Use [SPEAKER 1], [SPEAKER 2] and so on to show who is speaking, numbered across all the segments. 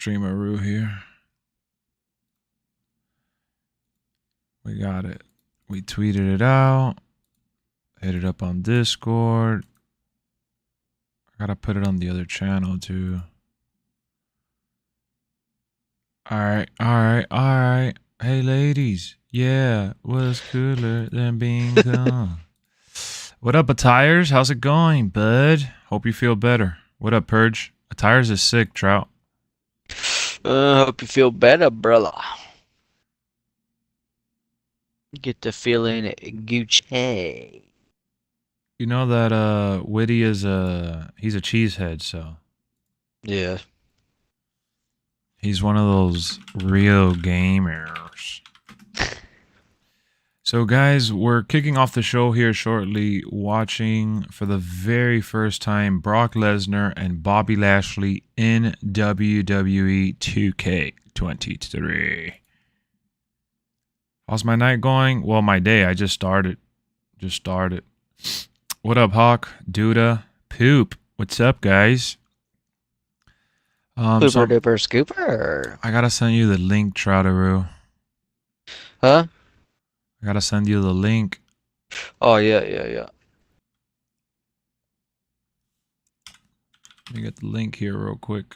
[SPEAKER 1] Streamer here. We got it. We tweeted it out. Hit it up on Discord. I gotta put it on the other channel too. Alright. Hey ladies. Yeah, what's cooler than being gone? What up, Attires? How's it going, bud? Hope you feel better. What up, Purge? Attires is sick, Trout.
[SPEAKER 2] Hope you feel better, brother. Get the feeling Gucci.
[SPEAKER 1] You know that Witty is he's a cheesehead, so
[SPEAKER 2] Yeah.
[SPEAKER 1] he's one of those real gamers. So guys, we're kicking off the show here shortly, watching for the very first time Brock Lesnar and Bobby Lashley in WWE 2K23. How's my night going? Well, my day, I just started. What up, Hawk? Duda? Poop. What's up, guys?
[SPEAKER 2] Super duper scooper.
[SPEAKER 1] I gotta send you the link, Troutaroo.
[SPEAKER 2] Huh?
[SPEAKER 1] I gotta send you the link.
[SPEAKER 2] Oh, yeah.
[SPEAKER 1] Let me get the link here real quick.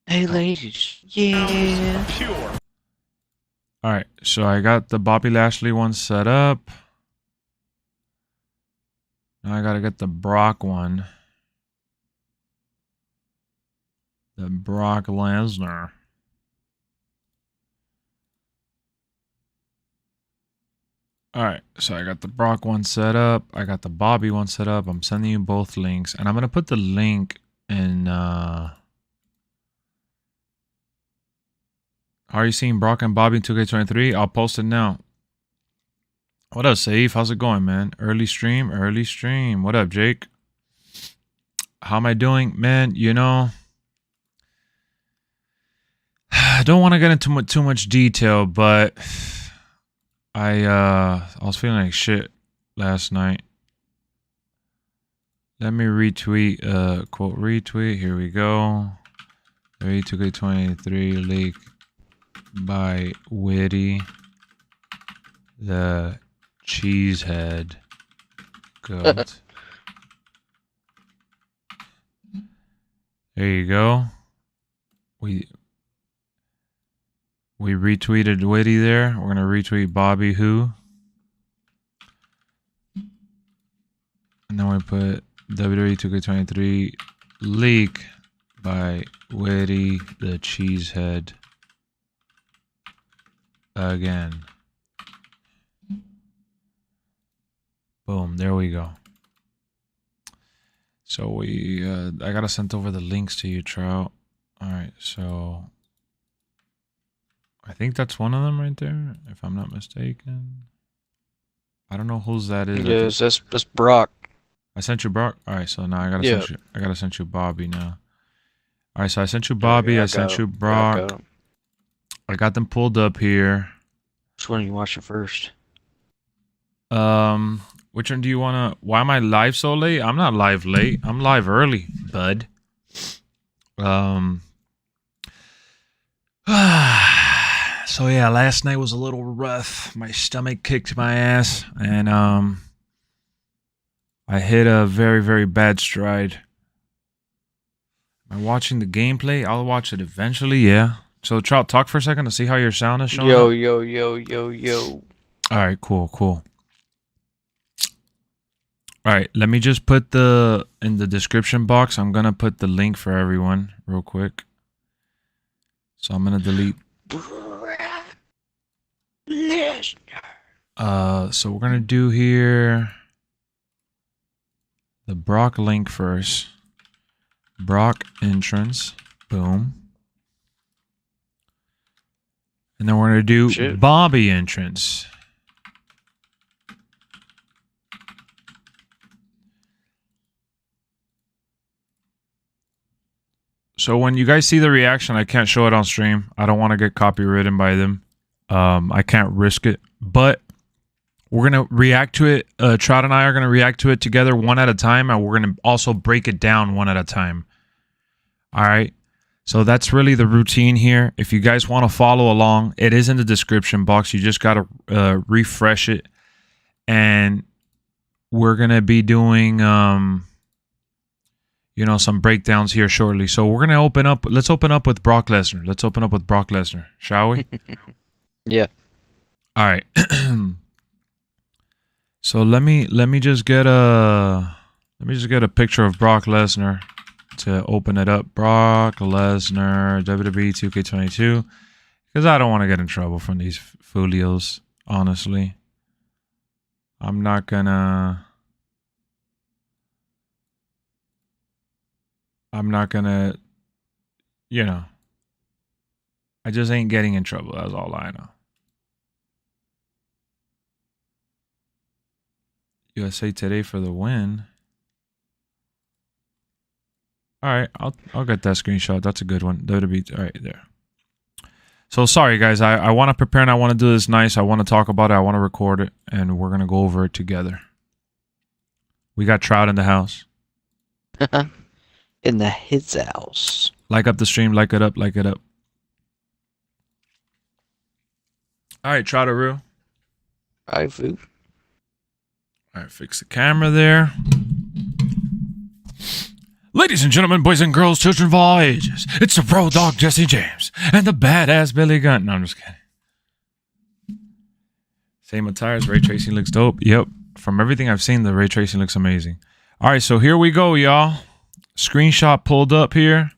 [SPEAKER 2] Hey, ladies. Yeah.
[SPEAKER 1] Alright, so I got the Bobby Lashley one set up. Now I gotta get the Brock one. The Brock Lesnar. Alright, so I got the Brock one set up. I got the Bobby one set up. I'm sending you both links. And I'm gonna put the link in How are you seeing Brock and Bobby in 2K23? I'll post it now. What up, Saif? How's it going, man? Early stream. What up, Jake? How am I doing? Man, you know, I don't want to get into too much detail, but I was feeling like shit last night. Let me retweet, quote retweet. Here we go. 2K23 leak by Witty, the cheesehead goat. There you go. We retweeted Witty there. We're gonna retweet Bobby who, and then we put WWE 2K23 leak by Witty, the cheesehead again. Boom, there we go. So I gotta send over the links to you, Trout. Alright, so I think that's one of them right there, if I'm not mistaken. I don't know whose that is.
[SPEAKER 2] Yes, that's Brock.
[SPEAKER 1] I sent you Brock. Alright, so now I gotta send you Bobby now. Alright, so I sent you Bobby,
[SPEAKER 2] Yeah,
[SPEAKER 1] I sent you Brock. I got them pulled up here.
[SPEAKER 2] Which one are you watching first?
[SPEAKER 1] Which one do you wanna? Why am I live so late? I'm not live late. I'm live early, bud. So yeah, last night was a little rough. My stomach kicked my ass, and I hit a very, very bad stride. Am I watching the gameplay? I'll watch it eventually, yeah. So Trout, talk for a second to see how your sound is showing.
[SPEAKER 2] Yo.
[SPEAKER 1] Alright, cool. Alright, let me just put in the description box, I'm gonna put the link for everyone real quick. So I'm gonna delete. So we're gonna do here the Brock link first. Brock entrance. Boom. And then we're gonna do Bobby entrance. So when you guys see the reaction, I can't show it on stream. I don't want to get copywritten by them. I can't risk it. but we're going to react to it. Trout and I are going to react to it together one at a time, and we're going to also break it down one at a time. All right. So that's really the routine here. If you guys want to follow along, it is in the description box. You just got to refresh it. And we're going to be doing, some breakdowns here shortly. So we're going to open up. Let's open up with Brock Lesnar. Let's open up with Brock Lesnar, shall we?
[SPEAKER 2] Yeah.
[SPEAKER 1] All right. So let me just get a picture of Brock Lesnar to open it up. Brock Lesnar, WWE 2K22, because I don't want to get in trouble from these folios. Honestly, I'm not gonna. I just ain't getting in trouble. That's all I know. USA Today for the win. All right, I'll get that screenshot. That's a good one. WWE. All right, there. So sorry, guys. I want to prepare and I want to do this nice. I want to talk about it. I want to record it, and we're gonna go over it together. We got Trout in the house.
[SPEAKER 2] In his house.
[SPEAKER 1] Like up the stream. Like it up. Like it up. All right, Troutaroo.
[SPEAKER 2] All right, food.
[SPEAKER 1] All right, fix the camera there. Ladies and gentlemen, boys and girls, children of all ages, it's the Pro Dog Jesse James and the badass Billy Gunn. No, I'm just kidding. Same attires, ray tracing looks dope. Yep, from everything I've seen, the ray tracing looks amazing. All right, so here we go, y'all. Screenshot pulled up here.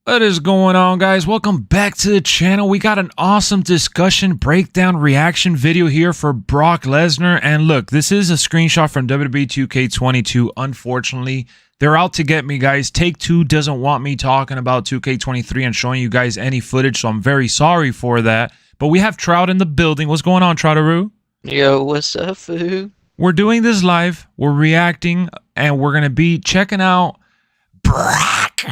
[SPEAKER 1] What is going on, guys? Welcome back to the channel. We got an awesome discussion, breakdown, reaction video here for Brock Lesnar. And look, this is a screenshot from WWE 2K22. Unfortunately, they're out to get me, guys. Take-Two doesn't want me talking about 2K23 and showing you guys any footage, so I'm very sorry for that. But we have Trout in the building. What's going on, Troutaroo?
[SPEAKER 2] Yo, what's up, food?
[SPEAKER 1] We're doing this live. We're reacting, and we're going to be checking out Brock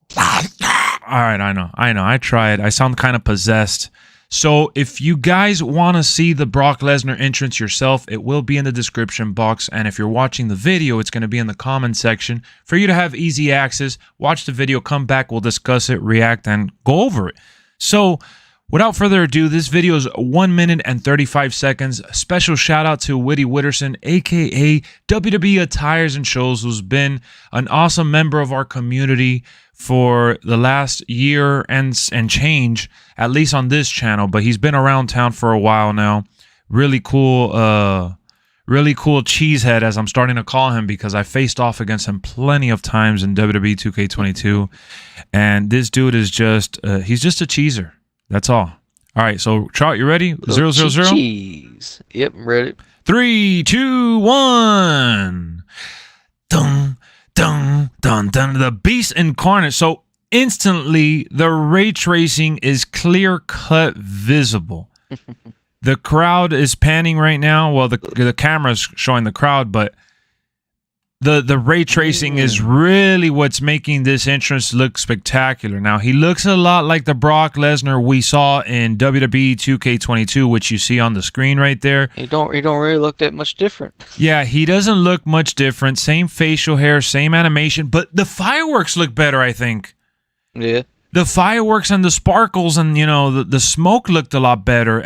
[SPEAKER 1] Lesnar. All right, I know. I tried. I sound kind of possessed. So if you guys want to see the Brock Lesnar entrance yourself, it will be in the description box. And if you're watching the video, it's going to be in the comment section for you to have easy access. Watch the video, come back, we'll discuss it, react, and go over it. So without further ado, this video is 1 minute and 35 seconds. A special shout out to Witty Witterson, aka WWE Attires and Shows, who's been an awesome member of our community for the last year and change, at least on this channel, but he's been around town for a while now. Really cool cheesehead, as I'm starting to call him, because I faced off against him plenty of times in WWE 2K22, and this dude is just he's just a cheeser. That's all. All right, so Trout, you ready? 000?
[SPEAKER 2] Cheese. Yep, I'm ready.
[SPEAKER 1] 3, 2, 1. Dun. Dun, dun, dun, the beast incarnate. So instantly the ray tracing is clear cut visible. The crowd is panning right now. Well, the camera's showing the crowd, but the ray tracing is really what's making this entrance look spectacular. Now, he looks a lot like the Brock Lesnar we saw in WWE 2K22, which you see on the screen right there.
[SPEAKER 2] He don't really look that much different.
[SPEAKER 1] Yeah, he doesn't look much different. Same facial hair, same animation, but the fireworks look better, I think.
[SPEAKER 2] Yeah.
[SPEAKER 1] The fireworks and the sparkles and, the smoke looked a lot better.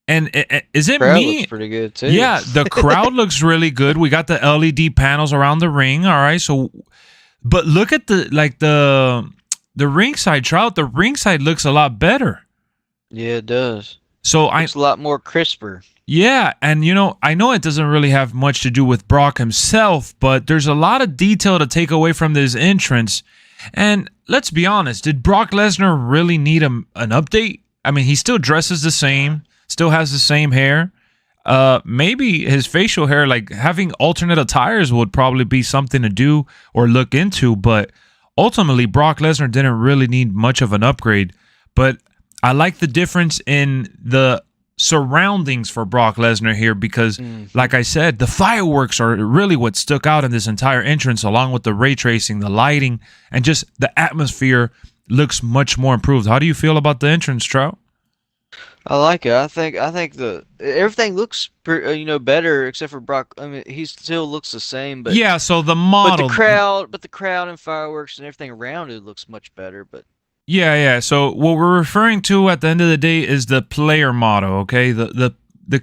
[SPEAKER 1] Is it
[SPEAKER 2] crowd
[SPEAKER 1] me?
[SPEAKER 2] Looks pretty good too.
[SPEAKER 1] Yeah, the crowd looks really good. We got the LED panels around the ring. All right, so, but look at the ringside, Trout. The ringside looks a lot better.
[SPEAKER 2] Yeah, it does.
[SPEAKER 1] So
[SPEAKER 2] it's a lot more crisper.
[SPEAKER 1] Yeah, and I know it doesn't really have much to do with Brock himself, but there's a lot of detail to take away from this entrance. And let's be honest, did Brock Lesnar really need an update? I mean, he still dresses the same. Still has the same hair. Maybe his facial hair, like having alternate attires, would probably be something to do or look into. But ultimately, Brock Lesnar didn't really need much of an upgrade. But I like the difference in the surroundings for Brock Lesnar here because, like I said, the fireworks are really what stuck out in this entire entrance, along with the ray tracing, the lighting, and just the atmosphere looks much more improved. How do you feel about the entrance, Trout?
[SPEAKER 2] I like it. I think the everything looks better except for Brock. I mean, he still looks the same, but
[SPEAKER 1] Yeah, so the
[SPEAKER 2] but the
[SPEAKER 1] model.
[SPEAKER 2] crowd, but the crowd and fireworks and everything around it looks much better. But
[SPEAKER 1] Yeah. So what we're referring to at the end of the day is the player model, okay? The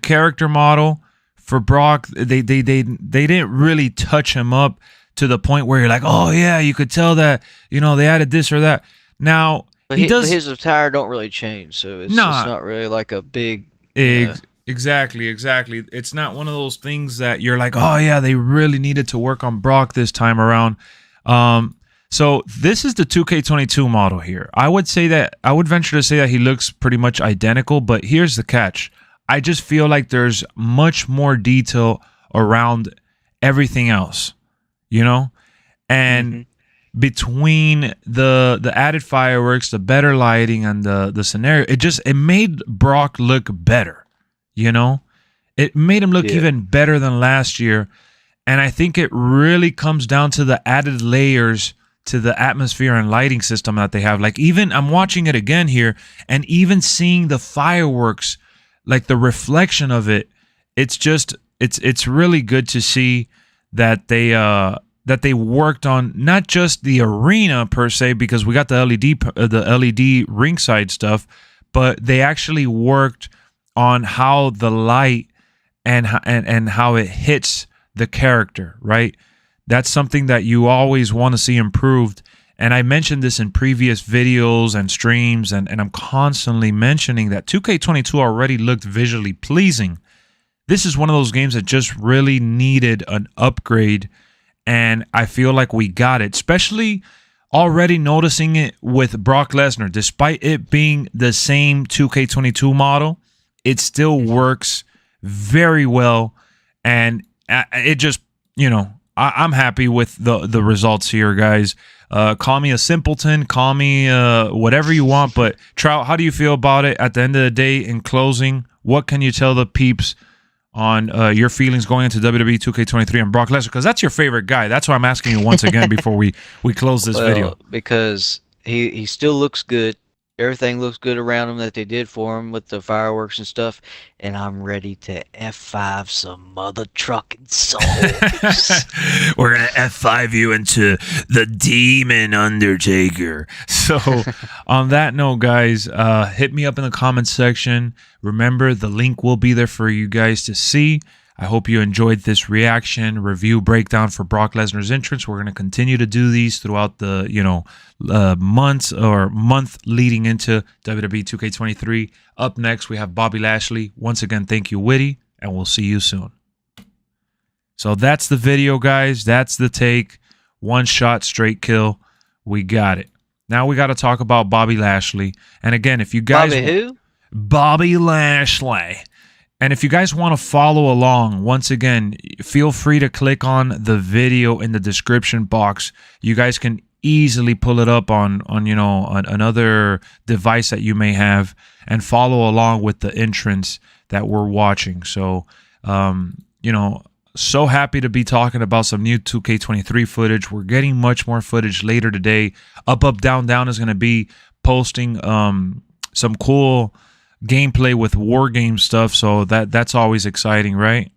[SPEAKER 1] character model for Brock, they didn't really touch him up to the point where you're like, "Oh yeah, you could tell that, they added this or that." Now, he
[SPEAKER 2] but
[SPEAKER 1] does
[SPEAKER 2] his attire don't really change, so it's
[SPEAKER 1] not
[SPEAKER 2] not really like a big,
[SPEAKER 1] exactly. It's not one of those things that you're like, "Oh yeah, they really needed to work on Brock this time around." So this is the 2K22 model here. I would venture to say that he looks pretty much identical, but here's the catch. I just feel like there's much more detail around everything else, and between the added fireworks, the better lighting, and the scenario, it made Brock look better, It made him look even better than last year, and I think it really comes down to the added layers to the atmosphere and lighting system that they have. Like, even I'm watching it again here, and even seeing the fireworks, like the reflection of it, it's really good to see that they worked on not just the arena per se, because we got the LED ringside stuff, but they actually worked on how the light and how it hits the character, right? That's something that you always want to see improved. And I mentioned this in previous videos and streams, and I'm constantly mentioning that 2K22 already looked visually pleasing. This is one of those games that just really needed an upgrade, and I feel like we got it, especially already noticing it with Brock Lesnar. Despite it being the same 2K22 model, it still works very well, and it just, I'm happy with the results here, guys. Call me a simpleton, call me whatever you want, but Trout, how do you feel about it at the end of the day? In closing, what can you tell the peeps on your feelings going into WWE 2K23 and Brock Lesnar? Because that's your favorite guy. That's why I'm asking you once again before we close this video.
[SPEAKER 2] Because he still looks good. Everything looks good around him that they did for him with the fireworks and stuff, and I'm ready to F5 some mother trucking souls.
[SPEAKER 1] We're gonna F5 you into the Demon Undertaker. So, on that note, guys, hit me up in the comments section. Remember, the link will be there for you guys to see. I hope you enjoyed this reaction, review, breakdown for Brock Lesnar's entrance. We're going to continue to do these throughout the, month leading into WWE 2K23. Up next, we have Bobby Lashley. Once again, thank you, Witty, and we'll see you soon. So that's the video, guys. That's the take. One shot, straight kill. We got it. Now we got to talk about Bobby Lashley. And again, if you guys...
[SPEAKER 2] Bobby who?
[SPEAKER 1] Bobby Lashley. And if you guys want to follow along, once again, feel free to click on the video in the description box. You guys can easily pull it up on another device that you may have and follow along with the entrance that we're watching. So, so happy to be talking about some new 2K23 footage. We're getting much more footage later today. Up, Down, Down is going to be posting some cool gameplay with war game stuff, so that's always exciting, right?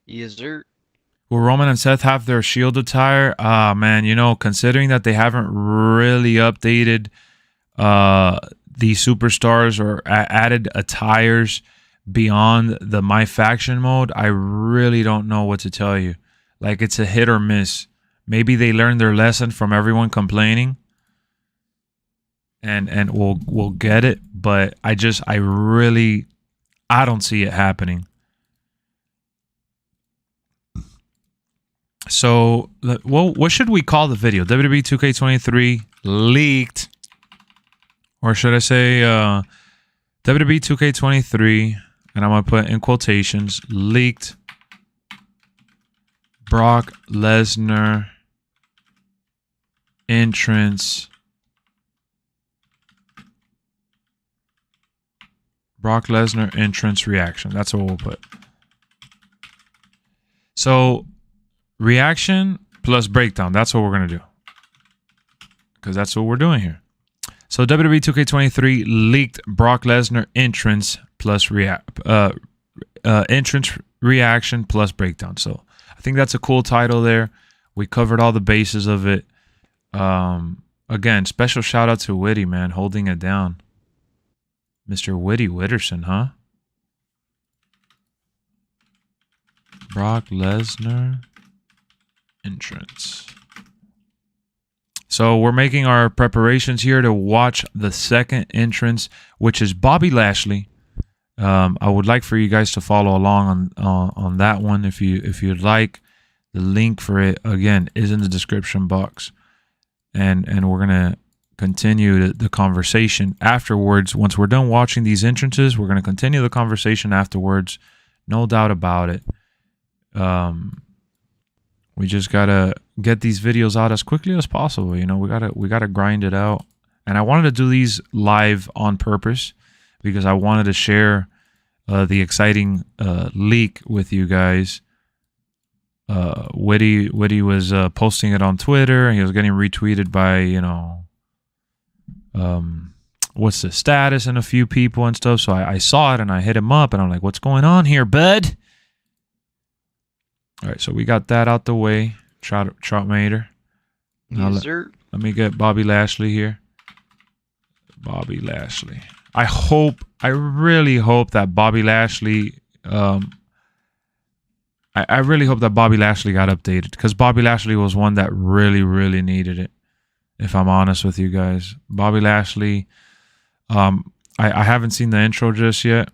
[SPEAKER 2] Yes, sir.
[SPEAKER 1] Will Roman and Seth have their Shield attire? Man, considering that they haven't really updated the superstars or added attires beyond the My Faction mode, I really don't know what to tell you. Like, it's a hit or miss. Maybe they learned their lesson from everyone complaining, and we'll get it, but I don't see it happening. So, well, what should we call the video? WWE 2K23 leaked, or should I say WWE 2K23, and I'm gonna put in quotations, leaked Brock Lesnar entrance. Brock Lesnar entrance reaction. That's what we'll put. So, reaction plus breakdown. That's what we're going to do. because that's what we're doing here. So WWE 2K23 leaked Brock Lesnar entrance plus entrance reaction plus breakdown. So I think that's a cool title there. We covered all the bases of it. Again, special shout out to Witty, man, holding it down. Mr. Witty Witterson, huh? Brock Lesnar entrance. So we're making our preparations here to watch the second entrance, which is Bobby Lashley. I would like for you guys to follow along on that one if you'd like. The link for it again is in the description box, and we're gonna continue the conversation afterwards. Once we're done watching these entrances, we're gonna continue the conversation afterwards. No doubt about it. We just gotta get these videos out as quickly as possible. You know, we gotta grind it out. And I wanted to do these live on purpose because I wanted to share the exciting leak with you guys. Witty was posting it on Twitter, and he was getting retweeted by, you know, what's the status and a few people and stuff. So I saw it and I hit him up and I'm like, what's going on here, bud? All right, so we got that out the way. Troutmater.
[SPEAKER 2] Yes, sir.
[SPEAKER 1] Let me get Bobby Lashley here. Bobby Lashley. I really hope that Bobby Lashley, I really hope that Bobby Lashley got updated, because Bobby Lashley was one that really, really needed it, if I'm honest with you guys. Bobby Lashley, I haven't seen the intro just yet,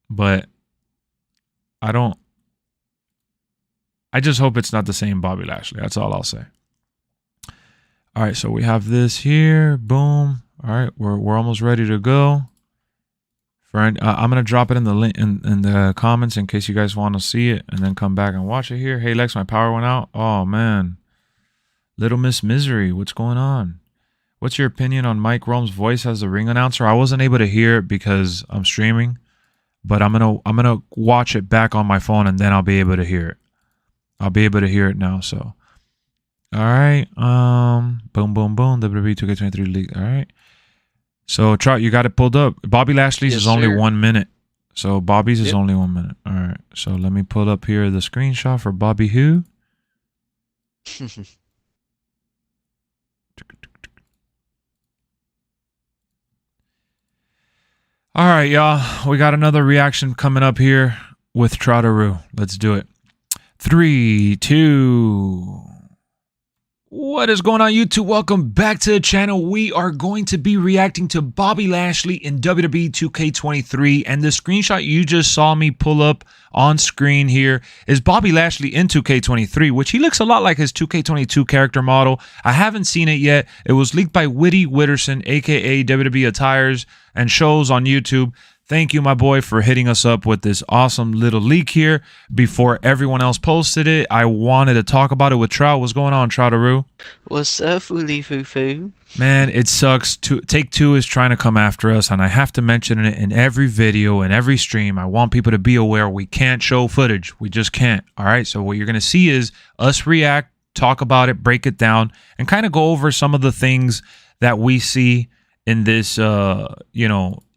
[SPEAKER 1] but I just hope it's not the same Bobby Lashley. That's all I'll say. All right, so we have this here. Boom. All right, we're almost ready to go. I'm gonna drop it in the link in the comments in case you guys want to see it, and then come back and watch it here. Hey Lex, my power went out. Oh man, Little Miss Misery, what's going on? What's your opinion on Mike Rome's voice as the ring announcer? I wasn't able to hear it because I'm streaming, but I'm gonna watch it back on my phone, and then I'll be able to hear it. I'll be able to hear it now. So, all right, boom, boom, boom. WWE 2K23 league. All right. So Trout, you got it pulled up. Bobby Lashley's is only 1 minute. So Bobby's is only 1 minute. All right. So let me pull up here the screenshot for Bobby who. All right, y'all. We got another reaction coming up here with Troutaroo. Let's do it. 3, 2. What is going on, YouTube? Welcome back to the channel. We are going to be reacting to Bobby Lashley in WWE 2K23, and the screenshot you just saw me pull up on screen here is Bobby Lashley in 2K23, which he looks a lot like his 2K22 character model. I haven't seen it yet. It was leaked by Witty Witterson, aka WWE Attires and Shows on YouTube. Thank you, my boy, for hitting us up with this awesome little leak here before everyone else posted it. I wanted to talk about it with Trout. What's going on, Troutaroo?
[SPEAKER 2] What's up, Fooly Foo Foo?
[SPEAKER 1] Man, it sucks. Take Two is trying to come after us, and I have to mention it in every video and every stream. I want people to be aware we can't show footage. We just can't. All right, so what you're going to see is us react, talk about it, break it down, and kind of go over some of the things that we see in this,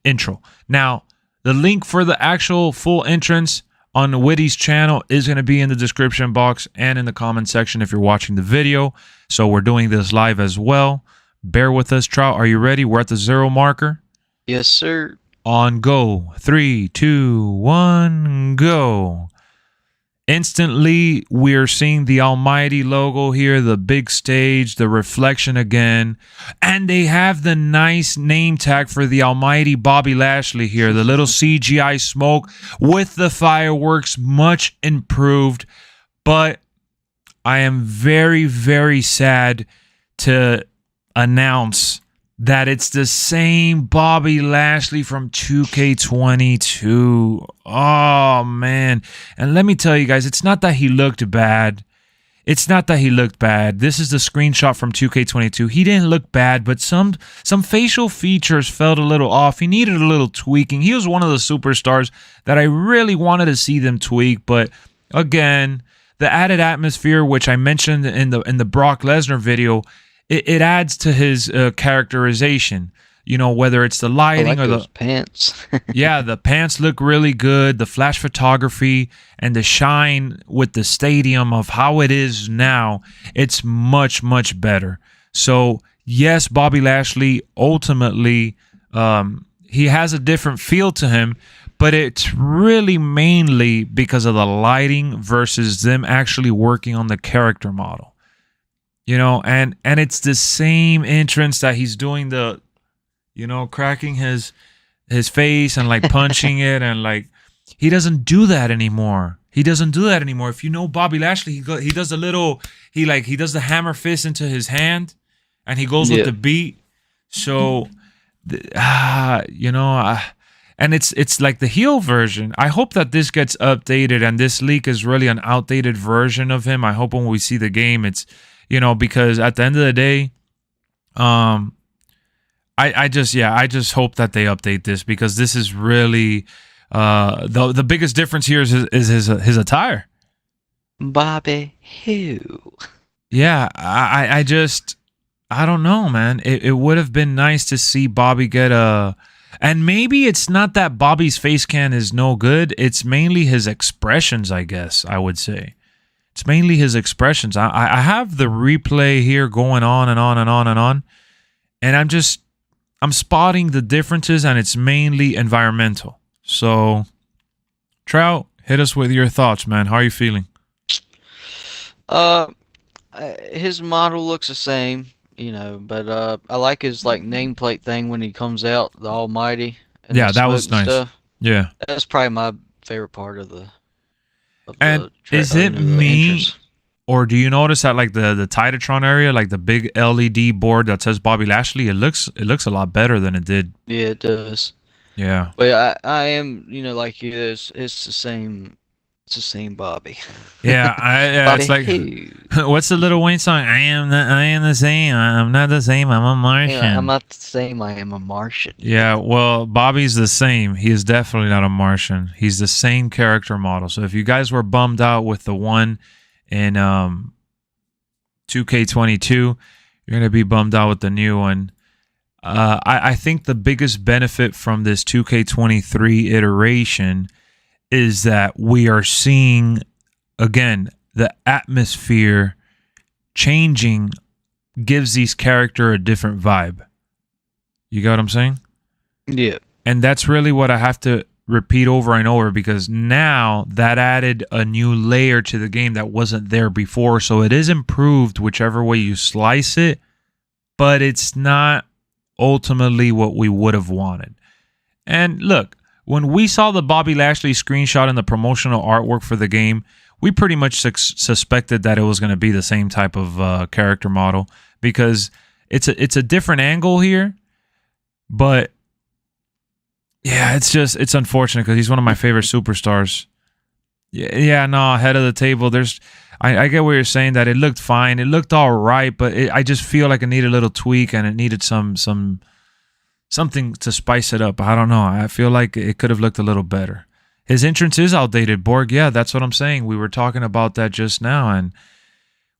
[SPEAKER 1] intro. Now, the link for the actual full entrance on Witty's channel is going to be in the description box and in the comment section if you're watching the video. So we're doing this live as well. Bear with us, Trout. Are you ready? We're at the 0 marker.
[SPEAKER 2] Yes, sir.
[SPEAKER 1] On go. 3, 2, 1, go. Instantly, we're seeing the Almighty logo here, the big stage, the reflection again, and they have the nice name tag for the Almighty Bobby Lashley here, the little CGI smoke with the fireworks, much improved. But I am very, very sad to announce that it's the same Bobby Lashley from 2K22. Oh, man. And let me tell you guys, it's not that he looked bad. It's not that he looked bad. This is the screenshot from 2K22. He didn't look bad, but some facial features felt a little off. He needed a little tweaking. He was one of the superstars that I really wanted to see them tweak. But again, the added atmosphere, which I mentioned in the Brock Lesnar video, it adds to his characterization. You know, whether it's the
[SPEAKER 2] I
[SPEAKER 1] lighting
[SPEAKER 2] like
[SPEAKER 1] or
[SPEAKER 2] those
[SPEAKER 1] the
[SPEAKER 2] pants.
[SPEAKER 1] yeah, the pants look really good. The flash photography and the shine with the stadium of how it is now, it's much, much better. So, yes, Bobby Lashley ultimately, he has a different feel to him, but it's really mainly because of the lighting versus them actually working on the character model. You know, and it's the same entrance that he's doing the, you know, cracking his face and like punching it, and like he doesn't do that anymore. He doesn't do that anymore. If you know Bobby Lashley, he does a little, he does the hammer fist into his hand, and he goes with
[SPEAKER 2] Yeah.
[SPEAKER 1] the beat. So, you know, and it's like the heel version. I hope that this gets updated, and this leak is really an outdated version of him. I hope when we see the game, it's, you know, because at the end of the day, I just hope that they update this, because this is really the biggest difference here is his attire.
[SPEAKER 2] Bobby who?
[SPEAKER 1] Yeah, I don't know, man. It would have been nice to see Bobby get a, and maybe it's not that Bobby's face can is no good. It's mainly his expressions, I guess. I would say it's mainly his expressions. I have the replay here going on and on and on and on, and I'm spotting the differences, and it's mainly environmental. So, Trout, hit us with your thoughts, man. How are you feeling?
[SPEAKER 2] Uh, his model looks the same, you know, but I like his like nameplate thing when he comes out, the Almighty, and
[SPEAKER 1] Yeah,
[SPEAKER 2] the
[SPEAKER 1] that
[SPEAKER 2] smoke
[SPEAKER 1] was
[SPEAKER 2] and
[SPEAKER 1] nice.
[SPEAKER 2] stuff.
[SPEAKER 1] Yeah.
[SPEAKER 2] That's probably my favorite part of the
[SPEAKER 1] And is it
[SPEAKER 2] the
[SPEAKER 1] me,
[SPEAKER 2] entrance.
[SPEAKER 1] or do you notice that like the Titatron area, like the big LED board that says Bobby Lashley, it looks a lot better than it did.
[SPEAKER 2] Yeah, it does.
[SPEAKER 1] Yeah.
[SPEAKER 2] But I am, you know, like you, it's the same. It's the same Bobby.
[SPEAKER 1] Yeah,
[SPEAKER 2] Bobby
[SPEAKER 1] it's like
[SPEAKER 2] who?
[SPEAKER 1] what's the Little Wayne song? I am the same. I'm not the same. I'm a
[SPEAKER 2] Yeah, I'm
[SPEAKER 1] Martian.
[SPEAKER 2] not the same. I am a Martian.
[SPEAKER 1] Yeah, well, Bobby's the same. He is definitely not a Martian. He's the same character model. So if you guys were bummed out with the one in 2K22, you're gonna be bummed out with the new one. I think the biggest benefit from this 2K23 iteration is that we are seeing, again, the atmosphere changing gives these character a different vibe. You got what I'm saying?
[SPEAKER 2] Yeah.
[SPEAKER 1] And that's really what I have to repeat over and over, because now that added a new layer to the game that wasn't there before. So it is improved whichever way you slice it, but it's not ultimately what we would have wanted. And look, when we saw the Bobby Lashley screenshot in the promotional artwork for the game, we pretty much suspected that it was going to be the same type of character model, because it's a different angle here. But yeah, it's unfortunate, because he's one of my favorite superstars. Yeah, no, head of the table. I get what you're saying, that it looked fine, it looked all right, but I just feel like it needed a little tweak, and it needed something to spice it up. I don't know. I feel like it could have looked a little better. His entrance is outdated, Borg. Yeah, that's what I'm saying. We were talking about that just now, and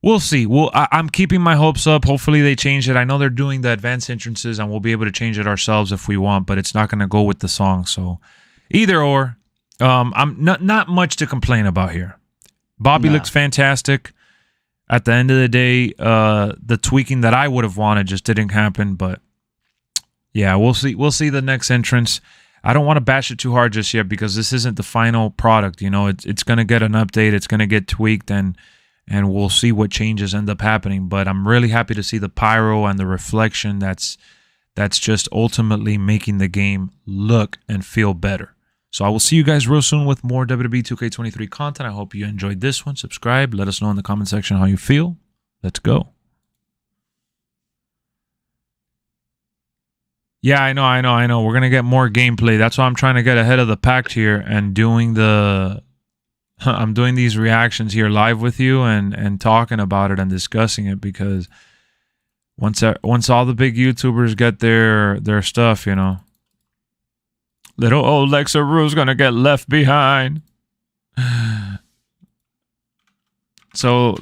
[SPEAKER 1] we'll see. I'm keeping my hopes up. Hopefully they change it. I know they're doing the advanced entrances, and we'll be able to change it ourselves if we want, but it's not going to go with the song. So either or, I'm not much to complain about here. Bobby looks fantastic. At the end of the day, the tweaking that I would have wanted just didn't happen, but yeah, we'll see. We'll see the next entrance. I don't want to bash it too hard just yet, because this isn't the final product. You know, it's going to get an update. It's going to get tweaked, and we'll see what changes end up happening. But I'm really happy to see the pyro and the reflection. That's just ultimately making the game look and feel better. So I will see you guys real soon with more WWE 2K23 content. I hope you enjoyed this one. Subscribe. Let us know in the comment section how you feel. Let's go. Yeah, I know. We're gonna get more gameplay. That's why I'm trying to get ahead of the pack here and I'm doing these reactions here live with you and talking about it and discussing it, because once all the big YouTubers get their stuff, you know, little old Lexa Rue's gonna get left behind. So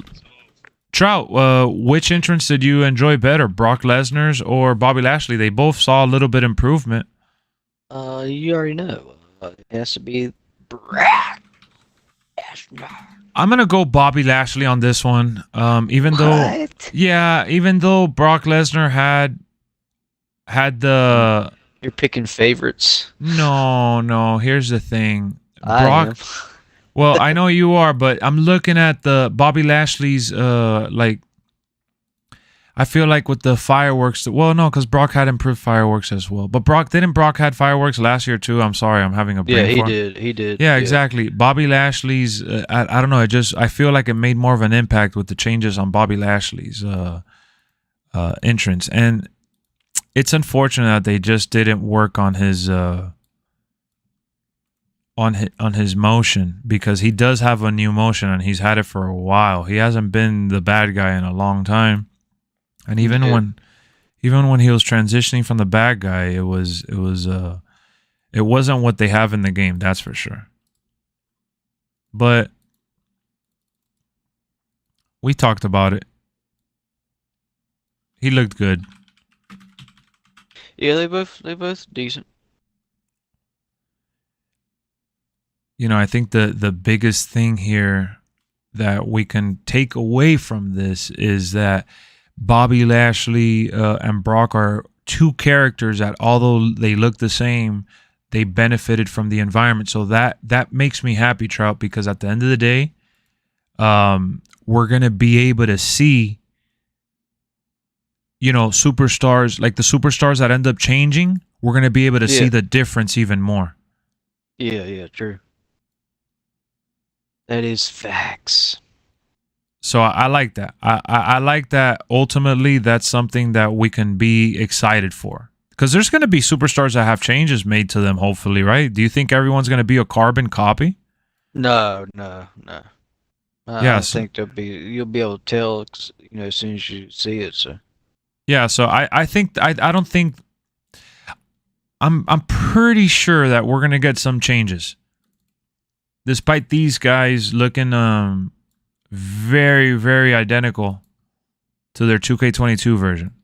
[SPEAKER 1] Trout, which entrance did you enjoy better, Brock Lesnar's or Bobby Lashley? They both saw a little bit improvement.
[SPEAKER 2] You already know. It has to be Brock Lesnar.
[SPEAKER 1] I'm gonna go Bobby Lashley on this one. Even though,
[SPEAKER 2] What?
[SPEAKER 1] yeah, even though Brock Lesnar had the
[SPEAKER 2] You're picking favorites.
[SPEAKER 1] no. Here's the thing,
[SPEAKER 2] I am.
[SPEAKER 1] Brock. Well, I know you are, but I'm looking at the Bobby Lashley's like. I feel like with the fireworks, well, no, because Brock had improved fireworks as well. But Brock had fireworks last year too? I'm sorry, I'm having a brain
[SPEAKER 2] Yeah, he
[SPEAKER 1] fart.
[SPEAKER 2] did. He did.
[SPEAKER 1] Yeah, exactly. Bobby Lashley's, I don't know. I feel like it made more of an impact with the changes on Bobby Lashley's entrance, and it's unfortunate that they just didn't work on his on his motion, because he does have a new motion and he's had it for a while. He hasn't been the bad guy in a long time, and even when he was transitioning from the bad guy, it wasn't what they have in the game. That's for sure. But we talked about it. He looked good.
[SPEAKER 2] Yeah, they both decent.
[SPEAKER 1] You know, I think the biggest thing here that we can take away from this is that Bobby Lashley and Brock are two characters that, although they look the same, they benefited from the environment. So that makes me happy, Trout, because at the end of the day, we're gonna be able to see, you know, superstars, like the superstars that end up changing. We're gonna be able to see the difference even more.
[SPEAKER 2] Yeah, true. That is facts.
[SPEAKER 1] So I like that. I like that. Ultimately, that's something that we can be excited for, because there's going to be superstars that have changes made to them, hopefully, right? Do you think everyone's going to be a carbon copy?
[SPEAKER 2] No. I
[SPEAKER 1] Yeah.
[SPEAKER 2] don't think you'll be able to tell, as soon as you see it. So
[SPEAKER 1] Yeah. So I think I don't think I'm pretty sure that we're going to get some changes, despite these guys looking very, very identical to their 2K22 version.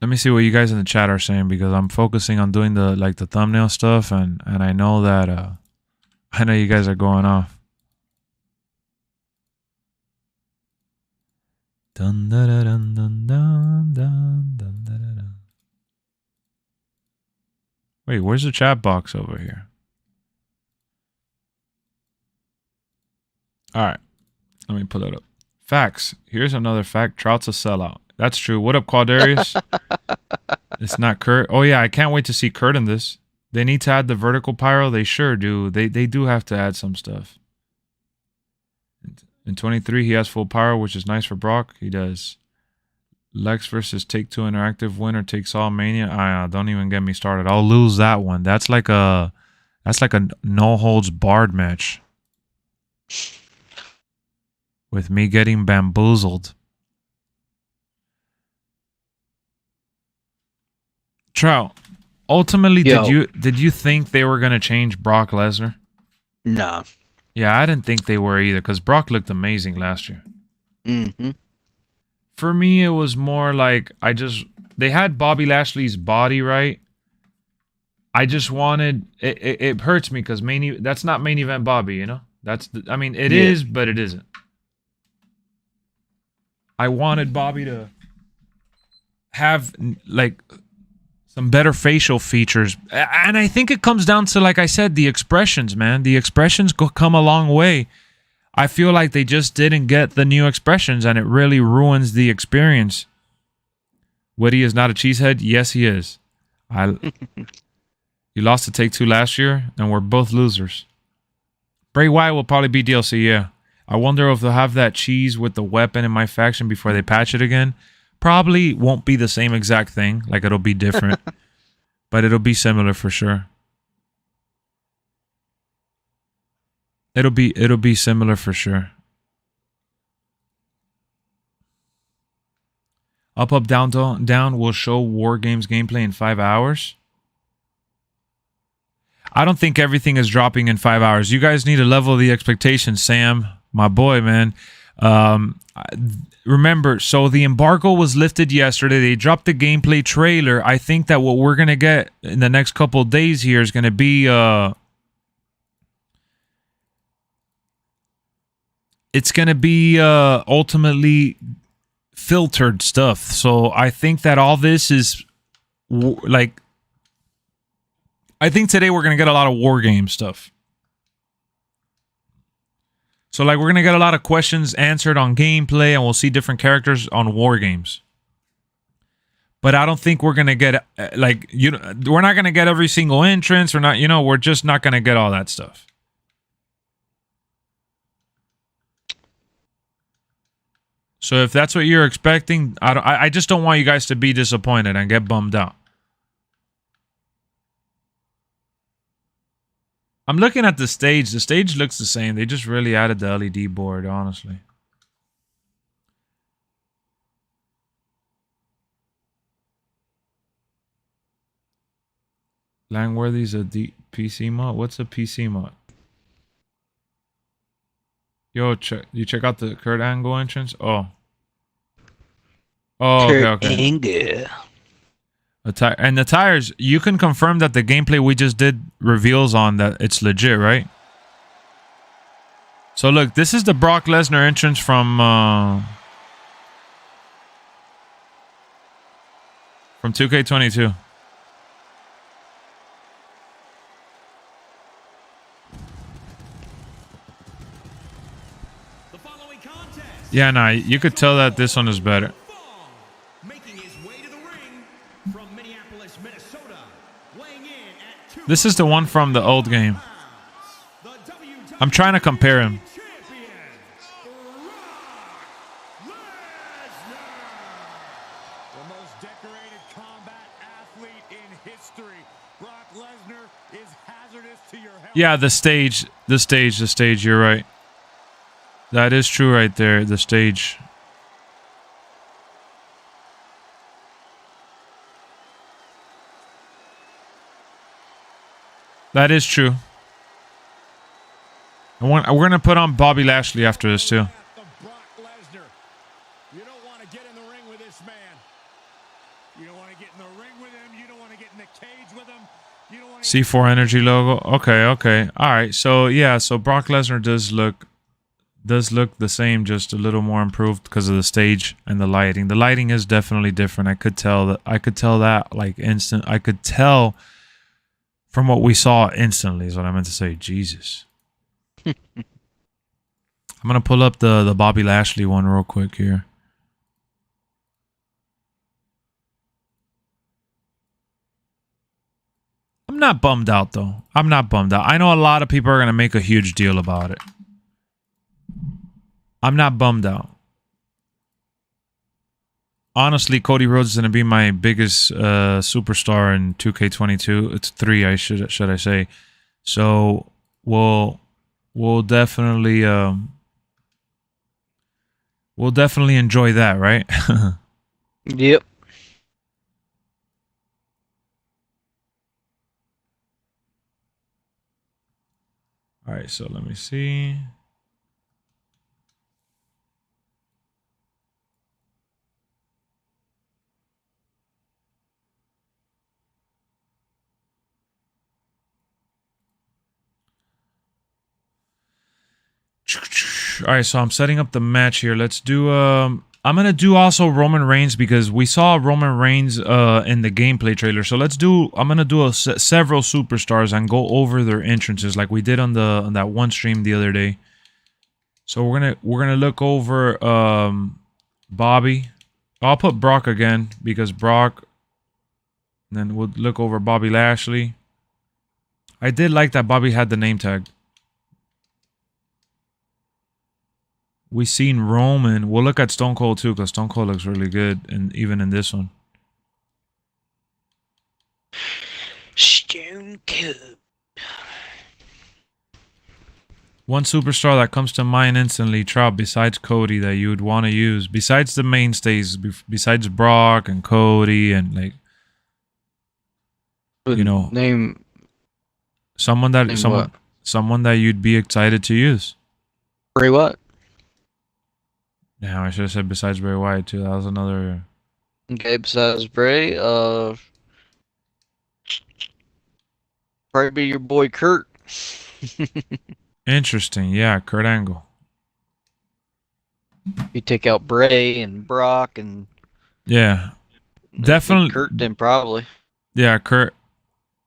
[SPEAKER 1] Let me see what you guys in the chat are saying, because I'm focusing on doing the thumbnail stuff, and I know that I know you guys are going off. Dun, dun, dun, dun, dun, dun, dun, dun, dun. Wait, where's the chat box over here? All right, let me pull it up. Facts. Here's another fact. Trout's a sellout. That's true. What up, Quadarius? It's not Kurt. Oh yeah, I can't wait to see Kurt in this. They need to add the vertical pyro. They sure do. They do have to add some stuff. In 23, he has full power, which is nice for Brock. He does. Lexx versus Take-Two Interactive, winner takes all Mania. Don't even get me started. I'll lose that one. That's like a no holds barred match, with me getting bamboozled. Trout, ultimately, did you think they were gonna change Brock Lesnar?
[SPEAKER 2] No.
[SPEAKER 1] Yeah, I didn't think they were either, because Brock looked amazing last year.
[SPEAKER 2] Mm-hmm.
[SPEAKER 1] For me, it was more like they had Bobby Lashley's body right. I just wanted it hurts me because that's not main event Bobby, you know? It is, but it isn't. I wanted Bobby to have like some better facial features, and I think it comes down to, like I said, the expressions, man. The expressions come a long way. I feel like they just didn't get the new expressions, and it really ruins the experience. Witty is not a cheesehead. Yes, he is. You lost to Take-Two last year, and we're both losers. Bray Wyatt will probably be DLC, yeah. I wonder if they'll have that cheese with the weapon in my faction before they patch it again. Probably won't be the same exact thing. Like, it'll be different. But it'll be similar for sure. It'll be similar for sure. Up, down will show War Games gameplay in 5 hours. I don't think everything is dropping in 5 hours. You guys need to level the expectations, Sam, my boy, man. Remember, so the embargo was lifted yesterday. They dropped the gameplay trailer. I think that what we're gonna get in the next couple of days here is gonna be it's gonna be ultimately filtered stuff. So I think that all this is like, I think today we're gonna get a lot of war game stuff. So, like, we're going to get a lot of questions answered on gameplay, and we'll see different characters on war games. But I don't think we're going to get, like, we're not going to get every single entrance. We're not, we're just not going to get all that stuff. So, if that's what you're expecting, I just don't want you guys to be disappointed and get bummed out. I'm looking at the stage. The stage looks the same. They just really added the LED board, honestly. Langworthy's a PC mod? What's a PC mod? Yo, you check out the Kurt Angle entrance? Oh. Oh,
[SPEAKER 2] Kurt
[SPEAKER 1] okay.
[SPEAKER 2] Angle.
[SPEAKER 1] And the tires, you can confirm that the gameplay we just did reveals on that it's legit, right? So look, this is the Brock Lesnar entrance from 2K22. Yeah, nah, you could tell that this one is better. This is the one from the old game. I'm trying to compare him.
[SPEAKER 3] The most decorated combat athlete in history. Brock Lesnar is hazardous to your health.
[SPEAKER 1] Yeah, the stage. You're right. That is true right there. The stage. That is true. And we're going to put on Bobby Lashley after this, too.
[SPEAKER 3] You don't want to get in the ring with this man. You don't want to get in the ring with him. You don't want to get in the cage with him. You don't want to
[SPEAKER 1] C4 Energy logo. Okay. All right. So, yeah. So, Brock Lesnar does look the same, just a little more improved because of the stage and the lighting. The lighting is definitely different. I could tell that like instant. I could tell from what we saw instantly is what I meant to say. Jesus. I'm going to pull up the Bobby Lashley one real quick here. I'm not bummed out, though. I'm not bummed out. I know a lot of people are going to make a huge deal about it. I'm not bummed out. Honestly, Cody Rhodes is going to be my biggest superstar in 2K22. It's 3, should I say. So we'll definitely enjoy that, right?
[SPEAKER 2] Yep.
[SPEAKER 1] All right, so let me see. All right, so I'm setting up the match here. Let's do I'm gonna do also Roman Reigns because we saw Roman Reigns in the gameplay trailer. So I'm gonna do several superstars and go over their entrances like we did on that one stream the other day. So we're gonna look over Bobby. I'll put Brock again because Brock. And then we'll look over Bobby Lashley. I did like that Bobby had the name tag. We seen Roman. We'll look at Stone Cold too, because Stone Cold looks really good, and even in this one.
[SPEAKER 2] Stone Cold.
[SPEAKER 1] One superstar that comes to mind instantly, Trop, besides Cody, that you would want to use, besides the mainstays, besides Brock and Cody, and like, you know,
[SPEAKER 2] name
[SPEAKER 1] Someone that
[SPEAKER 2] And
[SPEAKER 1] someone that you'd be excited to use.
[SPEAKER 2] Bray what?
[SPEAKER 1] Damn, I should have said besides Bray Wyatt too. That was another.
[SPEAKER 2] Okay, besides Bray, probably be your boy Kurt.
[SPEAKER 1] Interesting. Yeah, Kurt Angle.
[SPEAKER 2] You take out Bray and Brock and
[SPEAKER 1] Yeah, definitely.
[SPEAKER 2] Kurt, then probably.
[SPEAKER 1] Yeah, Kurt.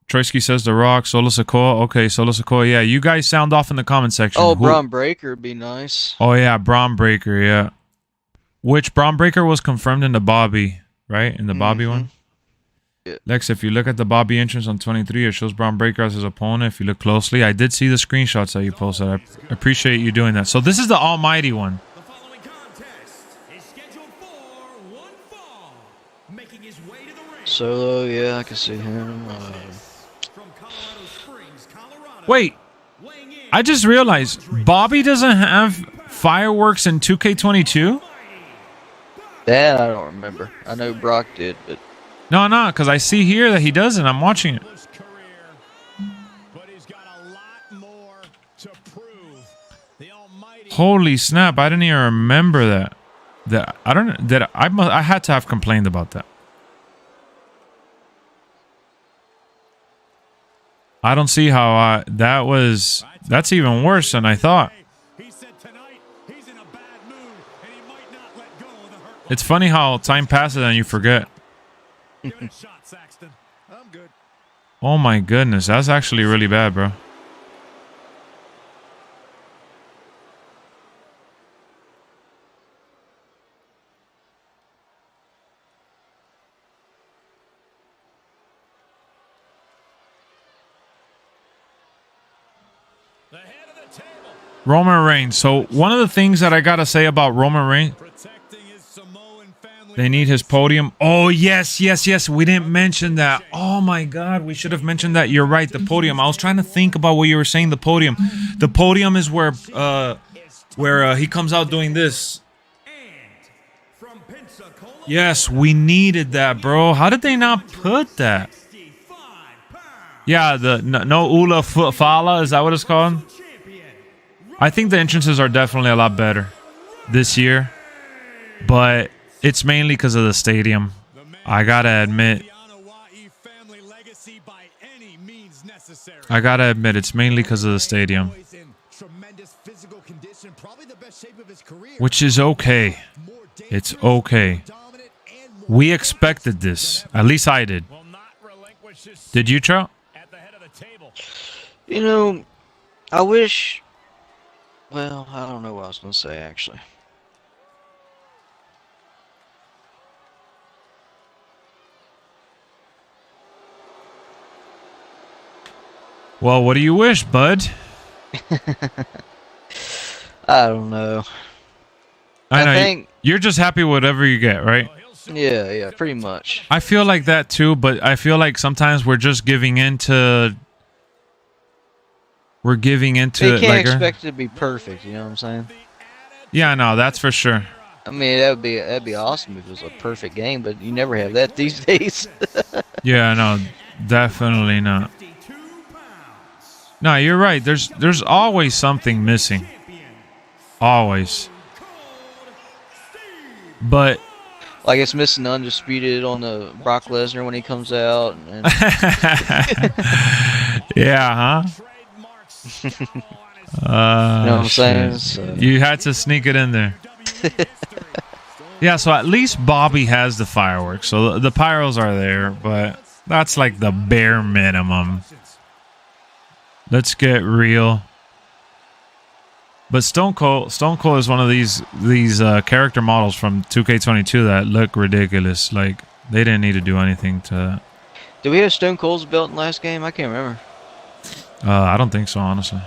[SPEAKER 1] Troitsky says The Rock, Solo Sikoa. Okay, Solo Sikoa. Yeah, you guys sound off in the comment section.
[SPEAKER 2] Oh, Braun Breaker would be nice.
[SPEAKER 1] Oh yeah, Braun Breaker. Yeah, which Braun Breaker was confirmed in the Bobby, right? In the Bobby one.
[SPEAKER 2] Yeah.
[SPEAKER 1] Lex, if you look at the Bobby entrance on 23, it shows Braun Breaker as his opponent. If you look closely, I did see the screenshots that you posted. I appreciate you doing that. So this is the Almighty one.
[SPEAKER 3] The following contest is scheduled for one fall, making his way to the ring.
[SPEAKER 2] Solo, yeah, I can see him.
[SPEAKER 3] From Colorado Springs, Colorado.
[SPEAKER 1] Wait, I just realized Bobby doesn't have fireworks in 2K22.
[SPEAKER 2] That I don't remember. I know Brock did, but
[SPEAKER 1] No, because I see here that he doesn't. I'm watching it.
[SPEAKER 3] But he's got a lot more to prove. The almighty.
[SPEAKER 1] Holy snap! I didn't even remember that. I had to have complained about that. I don't see how that's even worse than I thought.
[SPEAKER 3] He said tonight he's in a bad mood and he might not let go of the hurt.
[SPEAKER 1] It's funny how time passes and you forget.
[SPEAKER 3] Give it a shot, Saxton. I'm good.
[SPEAKER 1] Oh my goodness, that's actually really bad, bro.
[SPEAKER 3] The head of the table.
[SPEAKER 1] Roman Reigns. So one of the things that I gotta say about Roman Reigns,
[SPEAKER 3] Protecting his Samoan family.
[SPEAKER 1] they need his podium. Oh yes. We didn't mention that. Oh my God, we should have mentioned that. You're right, the podium. I was trying to think about what you were saying. The podium. The podium is where he comes out doing this.
[SPEAKER 3] From Pensacola,
[SPEAKER 1] Yes, we needed that, bro. How did they not put that?
[SPEAKER 3] 65 pounds.
[SPEAKER 1] Yeah, the no Ula Fala, is that what it's called?
[SPEAKER 3] Champion.
[SPEAKER 1] I think the entrances are definitely a lot better this year, but it's mainly because of the stadium. I gotta admit.
[SPEAKER 3] Family legacy by any means necessary.
[SPEAKER 1] I gotta admit, it's mainly because of the stadium,
[SPEAKER 3] Always in tremendous physical condition, probably the best shape of his career.
[SPEAKER 1] which is okay. It's okay. We expected this. At least I did.
[SPEAKER 3] Will not relinquish his
[SPEAKER 1] Did you, Trout?
[SPEAKER 3] at the head of the table.
[SPEAKER 2] you know, I wish. Well, I don't know what I was gonna say actually.
[SPEAKER 1] Well, what do you wish, bud?
[SPEAKER 2] I don't know.
[SPEAKER 1] I know
[SPEAKER 2] think.
[SPEAKER 1] you're just happy with whatever you get, right?
[SPEAKER 2] Yeah, pretty much.
[SPEAKER 1] I feel like that too, but I feel like sometimes we're just giving into. We're giving into.
[SPEAKER 2] You can't
[SPEAKER 1] like,
[SPEAKER 2] expect it to be perfect. You know what I'm saying?
[SPEAKER 1] yeah, no, that's for sure.
[SPEAKER 2] I mean, that'd be awesome if it was a perfect game, but you never have that these days.
[SPEAKER 1] Yeah, no, definitely not.
[SPEAKER 3] 52 pounds.
[SPEAKER 1] No, you're right. There's always something missing. Always. But
[SPEAKER 2] Like it's missing Undisputed on the Brock Lesnar when he comes out. And
[SPEAKER 1] yeah, huh?
[SPEAKER 3] Trademarks
[SPEAKER 2] you know what I'm saying? So,
[SPEAKER 1] You had to sneak it in there. Yeah, so at least Bobby has the fireworks. So the pyros are there, but that's like the bare minimum. Let's get real. But Stone Cold is one of these character models from 2K22 that look ridiculous. Like they didn't need to do anything to.
[SPEAKER 2] did we have Stone Cold's belt in the last game? I can't remember.
[SPEAKER 1] I don't think so, honestly.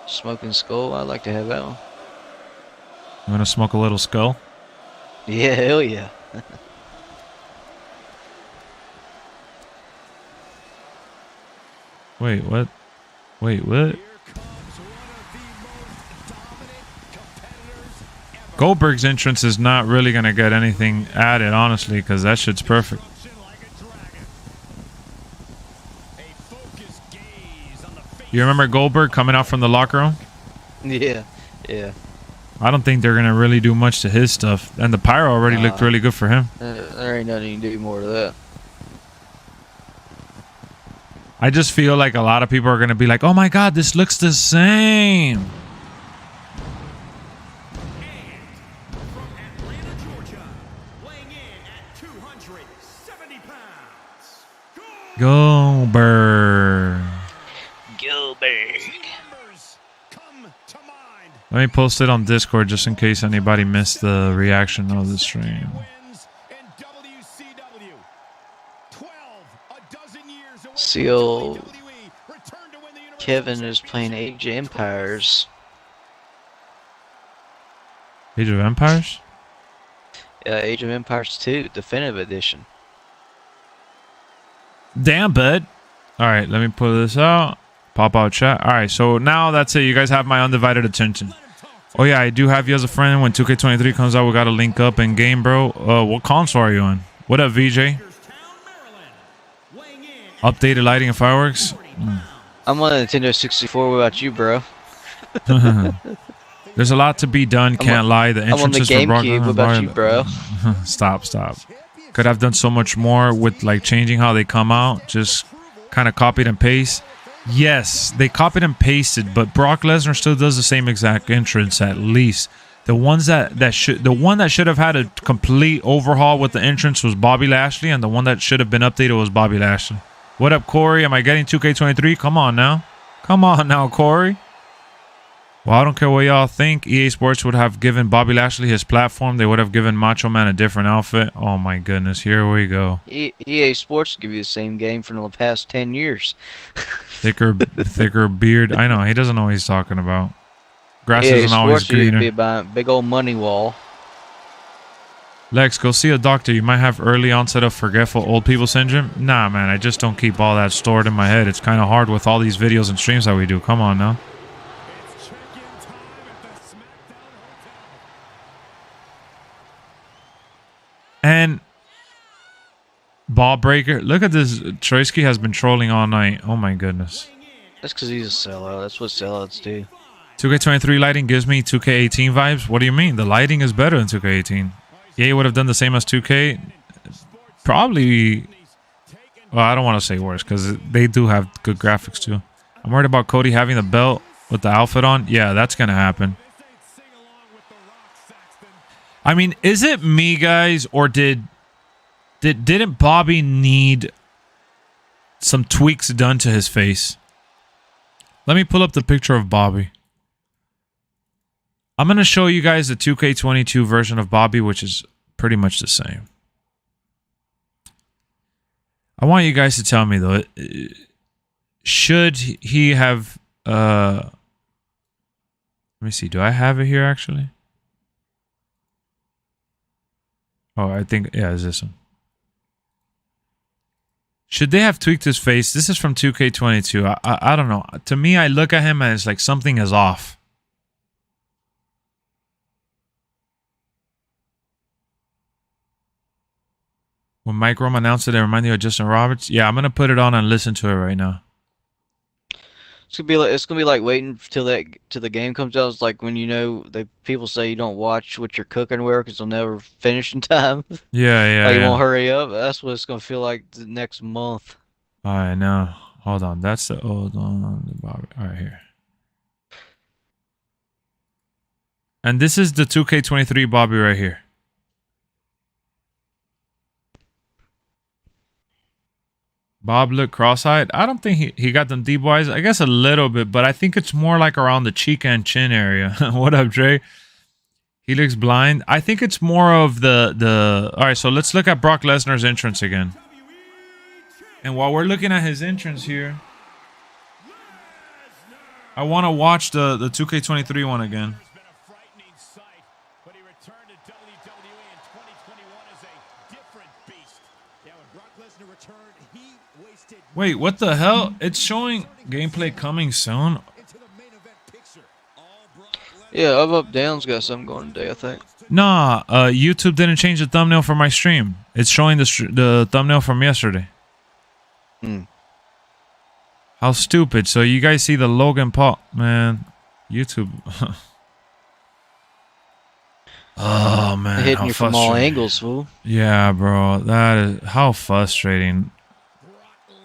[SPEAKER 2] Smoking Skull. I'd like to have that one.
[SPEAKER 1] You want to smoke a little skull?
[SPEAKER 2] Yeah, hell yeah.
[SPEAKER 1] Wait, what? Wait, what? Goldberg's entrance is not really going to get anything added, honestly, because that shit's perfect.
[SPEAKER 3] A focused gaze on the
[SPEAKER 1] You remember Goldberg coming out from the locker room?
[SPEAKER 2] Yeah, yeah.
[SPEAKER 1] I don't think they're gonna really do much to his stuff. And the pyro already looked really good for him.
[SPEAKER 2] There ain't nothing you can do more to that.
[SPEAKER 1] I just feel like a lot of people are gonna be like, "Oh my God, this looks the same."
[SPEAKER 3] And from Atlanta, Georgia, weighing in at 270 pounds,
[SPEAKER 1] Goldberg.
[SPEAKER 3] numbers come to mind.
[SPEAKER 1] Let me post it on Discord just in case anybody missed the reaction of the stream.
[SPEAKER 3] Wins in WCW. 12, a dozen years away
[SPEAKER 2] See,
[SPEAKER 3] from
[SPEAKER 2] old
[SPEAKER 3] WWE, returned to win the Universal
[SPEAKER 2] Kevin is playing
[SPEAKER 3] Championship.
[SPEAKER 2] Age of Empires.
[SPEAKER 1] Age of Empires?
[SPEAKER 2] Age of Empires 2, Definitive Edition.
[SPEAKER 1] Damn, bud. All right, let me pull this out. Pop out chat. All right, so now that's it. You guys have my undivided attention. Oh, yeah, I do have you as a friend. When 2K23 comes out, we got to link up in game, bro. What console are you on? What up, VJ? Updated lighting and fireworks?
[SPEAKER 2] I'm on a Nintendo 64. What about you, bro?
[SPEAKER 1] There's a lot to be done. Can't lie. The
[SPEAKER 2] I'm on the
[SPEAKER 1] entrances for Brock
[SPEAKER 2] GameCube. What about you, bro?
[SPEAKER 1] Stop. Could have done so much more with like changing how they come out. Just kind of copied and paste. Yes, they copied and pasted, but Brock Lesnar still does the same exact entrance at least. The one that should have had a complete overhaul with the entrance was Bobby Lashley, and the one that should have been updated was Bobby Lashley. What up, Corey? Am I getting 2K23? Come on now, Corey. Well, I don't care what y'all think. EA Sports would have given Bobby Lashley his platform. They would have given Macho Man a different outfit. Oh my goodness, here we go.
[SPEAKER 2] EA Sports give you the same game for the past 10 years.
[SPEAKER 1] Thicker beard. I know he doesn't know what he's talking about. Grass
[SPEAKER 2] EA
[SPEAKER 1] isn't always
[SPEAKER 2] Sports used to
[SPEAKER 1] greener.
[SPEAKER 2] be a big old money wall.
[SPEAKER 1] Lex, go see a doctor. You might have early onset of forgetful old people syndrome. Nah, man, I just don't keep all that stored in my head. It's kind of hard with all these videos and streams that we do. Come on now. And Ball Breaker. Look at this. Troisky has been trolling all night. Oh my goodness.
[SPEAKER 2] That's because he's a sellout. That's what sellouts do.
[SPEAKER 1] 2K23 lighting gives me 2K18 vibes. What do you mean? The lighting is better than 2K18. EA would have done the same as 2K. Probably. Well, I don't want to say worse because they do have good graphics too. I'm worried about Cody having the belt with the outfit on. Yeah, that's going to happen. I mean, is it me, guys, or didn't Bobby need some tweaks done to his face? Let me pull up the picture of Bobby. I'm going to show you guys the 2K22 version of Bobby, which is pretty much the same. I want you guys to tell me, though, should he have... let me see. Do I have it here, actually? Oh, I think... Yeah, it's this one. Should they have tweaked his face? This is from 2K22. I don't know. To me, I look at him and it's like something is off. When Mike Rome announced it, it reminded you of Justin Roberts. Yeah, I'm gonna put it on and listen to it right now.
[SPEAKER 2] It's gonna be like waiting till the game comes out. It's like when people say you don't watch what you're cooking where because they'll never finish in time.
[SPEAKER 1] Yeah.
[SPEAKER 2] Like you won't hurry up. That's what it's gonna feel like the next month.
[SPEAKER 1] All right, now hold on. That's the old one. All right, here. And this is the 2K23 Bobby right here. Bob looked cross-eyed. I don't think he got them deep eyes. I guess a little bit, but I think it's more like around the cheek and chin area. What up, Dre? He looks blind. I think it's more of the... All right, so let's look at Brock Lesnar's entrance again. And while we're looking at his entrance here, I want to watch the 2K23 one again. Wait, what the hell? It's showing gameplay coming soon.
[SPEAKER 2] Yeah, Up Down's got something going today, I think.
[SPEAKER 1] Nah, YouTube didn't change the thumbnail for my stream. It's showing the thumbnail from yesterday. How stupid. So you guys see the Logan Paul, man. YouTube. Oh man,
[SPEAKER 2] Hitting
[SPEAKER 1] how
[SPEAKER 2] you from all
[SPEAKER 1] frustrating.
[SPEAKER 2] angles, fool.
[SPEAKER 1] Yeah, bro. That is how frustrating.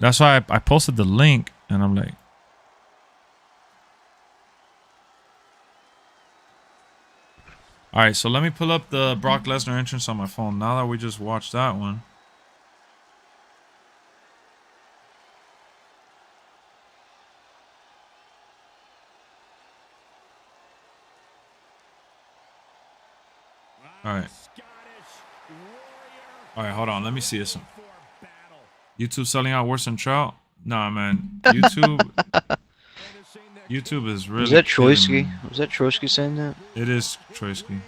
[SPEAKER 1] That's why I posted the link and I'm like, all right, so let me pull up the Brock Lesnar entrance on my phone now that we just watched that one. All right. All right, hold on. Let me see this. YouTube selling out worse than Trout? Nah, man. YouTube is really.
[SPEAKER 2] Was that Troisky? Was that Troisky saying that?
[SPEAKER 1] It is Troisky.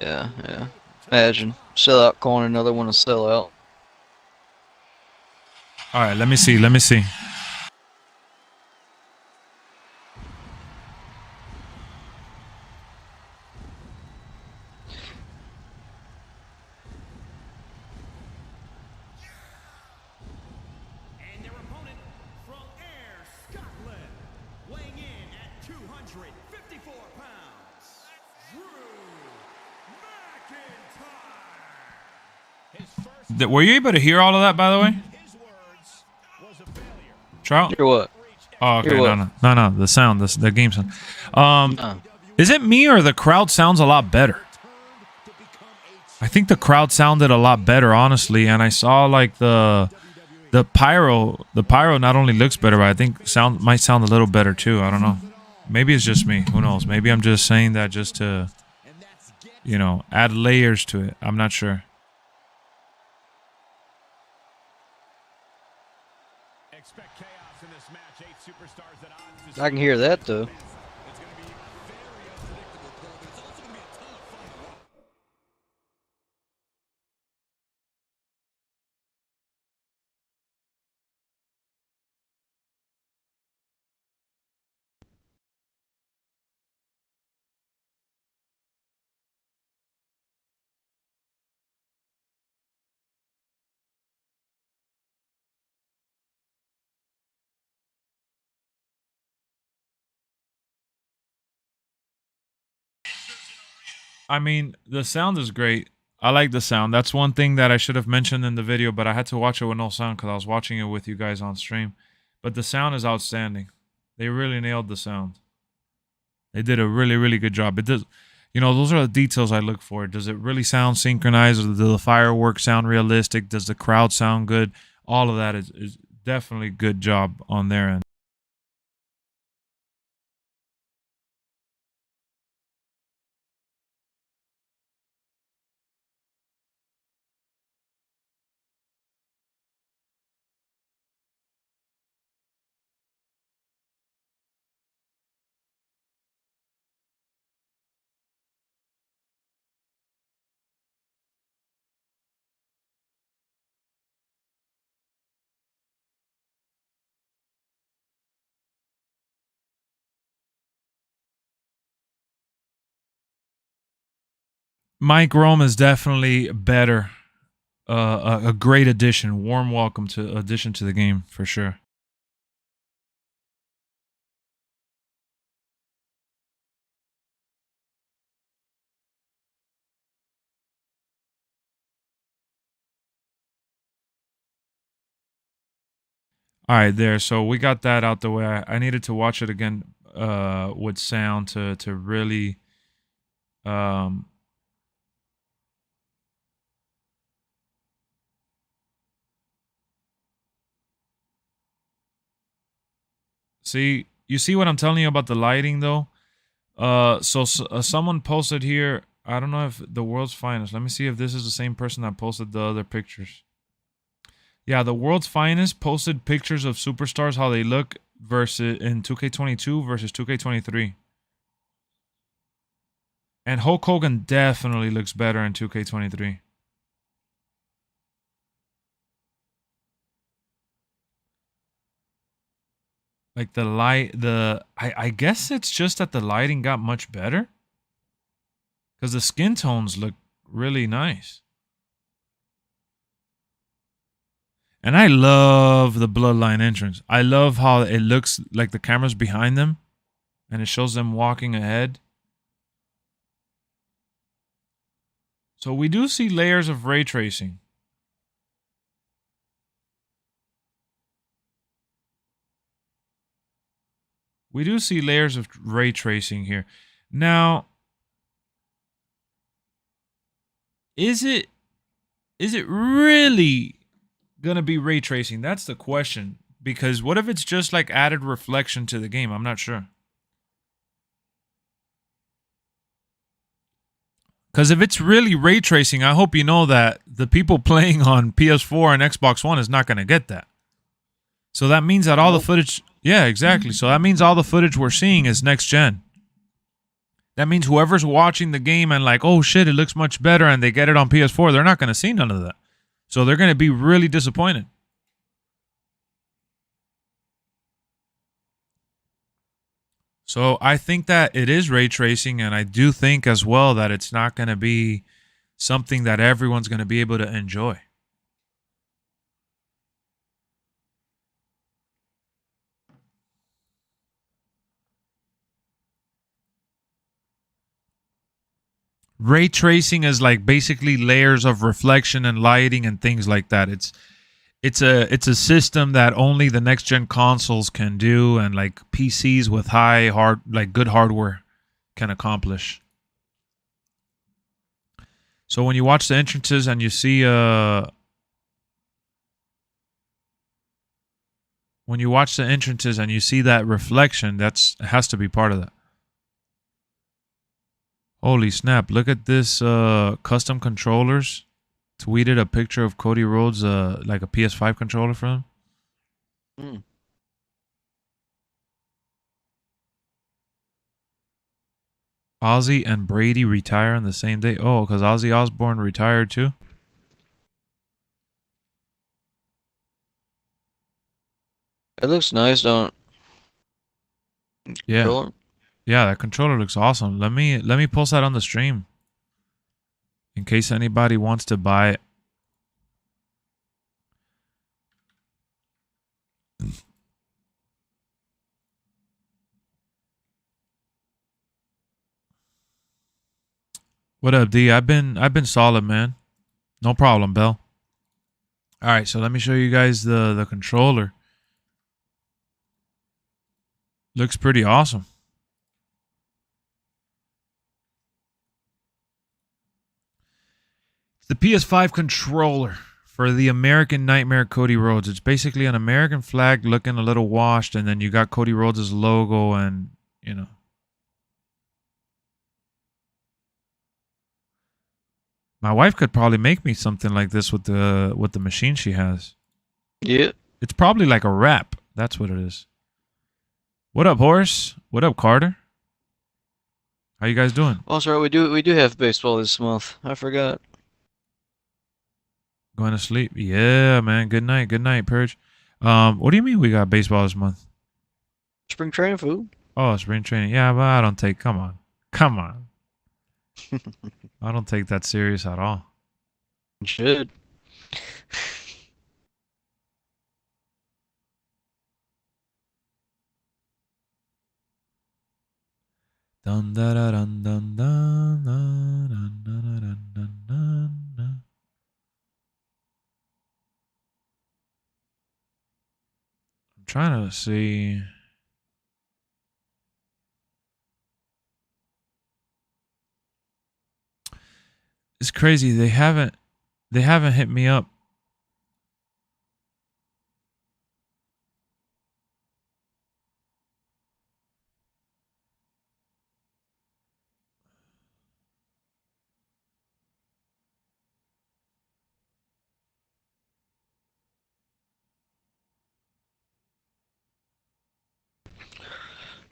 [SPEAKER 2] Yeah, yeah. Imagine sellout calling another one a sellout.
[SPEAKER 1] All right, let me see. Let me see.
[SPEAKER 3] And their opponent from Ayr, Scotland, weighing in at 254 pounds, Drew McIntyre. His first
[SPEAKER 1] Were you able to hear all of that, by the way?
[SPEAKER 3] his words was a failure.
[SPEAKER 1] Trout?
[SPEAKER 2] Hear what?
[SPEAKER 1] Oh, okay.
[SPEAKER 2] Hear what?
[SPEAKER 1] No. The sound, the game sound.
[SPEAKER 2] No.
[SPEAKER 1] Is it me or the crowd sounds a lot better? I think the crowd sounded a lot better, honestly, and I saw like the pyro not only looks better, but I think might sound a little better too. I don't know. Maybe it's just me. Who knows? Maybe I'm just saying that just to, you know, add layers to it. I'm not sure.
[SPEAKER 3] Expect chaos in this match. 8 superstars at odds.
[SPEAKER 2] I can hear that though.
[SPEAKER 1] I mean, the sound is great. I like the sound. That's one thing that I should have mentioned in the video, but I had to watch it with no sound because I was watching it with you guys on stream. But the sound is outstanding. They really nailed the sound. They did a really, really good job. It does, you know, those are the details I look for. Does it really sound synchronized? Do the fireworks sound realistic? Does the crowd sound good? All of that is definitely good job on their end. Mike Rome is definitely better. A great addition. Warm welcome to addition to the game for sure. All right, there. So we got that out the way. I needed to watch it again with sound to really see. You see what I'm telling you about the lighting though? Someone posted here. I don't know if the world's finest. Let me see if this is the same person that posted the other pictures. Yeah, the world's finest posted pictures of superstars how they look versus in 2K22 versus 2K23. And Hulk Hogan definitely looks better in 2K23. Like the light, I guess it's just that the lighting got much better. Because the skin tones look really nice. And I love the Bloodline entrance. I love how it looks like the camera's behind them and it shows them walking ahead. So we do see layers of ray tracing. We do see layers of ray tracing here. Now, is it really gonna be ray tracing? That's the question. Because what if it's just like added reflection to the game? I'm not sure. Because if it's really ray tracing, I hope you know that the people playing on PS4 and Xbox One is not going to get that. So that means that all the footage... Yeah, exactly. So that means all the footage we're seeing is next gen. That means whoever's watching the game and like, oh shit, it looks much better, and they get it on PS4, they're not going to see none of that. So they're going to be really disappointed. So I think that it is ray tracing, and I do think as well that it's not going to be something that everyone's going to be able to enjoy. Ray tracing is like basically layers of reflection and lighting and things like that. It's a system that only the next gen consoles can do, and like PCs with good hardware can accomplish. So when you watch the entrances and you see that reflection, it has to be part of that. Holy snap, look at this custom controllers. Tweeted a picture of Cody Rhodes like a PS5 controller for him. Ozzy and Brady retire on the same day. Oh, because Ozzy Osbourne retired too?
[SPEAKER 2] It looks nice, don't it?
[SPEAKER 1] Yeah.
[SPEAKER 2] Controller?
[SPEAKER 1] Yeah, that controller looks awesome. Let me post that on the stream in case anybody wants to buy it. What up, D? I've been solid, man. No problem, Bell. All right, so let me show you guys the controller. Looks pretty awesome. It's the PS5 controller for the American Nightmare Cody Rhodes. It's basically an American flag looking a little washed, and then you got Cody Rhodes' logo, and you know. My wife could probably make me something like this with the machine she has.
[SPEAKER 2] Yeah.
[SPEAKER 1] It's probably like a wrap. That's what it is. What up, Horace? What up, Carter? How you guys doing?
[SPEAKER 2] Oh, sorry, we do have baseball this month. I forgot.
[SPEAKER 1] Going to sleep? Yeah, man. Good night, Purge. What do you mean we got baseball this month?
[SPEAKER 2] Spring training food.
[SPEAKER 1] Oh, spring training. Yeah, but I don't take. Come on. I don't take that serious at all.
[SPEAKER 2] You should.
[SPEAKER 1] Dun da da dun dun dun dun dun dun dun dun dun. I'm trying to see. It's crazy. They haven't hit me up.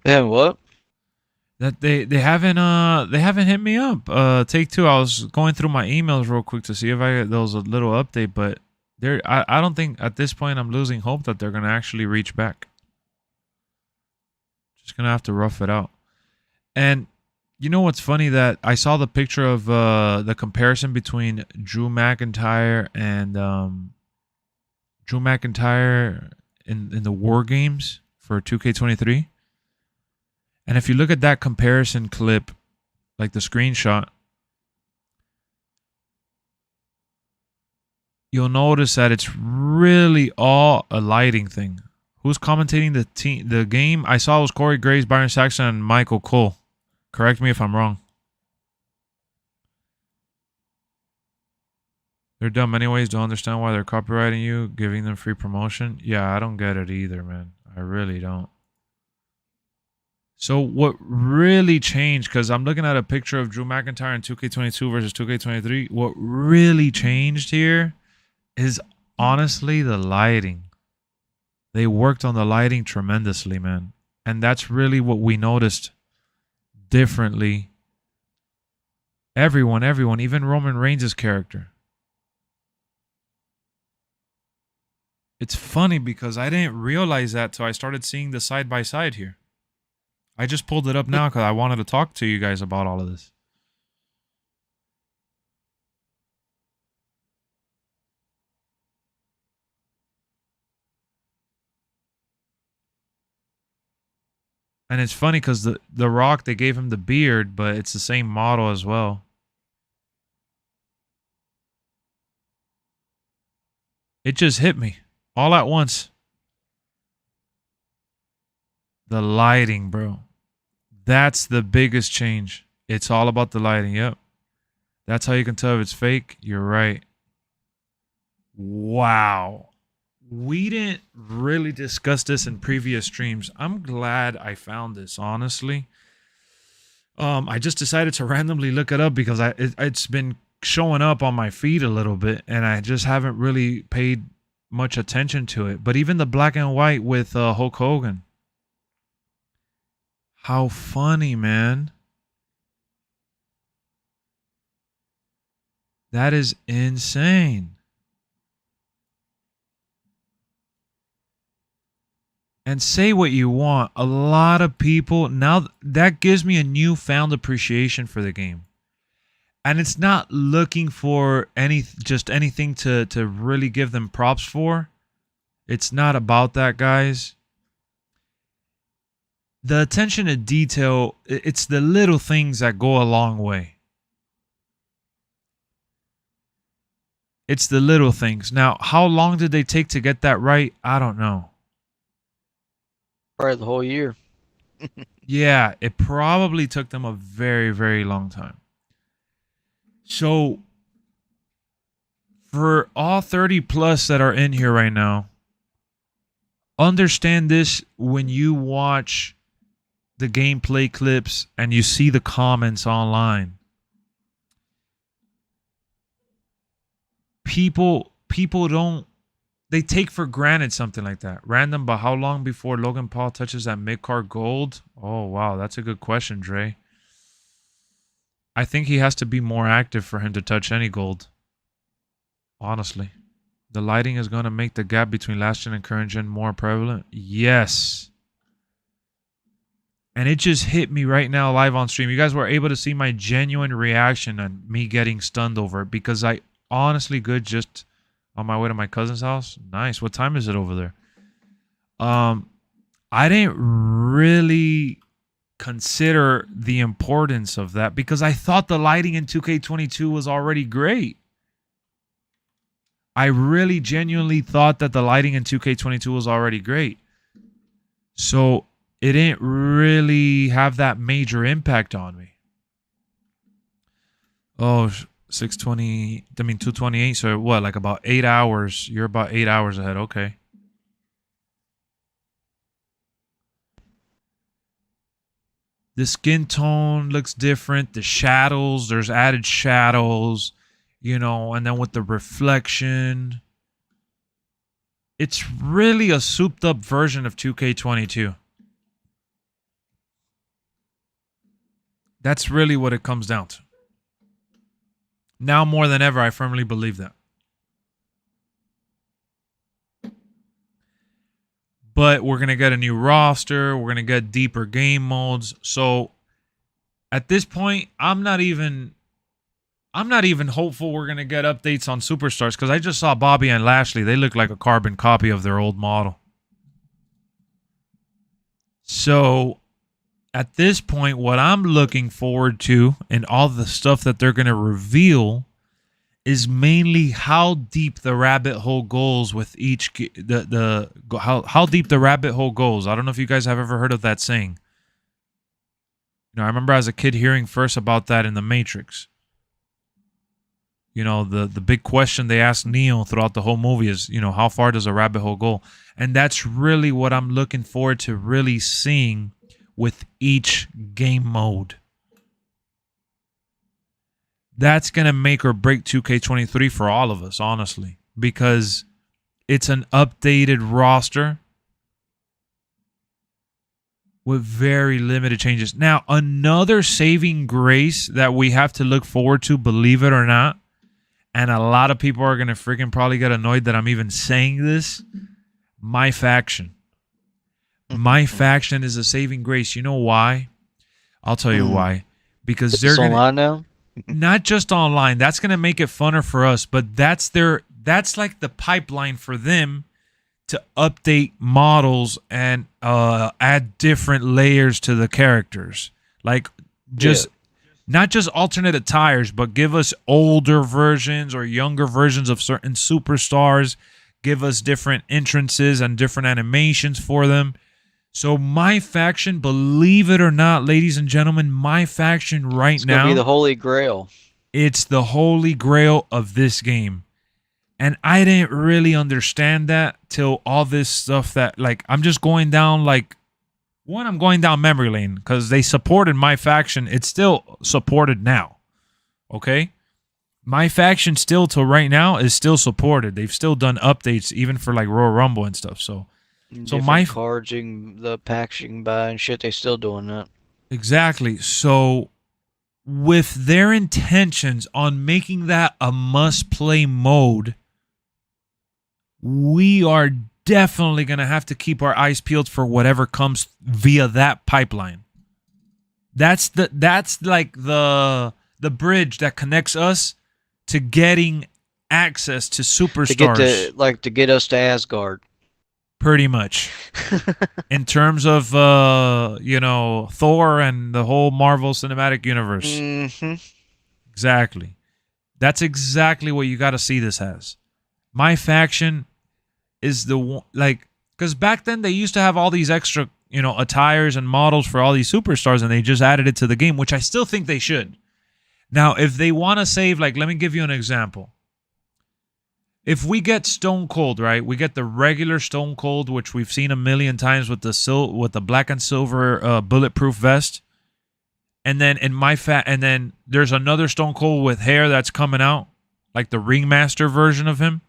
[SPEAKER 2] They haven't what?
[SPEAKER 1] That they haven't hit me up. Take two. I was going through my emails real quick to see if there was a little update, but I don't think at this point I'm losing hope that they're gonna actually reach back. Just gonna have to rough it out. And you know what's funny, that I saw the picture of the comparison between Drew McIntyre and Drew McIntyre in the War Games for 2K23. And if you look at that comparison clip, like the screenshot, you'll notice that it's really all a lighting thing. Who's commentating the game? I saw it was Corey Graves, Byron Saxton, and Michael Cole. Correct me if I'm wrong. They're dumb anyways. Don't understand why they're copyrighting you, giving them free promotion. Yeah, I don't get it either, man. I really don't. So what really changed, because I'm looking at a picture of Drew McIntyre in 2K22 versus 2K23. What really changed here is honestly the lighting. They worked on the lighting tremendously, man. And that's really what we noticed differently. Everyone, even Roman Reigns' character. It's funny because I didn't realize that till I started seeing the side-by-side here. I just pulled it up now because I wanted to talk to you guys about all of this. And it's funny because the Rock, they gave him the beard, but it's the same model as well. It just hit me all at once. The lighting, bro. That's the biggest change. It's all about the lighting. Yep. That's how you can tell if it's fake. You're right. Wow. We didn't really discuss this in previous streams. I'm glad I found this, honestly. I just decided to randomly look it up because it's been showing up on my feed a little bit, and I just haven't really paid much attention to it. But even the black and white with Hulk Hogan. How funny, man. That is insane. And say what you want, a lot of people, now that gives me a newfound appreciation for the game. And it's not looking for anything to really give them props for. It's not about that, guys. The attention to detail, it's the little things that go a long way. It's the little things. Now, how long did they take to get that right? I don't know.
[SPEAKER 2] Probably the whole year.
[SPEAKER 1] Yeah, it probably took them a very, very long time. So, for all 30 plus that are in here right now, understand this when you watch the gameplay clips and you see the comments online. People don't, they take for granted something like that. Random, but how long before Logan Paul touches that mid-card gold? Oh, wow, that's a good question, Dre. I think he has to be more active for him to touch any gold. Honestly. The lighting is going to make the gap between last gen and current gen more prevalent? Yes. And it just hit me right now live on stream. You guys were able to see my genuine reaction and me getting stunned over it because I honestly just on my way to my cousin's house. Nice. What time is it over there? I didn't really consider the importance of that because I thought the lighting in 2K22 was already great. I really genuinely thought that the lighting in 2K22 was already great. So it didn't really have that major impact on me. Oh, 620, I mean 228, so what, like about 8 hours? You're about 8 hours ahead, okay. The skin tone looks different. The shadows, there's added shadows, you know, and then with the reflection. It's really a souped up version of 2K22. That's really what it comes down to. Now more than ever, I firmly believe that. But we're going to get a new roster. We're going to get deeper game modes. So at this point, I'm not even I'm not even hopeful we're going to get updates on Superstars because I just saw Bobby and Lashley. They look like a carbon copy of their old model. So at this point, what I'm looking forward to and all the stuff that they're going to reveal is mainly how deep the rabbit hole goes with each how deep the rabbit hole goes. I don't know if you guys have ever heard of that saying. You know, I remember as a kid hearing first about that in The Matrix. You know, the big question they ask Neo throughout the whole movie is, you know, how far does a rabbit hole go? And that's really what I'm looking forward to really seeing with each game mode. That's going to make or break 2K23 for all of us, honestly, because it's an updated roster with very limited changes. Now, another saving grace that we have to look forward to, believe it or not, and a lot of people are going to freaking probably get annoyed that I'm even saying this, my faction. My faction is a saving grace. You know why? I'll tell you why. Because they're going
[SPEAKER 2] online now?
[SPEAKER 1] not just online. That's going to make it funner for us, but that's like the pipeline for them to update models and add different layers to the characters. Like just not just alternate attires, but give us older versions or younger versions of certain superstars. Give us different entrances and different animations for them. So my faction, believe it or not, ladies and gentlemen, my faction right
[SPEAKER 2] It's
[SPEAKER 1] now,
[SPEAKER 2] gonna be the Holy Grail.
[SPEAKER 1] it's the holy grail of this game. And I didn't really understand that till all this stuff that, like, I'm just going down, like, I'm going down memory lane because they supported my faction. It's still supported now. Okay? My faction still till right now is still supported. They've still done updates even for like Royal Rumble and stuff. So my
[SPEAKER 2] cards, the packs you can buy and shit, they still doing that.
[SPEAKER 1] Exactly. So with their intentions on making that a must-play mode, we are definitely going to have to keep our eyes peeled for whatever comes via that pipeline. That's like the bridge that connects us to getting access to superstars.
[SPEAKER 2] To get us to Asgard.
[SPEAKER 1] Pretty much. In terms of Thor and the whole Marvel Cinematic Universe.
[SPEAKER 2] Mm-hmm.
[SPEAKER 1] Exactly. That's exactly what you got to see this as. My faction is the one, like, because back then they used to have all these extra, attires and models for all these superstars, and they just added it to the game, which I still think they should. Now, if they want to save, like, let me give you an example. If we get Stone Cold, right? We get the regular Stone Cold, which we've seen a million times with the black and silver bulletproof vest, and then and then there's another Stone Cold with hair that's coming out, like the Ringmaster version of him.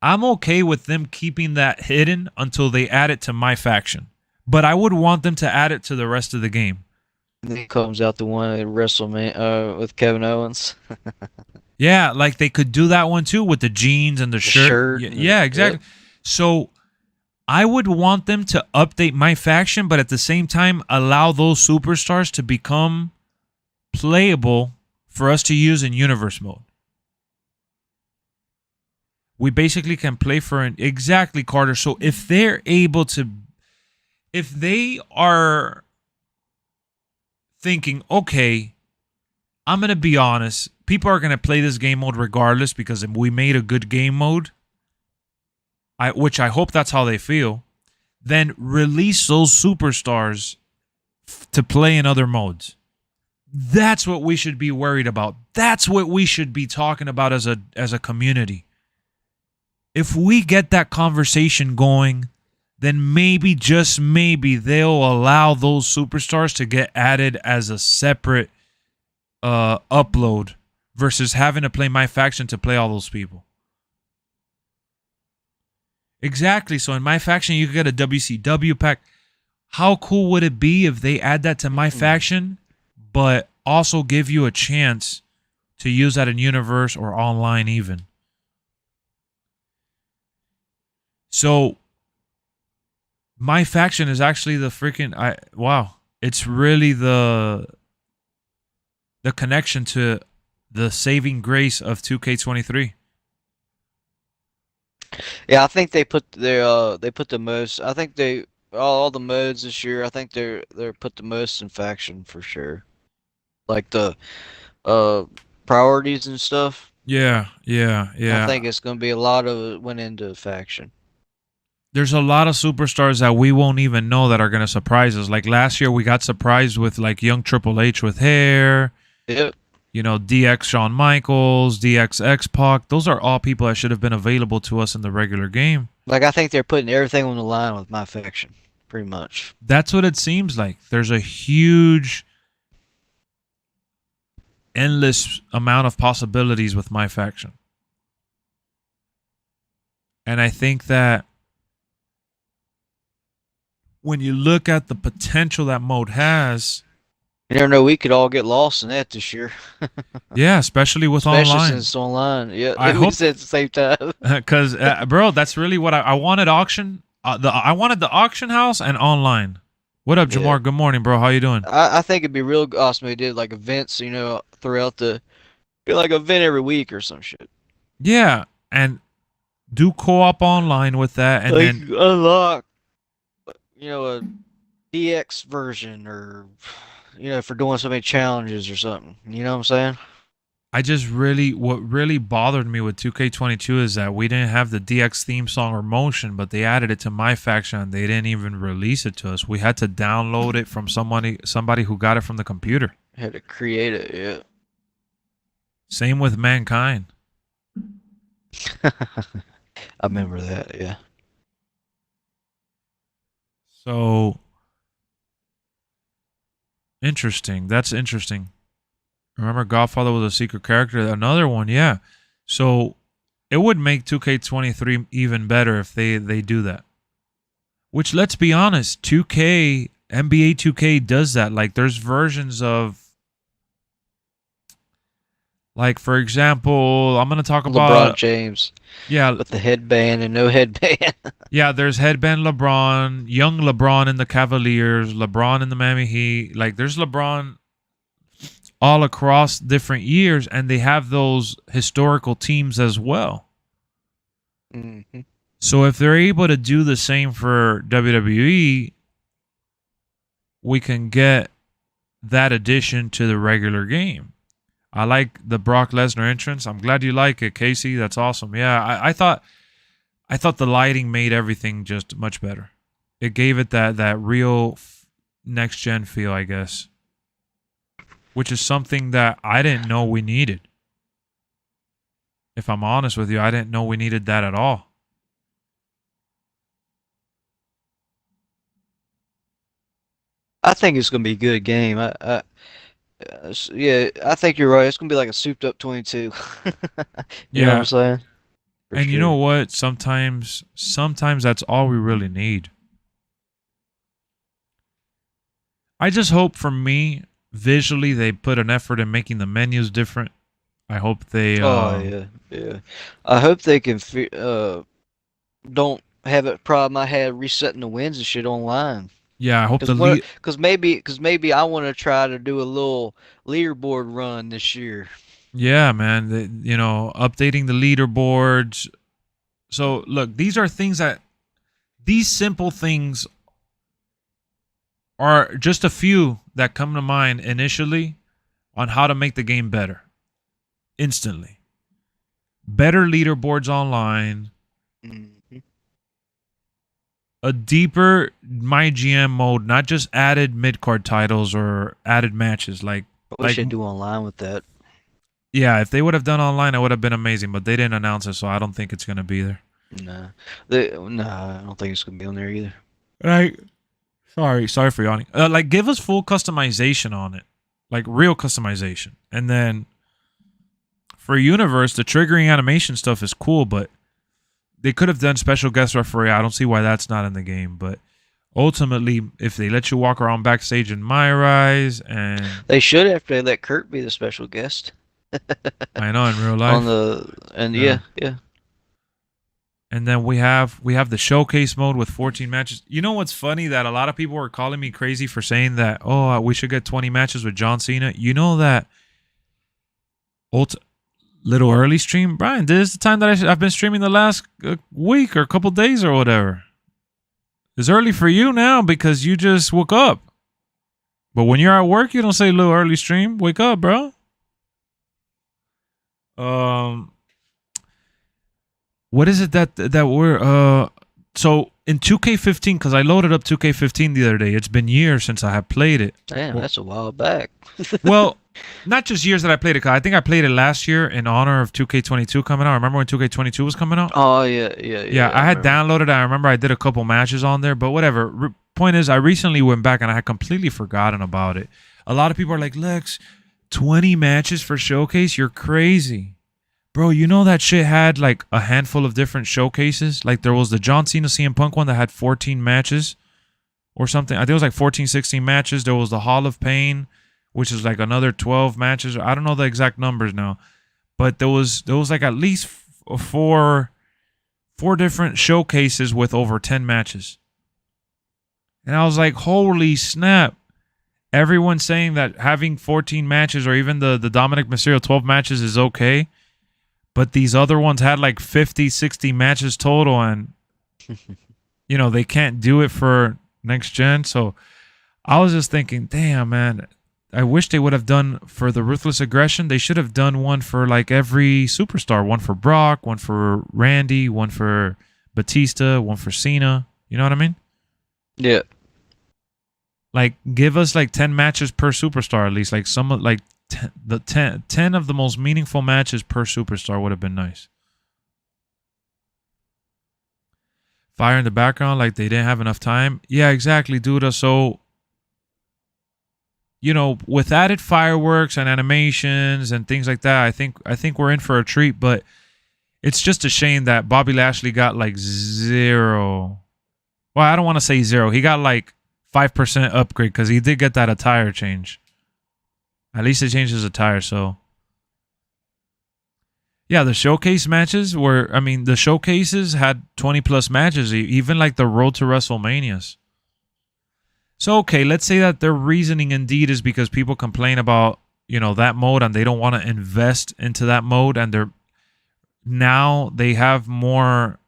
[SPEAKER 1] I'm okay with them keeping that hidden until they add it to my faction, but I would want them to add it to the rest of the game.
[SPEAKER 2] And then comes out the one at WrestleMania with Kevin Owens.
[SPEAKER 1] Yeah, like they could do that one too with the jeans and the shirt. Yeah, exactly. Yep. So I would want them to update my faction, but at the same time allow those superstars to become playable for us to use in universe mode. We basically can play for exactly, Carter. So if they're able to, if they are thinking, okay, I'm going to be honest, people are going to play this game mode regardless because we made a good game mode, which I hope that's how they feel, then release those superstars to play in other modes. That's what we should be worried about. That's what we should be talking about as a community. If we get that conversation going, then maybe, just maybe, they'll allow those superstars to get added as a separate upload versus having to play my faction to play all those people. Exactly. So in my faction, you could get a WCW pack. How cool would it be if they add that to my faction, but also give you a chance to use that in universe or online even? So my faction is actually the freaking wow. It's really the connection to the saving grace of 2K23.
[SPEAKER 2] Yeah, I think they put the most. I think they all the modes this year. I think they're put the most in faction for sure. Like the uh priorities and stuff.
[SPEAKER 1] Yeah.
[SPEAKER 2] I think it's gonna be a lot of it went into faction.
[SPEAKER 1] There's a lot of superstars that we won't even know that are going to surprise us. Like last year, we got surprised with like young Triple H with hair.
[SPEAKER 2] Yep.
[SPEAKER 1] You know, DX Shawn Michaels, DX X-Pac. Those are all people that should have been available to us in the regular game.
[SPEAKER 2] Like I think they're putting everything on the line with my faction, pretty much.
[SPEAKER 1] That's what it seems like. There's a huge, endless amount of possibilities with my faction. And I think that when you look at the potential that mode has,
[SPEAKER 2] You never know, we could all get lost in that this year.
[SPEAKER 1] yeah, especially with
[SPEAKER 2] Especially
[SPEAKER 1] online.
[SPEAKER 2] since it's online. Yeah,
[SPEAKER 1] I
[SPEAKER 2] we
[SPEAKER 1] hope-
[SPEAKER 2] said at the same time.
[SPEAKER 1] Because, bro, that's really what I wanted. Auction. I wanted the auction house and online. What up, Jamar?
[SPEAKER 2] Yeah.
[SPEAKER 1] Good morning, bro. How you doing?
[SPEAKER 2] I think it'd be real awesome if they did like events, you know, throughout the, do like an event every week or some shit.
[SPEAKER 1] Yeah, and do co-op online with that, and
[SPEAKER 2] like
[SPEAKER 1] then
[SPEAKER 2] unlock, you know, a DX version, or you know, for doing so many challenges or something. You know what I'm saying?
[SPEAKER 1] what really bothered me with 2K22 is that we didn't have the DX theme song or motion, but they added it to my faction and they didn't even release it to us. We had to download it from somebody who got it from the computer.
[SPEAKER 2] Had to create it. Yeah.
[SPEAKER 1] Same with Mankind.
[SPEAKER 2] I remember that. Yeah.
[SPEAKER 1] So interesting. That's interesting. Remember, Godfather was a secret character. Another one, yeah. So it would make 2K23 even better if they do that. Which, let's be honest, NBA 2K does that. Like, there's versions of, like, for example, I'm gonna talk about
[SPEAKER 2] LeBron James.
[SPEAKER 1] Yeah,
[SPEAKER 2] with the headband and no headband.
[SPEAKER 1] yeah. There's headband LeBron, young LeBron in the Cavaliers, LeBron in the Miami Heat. Like, there's LeBron all across different years, and they have those historical teams as well.
[SPEAKER 2] Mm-hmm.
[SPEAKER 1] So if they're able to do the same for WWE, we can get that addition to the regular game. I like the Brock Lesnar entrance. I'm glad you like it, Casey. That's awesome. Yeah, I thought the lighting made everything just much better. It gave it that real next gen feel, I guess. Which is something that I didn't know we needed. If I'm honest with you, I didn't know we needed that at all.
[SPEAKER 2] I think it's gonna be a good game. Yeah, I think you're right. It's gonna be like a souped up 22. You know what I'm saying? For
[SPEAKER 1] And you
[SPEAKER 2] sure.
[SPEAKER 1] know what? Sometimes that's all we really need. I just hope, for me, visually they put an effort in making the menus different. I hope they
[SPEAKER 2] Oh yeah. I hope they can don't have a problem I had resetting the wins and shit online.
[SPEAKER 1] yeah, I hope the
[SPEAKER 2] Because maybe I want to try to do a little leaderboard run this year.
[SPEAKER 1] yeah, man, updating the leaderboards. So, look, these simple things are just a few that come to mind initially on how to make the game better. Instantly. Better leaderboards online.
[SPEAKER 2] Mm-hmm.
[SPEAKER 1] A deeper My GM mode, not just added mid-card titles or added matches.
[SPEAKER 2] We should do online with that.
[SPEAKER 1] Yeah, if they would have done online, it would have been amazing, but they didn't announce it, so I don't think it's going to be there.
[SPEAKER 2] Nah. I don't think it's gonna be on there either.
[SPEAKER 1] Like, sorry for yawning. Like, give us full customization on it, like real customization, and then for Universe, the triggering animation stuff is cool, but they could have done special guest referee. I don't see why that's not in the game, but ultimately, if they let you walk around backstage in My Rise, and
[SPEAKER 2] They should have to let Kurt be the special guest.
[SPEAKER 1] I know in real life,
[SPEAKER 2] yeah.
[SPEAKER 1] and then we have the showcase mode with 14 matches. You know what's funny? That a lot of people were calling me crazy for saying that, we should get 20 matches with John Cena. You know that little early stream. Brian, this is the time that I've been streaming the last week or a couple days or whatever. It's early for you now because you just woke up. But when you're at work, you don't say little early stream. Wake up, bro. What is it that we're so in 2K15, because I loaded up 2K15 the other day. It's been years since I have played it.
[SPEAKER 2] Damn, that's a while back.
[SPEAKER 1] Well, not just years that I played it. I think I played it last year in honor of 2K22 coming out. Remember when 2K22 was coming out?
[SPEAKER 2] Oh, yeah.
[SPEAKER 1] Yeah, I had downloaded it. I remember I did a couple matches on there, but whatever. Point is, I recently went back and I had completely forgotten about it. A lot of people are like, Lex, 20 matches for Showcase? You're crazy. Bro, you know that shit had like a handful of different showcases? Like there was the John Cena CM Punk one that had 14 matches or something. I think it was like 14, 16 matches. There was the Hall of Pain, which is like another 12 matches. I don't know the exact numbers now. But there was like at least four different showcases with over 10 matches. And I was like, holy snap. Everyone's saying that having 14 matches or even the Dominic Mysterio 12 matches is okay. But these other ones had like 50, 60 matches total. And, you know, they can't do it for next gen. So I was just thinking, damn, man. I wish they would have done for the Ruthless Aggression. They should have done one for like every superstar. One for Brock, one for Randy, one for Batista, one for Cena. You know what I mean?
[SPEAKER 2] Yeah.
[SPEAKER 1] Like, give us like 10 matches per superstar at least. Like some of like 10 of the most meaningful matches per superstar would have been nice. Fire in the background, like they didn't have enough time. Yeah, exactly, dude. So, you know, with added fireworks and animations and things like that, I think we're in for a treat. But it's just a shame that Bobby Lashley got like 0. Well, I don't want to say 0. He got like 5% upgrade because he did get that attire change. At least they changed his attire, so. Yeah, the showcase matches were, I mean, the showcases had 20 plus matches, even like the Road to WrestleManias. So, okay, let's say that their reasoning indeed is because people complain about, you know, that mode and they don't want to invest into that mode, and now they have more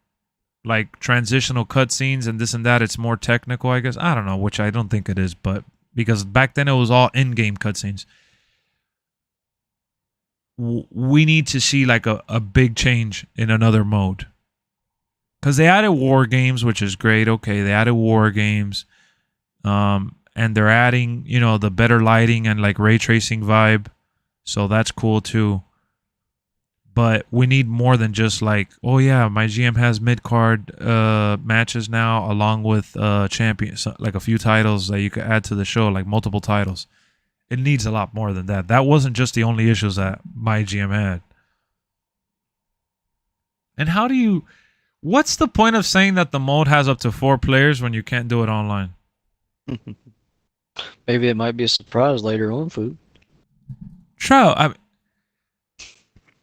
[SPEAKER 1] like transitional cutscenes and this and that. It's more technical, I guess. I don't know, which I don't think it is, but because back then it was all in-game cutscenes. We need to see like a big change in another mode. Because they added War Games, which is great. Okay, they added War Games. And they're adding, you know, the better lighting and like ray tracing vibe. So that's cool too. But we need more than just like, oh yeah, my GM has mid-card matches now along with champions, like a few titles that you could add to the show, like multiple titles. It needs a lot more than that. That wasn't just the only issues that my GM had. And what's the point of saying that the mode has up to 4 players when you can't do it online?
[SPEAKER 2] Maybe it might be a surprise later on, food.
[SPEAKER 1] Trout,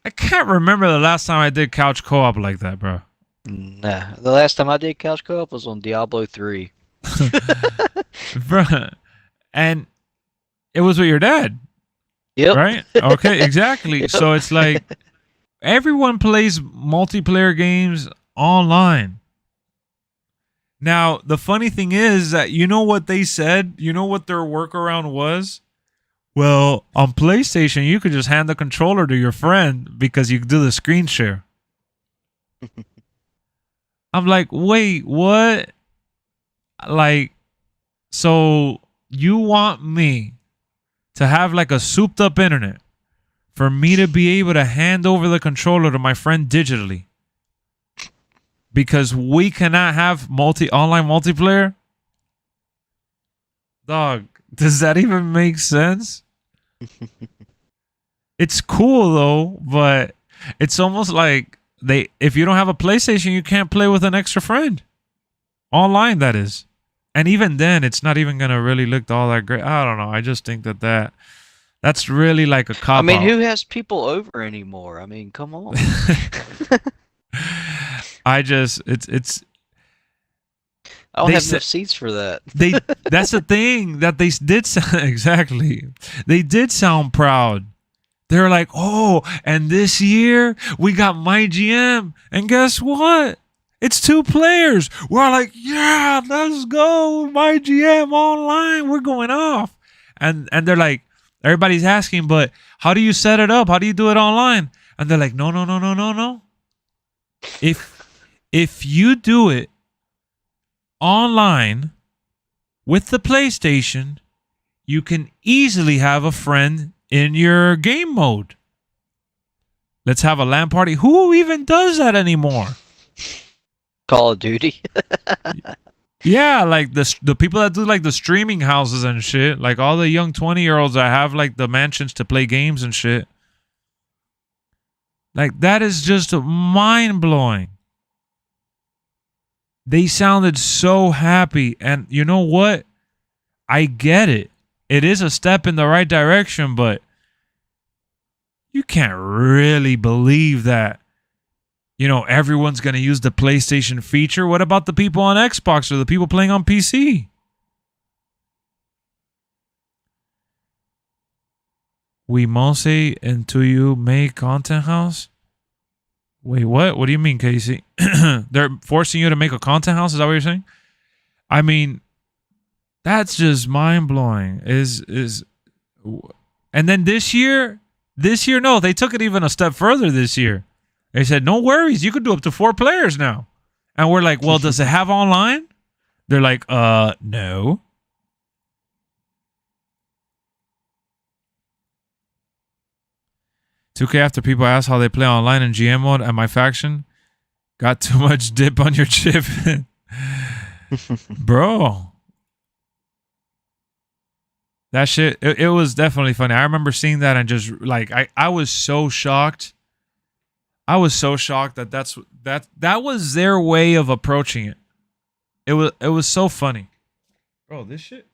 [SPEAKER 1] I can't remember the last time I did couch co-op like that, bro.
[SPEAKER 2] Nah, the last time I did couch co-op was on Diablo 3.
[SPEAKER 1] Bro, and it was with your dad.
[SPEAKER 2] Yep.
[SPEAKER 1] Right? Okay, exactly.
[SPEAKER 2] Yep.
[SPEAKER 1] So it's like everyone plays multiplayer games online. Now, the funny thing is that you know what they said? You know what their workaround was? Well, on PlayStation, you could just hand the controller to your friend because you could do the screen share. I'm like, wait, what? Like, so you want me to have like a souped up internet for me to be able to hand over the controller to my friend digitally because we cannot have online multiplayer? Dog, does that even make sense? It's cool though, but it's almost like if you don't have a PlayStation, you can't play with an extra friend. Online, that is. And even then, it's not even going to really look all that great. I don't know. I just think that's really like a cop-out.
[SPEAKER 2] I mean, who has people over anymore? I mean, come on.
[SPEAKER 1] I don't have
[SPEAKER 2] enough seats for that.
[SPEAKER 1] That's the thing that they did exactly. They did sound proud They're like, oh, and this year we got my GM, and guess what? It's 2 players. We're like, yeah, let's go, my GM online. We're going off, and they're like, everybody's asking, but how do you set it up? How do you do it online? And they're like, no. If you do it online with the PlayStation, you can easily have a friend in your game mode. Let's have a LAN party. Who even does that anymore?
[SPEAKER 2] Call of Duty.
[SPEAKER 1] Yeah, like the people that do like the streaming houses and shit, like all the young 20-year-olds that have like the mansions to play games and shit. Like that is just mind-blowing. They sounded so happy, and you know what? I get it. It is a step in the right direction, but you can't really believe that, everyone's going to use the PlayStation feature. What about the people on Xbox or the people playing on PC? We mostly until you make content house? Wait, what? What do you mean, Casey? They're forcing you to make a content house? Is that what you're saying? I mean, that's just mind-blowing. And then this year, no, they took it even a step further this year. They said, no worries, you could do up to 4 players now. And we're like, well, does it have online? They're like, no. $2K after people ask how they play online in GM mode at my faction. Got too much dip on your chip. Bro. That shit, it was definitely funny. I remember seeing that and just like, I was so shocked. I was so shocked that was their way of approaching it. It was so funny. Bro, this shit.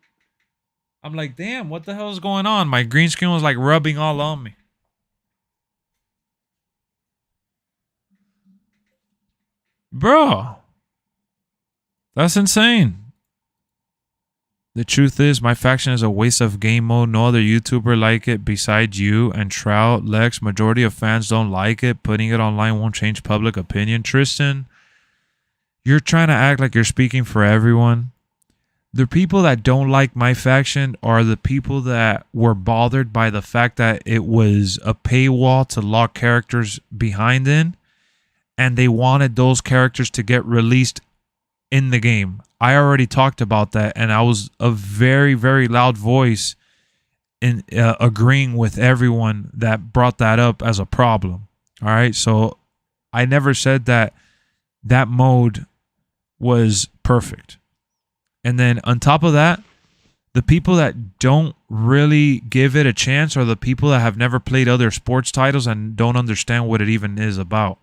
[SPEAKER 1] I'm like, damn, what the hell is going on? My green screen was like rubbing all on me. Bro, that's insane. The truth is, my faction is a waste of game mode. No other YouTuber like it besides you and Trout, Lexx. Majority of fans don't like it. Putting it online won't change public opinion. Tristan, you're trying to act like you're speaking for everyone. The people that don't like my faction are the people that were bothered by the fact that it was a paywall to lock characters behind in, and they wanted those characters to get released in the game. I already talked about that, and I was a very, very loud voice in agreeing with everyone that brought that up as a problem. All right, so I never said that mode was perfect. And then on top of that, the people that don't really give it a chance are the people that have never played other sports titles and don't understand what it even is about.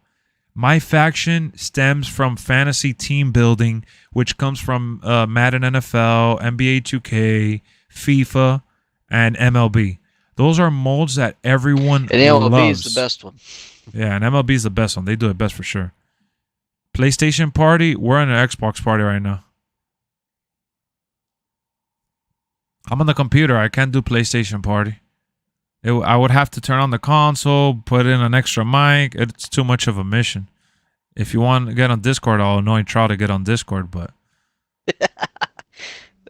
[SPEAKER 1] My faction stems from fantasy team building, which comes from Madden NFL, NBA 2K, FIFA, and MLB. Those are molds that everyone loves. And
[SPEAKER 2] MLB is the best one.
[SPEAKER 1] Yeah, and MLB is the best one. They do it best for sure. PlayStation party, we're in an Xbox party right now. I'm on the computer. I can't do PlayStation party. I would have to turn on the console, put in an extra mic. It's too much of a mission. If you want to get on Discord, I'll annoy Trout to get on Discord, but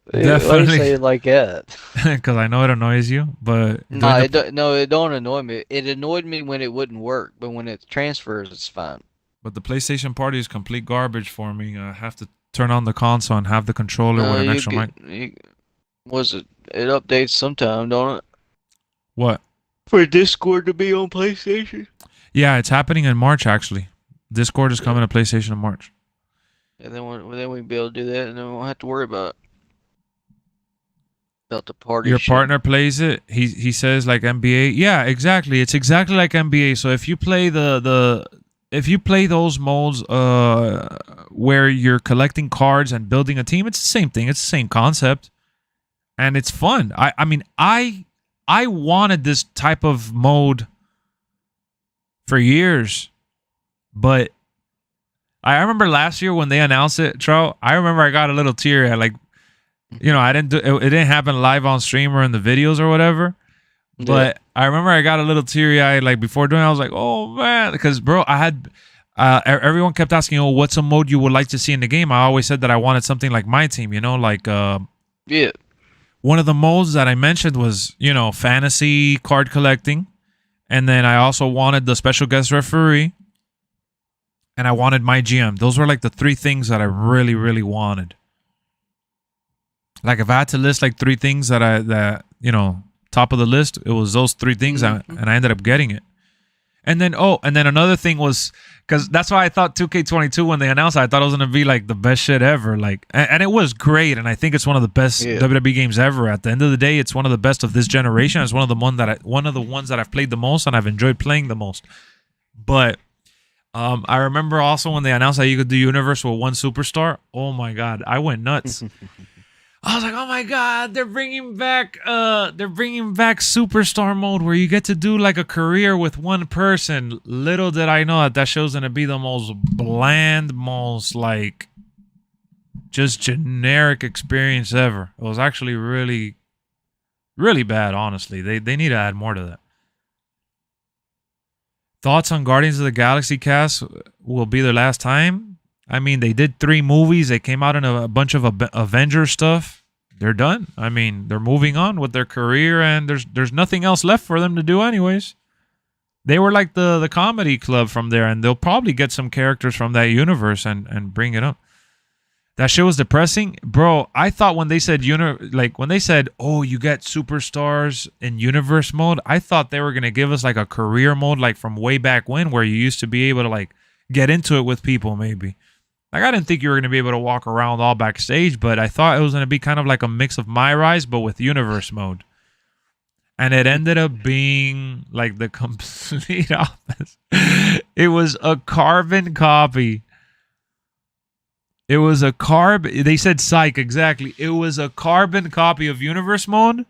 [SPEAKER 2] definitely. Why do you say it like that?
[SPEAKER 1] Because I know it annoys you, but
[SPEAKER 2] no, it don't annoy me. It annoyed me when it wouldn't work, but when it transfers, it's fine.
[SPEAKER 1] But the PlayStation party is complete garbage for me. I have to turn on the console and have the controller with an extra mic.
[SPEAKER 2] It updates sometime, don't it?
[SPEAKER 1] What?
[SPEAKER 2] For Discord to be on PlayStation?
[SPEAKER 1] Yeah, it's happening in March, actually. Discord is coming to PlayStation in March.
[SPEAKER 2] And then we can be able to do that, and then we won't have to worry about the party.
[SPEAKER 1] Your partner plays it. He says like NBA. Yeah, exactly. It's exactly like NBA. So if you play if you play those modes where you're collecting cards and building a team, it's the same thing. It's the same concept. And it's fun. I mean, I wanted this type of mode for years, but I remember last year when they announced it, Trout, I remember I got a little teary. I didn't do it. It didn't happen live on stream or in the videos or whatever, But I remember I got a little teary-eyed like before doing it. I was like, oh, man. Because, bro, I had... everyone kept asking, oh, what's a mode you would like to see in the game? I always said that I wanted something like my team, you know? Like,
[SPEAKER 2] Yeah.
[SPEAKER 1] one of the modes that I mentioned was, you know, fantasy card collecting. And then I also wanted the special guest referee. And I wanted my GM. Those were like the 3 things that I really, really wanted. Like if I had to list like 3 things that you know, top of the list, it was those 3 things, and I ended up getting it. And then another thing was, because that's why I thought 2K22 when they announced it, I thought it was gonna be like the best shit ever. Like, and it was great, and I think it's one of the best WWE games ever. At the end of the day, it's one of the best of this generation. It's one of the ones that I've played the most and I've enjoyed playing the most. But I remember also when they announced that you could do Universe with 1 superstar. Oh my god, I went nuts. I was like, oh my god, they're bringing back superstar mode where you get to do like a career with 1 person. Little did I know that show's gonna be the most bland, most like just generic experience ever. It was actually really, really bad, honestly. They need to add more to that. Thoughts on Guardians of the Galaxy cast will be their last time? I mean, they did 3 movies. They came out in a bunch of Avenger stuff. They're done. I mean, they're moving on with their career, and there's nothing else left for them to do anyways. They were like the comedy club from there, and they'll probably get some characters from that universe and bring it up. That shit was depressing. Bro, I thought when they said oh, you get superstars in universe mode, I thought they were going to give us like a career mode like from way back when, where you used to be able to like get into it with people maybe. Like, I didn't think you were going to be able to walk around all backstage, but I thought it was going to be kind of like a mix of My Rise, but with universe mode. And it ended up being like the complete opposite. It was a carbon copy. It was they said psych, exactly. It was a carbon copy of universe mode,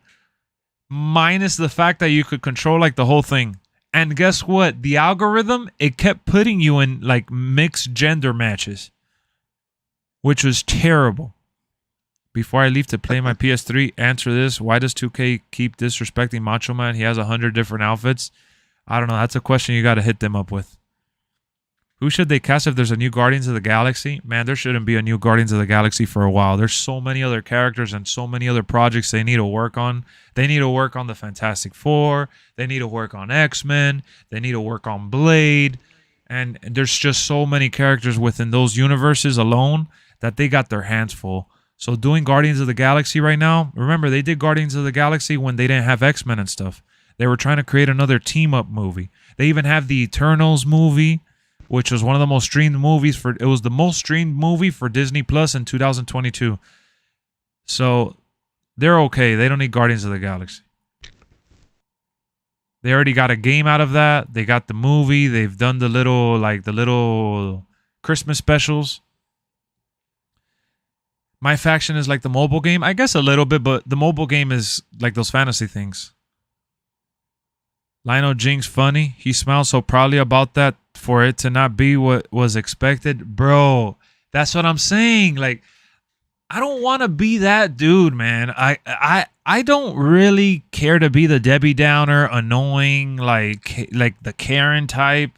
[SPEAKER 1] minus the fact that you could control like the whole thing. And guess what? The algorithm, it kept putting you in like mixed gender matches, which was terrible. Before I leave to play my PS3, answer this. Why does 2K keep disrespecting Macho Man? He has 100 different outfits. I don't know. That's a question you got to hit them up with. Who should they cast if there's a new Guardians of the Galaxy? Man, there shouldn't be a new Guardians of the Galaxy for a while. There's so many other characters and so many other projects they need to work on. They need to work on the Fantastic Four. They need to work on X-Men. They need to work on Blade. And there's just so many characters within those universes alone that they got their hands full. So doing Guardians of the Galaxy right now, remember, they did Guardians of the Galaxy when they didn't have X-Men and stuff. They were trying to create another team-up movie. They even have the Eternals movie, which was one of the most streamed movies it was the most streamed movie for Disney Plus in 2022. So they're okay. They don't need Guardians of the Galaxy. They already got a game out of that. They got the movie. They've done the little Christmas specials. My Faction is like the mobile game. I guess a little bit, but the mobile game is like those fantasy things. Lionel Jinx funny. He smiled so proudly about that for it to not be what was expected. Bro, that's what I'm saying. Like, I don't want to be that dude, man. I don't really care to be the Debbie Downer, annoying, like the Karen type.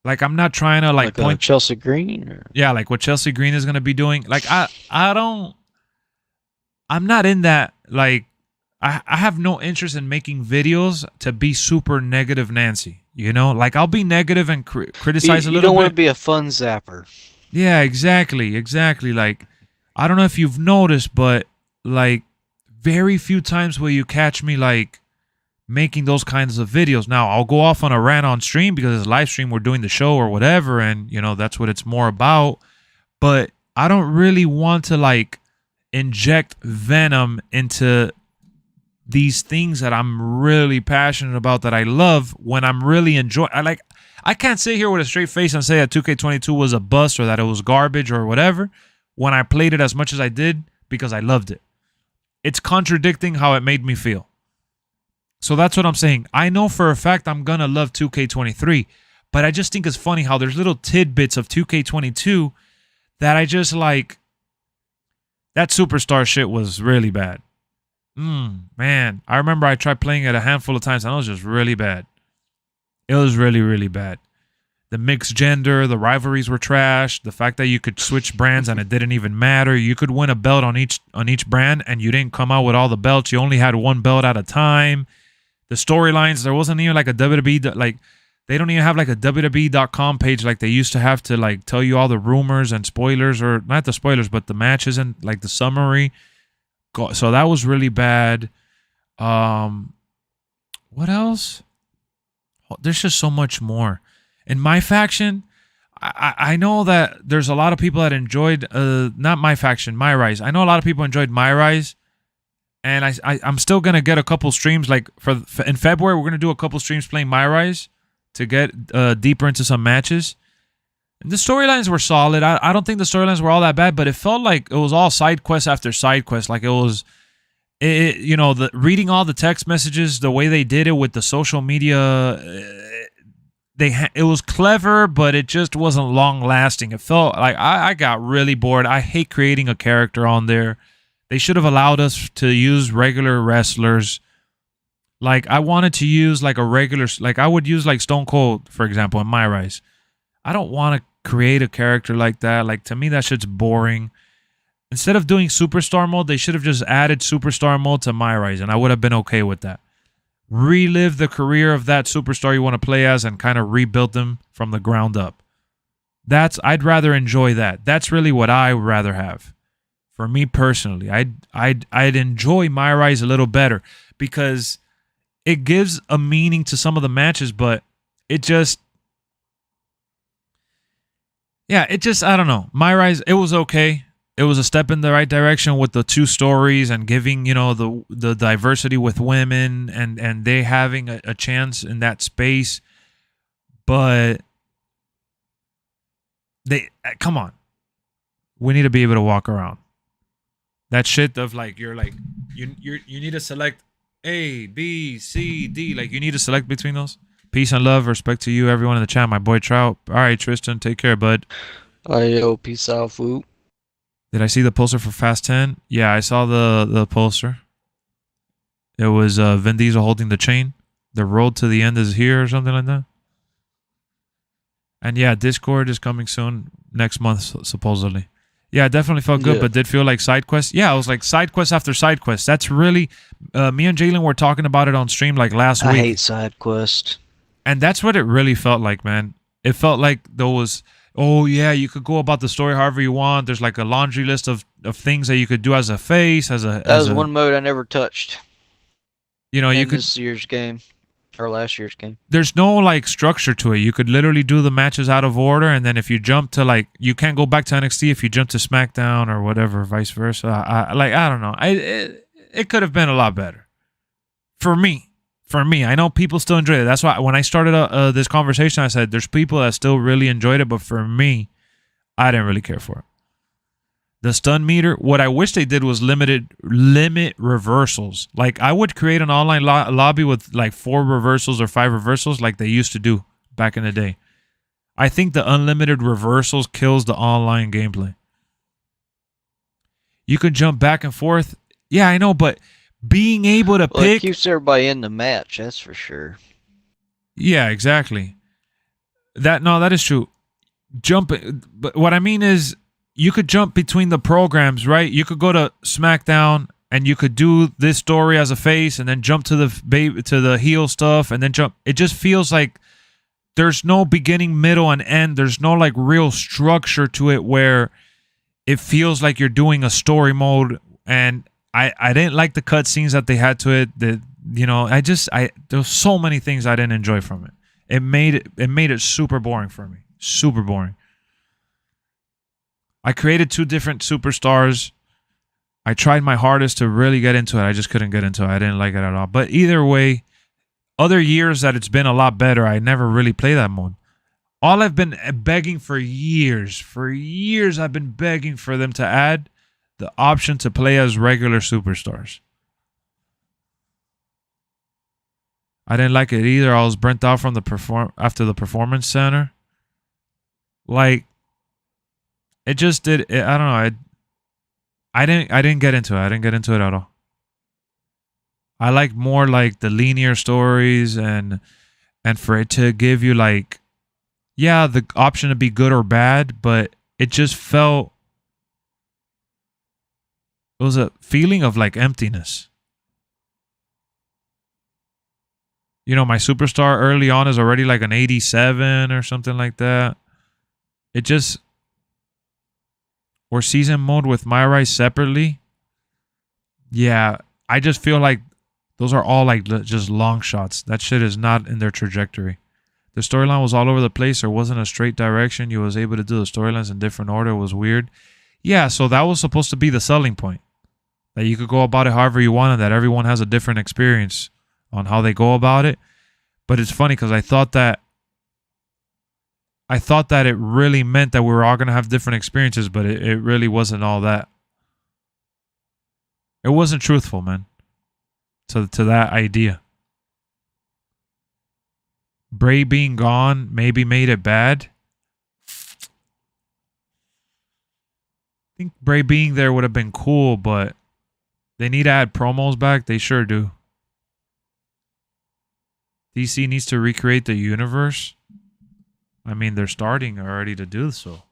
[SPEAKER 1] Like, I'm not trying to like point
[SPEAKER 2] Chelsea Green. Or...
[SPEAKER 1] Yeah, like what Chelsea Green is gonna be doing. Like, I'm not in that. Like, I have no interest in making videos to be super negative Nancy. You know, like I'll be negative and criticize a little bit.
[SPEAKER 2] You don't want to be a fun zapper.
[SPEAKER 1] Yeah, exactly. Like, I don't know if you've noticed, but like very few times will you catch me like making those kinds of videos. Now, I'll go off on a rant on stream because it's a live stream, we're doing the show or whatever, and you know, that's what it's more about. But I don't really want to like inject venom into these things that I'm really passionate about, that I love, when I'm really enjoying. I can't sit here with a straight face and say that 2K22 was a bust or that it was garbage or whatever when I played it as much as I did because I loved it. It's contradicting how it made me feel. So that's what I'm saying. I know for a fact I'm going to love 2K23, but I just think it's funny how there's little tidbits of 2K22 that I just like. That superstar shit was really bad. Man, I remember I tried playing it a handful of times and it was just really bad. It was really, really bad. The mixed gender, the rivalries were trash. The fact that you could switch brands and it didn't even matter. You could win a belt on each brand and you didn't come out with all the belts. You only had one belt at a time. The storylines, there wasn't even like a WWE, like they don't even have like a WWE.com page like they used to have to like tell you all the rumors and spoilers, or not the spoilers, but the matches and like the summary. So that was really bad. What else? There's just so much more. In my faction, I know that there's a lot of people that enjoyed not my faction, my rise. I know a lot of people enjoyed my rise, and I'm still gonna get a couple streams like in February. We're gonna do a couple streams playing my rise to get deeper into some matches. And the storylines were solid. I don't think the storylines were all that bad, but it felt like it was all side quest after side quest. Like it was. You know, reading all the text messages, the way they did it with the social media, it was clever, but it just wasn't long lasting. It felt like I got really bored. I hate creating a character on there. They should have allowed us to use regular wrestlers. Like I wanted to use like a regular, like I would use like Stone Cold, for example, in my rise. I don't want to create a character like that. Like to me, that shit's boring. Instead of doing superstar mode, they should have just added superstar mode to my rise, and I would have been okay with that. Relive the career of that superstar you want to play as and kind of rebuild them from the ground up. I'd rather enjoy that. That's really what I would rather have. For me personally, I'd enjoy my rise a little better because it gives a meaning to some of the matches, but it just I don't know. My rise, it was okay. It was a step in the right direction with the two stories and giving, you know, the diversity with women and they having a chance in that space. But come on. We need to be able to walk around. That shit of like you need to select A, B, C, D. Like you need to select between those. Peace and love, respect to you, everyone in the chat. My boy Trout. All right, Tristan, take care, bud.
[SPEAKER 2] Yo, peace out, food.
[SPEAKER 1] Did I see the poster for Fast 10? Yeah, I saw the poster. It was Vin Diesel holding the chain. The road to the end is here or something like that. And yeah, Discord is coming soon, next month, supposedly. Yeah, it definitely felt good, but did feel like side quest. Yeah, it was like side quest after side quest. That's really, me and Jalen were talking about it on stream like last week.
[SPEAKER 2] I hate side quest.
[SPEAKER 1] And that's what it really felt like, man. It felt like there was... Oh, yeah, you could go about the story however you want. There's like a laundry list of things that you could do as a face,
[SPEAKER 2] That was one mode I never touched.
[SPEAKER 1] You know, you could...
[SPEAKER 2] this year's game. Or last year's game.
[SPEAKER 1] There's no, like, structure to it. You could literally do the matches out of order, and then if you jump to, like... You can't go back to NXT if you jump to SmackDown or whatever, vice versa. I don't know. It could have been a lot better. For me. I know people still enjoy it. That's why when I started this conversation, I said there's people that still really enjoyed it, but for me, I didn't really care for it. The stun meter, what I wish they did was limit reversals. Like I would create an online lobby with like 4 reversals or 5 reversals like they used to do back in the day. I think the unlimited reversals kills the online gameplay. You can jump back and forth. Yeah, I know, but being able to pick...
[SPEAKER 2] It keeps everybody in the match, that's for sure.
[SPEAKER 1] Yeah, exactly. That is true. But what I mean is, you could jump between the programs, right? You could go to SmackDown and you could do this story as a face, and then jump to the heel stuff, and then jump. It just feels like there's no beginning, middle, and end. There's no like real structure to it where it feels like you're doing a story mode. And I didn't like the cutscenes that they had to it. There's so many things I didn't enjoy from it. It made it super boring for me. Super boring. I created 2 different superstars. I tried my hardest to really get into it. I just couldn't get into it. I didn't like it at all. But either way, other years that it's been a lot better, I never really play that mode. All I've been begging for years I've been begging for them to add the option to play as regular superstars. I didn't like it either. I was burnt out from after the performance center. Like, it just did. I don't know. I didn't get into it. I didn't get into it at all. I like more like the linear stories and for it to give you like, yeah, the option to be good or bad, but it just felt, it was a feeling of like emptiness. You know, my superstar early on is already like an 87 or something like that. It just, or season mode with My Rise separately. Yeah, I just feel like those are all like just long shots. That shit is not in their trajectory. The storyline was all over the place. There wasn't a straight direction. You was able to do the storylines in different order. It was weird. Yeah, so that was supposed to be the selling point. That you could go about it however you want and that everyone has a different experience on how they go about it. But it's funny because I thought that it really meant that we were all going to have different experiences, but it really wasn't all that. It wasn't truthful, man, to that idea. Bray being gone maybe made it bad. I think Bray being there would have been cool, but they need to add promos back. They sure do. DC needs to recreate the universe. I mean, they're starting already to do so.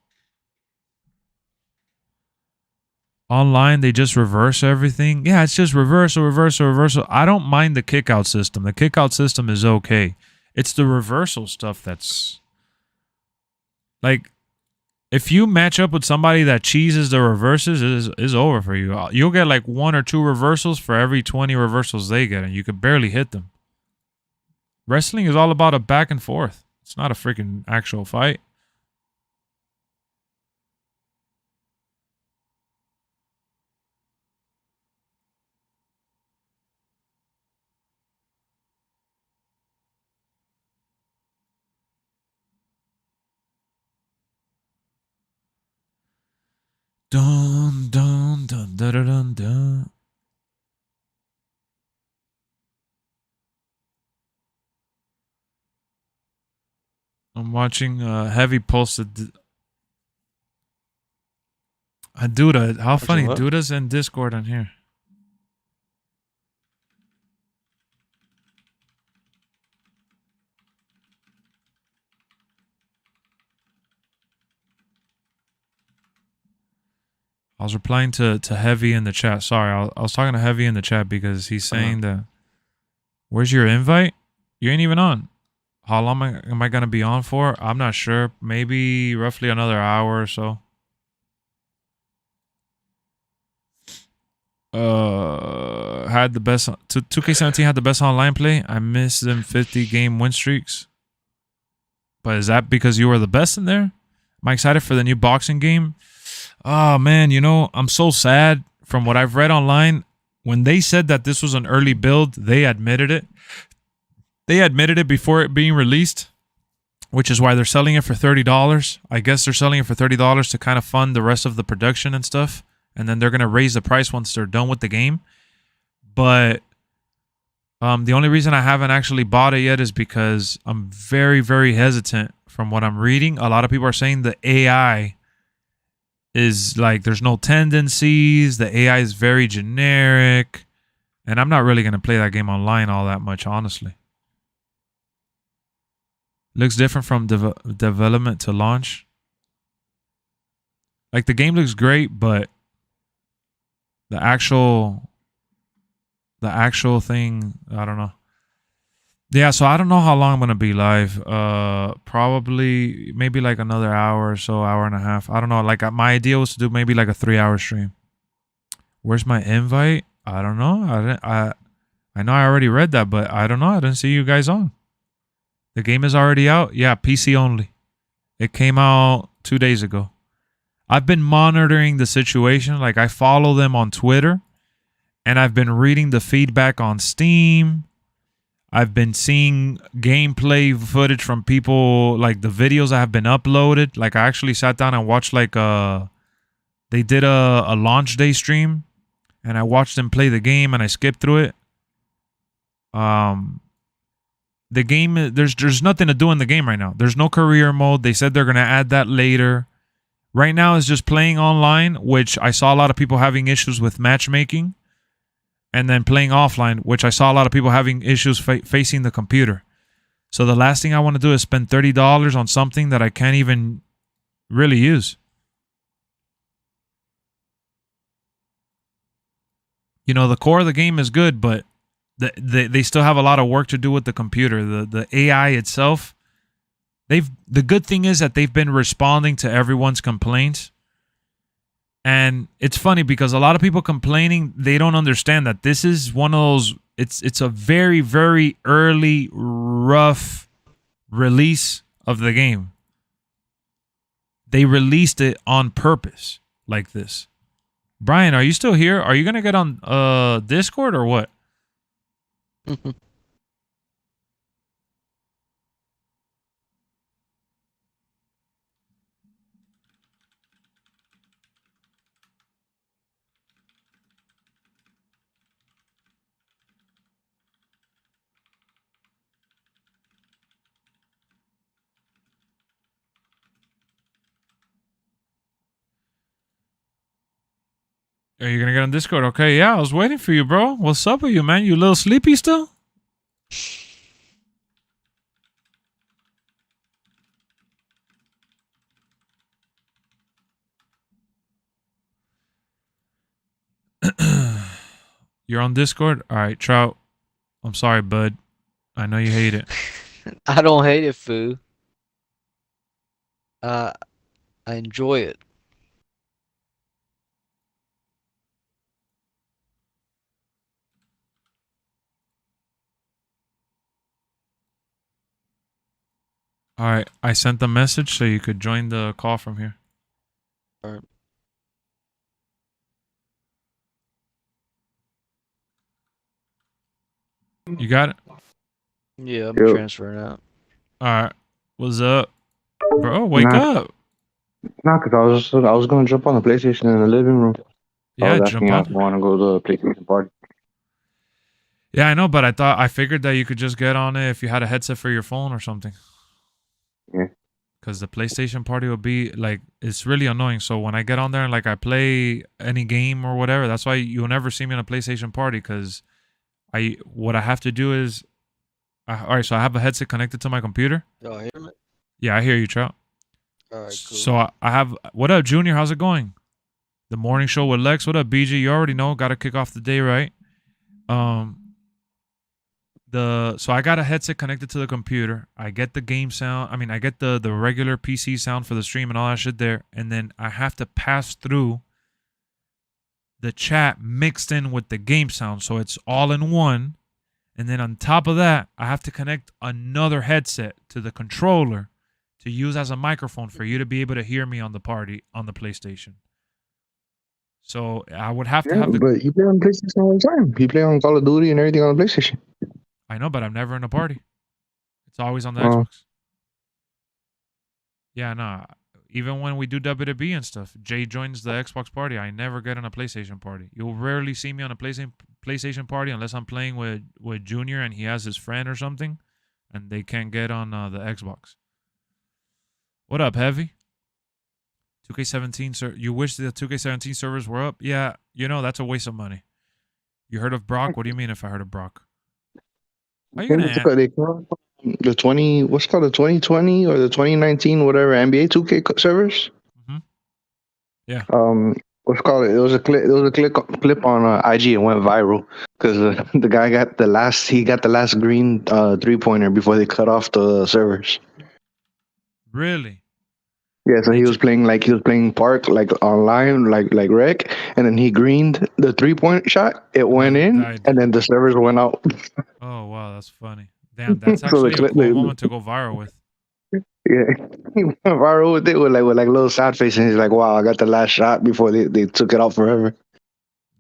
[SPEAKER 1] Online, they just reverse everything. Yeah, it's just reversal. I don't mind the kick-out system. The kick-out system is okay. It's the reversal stuff that's... Like, if you match up with somebody that cheeses the reverses, is over for you. You'll get like 1 or 2 reversals for every 20 reversals they get, and you could barely hit them. Wrestling is all about a back and forth. It's not a freaking actual fight. Dun dun dun dun dun dun dun. I'm watching Heavy posted. Duda, how funny. Duda's in Discord on here. I was replying to Heavy in the chat. Sorry, I was talking to Heavy in the chat because he's saying that, where's your invite? You ain't even on. How long am I going to be on for? I'm not sure. Maybe roughly another hour or so. Had the best 2K17 had the best online play. I missed them 50 game win streaks. But is that because you were the best in there? Am I excited for the new boxing game? Oh man, you know, I'm so sad. From what I've read online, when they said that this was an early build, they admitted it. They admitted it before it being released, which is why they're selling it for $30. I guess they're selling it for $30 to kind of fund the rest of the production and stuff. And then they're going to raise the price once they're done with the game. But the only reason I haven't actually bought it yet is because I'm very, very hesitant from what I'm reading. A lot of people are saying the AI is like, there's no tendencies. The AI is very generic. And I'm not really going to play that game online all that much, honestly. Looks different from development to launch. Like, the game looks great, but the actual thing, I don't know. Yeah, so I don't know how long I'm going to be live. Probably maybe like another hour or so, hour and a half. I don't know. Like, my idea was to do maybe like a 3-hour stream. Where's my invite? I don't know. I know I already read that, but I don't know. I didn't see you guys on. The game is already out? Yeah, PC only. It came out 2 days ago. I've been monitoring the situation. Like, I follow them on Twitter. And I've been reading the feedback on Steam. I've been seeing gameplay footage from people, like the videos that have been uploaded. Like, I actually sat down and watched like they did a launch day stream. And I watched them play the game and I skipped through it. The game, there's nothing to do in the game right now. There's no career mode. They said they're going to add that later. Right now it's just playing online, which I saw a lot of people having issues with matchmaking. and then playing offline, which I saw a lot of people having issues facing the computer. So the last thing I want to do is spend $30 on something that I can't even really use. You know, the core of the game is good, but they still have a lot of work to do with the computer. The AI itself, the good thing is that they've been responding to everyone's complaints. And it's funny because a lot of people complaining, they don't understand that this is one of those, it's a very, very early, rough release of the game. They released it on purpose like this. Brian, are you still here? Are you going to get on Discord or what? Are you going to get on Discord? Okay, yeah, I was waiting for you, bro. What's up with you, man? You a little sleepy still? You're on Discord? All right, Trout. I'm sorry, bud. I know you hate it.
[SPEAKER 2] I don't hate it, foo. I enjoy it.
[SPEAKER 1] All right, I sent the message so you could join the call from here.
[SPEAKER 2] All right.
[SPEAKER 1] You got it?
[SPEAKER 2] Yeah, I'm
[SPEAKER 4] Yep.
[SPEAKER 2] transferring out.
[SPEAKER 1] All right. What's up? Bro, wake up.
[SPEAKER 4] Nah, because I was going to jump on the PlayStation in the living room. I
[SPEAKER 1] Yeah,
[SPEAKER 4] was
[SPEAKER 1] jump
[SPEAKER 4] asking if
[SPEAKER 1] on.
[SPEAKER 4] I want to go to the PlayStation party.
[SPEAKER 1] Yeah, I know, but I figured that you could just get on it if you had a headset for your phone or something.
[SPEAKER 4] Yeah.
[SPEAKER 1] Because the PlayStation party will be like, it's really annoying. So when I get on there and like I play any game or whatever, that's why you'll never see me on a PlayStation party. Because what I have to do is, all right, so I have a headset connected to my computer.
[SPEAKER 2] Y'all hear me?
[SPEAKER 1] Yeah, I hear you, Trout.
[SPEAKER 2] All right, cool.
[SPEAKER 1] So I have, what up, Junior? How's it going? The morning show with Lex. What up, BG? You already know. Got to kick off the day, right? So I got a headset connected to the computer. I get the game sound. I mean, I get the regular PC sound for the stream and all that shit there. And then I have to pass through the chat mixed in with the game sound. So it's all in one. And then on top of that, I have to connect another headset to the controller to use as a microphone for you to be able to hear me on the party on the PlayStation. So I would have to have the...
[SPEAKER 4] But you play on PlayStation all the time. You play on Call of Duty and everything on the PlayStation.
[SPEAKER 1] I know, but I'm never in a party. It's always on the
[SPEAKER 4] Oh.
[SPEAKER 1] Xbox. Yeah, nah. Even when we do WWE and stuff, Jay joins the Xbox party. I never get on a PlayStation party. You'll rarely see me on a PlayStation party unless I'm playing with Junior and he has his friend or something, and they can't get on the Xbox. What up, Heavy? 2K17, sir. You wish the 2K17 servers were up? Yeah, you know, that's a waste of money. You heard of Brock? What do you mean if I heard of Brock? Are you gonna
[SPEAKER 4] They call the 20, what's called the 2020 or the 2019, whatever, NBA 2K servers?
[SPEAKER 1] Mm-hmm. Yeah.
[SPEAKER 4] What's called it? It was a clip on IG. It went viral because the guy got the last green 3-pointer before they cut off the servers.
[SPEAKER 1] Really?
[SPEAKER 4] Yeah, so he was playing park like online, like rec, and then he greened the 3-point shot. It went in, and then the servers went out.
[SPEAKER 1] Oh wow, that's funny. Damn, that's actually a cool moment to go viral with.
[SPEAKER 4] Yeah, he went viral with it with like little sad face, and he's like, "Wow, I got the last shot before they took it out forever."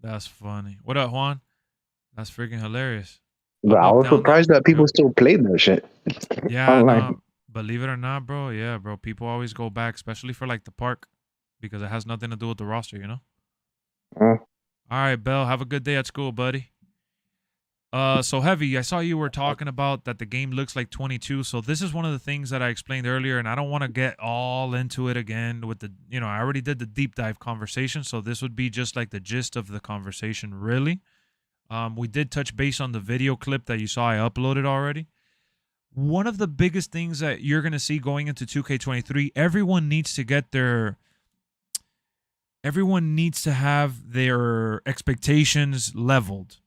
[SPEAKER 1] That's funny. What up, Juan? That's freaking hilarious.
[SPEAKER 4] But I was surprised that people still played that shit.
[SPEAKER 1] Yeah, no, believe it or not, bro. Yeah, bro. People always go back, especially for like the park, because it has nothing to do with the roster, you know. All right, Bell. Have a good day at school, buddy. So Heavy, I saw you were talking about that the game looks like 22. So this is one of the things that I explained earlier, and I don't want to get all into it again with the, I already did the deep dive conversation. So this would be just like the gist of the conversation, really. We did touch base on the video clip that you saw I uploaded already. One of the biggest things that you're going to see going into 2K23, everyone needs to have their expectations leveled.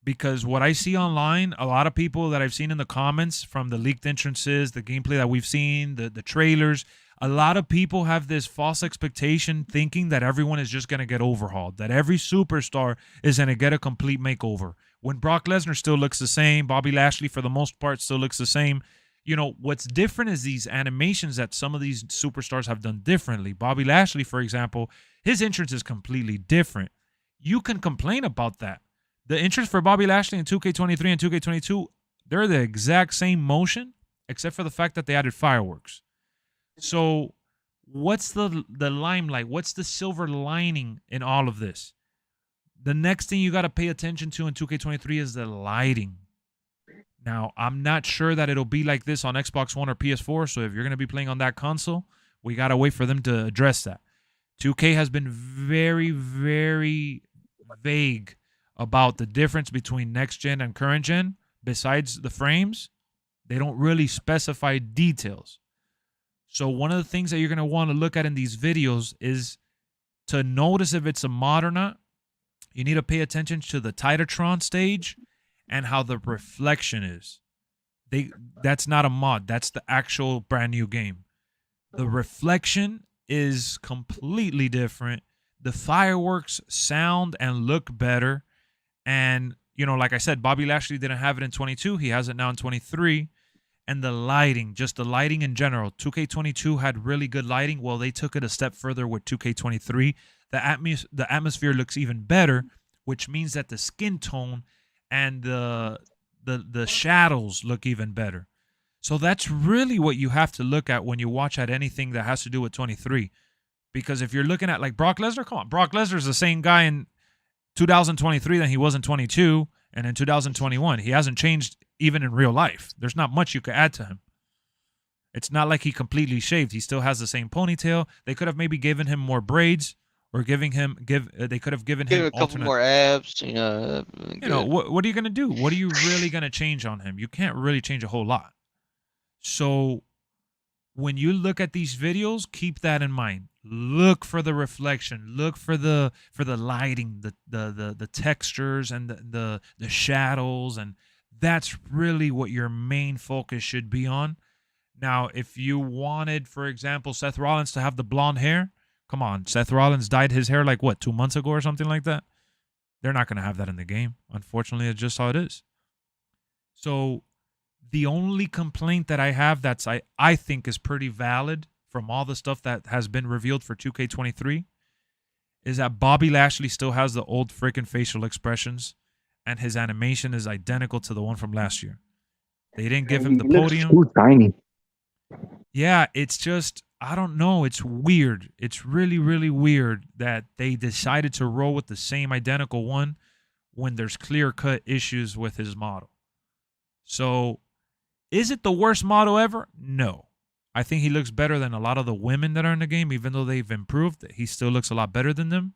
[SPEAKER 1] Because what I see online, a lot of people that I've seen in the comments from the leaked entrances, the gameplay that we've seen, the trailers, a lot of people have this false expectation thinking that everyone is just going to get overhauled, that every superstar is going to get a complete makeover. When Brock Lesnar still looks the same, Bobby Lashley for the most part still looks the same. You know, what's different is these animations that some of these superstars have done differently. Bobby Lashley, for example, his entrance is completely different. You can complain about that. The entrance for Bobby Lashley in 2K23 and 2K22, they're the exact same motion, except for the fact that they added fireworks. So what's the limelight? What's the silver lining in all of this? The next thing you got to pay attention to in 2K23 is the lighting. Now, I'm not sure that it'll be like this on Xbox One or PS4, so if you're going to be playing on that console, we got to wait for them to address that. 2K has been very, very vague about the difference between next gen and current gen. Besides the frames, they don't really specify details. So one of the things that you're going to want to look at in these videos is to notice if it's a mod or not. You need to pay attention to the Titatron stage and how the reflection is. That's not a mod. That's the actual brand new game. The reflection is completely different. The fireworks sound and look better. And, you know, like I said, Bobby Lashley didn't have it in 22. He has it now in 23. And the lighting, just the lighting in general. 2K22 had really good lighting. Well, they took it a step further with 2K23. The atmosphere looks even better, which means that the skin tone and the shadows look even better. So that's really what you have to look at when you watch at anything that has to do with 23. Because if you're looking at like Brock Lesnar, come on, Brock Lesnar is the same guy in 2023 than he was in 22 and in 2021. He hasn't changed even in real life. There's not much you could add to him. It's not like he completely shaved. He still has the same ponytail. They could have maybe given him more braids or they could have given him
[SPEAKER 2] Give a couple more abs, you know.
[SPEAKER 1] What are you going to do? What are you really going to change on him? You can't really change a whole lot. So when you look at these videos, keep that in mind. Look for the reflection. Look for the lighting, the textures and the shadows, and that's really what your main focus should be on. Now, if you wanted, for example, Seth Rollins to have the blonde hair, come on, Seth Rollins dyed his hair like what, 2 months ago or something like that? They're not going to have that in the game. Unfortunately, it's just how it is. So the only complaint that I have that's I think is pretty valid from all the stuff that has been revealed for 2K23 is that Bobby Lashley still has the old freaking facial expressions and his animation is identical to the one from last year. They didn't give him the podium.
[SPEAKER 4] Too tiny.
[SPEAKER 1] Yeah, it's just, I don't know. It's weird. It's really, really weird that they decided to roll with the same identical one when there's clear-cut issues with his model. So, is it the worst model ever? No. I think he looks better than a lot of the women that are in the game, even though they've improved. He still looks a lot better than them.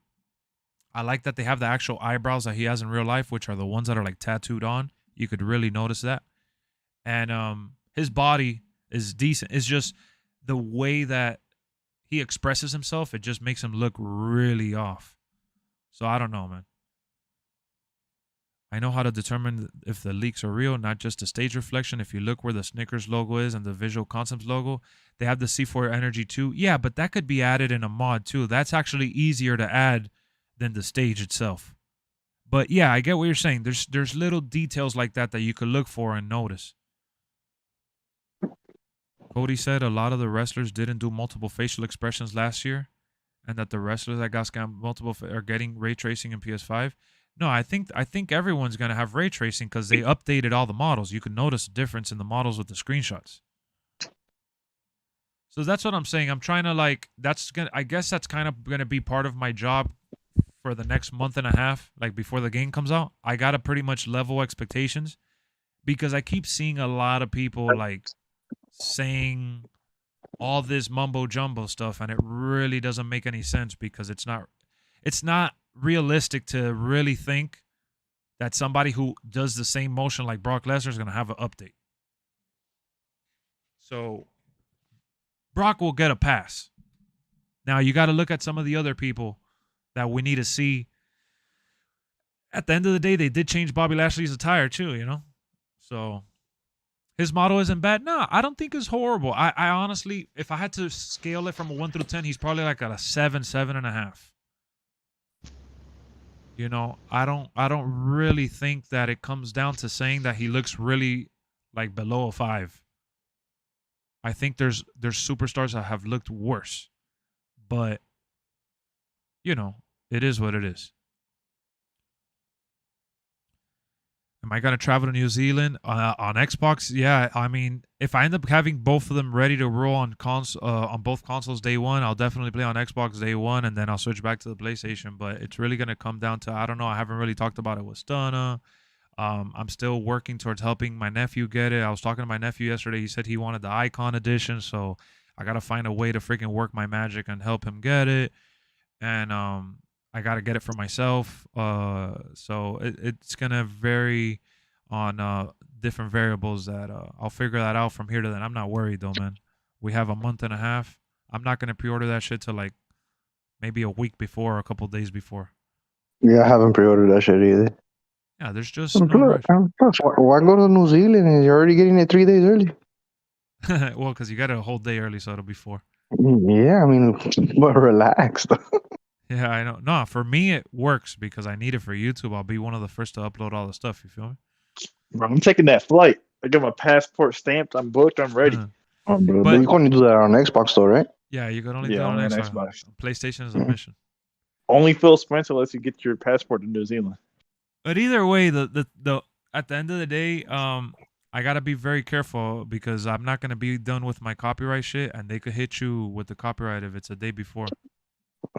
[SPEAKER 1] I like that they have the actual eyebrows that he has in real life, which are the ones that are like tattooed on. You could really notice that. And his body is decent. It's just the way that he expresses himself, it just makes him look really off. So I don't know, man. I know how to determine if the leaks are real, not just the stage reflection. If you look where the Snickers logo is and the Visual Concepts logo, they have the C4 Energy too. Yeah, but that could be added in a mod too. That's actually easier to add than the stage itself. But yeah, I get what you're saying. There's little details like that that you could look for and notice. Cody said a lot of the wrestlers didn't do multiple facial expressions last year, and that the wrestlers that got scammed multiple are getting ray tracing in PS5. No, I think everyone's gonna have ray tracing because they updated all the models. You can notice a difference in the models with the screenshots. So that's what I'm saying. I'm trying to I guess that's kind of gonna be part of my job for the next month and a half, like before the game comes out. I gotta pretty much level expectations because I keep seeing a lot of people like saying all this mumbo jumbo stuff, and it really doesn't make any sense because it's not realistic to really think that somebody who does the same motion like Brock Lesnar is going to have an update. So Brock will get a pass. Now you got to look at some of the other people that we need to see. At the end of the day, they did change Bobby Lashley's attire too, you know? So his model isn't bad. No, I don't think it's horrible. I honestly, if I had to scale it from a 1 through 10, he's probably like at a 7, 7.5. You know, I don't really think that it comes down to saying that he looks really like below a 5. I think there's superstars that have looked worse. But, you know, it is what it is. Am I going to travel to New Zealand on Xbox? Yeah, I mean, if I end up having both of them ready to roll on both consoles day one, I'll definitely play on Xbox day one, and then I'll switch back to the PlayStation. But it's really going to come down to, I don't know, I haven't really talked about it with Stunna. I'm still working towards helping my nephew get it. I was talking to my nephew yesterday. He said he wanted the Icon Edition, so I got to find a way to freaking work my magic and help him get it. And I got to get it for myself. So it's going to vary on different variables that I'll figure that out from here to then. I'm not worried, though, man. We have a month and a half. I'm not going to pre-order that shit till like maybe a week before or a couple days before.
[SPEAKER 4] Yeah, I haven't pre-ordered that shit either.
[SPEAKER 1] Yeah, there's just no rush.
[SPEAKER 4] Plus, why go to New Zealand and you're already getting it 3 days early?
[SPEAKER 1] Well, because you got it a whole day early, so it'll be 4.
[SPEAKER 4] Yeah, I mean, but relax.
[SPEAKER 1] Yeah, I know. No, for me, it works because I need it for YouTube. I'll be one of the first to upload all the stuff. You feel me?
[SPEAKER 5] Bro, I'm taking that flight. I got my passport stamped. I'm booked. I'm ready.
[SPEAKER 4] Oh, bro, but you can only do that on Xbox, though, right?
[SPEAKER 1] Yeah, you can only do it on Xbox. PlayStation is a mission.
[SPEAKER 5] Only Phil Spencer lets you get your passport to New Zealand.
[SPEAKER 1] But either way, the at the end of the day, I gotta be very careful because I'm not gonna be done with my copyright shit, and they could hit you with the copyright if it's a day before.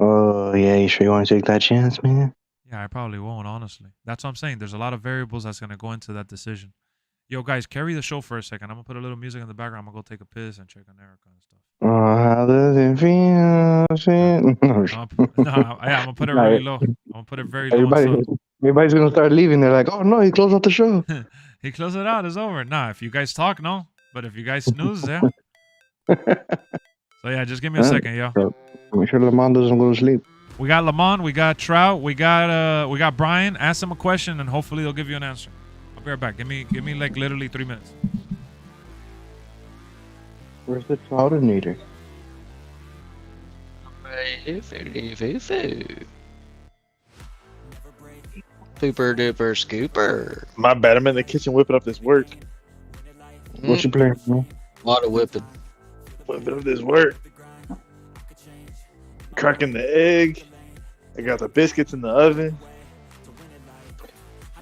[SPEAKER 4] Oh, yeah, you sure you want to take that chance, man?
[SPEAKER 1] Yeah, I probably won't, honestly. That's what I'm saying. There's a lot of variables that's gonna go into that decision. Yo, guys, carry the show for a second. I'm gonna put a little music in the background. I'm gonna go take a piss and check on Erica and stuff.
[SPEAKER 4] How does it feel?
[SPEAKER 1] I'm gonna put it really low. I'm gonna put it very low.
[SPEAKER 4] Everybody's gonna start leaving. They're like, "Oh no, he closed out the show."
[SPEAKER 1] He closed it out. It's over. Nah, if you guys talk, no. But if you guys snooze, yeah. So yeah, just give me a second, yo.
[SPEAKER 4] Make sure Lamont doesn't go to sleep.
[SPEAKER 1] We got Lamont, we got Trout, we got Brian. Ask him a question and hopefully they'll give you an answer. I'll be right back. Give me like literally 3 minutes.
[SPEAKER 4] Where's the Troutinator?
[SPEAKER 2] Super duper scooper.
[SPEAKER 5] My bad. I'm in the kitchen whipping up this work.
[SPEAKER 4] What you playing, man?
[SPEAKER 2] A lot of whipping.
[SPEAKER 5] Whipping up this work. Cracking the egg. I got the biscuits in the oven.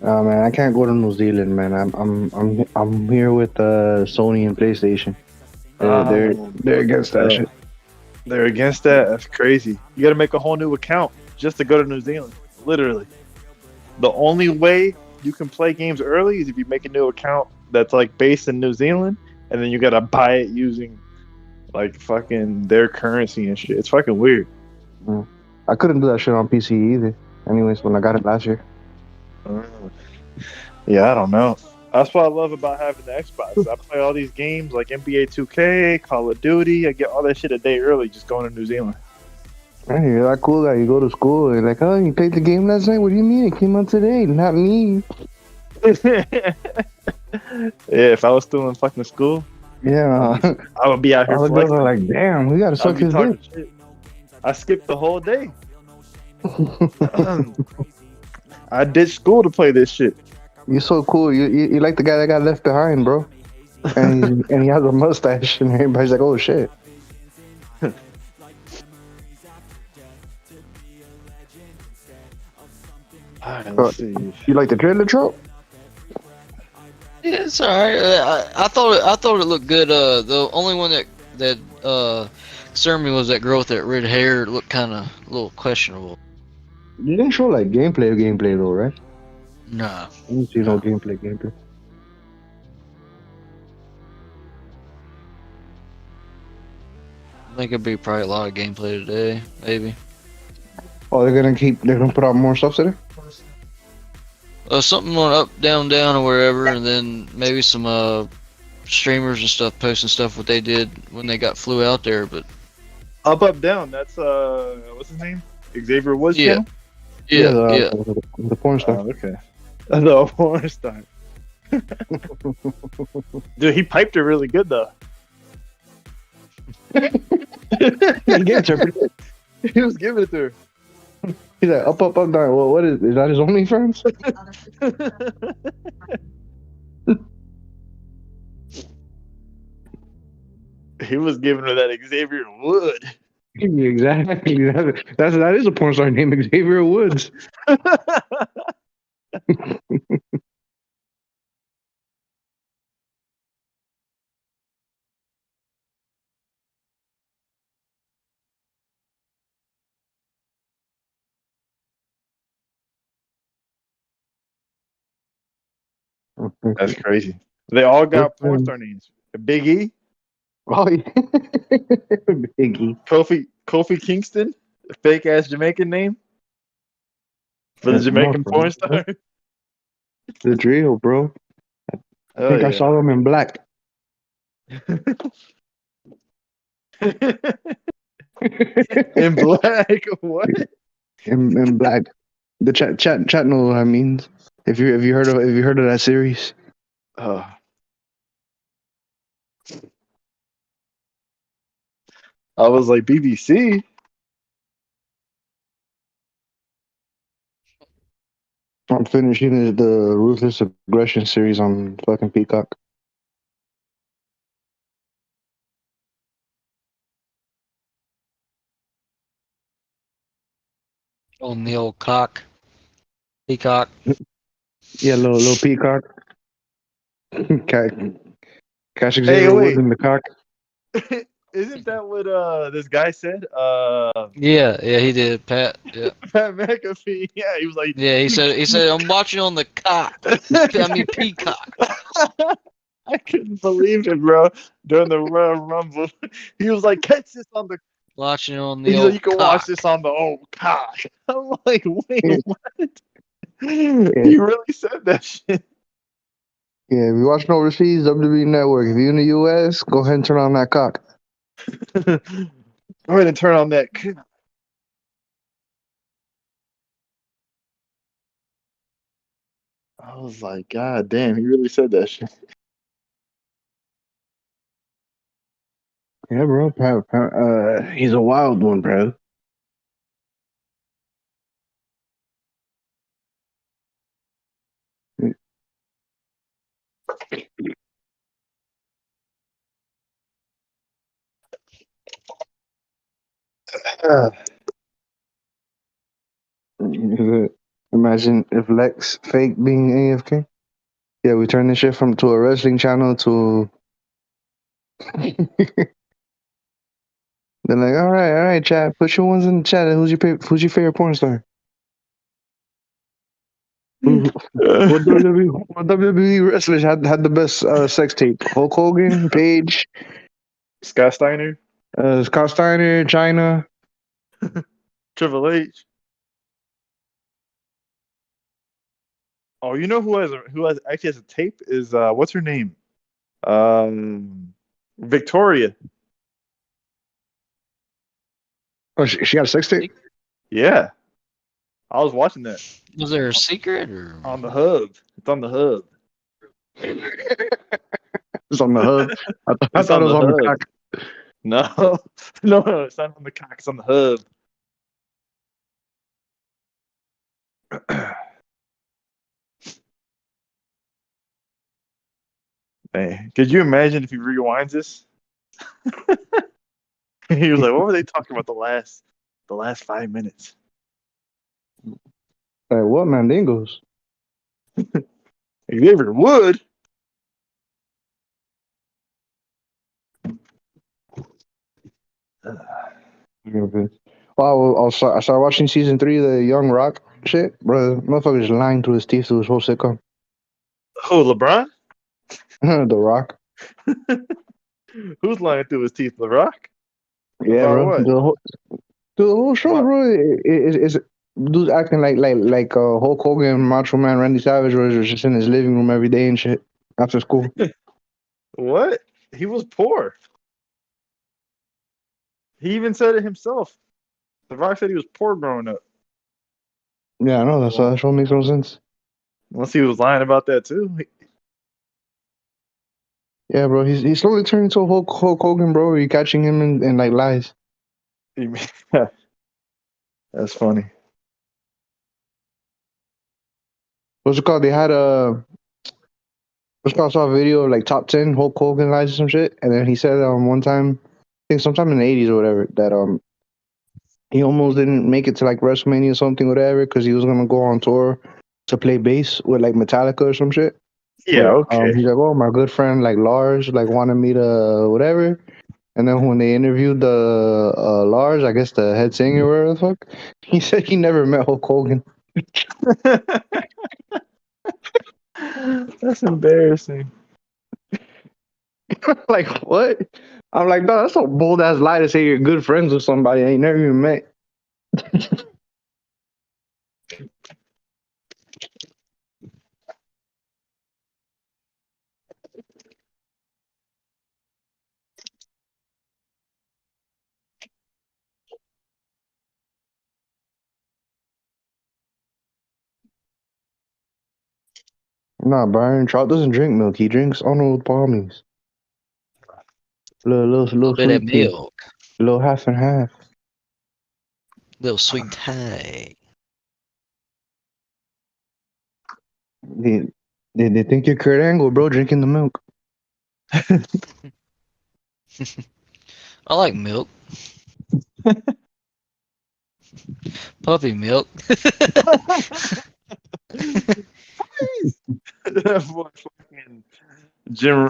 [SPEAKER 4] Oh man, I can't go to New Zealand, man. I'm here with Sony and PlayStation. They're against that shit.
[SPEAKER 5] They're against that. That's crazy. You got to make a whole new account just to go to New Zealand. Literally, the only way you can play games early is if you make a new account that's like based in New Zealand, and then you got to buy it using like fucking their currency and shit. It's fucking weird.
[SPEAKER 4] I couldn't do that shit on PC either. Anyways, when I got it last year.
[SPEAKER 5] Yeah, I don't know. That's what I love about having the Xbox. I play all these games like NBA 2K, Call of Duty. I get all that shit a day early just going to New Zealand.
[SPEAKER 4] Hey, you're that cool guy. You go to school and you're like, oh, you played the game last night? What do you mean? It came out today. Not me.
[SPEAKER 5] Yeah, if I was still in fucking school,
[SPEAKER 4] yeah,
[SPEAKER 5] I would be out here.
[SPEAKER 4] All the girls are like, damn, we gotta suck his dick.
[SPEAKER 5] Shit. I skipped the whole day. I ditched school to play this shit.
[SPEAKER 4] You're so cool. You like the guy that got left behind, bro. And he has a mustache, and everybody's like, oh shit.
[SPEAKER 5] Let's see.
[SPEAKER 4] You like the trailer, Trout?
[SPEAKER 2] Yeah, it's alright. I thought it looked good. The only one that concerned me was that girl with that red hair. It looked kind of a little questionable.
[SPEAKER 4] You didn't show like gameplay though, right?
[SPEAKER 2] Nah.
[SPEAKER 4] I didn't see no gameplay.
[SPEAKER 2] I think it'd be probably a lot of gameplay today, maybe.
[SPEAKER 4] Oh, they're gonna put out more stuff today?
[SPEAKER 2] Something on Up, Down, Down, or wherever, and then maybe some streamers and stuff posting stuff what they did when they flew out there. But
[SPEAKER 5] Up, Up, Down. That's what's his name? Xavier Woods
[SPEAKER 2] yeah,
[SPEAKER 5] channel.
[SPEAKER 2] yeah.
[SPEAKER 4] The porn star.
[SPEAKER 5] Oh, okay. The porn star. Dude, he piped her really good though.
[SPEAKER 4] He gave it to her.
[SPEAKER 5] He was giving it to her.
[SPEAKER 4] He's like, up, up, up, down. Well, what is that? His OnlyFans?
[SPEAKER 5] He was giving her that Xavier Wood.
[SPEAKER 4] Exactly. That is a porn star named Xavier Woods.
[SPEAKER 5] That's crazy. They all got porn star names. Big E,
[SPEAKER 4] Oh, yeah. Biggie.
[SPEAKER 5] Kofi Kingston, a fake ass Jamaican name for the
[SPEAKER 4] Yeah,
[SPEAKER 5] Jamaican
[SPEAKER 4] no,
[SPEAKER 5] porn star.
[SPEAKER 4] The drill, bro. I think I saw him in black.
[SPEAKER 5] In black, what?
[SPEAKER 4] In black. The chat know what I mean. If you heard of that series.
[SPEAKER 5] I was like BBC.
[SPEAKER 4] I'm finishing the Ruthless Aggression series on fucking Peacock.
[SPEAKER 2] On the old Peacock.
[SPEAKER 4] Yeah, little Peacock. Cash
[SPEAKER 5] Hey,
[SPEAKER 4] Xavier
[SPEAKER 5] wait.
[SPEAKER 4] Woods in the cock.
[SPEAKER 5] Isn't that what this guy said?
[SPEAKER 2] Yeah, he did, Pat. Yeah,
[SPEAKER 5] Pat McAfee. Yeah, he was like,
[SPEAKER 2] yeah. He said I'm watching on the cock. I mean Peacock.
[SPEAKER 5] I couldn't believe it, bro. During the Royal Rumble, he was like, "Catch this on the."
[SPEAKER 2] Watching on the
[SPEAKER 5] He's
[SPEAKER 2] old
[SPEAKER 5] like, "You can
[SPEAKER 2] cock.
[SPEAKER 5] watch this on the old cock." I'm like, "Wait,
[SPEAKER 4] Yeah.
[SPEAKER 5] what?" He really said that shit.
[SPEAKER 4] Yeah, if you're watching overseas, WWE Network. If you're in the US, go ahead and turn on that cock.
[SPEAKER 5] Go ahead and turn on that. I was like, God damn, he really said that shit.
[SPEAKER 4] Yeah, bro. He's a wild one, bro. Imagine if Lex fake being AFK. Yeah, we turn this shit to a wrestling channel to. They're like, all right, chat. Put your ones in the chat. Who's your favorite porn star? What WWE wrestlers had the best sex tape? Hulk Hogan, Paige,
[SPEAKER 5] Scott Steiner,
[SPEAKER 4] Scott Steiner, China.
[SPEAKER 5] Triple H. Oh, you know who actually has a tape is what's her name? Victoria.
[SPEAKER 4] Oh, she got a sex tape?
[SPEAKER 5] Yeah, I was watching that
[SPEAKER 2] Was there a secret or
[SPEAKER 5] on the hub. It's on the hub.
[SPEAKER 4] It's on the hub. I thought it was on the cock.
[SPEAKER 5] No, no, it's not on the cock. It's on the hub. Man, could you imagine if he rewinds this? He was like, "What were they talking about the last 5 minutes?"
[SPEAKER 4] Like, what, Mandingos?
[SPEAKER 5] Xavier Wood.
[SPEAKER 4] Well, I started watching season 3 of the Young Rock shit. Bro, motherfucker's lying to his teeth to his whole sitcom.
[SPEAKER 5] Oh, LeBron?
[SPEAKER 4] The Rock.
[SPEAKER 5] Who's lying through his teeth? The Rock?
[SPEAKER 4] Yeah,
[SPEAKER 5] About
[SPEAKER 4] bro.
[SPEAKER 5] what?
[SPEAKER 4] The whole show,
[SPEAKER 5] What?
[SPEAKER 4] bro. Dude's acting like Hulk Hogan, Macho Man, Randy Savage was just in his living room every day and shit after school.
[SPEAKER 5] What? He was poor. He even said it himself. The Rock said he was poor growing up.
[SPEAKER 4] Yeah, I know. That's what makes no sense.
[SPEAKER 5] Unless he was lying about that too.
[SPEAKER 4] Yeah, bro. He's slowly turning into Hulk Hogan, bro. You catching him in like lies.
[SPEAKER 5] That's funny.
[SPEAKER 4] What's it called? They had what's it called? I saw a video of like top 10 Hulk Hogan lies or some shit, and then he said one time, I think sometime in the 80s or whatever, that he almost didn't make it to like WrestleMania or something, whatever, because he was gonna go on tour to play bass with like Metallica or some shit.
[SPEAKER 5] Yeah,
[SPEAKER 4] But,
[SPEAKER 5] okay.
[SPEAKER 4] he's like, oh, my good friend like Lars like wanted me to whatever. And then when they interviewed the Lars, I guess the head singer or whatever the fuck, he said he never met Hulk Hogan.
[SPEAKER 5] That's embarrassing.
[SPEAKER 4] Like, what? I'm like, no, that's a bold ass lie to say you're good friends with somebody I ain't never even met. Nah, Byron Trout doesn't drink milk. He drinks Arnold Palmies. Little
[SPEAKER 2] bit of
[SPEAKER 4] sweet tea.
[SPEAKER 2] milk,
[SPEAKER 4] Little half and half.
[SPEAKER 2] little sweet tea.
[SPEAKER 4] They think you're Kurt Angle, bro, drinking the milk.
[SPEAKER 2] I like milk. Puppy milk.
[SPEAKER 5] That boy fucking Jerry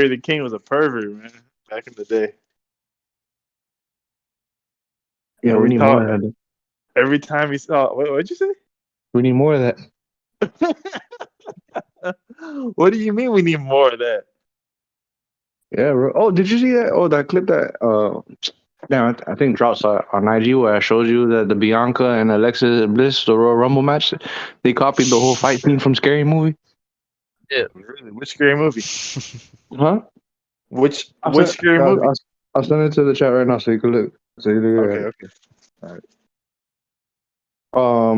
[SPEAKER 5] the King was a pervert, man, back in the day.
[SPEAKER 4] Yeah, we need more of that.
[SPEAKER 5] Every time he saw, what'd you say?
[SPEAKER 4] We need more of that.
[SPEAKER 5] What do you mean we need more of that?
[SPEAKER 4] Yeah, bro. Oh, did you see that? Oh, that clip that damn, I think Trout saw it on IG where I showed you that the Bianca and Alexa Bliss, the Royal Rumble match, they copied the whole fight scene from Scary Movie.
[SPEAKER 5] Yeah, really? Which scary movie?
[SPEAKER 4] Huh?
[SPEAKER 5] Which scary movie?
[SPEAKER 4] I'll send it to the chat right now so you can look. So you can look at it.
[SPEAKER 5] All right.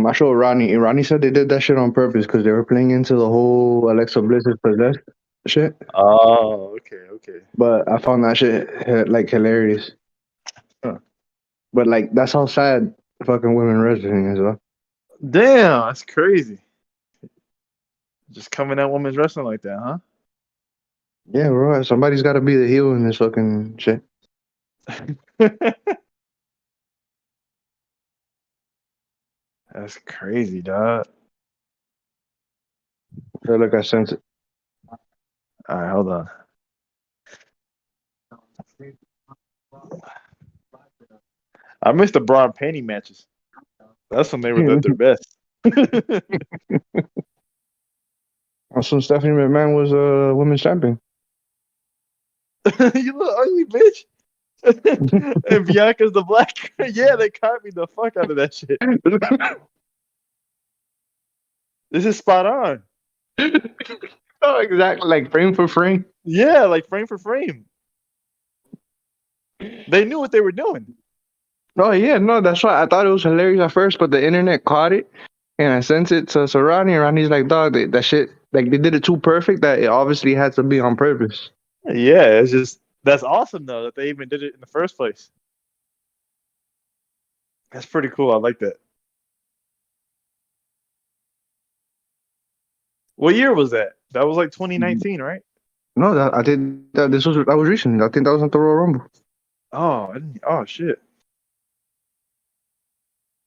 [SPEAKER 4] I showed Ronnie. Ronnie said they did that shit on purpose because they were playing into the whole Alexa Bliss is possessed shit.
[SPEAKER 5] Oh, okay.
[SPEAKER 4] But I found that shit like hilarious.
[SPEAKER 5] Huh.
[SPEAKER 4] But like that's how sad fucking women wrestling is, bro.
[SPEAKER 5] Damn, that's crazy. Just coming at women's wrestling like that, huh?
[SPEAKER 4] Yeah, bro. Somebody's got to be the heel in this fucking shit.
[SPEAKER 5] That's crazy, dog.
[SPEAKER 4] Yeah, look, I sent it.
[SPEAKER 5] All right, hold on. I missed the Braun painting matches. That's when they were at their best.
[SPEAKER 4] Also, Stephanie McMahon was a women's champion.
[SPEAKER 5] You little ugly bitch. And Bianca's the black. Yeah, they copied the fuck out of that shit. This is spot on.
[SPEAKER 4] Oh, exactly. Like frame for frame.
[SPEAKER 5] Yeah, like frame for frame. They knew what they were doing.
[SPEAKER 4] Oh, yeah. No, that's why I thought it was hilarious at first, but the internet caught it. And I sent it to Ronnie, and Ronnie's like, dog, that shit, like, they did it too perfect that it obviously had to be on purpose.
[SPEAKER 5] Yeah, it's just, that's awesome, though, that they even did it in the first place. That's pretty cool. I like that. What year was that? That was like 2019, right?
[SPEAKER 4] No, I think that was recent. I think that was at the Royal Rumble.
[SPEAKER 5] Oh, shit.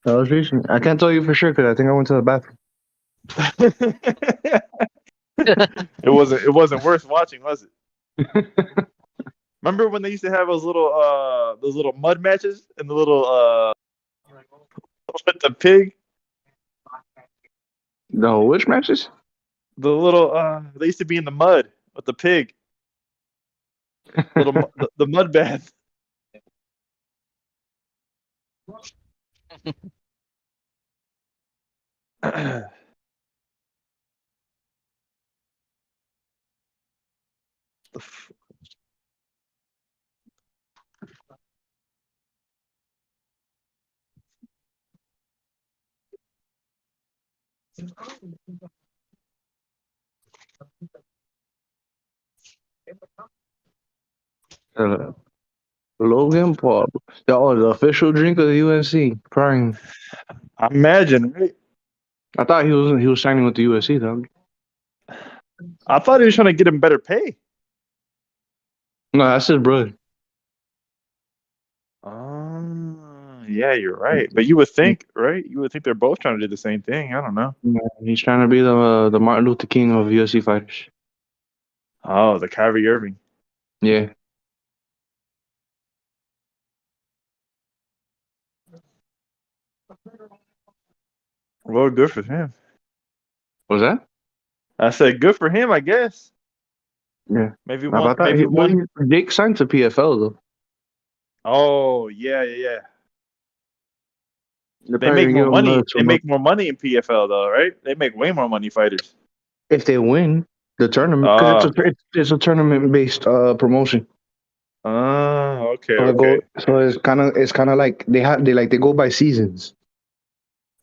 [SPEAKER 4] That was recent. I can't tell you for sure because I think I went to the bathroom.
[SPEAKER 5] It wasn't worth watching, was it? Remember when they used to have those little mud matches and the little with the pig?
[SPEAKER 4] The which matches?
[SPEAKER 5] The little they used to be in the mud with the pig. The mud bath.
[SPEAKER 4] Logan Paul. Oh, the official drink of the UFC. Prime.
[SPEAKER 5] I imagine, right?
[SPEAKER 4] I thought he was signing with the UFC though.
[SPEAKER 5] I thought he was trying to get him better pay.
[SPEAKER 4] No, that's his brother.
[SPEAKER 5] Yeah, you're right. But you would think, right? You would think they're both trying to do the same thing. I don't know.
[SPEAKER 4] Yeah, he's trying to be the Martin Luther King of UFC fighters.
[SPEAKER 5] Oh, the Kyrie Irving.
[SPEAKER 4] Yeah.
[SPEAKER 5] Well, good for him.
[SPEAKER 4] What was that?
[SPEAKER 5] I said good for him, I guess.
[SPEAKER 4] Yeah.
[SPEAKER 5] Maybe
[SPEAKER 4] How
[SPEAKER 5] one.
[SPEAKER 4] about that?
[SPEAKER 5] Maybe one.
[SPEAKER 4] Jake signed to PFL though.
[SPEAKER 5] Oh, yeah.
[SPEAKER 4] They're
[SPEAKER 5] They
[SPEAKER 4] probably
[SPEAKER 5] make
[SPEAKER 4] gonna
[SPEAKER 5] more
[SPEAKER 4] give him
[SPEAKER 5] money.
[SPEAKER 4] another 2
[SPEAKER 5] They make
[SPEAKER 4] months.
[SPEAKER 5] more money in PFL though, right? They make way more money, fighters.
[SPEAKER 4] If they win the tournament, because it's a tournament based promotion.
[SPEAKER 5] Okay,
[SPEAKER 4] So
[SPEAKER 5] okay.
[SPEAKER 4] it's kind of like they go by seasons.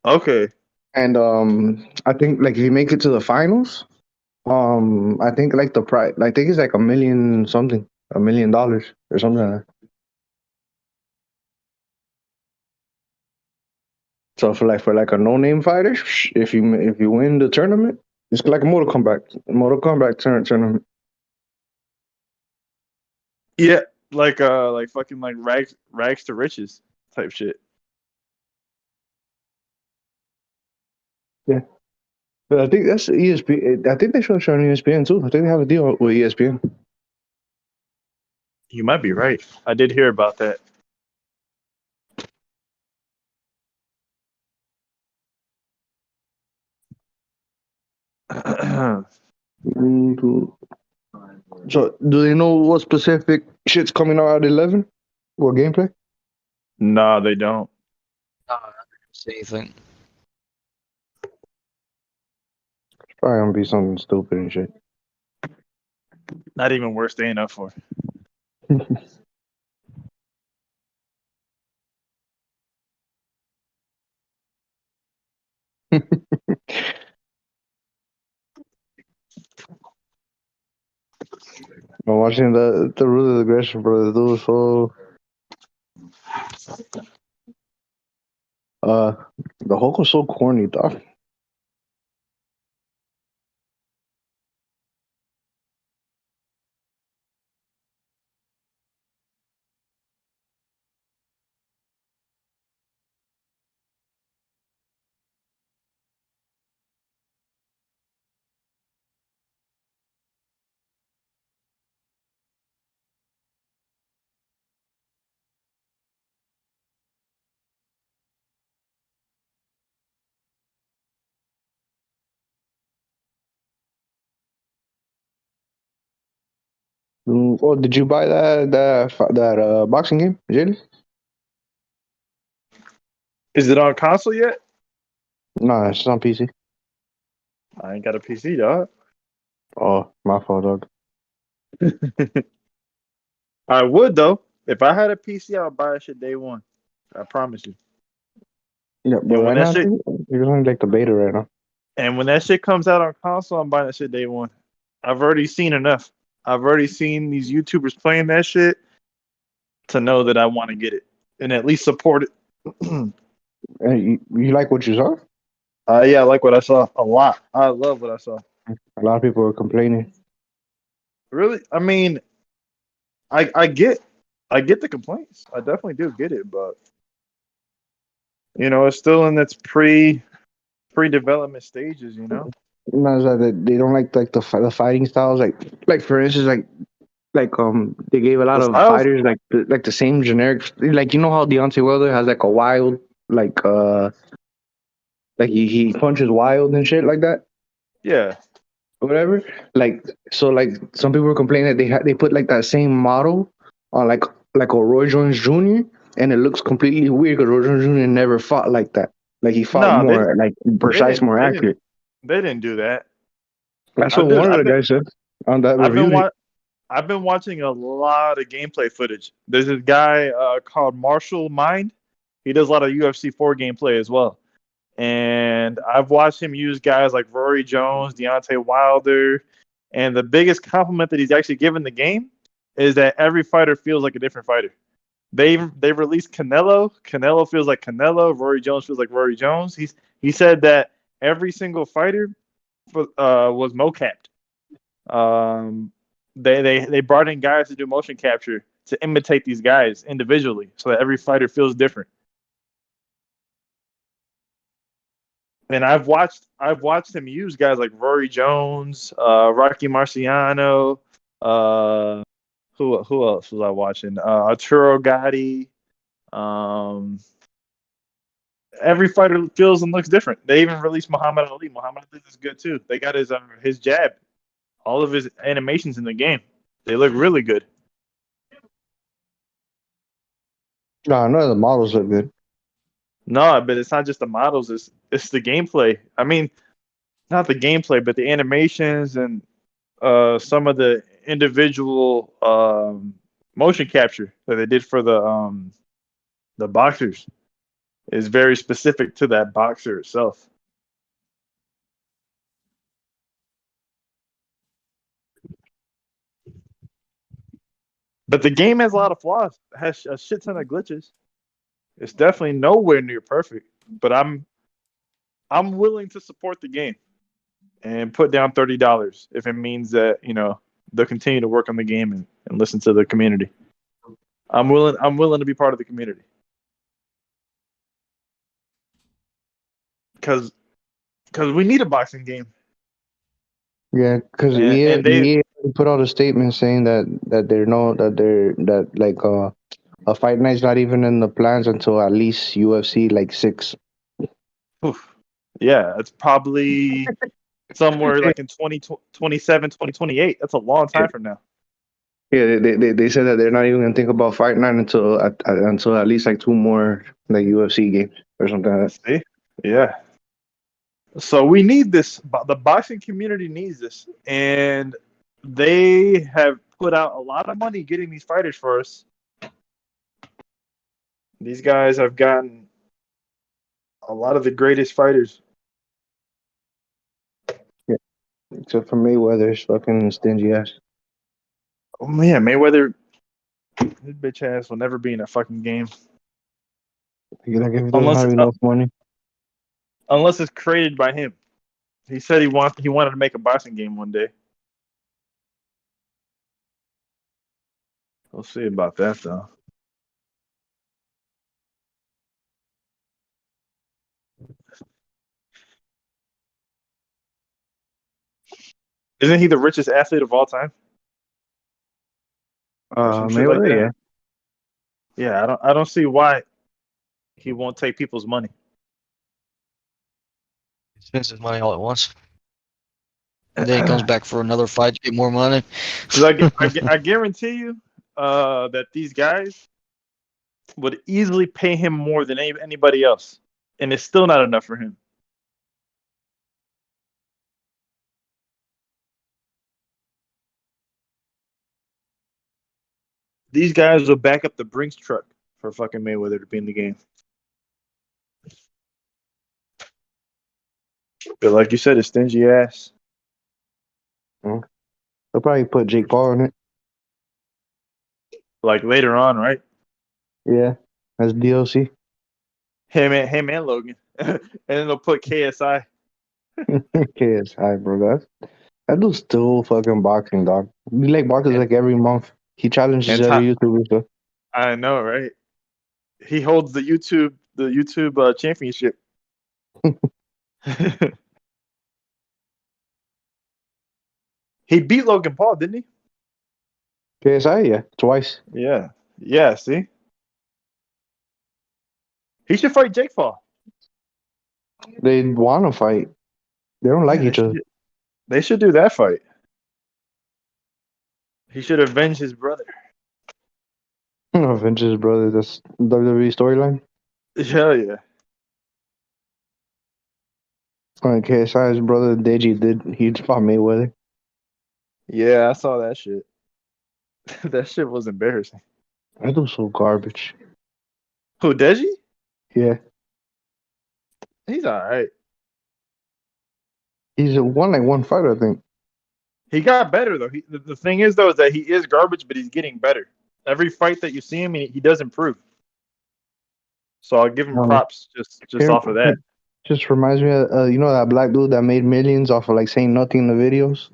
[SPEAKER 5] Okay.
[SPEAKER 4] And I think like if you make it to the finals, I think like the price, I think it's like $1 million something, $1 million or something like that. So for like a no name fighter, if you win the tournament, it's like a Mortal Kombat tournament.
[SPEAKER 5] Yeah, like fucking like rags to riches type shit.
[SPEAKER 4] Yeah, but I think that's ESPN. I think they should show on ESPN too. I think they have a deal with ESPN.
[SPEAKER 5] You might be right. I did hear about that.
[SPEAKER 4] So, do they know what specific shit's coming out at 11? What gameplay?
[SPEAKER 5] Nah, they don't.
[SPEAKER 2] I don't see anything.
[SPEAKER 4] Probably gonna be something stupid and shit.
[SPEAKER 5] Not even worth staying up for.
[SPEAKER 4] I'm watching the Root of Aggression, bro. The dude was so the Hulk was so corny, dog. Oh, did you buy that boxing game, Jalen?
[SPEAKER 5] Is it on console yet?
[SPEAKER 4] Nah, it's on PC.
[SPEAKER 5] I ain't got a PC, dog.
[SPEAKER 4] Oh, my fault, dog.
[SPEAKER 5] I would though. If I had a PC, I would buy that shit day one. I promise you.
[SPEAKER 4] Yeah, but
[SPEAKER 5] And when
[SPEAKER 4] right
[SPEAKER 5] that
[SPEAKER 4] now,
[SPEAKER 5] shit
[SPEAKER 4] you're only like the beta right now.
[SPEAKER 5] and when that shit comes out on console, I'm buying that shit day one. I've already seen enough. I've already seen these YouTubers playing that shit to know that I want to get it and at least support it.
[SPEAKER 4] You like what you saw?
[SPEAKER 5] Yeah, I like what I saw a lot. I love what I saw.
[SPEAKER 4] A lot of people are complaining.
[SPEAKER 5] Really? I mean, I get the complaints. I definitely do get it, but it's still in its pre-development stages,
[SPEAKER 4] No, it's that they don't like the fighting styles. Like for instance, they gave a lot
[SPEAKER 5] The
[SPEAKER 4] of
[SPEAKER 5] styles.
[SPEAKER 4] fighters like the same generic, like you know how Deontay Wilder has like a wild like he punches wild and shit like that
[SPEAKER 5] Yeah.
[SPEAKER 4] or whatever. Like so like some people were complaining that they put like that same model on like a Roy Jones Jr. and it looks completely weird because Roy Jones Jr. never fought like that. Like he fought
[SPEAKER 5] No,
[SPEAKER 4] more like precise, more
[SPEAKER 5] they didn't
[SPEAKER 4] accurate.
[SPEAKER 5] they didn't do that.
[SPEAKER 4] That's what
[SPEAKER 5] Dude,
[SPEAKER 4] one of the guys said on that
[SPEAKER 5] I've been
[SPEAKER 4] review.
[SPEAKER 5] I've been watching a lot of gameplay footage. There's this guy called Marshall Mind. He does a lot of UFC 4 gameplay as well. And I've watched him use guys like Rory Jones, Deontay Wilder, and the biggest compliment that he's actually given the game is that every fighter feels like a different fighter. They released Canelo. Canelo feels like Canelo. Rory Jones feels like Rory Jones. He said that every single fighter was mocapped. They brought in guys to do motion capture to imitate these guys individually, so that every fighter feels different. And I've watched him use guys like Rory Jones, Rocky Marciano, who else was I watching? Arturo Gatti. Every fighter feels and looks different. They even released Muhammad Ali. Muhammad Ali is good too. They got his jab, all of his animations in the game. They look really good.
[SPEAKER 4] No, none of the models look good.
[SPEAKER 5] No, but it's not just the models. It's the gameplay. I mean, not the gameplay, but the animations and some of the individual motion capture that they did for the boxers is very specific to that boxer itself. But the game has a lot of flaws. It has a shit ton of glitches. It's definitely nowhere near perfect. But I'm willing to support the game and put down $30 if it means that they'll continue to work on the game and listen to the community. I'm willing to be part of the community. Because we need a boxing game.
[SPEAKER 4] Yeah, because EA put out a statement saying that a fight night's not even in the plans until at least UFC like 6.
[SPEAKER 5] Oof. Yeah, it's probably somewhere like in 2027, 2028. That's a long time from now.
[SPEAKER 4] Yeah, they said that they're not even gonna think about fight night until at least like 2 more like UFC games or something like that.
[SPEAKER 5] See? Yeah. So we need this. The boxing community needs this, and they have put out a lot of money getting these fighters for us. These guys have gotten a lot of the greatest fighters.
[SPEAKER 4] Yeah, except for Mayweather's fucking stingy ass.
[SPEAKER 5] Oh man, Mayweather, his bitch ass will never be in a fucking game.
[SPEAKER 4] Like if he doesn't have enough money.
[SPEAKER 5] Unless it's created by him. He said he wanted to make a boxing game one day. We'll see about that though. Isn't he the richest athlete of all time?
[SPEAKER 4] Mayweather,
[SPEAKER 5] like
[SPEAKER 4] yeah.
[SPEAKER 5] Yeah, I don't see why he won't take people's money.
[SPEAKER 2] He spends his money all at once. And then he comes back for another fight to get more money.
[SPEAKER 5] I guarantee you that these guys would easily pay him more than anybody else. And it's still not enough for him. These guys will back up the Brinks truck for fucking Mayweather to be in the game. But like you said, it's stingy ass.
[SPEAKER 4] They'll probably put Jake Paul in it.
[SPEAKER 5] Like later on, right?
[SPEAKER 4] Yeah, as DLC.
[SPEAKER 5] Him and Logan. And then they'll put KSI.
[SPEAKER 4] KSI, bro. That dude's still fucking boxing, dog. He like boxes like every month. He challenges every YouTuber. So.
[SPEAKER 5] I know, right? He holds the YouTube championship. He beat Logan Paul, didn't he?
[SPEAKER 4] KSI, yeah, twice.
[SPEAKER 5] Yeah. See, he should fight Jake Paul.
[SPEAKER 4] They want to fight. They don't like each other.
[SPEAKER 5] They should do that fight. He should avenge his brother.
[SPEAKER 4] Avenge his brother. That's WWE storyline.
[SPEAKER 5] Hell yeah.
[SPEAKER 4] Like KSI's brother Deji did. He fought Mayweather.
[SPEAKER 5] Yeah, I saw that shit. That shit was embarrassing.
[SPEAKER 4] That was so garbage.
[SPEAKER 5] Who, Deji?
[SPEAKER 4] Yeah,
[SPEAKER 5] He's all right.
[SPEAKER 4] he's won like one fight, I think.
[SPEAKER 5] He got better though. The thing is though is that he is garbage, but he's getting better. Every fight that you see him, he does improve. So I'll give him props just off of that.
[SPEAKER 4] Just reminds me of you know that black dude that made millions off of like saying nothing in the videos.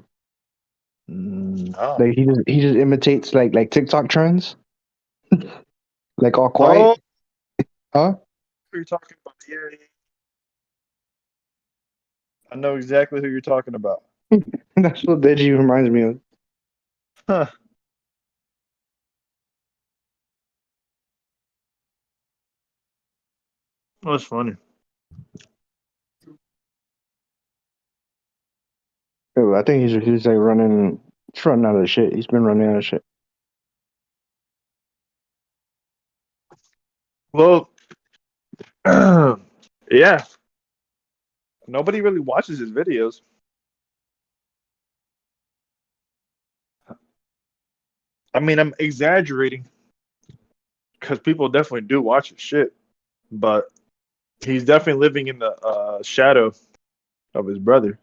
[SPEAKER 5] No.
[SPEAKER 4] Like he just imitates like TikTok trends, like all quiet. Huh?
[SPEAKER 5] Who you're talking about? Yeah. I know exactly who you're talking about.
[SPEAKER 4] That's what Deji reminds me of.
[SPEAKER 5] Huh. That's funny.
[SPEAKER 4] Yeah, I think he's like running out of shit. He's been running out of shit.
[SPEAKER 5] Well, yeah. Nobody really watches his videos. I mean, I'm exaggerating because people definitely do watch his shit, but he's definitely living in the shadow of his brother.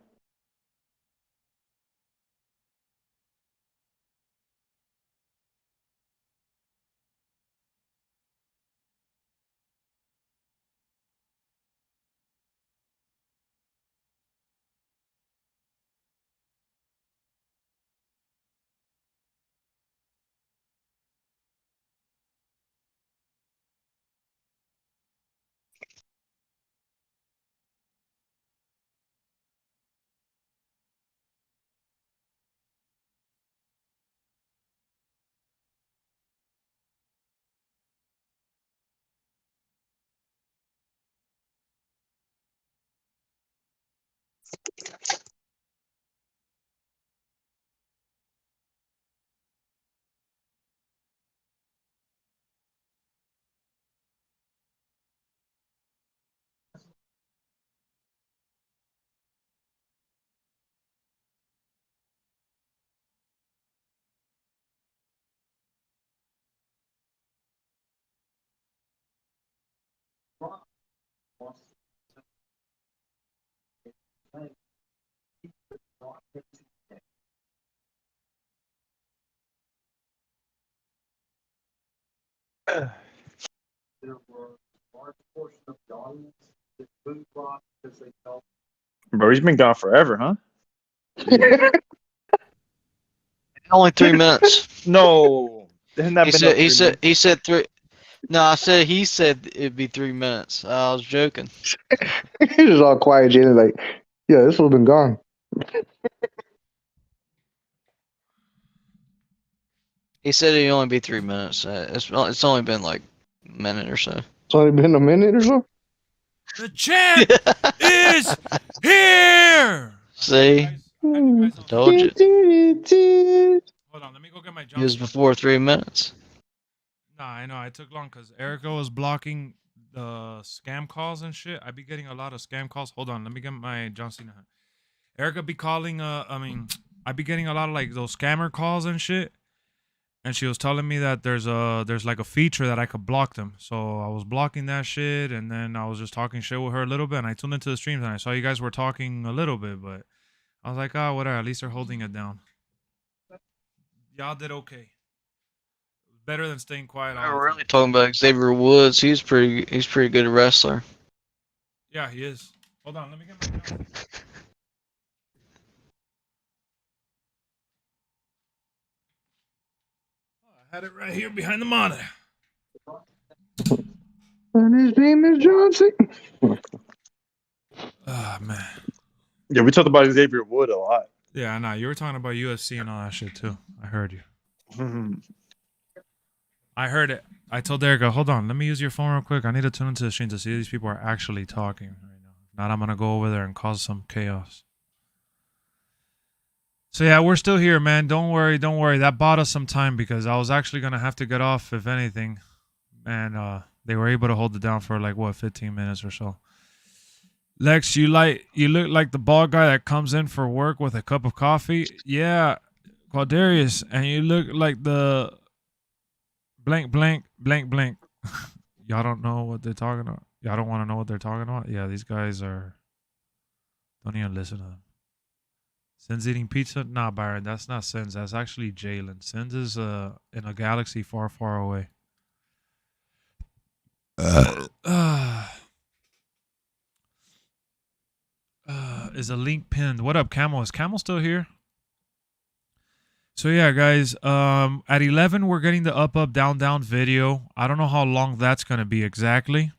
[SPEAKER 5] Bro, he's been gone forever, huh?
[SPEAKER 2] Only 3 minutes.
[SPEAKER 5] No, hasn't that
[SPEAKER 2] He
[SPEAKER 5] been
[SPEAKER 2] said.
[SPEAKER 5] no
[SPEAKER 2] He
[SPEAKER 5] 3
[SPEAKER 2] said.
[SPEAKER 5] minutes?
[SPEAKER 2] He said 3. No, I said he said it'd be 3 minutes. I was joking.
[SPEAKER 4] He's just all quiet, Jalen. Like, yeah, this one's been gone.
[SPEAKER 2] He said it'd only be 3 minutes. It's only been like a minute or so.
[SPEAKER 4] It's only been a minute or so.
[SPEAKER 1] The champ is here.
[SPEAKER 2] See, I told you.
[SPEAKER 1] Hold on, let me go get my
[SPEAKER 2] It was
[SPEAKER 1] Johnson.
[SPEAKER 2] before 3 minutes.
[SPEAKER 1] Nah, I know. I took long because Erica was blocking the scam calls and shit. I be getting a lot of scam calls. Hold on, let me get my John Cena hat. Erica be calling. I be getting a lot of like those scammer calls and shit. And she was telling me that there's like a feature that I could block them. So I was blocking that shit, and then I was just talking shit with her a little bit. And I tuned into the streams, and I saw you guys were talking a little bit, but I was like, oh, whatever. At least they're holding it down. Y'all did okay. Better than staying quiet.
[SPEAKER 2] We were really talking about Xavier Woods. He's pretty good wrestler.
[SPEAKER 1] Yeah, he is. Hold on, let me get my Johnson. I had it right here behind the monitor.
[SPEAKER 4] And his name is Johnson.
[SPEAKER 1] Oh, man.
[SPEAKER 5] Yeah, we talked about Xavier Wood a lot.
[SPEAKER 1] Yeah, I know. You were talking about UFC and all that shit, too. I heard you. I heard it. I told Erica, hold on, let me use your phone real quick. I need to tune into the stream to see if these people are actually talking right now. If not, I'm going to go over there and cause some chaos. So, yeah, we're still here, man. Don't worry. That bought us some time because I was actually going to have to get off, if anything. And they were able to hold it down for, like, 15 minutes or so. Lex, you look like the bald guy that comes in for work with a cup of coffee. Yeah, Quadarius, and you look like the blank blank blank blank. Y'all don't know what they're talking about. Y'all don't want to know what they're talking about. Yeah, these guys are. Don't even listen to them. Sins eating pizza? Nah, Byron, that's not Sins. That's actually Jalen. Sins is in a galaxy far, far away. Is a link pinned? What up, Camel? Is Camel still here? So yeah, guys. At 11 we're getting the up, up, down, down video. I don't know how long that's gonna be exactly.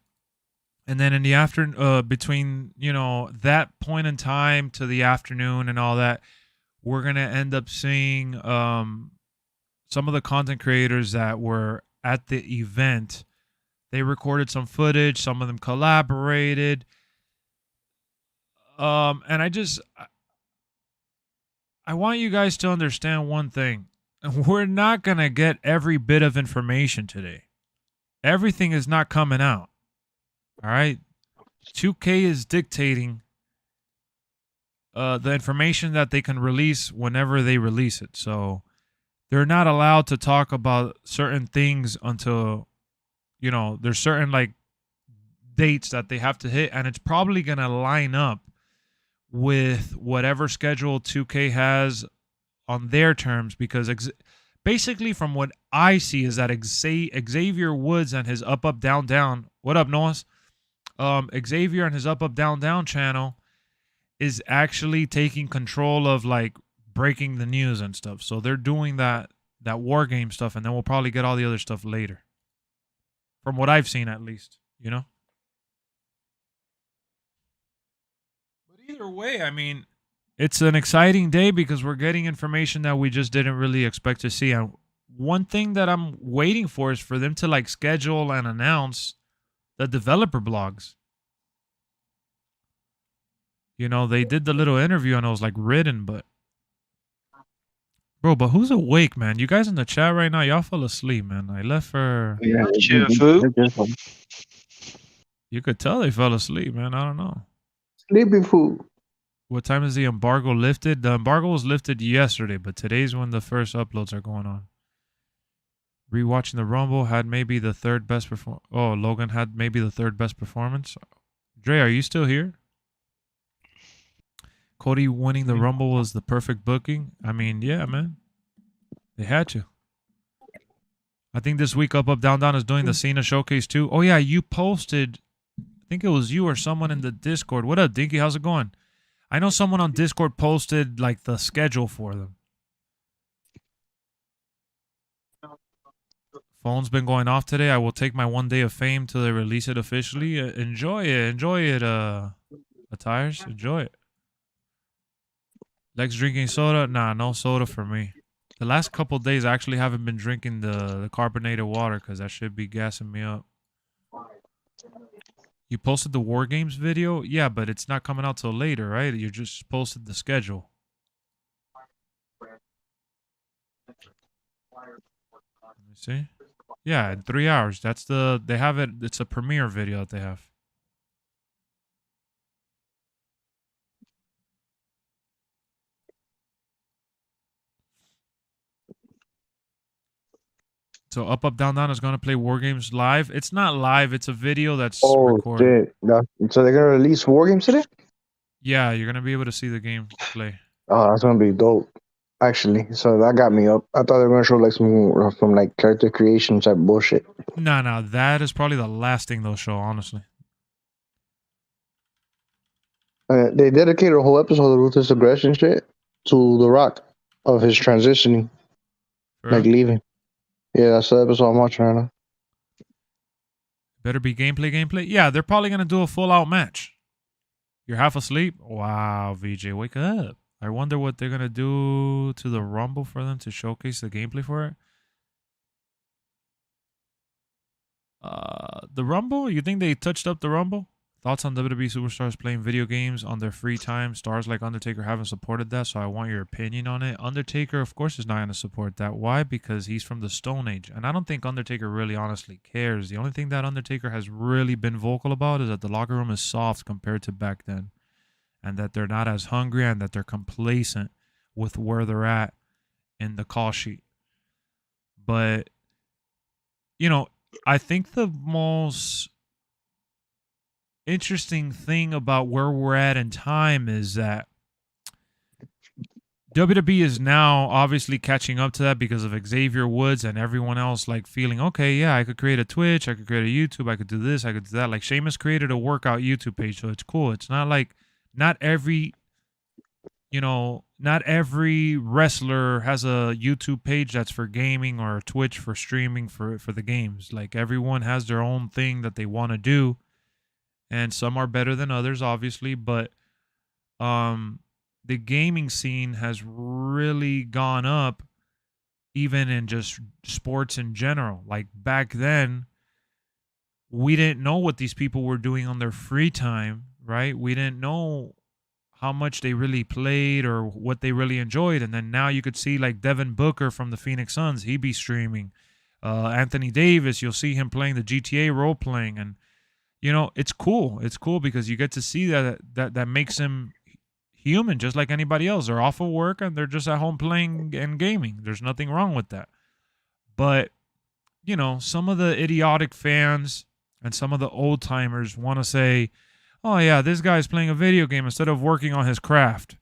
[SPEAKER 1] And then in the afternoon, between that point in time to the afternoon and all that, we're gonna end up seeing some of the content creators that were at the event. They recorded some footage. Some of them collaborated. And I want you guys to understand one thing. We're not going to get every bit of information today. Everything is not coming out. All right? 2K is dictating the information that they can release whenever they release it. So they're not allowed to talk about certain things until, there's certain dates that they have to hit, and it's probably going to line up with whatever schedule 2K has on their terms, because basically from what I see is that Xavier Woods and his up, up, down, down. What up, Noah? Xavier and his up, up, down, down channel is actually taking control of breaking the news and stuff. So they're doing that war game stuff, and then we'll probably get all the other stuff later. From what I've seen, at least, But either way, I mean, it's an exciting day because we're getting information that we just didn't really expect to see. And one thing that I'm waiting for is for them to schedule and announce the developer blogs. They did the little interview and it was written, but bro, but who's awake, man? You guys in the chat right now, y'all fell asleep, man. I left for You could tell they fell asleep, man. I don't know.
[SPEAKER 4] Sleepy food.
[SPEAKER 1] What time is the embargo lifted? The embargo was lifted yesterday, but today's when the first uploads are going on. Rewatching the Rumble had maybe the third best performance. Oh, Logan had maybe the third best performance. Dre, are you still here? Cody winning the Rumble was the perfect booking. I mean, yeah, man. They had to. I think this week Up, Up, Down, Down is doing the Cena Showcase too. Oh, yeah, you posted. I think it was you or someone in the Discord. What up, Dinky? How's it going? I know someone on Discord posted the schedule for them. Phone's been going off today. I will take my 1 day of fame till they release it officially. Enjoy it. Enjoy it, Attires. Enjoy it. Lex drinking soda? Nah, no soda for me. The last couple days, I actually haven't been drinking the carbonated water because that should be gassing me up. You posted the War Games video? Yeah, but it's not coming out till later, right? You just posted the schedule. Let me see. Yeah, in 3 hours. They have it. It's a premiere video that they have. So Up, Up, Down, Down is going to play War Games live. It's not live. It's a video that's recorded.
[SPEAKER 4] Shit. So they're going to release War Games today?
[SPEAKER 1] Yeah, you're going to be able to see the game play.
[SPEAKER 4] Oh, that's going to be dope. Actually, so that got me up. I thought they were going to show some character creation type bullshit.
[SPEAKER 1] No, that is probably the last thing they'll show, honestly.
[SPEAKER 4] They dedicated a whole episode of Ruthless Aggression shit to The Rock of his transitioning, leaving. Yeah, that's the episode I'm watching right now.
[SPEAKER 1] Better be gameplay. Yeah, they're probably going to do a full-out match. You're half asleep? Wow, VJ, wake up. I wonder what they're going to do to the Rumble for them to showcase the gameplay for it. The Rumble? You think they touched up the Rumble? Thoughts on WWE superstars playing video games on their free time? Stars like Undertaker haven't supported that, so I want your opinion on it. Undertaker, of course, is not going to support that. Why? Because he's from the Stone Age. And I don't think Undertaker really honestly cares. The only thing that Undertaker has really been vocal about is that the locker room is soft compared to back then. And that they're not as hungry and that they're complacent with where they're at in the call sheet. But, you know, I think the most interesting thing about where we're at in time is that WWE is now obviously catching up to that because of Xavier Woods and everyone else like feeling, okay, yeah, I could create a Twitch, I could create a YouTube, I could do this, I could do that. Like Sheamus created a workout YouTube page, so it's cool. It's not like not every wrestler has a YouTube page that's for gaming or a Twitch for streaming for the games. Like everyone has their own thing that they want to do. And some are better than others, obviously, but the gaming scene has really gone up, even in just sports in general. Like back then, we didn't know what these people were doing on their free time, right? We didn't know how much they really played or what they really enjoyed. And then now you could see like Devin Booker from the Phoenix Suns, he be streaming. Anthony Davis, you'll see him playing the GTA role playing, and you know, it's cool. It's cool because you get to see that makes him human, just like anybody else. They're off of work and they're just at home playing and gaming. There's nothing wrong with that. But, you know, some of the idiotic fans and some of the old timers want to say, oh, yeah, this guy's playing a video game instead of working on his craft.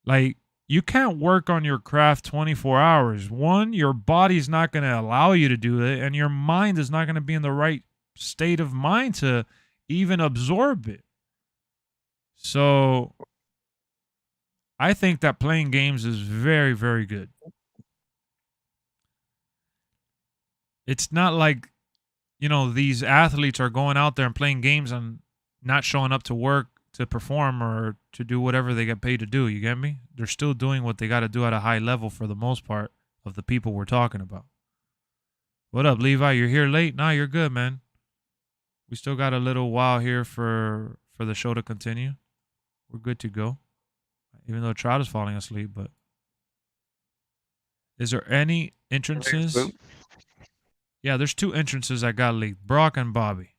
[SPEAKER 1] Like, you can't work on your craft 24 hours. One, your body's not going to allow you to do it, and your mind is not going to be in the right state of mind to even absorb it. So I think that playing games is very, very good. It's not like, you know, these athletes are going out there and playing games and not showing up to work to perform or to do whatever they get paid to do. You get me? They're still doing what they got to do at a high level for the most part of the people we're talking about. What up, Levi? You're here late? Nah, you're good, man. We still got a little while here for the show to continue. We're good to go. Even though Trout is falling asleep, but is there any entrances? Yeah, there's 2 entrances that got leaked. Brock and Bobby.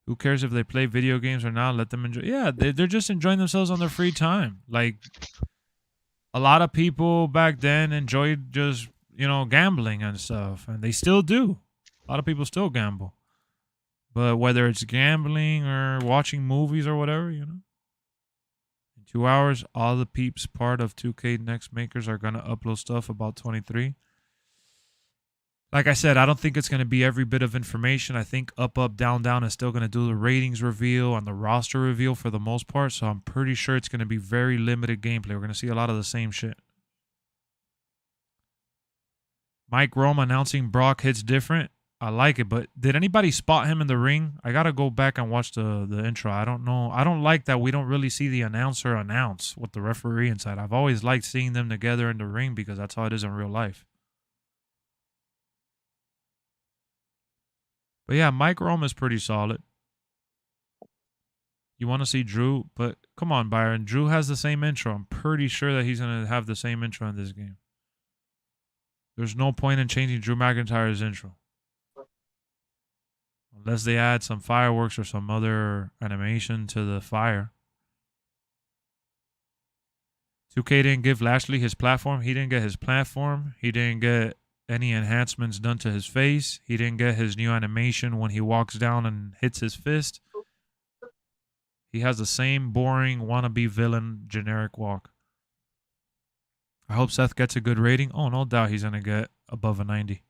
[SPEAKER 1] Who cares if they play video games or not? Let them enjoy. Yeah, they're just enjoying themselves on their free time. Like, a lot of people back then enjoyed just, you know, gambling and stuff, and they still do. A lot of people still gamble. But whether it's gambling or watching movies or whatever, you know. In 2 hours, all the peeps part of 2K Next Makers are going to upload stuff about 23. Like I said, I don't think it's going to be every bit of information. I think Up, Up, Down, Down is still going to do the ratings reveal and the roster reveal for the most part. So I'm pretty sure it's going to be very limited gameplay. We're going to see a lot of the same shit. Mike Rome announcing Brock hits different. I like it, but did anybody spot him in the ring? I got to go back and watch the intro. I don't know. I don't like that we don't really see the announcer announce with the referee inside. I've always liked seeing them together in the ring because that's how it is in real life. But yeah, Mike Rome is pretty solid. You want to see Drew, but come on, Byron. Drew has the same intro. I'm pretty sure that he's going to have the same intro in this game. There's no point in changing Drew McIntyre's intro. Unless they add some fireworks or some other animation to the fire. 2K didn't give Lashley his platform. He didn't get his platform. He didn't get any enhancements done to his face. He didn't get his new animation when he walks down and hits his fist. He has the same boring wannabe villain generic walk. I hope Seth gets a good rating. Oh, no doubt he's going to get above a 90.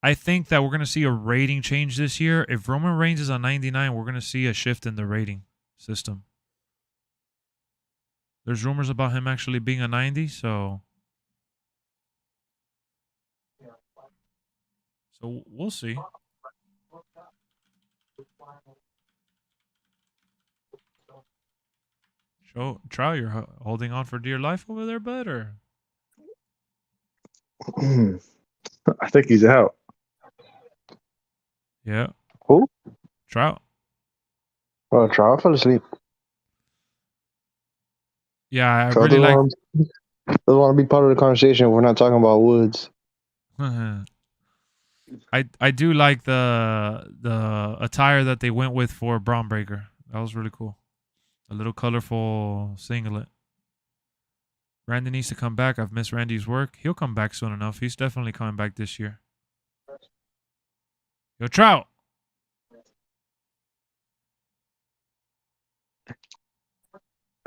[SPEAKER 1] I think that we're going to see a rating change this year. If Roman Reigns is on 99, we're going to see a shift in the rating system. There's rumors about him actually being a 90, so we'll see. Trout, you're holding on for dear life over there, bud, or?
[SPEAKER 5] I think he's out.
[SPEAKER 1] Yeah.
[SPEAKER 4] Who?
[SPEAKER 1] Trout.
[SPEAKER 4] Oh, Trout fell asleep.
[SPEAKER 1] Yeah, I
[SPEAKER 4] Trout
[SPEAKER 1] really like.
[SPEAKER 4] doesn't want to be part of the conversation if we're not talking about Woods.
[SPEAKER 1] I do like the attire that they went with for Braun Breaker. That was really cool. A little colorful singlet. Randy needs to come back. I've missed Randy's work. He'll come back soon enough. He's definitely coming back this year. Yo, Trout.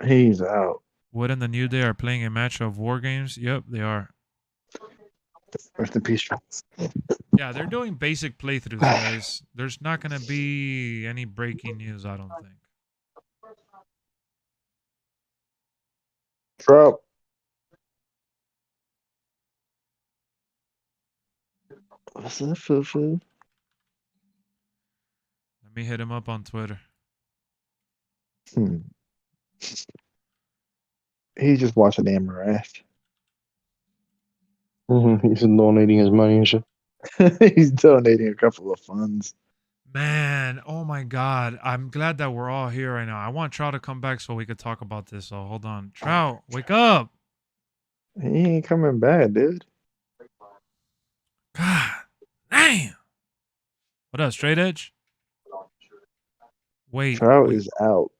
[SPEAKER 5] He's out.
[SPEAKER 1] Wood and the New Day are playing a match of War Games. Yep, they are.
[SPEAKER 5] Rest in peace, Trout.
[SPEAKER 1] Yeah, they're doing basic playthroughs, guys. There's not going to be any breaking news, I don't think.
[SPEAKER 5] Trout. What's that, Fufu?
[SPEAKER 1] Let me hit him up on Twitter.
[SPEAKER 5] He's just watching Amaranth.
[SPEAKER 4] He's donating his money and shit.
[SPEAKER 5] He's donating a couple of funds.
[SPEAKER 1] Man, oh my God. I'm glad that we're all here right now. I want Trout to come back so we could talk about this. So hold on. Trout, wake up.
[SPEAKER 5] He ain't coming back, dude.
[SPEAKER 1] God damn. What up, Straight Edge? Wait.
[SPEAKER 5] Trout is out.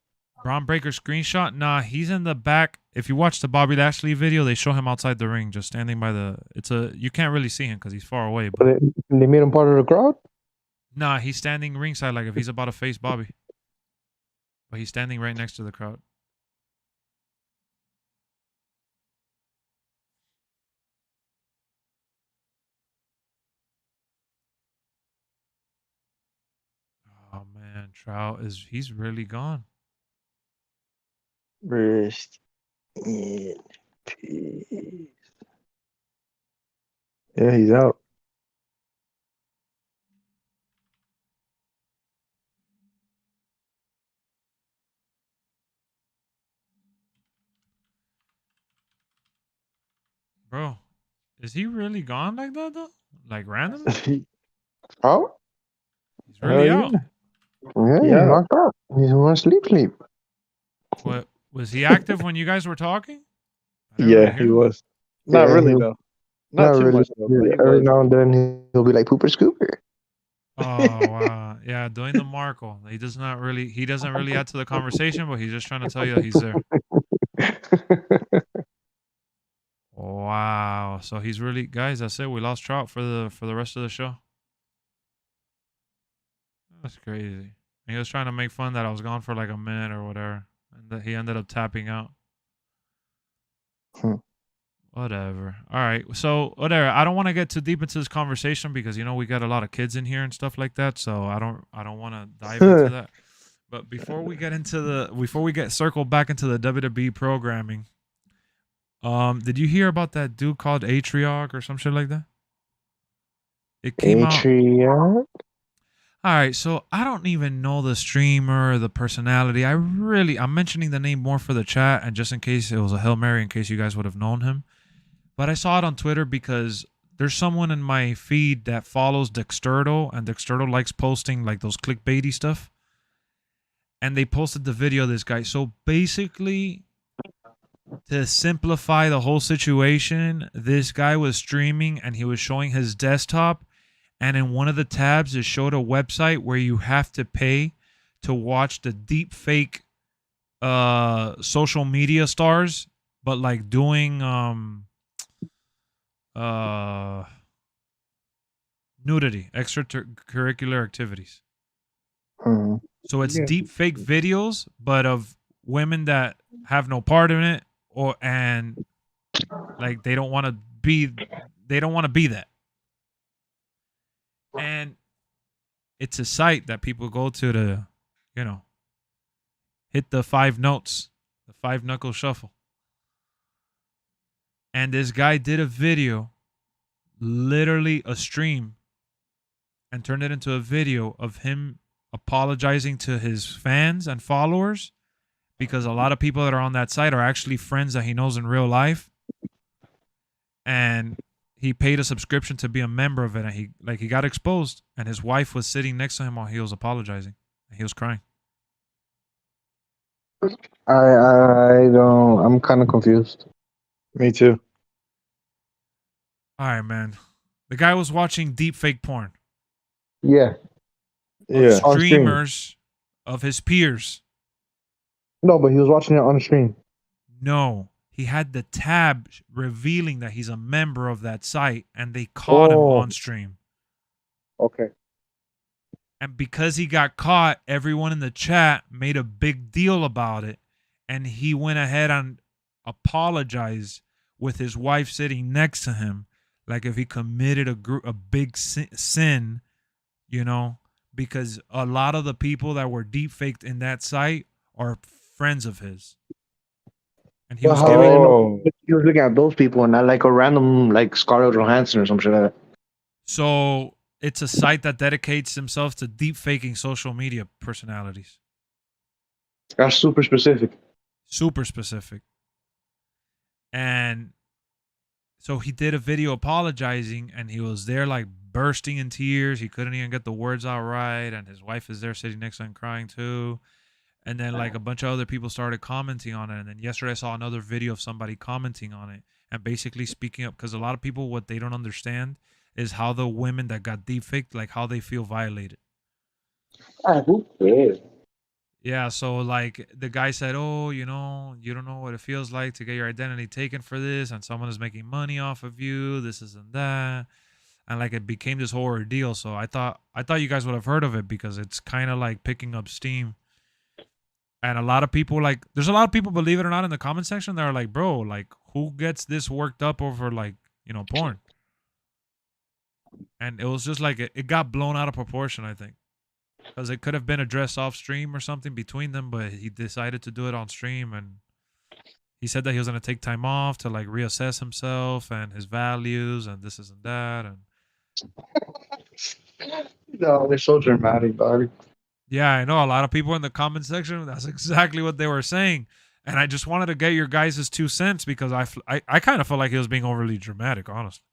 [SPEAKER 1] Braun Breaker screenshot? Nah, he's in the back. If you watch the Bobby Lashley video, they show him outside the ring, just standing by the. You can't really see him because he's far away. But
[SPEAKER 4] They made him part of the crowd?
[SPEAKER 1] nah, he's standing ringside like if he's about to face Bobby. But he's standing right next to the crowd. Oh man, Trout he's really gone.
[SPEAKER 5] Rest in peace. Yeah, he's out.
[SPEAKER 1] Bro, is he really gone like that though? Like randomly?
[SPEAKER 4] Out?
[SPEAKER 1] He's really
[SPEAKER 5] Hell
[SPEAKER 1] out.
[SPEAKER 4] Yeah, he's
[SPEAKER 5] Yeah.
[SPEAKER 4] knocked out. He's going to sleep.
[SPEAKER 1] What was he active when you guys were talking? I didn't
[SPEAKER 5] Yeah,
[SPEAKER 1] really hear
[SPEAKER 5] he
[SPEAKER 1] him.
[SPEAKER 5] was. Not
[SPEAKER 4] Yeah,
[SPEAKER 5] really
[SPEAKER 4] he-
[SPEAKER 5] though. Not too
[SPEAKER 4] really.
[SPEAKER 5] much though. But he
[SPEAKER 4] Every
[SPEAKER 5] was.
[SPEAKER 4] now and then he'll be like Pooper Scooper.
[SPEAKER 1] Oh wow. Yeah, doing the Markle. He doesn't really add to the conversation, but he's just trying to tell you that he's there. Wow. So he's really guys, that's it. We lost Trout for the rest of the show. That's crazy. He was trying to make fun that I was gone for like a minute or whatever. And that he ended up tapping out. Whatever. All right. So whatever. I don't want to get too deep into this conversation because we got a lot of kids in here and stuff like that. So I don't want to dive into that. But before we get circled back into the WWE programming, did you hear about that dude called Atriarch or some shit like that? It came out.
[SPEAKER 4] Atriarch?
[SPEAKER 1] All right, so I don't even know the streamer or the personality. I'm mentioning the name more for the chat and just in case it was a Hail Mary, in case you guys would have known him. But I saw it on Twitter because there's someone in my feed that follows Dexterdo, and Dexterdo likes posting like those clickbaity stuff. And they posted the video of this guy. So basically, to simplify the whole situation, this guy was streaming and he was showing his desktop. And in one of the tabs, it showed a website where you have to pay to watch the deep fake social media stars, but like doing nudity, extracurricular activities. So it's deep fake videos, but of women that have no part in it, and like they don't want to be that. And it's a site that people go to, hit the 5 notes, the 5 knuckle shuffle. And this guy did a video, literally a stream, and turned it into a video of him apologizing to his fans and followers because a lot of people that are on that site are actually friends that he knows in real life. And he paid a subscription to be a member of it, and he got exposed, and his wife was sitting next to him while he was apologizing, and he was crying.
[SPEAKER 4] I don't. I'm kind of confused.
[SPEAKER 5] Me too.
[SPEAKER 1] All right, man. The guy was watching deep fake porn
[SPEAKER 4] Yeah.
[SPEAKER 5] Yeah.
[SPEAKER 4] On stream.
[SPEAKER 1] streamers of his peers.
[SPEAKER 4] No, but he was watching it on the stream.
[SPEAKER 1] No, he had the tab revealing that he's a member of that site, and they caught him
[SPEAKER 5] Oh.
[SPEAKER 1] on stream.
[SPEAKER 4] Okay.
[SPEAKER 1] And because he got caught, everyone in the chat made a big deal about it, and he went ahead and apologized with his wife sitting next to him, like if he committed a big sin, you know, because a lot of the people that were deep faked in that site are friends of his. And he
[SPEAKER 4] Well,
[SPEAKER 1] was
[SPEAKER 4] how
[SPEAKER 1] giving
[SPEAKER 4] do you know? He was looking at those people and not like a random like Scarlett Johansson or some shit like that.
[SPEAKER 1] So it's a site that dedicates themselves to deep faking social media personalities.
[SPEAKER 4] That's super specific.
[SPEAKER 1] Super specific. And so he did a video apologizing, and he was there like bursting in tears. He couldn't even get the words out right, and his wife is there sitting next to him crying too. And then like a bunch of other people started commenting on it. And then yesterday I saw another video of somebody commenting on it and basically speaking up, because a lot of people, what they don't understand is how the women that got deep faked, like how they feel violated.
[SPEAKER 4] Who cares?
[SPEAKER 1] Yeah, so like the guy said, oh, you know, you don't know what it feels like to get your identity taken for this, and someone is making money off of you, this and that. And like it became this whole ordeal. So I thought you guys would have heard of it, because it's kind of like picking up steam. And a lot of people, like, there's a lot of people, believe it or not, in the comment section that are like, bro, like, who gets this worked up over, like, you know, porn? And it was just like, it got blown out of proportion, I think. Because it could have been addressed off stream or something between them, but he decided to do it on stream. And he said that he was going to take time off to, like, reassess himself and his values and this and that. And
[SPEAKER 4] No, they're so dramatic, dog.
[SPEAKER 1] yeah, I know a lot of people in the comment section, that's exactly what they were saying. And I just wanted to get your guys' 2 cents, because I kind of felt like he was being overly dramatic, honestly.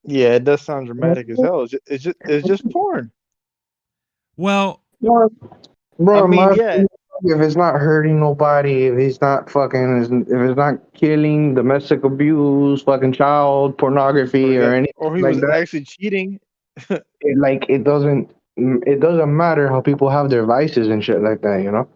[SPEAKER 5] Yeah, it does sound dramatic as hell. It's just porn.
[SPEAKER 1] Well,
[SPEAKER 4] Bro,
[SPEAKER 5] I mean,
[SPEAKER 4] my
[SPEAKER 5] yeah.
[SPEAKER 4] opinion, if it's not hurting nobody, if it's not fucking, if it's not killing, domestic abuse, fucking child pornography or anything
[SPEAKER 5] Or he
[SPEAKER 4] like
[SPEAKER 5] was
[SPEAKER 4] that,
[SPEAKER 5] actually cheating.
[SPEAKER 4] it doesn't matter how people have their vices and shit like that, you know.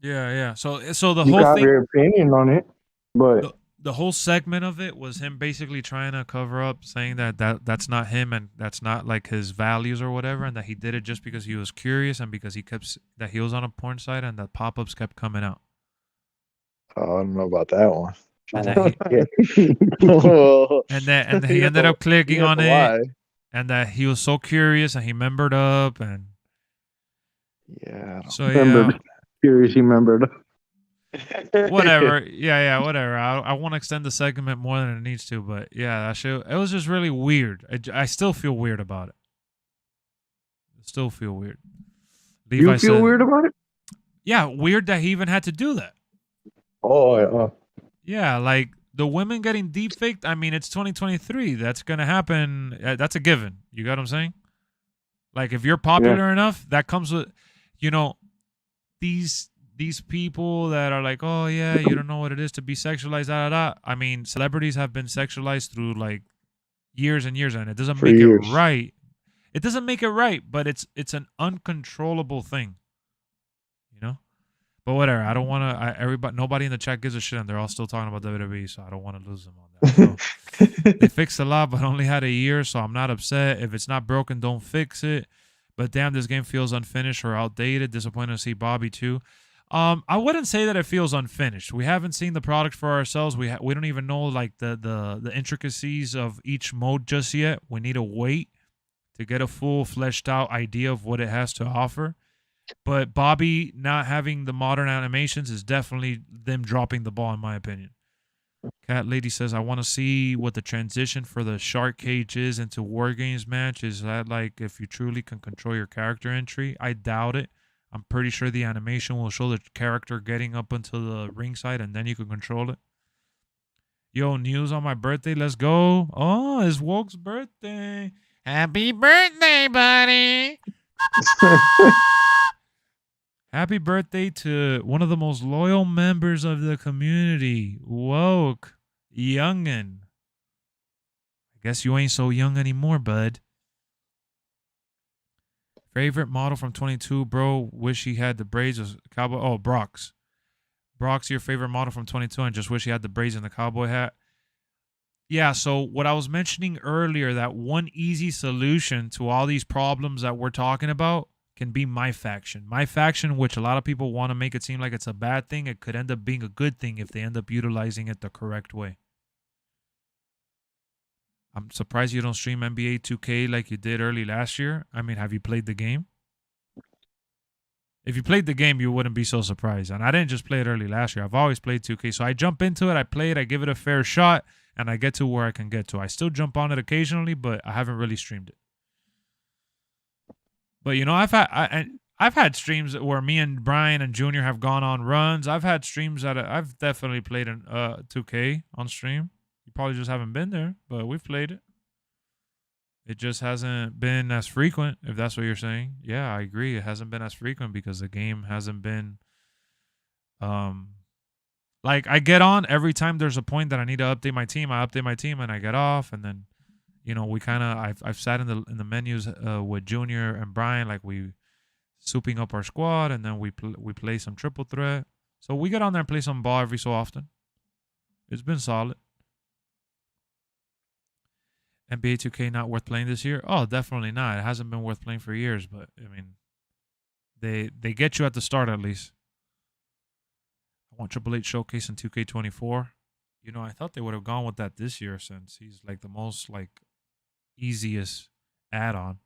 [SPEAKER 1] yeah. So the
[SPEAKER 4] You
[SPEAKER 1] whole
[SPEAKER 4] got
[SPEAKER 1] thing,
[SPEAKER 4] your opinion on it, but
[SPEAKER 1] the whole segment of it was him basically trying to cover up, saying that's not him and that's not like his values or whatever, and that he did it just because he was curious and because that he was on a porn site and that pop-ups kept coming out.
[SPEAKER 5] Oh, I don't know about that one.
[SPEAKER 1] And that he ended up clicking on it, and that he was so curious and he membered up, and
[SPEAKER 5] yeah.
[SPEAKER 1] so yeah.
[SPEAKER 4] Curious, he remembered.
[SPEAKER 1] Whatever. Yeah, whatever. I won't extend the segment more than it needs to, but yeah, that shit, it was just really weird. I still feel weird about it. Still feel weird. Levi
[SPEAKER 4] You feel weird about it?
[SPEAKER 1] Yeah, weird that he even had to do that.
[SPEAKER 4] Oh.
[SPEAKER 1] Yeah, like the women getting deep faked. I mean, it's 2023. That's gonna happen. That's a given. You got what I'm saying? Like, if you're popular enough, that comes with, you know, these people that are like, oh yeah, you don't know what it is to be sexualized. I mean, celebrities have been sexualized through like years and years, and it doesn't make it right. It doesn't make it right, but it's an uncontrollable thing, you know. But whatever. I don't want to. Nobody in the chat gives a shit, and they're all still talking about WWE, so I don't want to lose them on that. So they fixed a lot, but only had a year, so I'm not upset. If it's not broken, don't fix it. But damn, this game feels unfinished or outdated. Disappointed to see Bobby too. I wouldn't say that it feels unfinished. We haven't seen the product for ourselves. We don't even know like the intricacies of each mode just yet. We need to wait to get a full fleshed out idea of what it has to offer. But Bobby not having the modern animations is definitely them dropping the ball, in my opinion. Cat Lady says, I want to see what the transition for the shark cage is into War Games match. Is that like if you truly can control your character entry? I doubt it. I'm pretty sure the animation will show the character getting up until the ringside and then you can control it. Yo, news on my birthday. Let's go. Oh, it's Woke's birthday. Happy birthday, buddy. Happy birthday to one of the most loyal members of the community, Woke. Youngin. I guess you ain't so young anymore, bud. Favorite model from 22, bro. Wish he had the braids. Was cowboy. Oh, Brock's. Brock's your favorite model from 22 and just wish he had the braids and the cowboy hat. Yeah, so what I was mentioning earlier, that one easy solution to all these problems that we're talking about can be my faction. My faction, which a lot of people want to make it seem like it's a bad thing, it could end up being a good thing if they end up utilizing it the correct way. I'm surprised you don't stream NBA 2K like you did early last year. I mean, have you played the game? If you played the game, you wouldn't be so surprised. And I didn't just play it early last year. I've always played 2K. So I jump into it, I play it, I give it a fair shot, and I get to where I can get to. I still jump on it occasionally, but I haven't really streamed it. But, you know, I've had streams where me and Brian and Junior have gone on runs. I've had streams that I've definitely played in 2K on stream. You probably just haven't been there, but we've played it. It just hasn't been as frequent, if that's what you're saying. Yeah, I agree. It hasn't been as frequent because the game hasn't been like I get on every time there's a point that I need to update my team. I update my team and I get off, and then, you know, we kind of I've sat in the menus with Junior and Brian, like we souping up our squad, and then we play some triple threat. So we get on there and play some ball every so often. It's been solid. NBA 2K not worth playing this year? Oh, definitely not. It hasn't been worth playing for years, but I mean, they get you at the start at least. I want Triple H Showcase in 2K24. You know, I thought they would have gone with that this year since he's like the most like easiest add-on.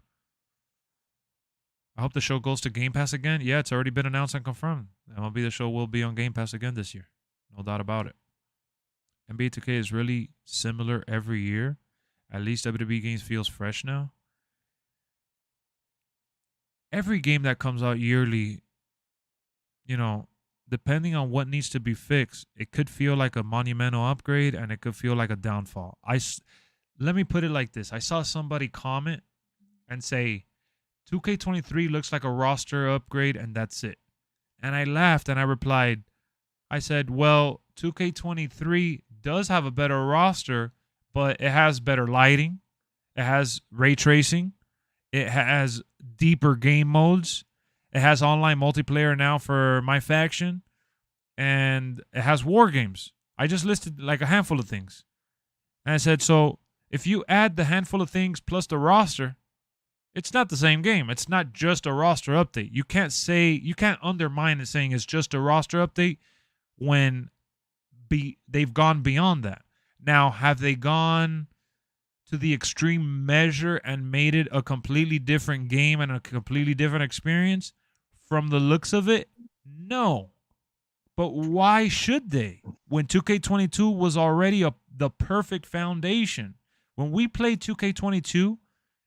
[SPEAKER 1] I hope the show goes to Game Pass again. Yeah, it's already been announced and confirmed. MLB The Show will be on Game Pass again this year. No doubt about it. NBA 2K is really similar every year. At least WWE games feels fresh now. Every game that comes out yearly, you know, depending on what needs to be fixed, it could feel like a monumental upgrade and it could feel like a downfall. Let me put it like this. I saw somebody comment and say, 2K23 looks like a roster upgrade and that's it. And I laughed and I replied, I said, well, 2K23 does have a better roster, but it has better lighting. It has ray tracing. It has deeper game modes. It has online multiplayer now for my faction. And it has war games. I just listed like a handful of things. And I said, so if you add the handful of things plus the roster, it's not the same game. It's not just a roster update. You can't undermine it saying it's just a roster update when they've gone beyond that. Now, have they gone to the extreme measure and made it a completely different game and a completely different experience? From the looks of it, no. But why should they? When 2K22 was already the perfect foundation. When we played 2K22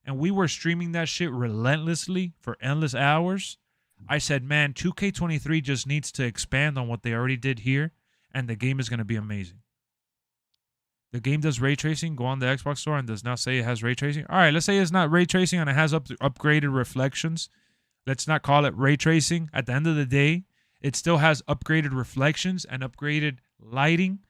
[SPEAKER 1] and we were streaming that shit relentlessly for endless hours, I said, man, 2K23 just needs to expand on what they already did here, and the game is going to be amazing. The game does ray tracing. Go on the Xbox store and does not say it has ray tracing. All right, let's say it's not ray tracing and it has upgraded reflections. Let's not call it ray tracing. At the end of the day, it still has upgraded reflections and upgraded lighting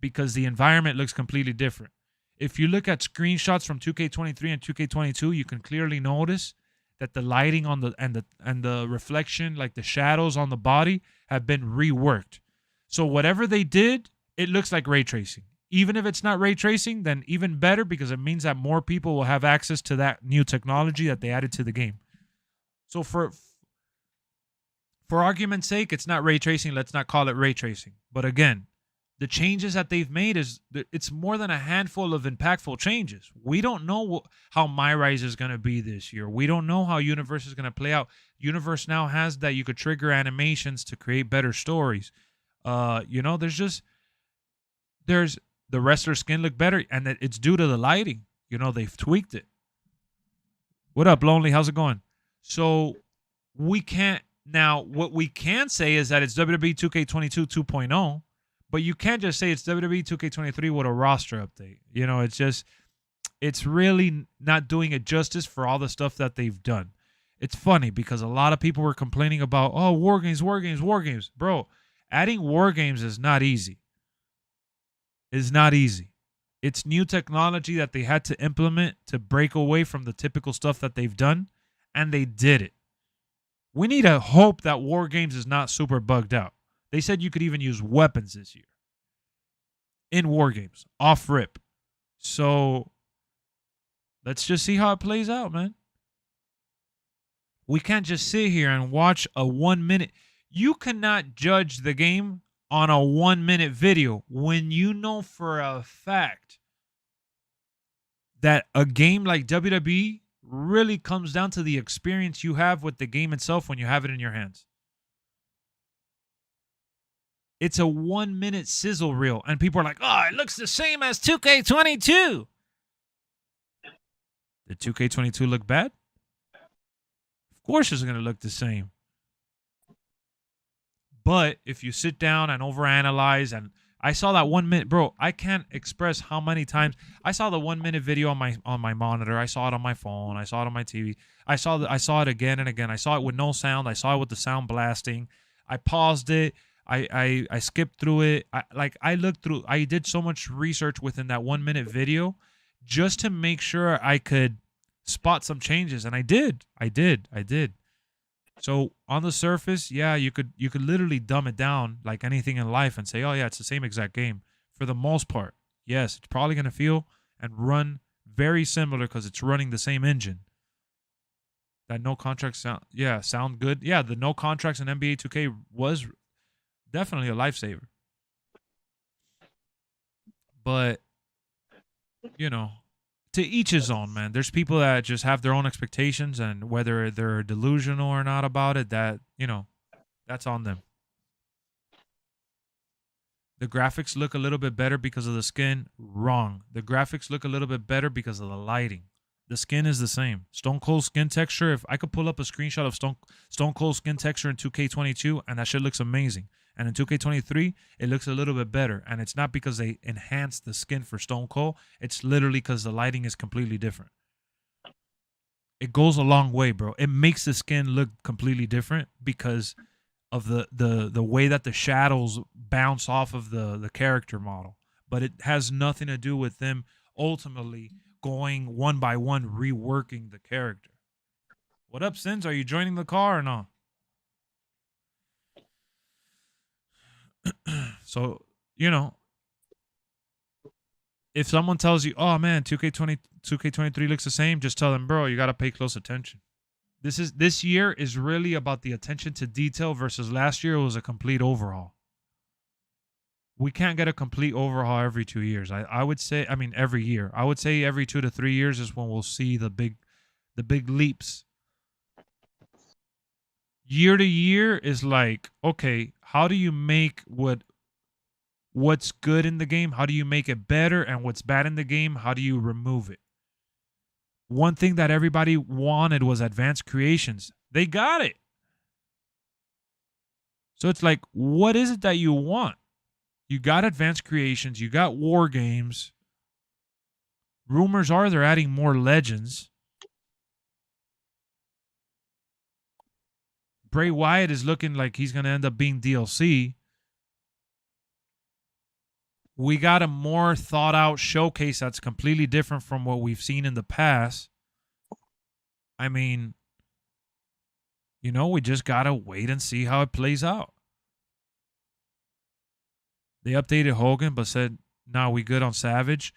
[SPEAKER 1] because the environment looks completely different. If you look at screenshots from 2K23 and 2K22, you can clearly notice that the lighting on the reflection, like the shadows on the body, have been reworked. So whatever they did, it looks like ray tracing. Even if it's not ray tracing, then even better because it means that more people will have access to that new technology that they added to the game. So for argument's sake, it's not ray tracing. Let's not call it ray tracing. But again, the changes that they've made it's more than a handful of impactful changes. We don't know how My Rise is going to be this year. We don't know how Universe is going to play out. Universe now has that you could trigger animations to create better stories. You know, there's the wrestler skin look better, and it's due to the lighting. You know, they've tweaked it. What up, Lonely? How's it going? So we can't now. What we can say is that it's WWE 2K22 2.0, But you can't just say it's WWE 2K23 with a roster update. You know, it's really not doing it justice for all the stuff that they've done. It's funny because a lot of people were complaining about, oh, war games. Bro, adding war games is not easy. It's not easy. It's new technology that they had to implement to break away from the typical stuff that they've done, and they did it. We need to hope that war games is not super bugged out. They said you could even use weapons this year in war games, off rip. So let's just see how it plays out, man. We can't just sit here and watch a 1 minute. You cannot judge the game on a 1 minute video when you know for a fact that a game like WWE really comes down to the experience you have with the game itself when you have it in your hands. It's a 1 minute sizzle reel, and people are like, oh, it looks the same as 2K22. Did 2K22 look bad? Of course it's going to look the same. But if you sit down and overanalyze, and I saw that 1 minute, bro, I can't express how many times I saw the 1 minute video on my monitor. I saw it on my phone. I saw it on my TV. I saw it again and again. I saw it with no sound. I saw it with the sound blasting. I paused it. I skipped through it. I looked through. I did so much research within that 1 minute video just to make sure I could spot some changes, and I did. So on the surface, yeah, you could literally dumb it down like anything in life and say, oh yeah, it's the same exact game. For the most part, yes, it's probably gonna feel and run very similar because it's running the same engine. That no contracts sound good. Yeah, the no contracts in NBA 2K was definitely a lifesaver. But, you know, to each his own, man. There's people that just have their own expectations, and whether they're delusional or not about it, that, you know, that's on them. The graphics look a little bit better because of the skin. Wrong. The graphics look a little bit better because of the lighting. The skin is the same. Stone Cold skin texture, if I could pull up a screenshot of Stone Cold skin texture in 2K22, and that shit looks amazing. And in 2K23, it looks a little bit better. And it's not because they enhanced the skin for Stone Cold. It's literally because the lighting is completely different. It goes a long way, bro. It makes the skin look completely different because of the way that the shadows bounce off of the character model. But it has nothing to do with them ultimately going one by one, reworking the character. What up, Sins? Are you joining the car or not? So, you know, if someone tells you, oh man, 2K23 looks the same, just tell them, bro, you got to pay close attention. This year is really about the attention to detail versus last year it was a complete overhaul. We can't get a complete overhaul every 2 years. I would say, I mean, every year. I would say every 2 to 3 years is when we'll see the big leaps. Year to year is like, okay, how do you make what's good in the game? How do you make it better? And what's bad in the game, how do you remove it? One thing that everybody wanted was advanced creations. They got it. So it's like, what is it that you want? You got advanced creations. You got war games. Rumors are they're adding more legends. Bray Wyatt is looking like he's going to end up being DLC. We got a more thought out showcase that's completely different from what we've seen in the past. I mean, you know, we just got to wait and see how it plays out. They updated Hogan, but said, nah, we good on Savage.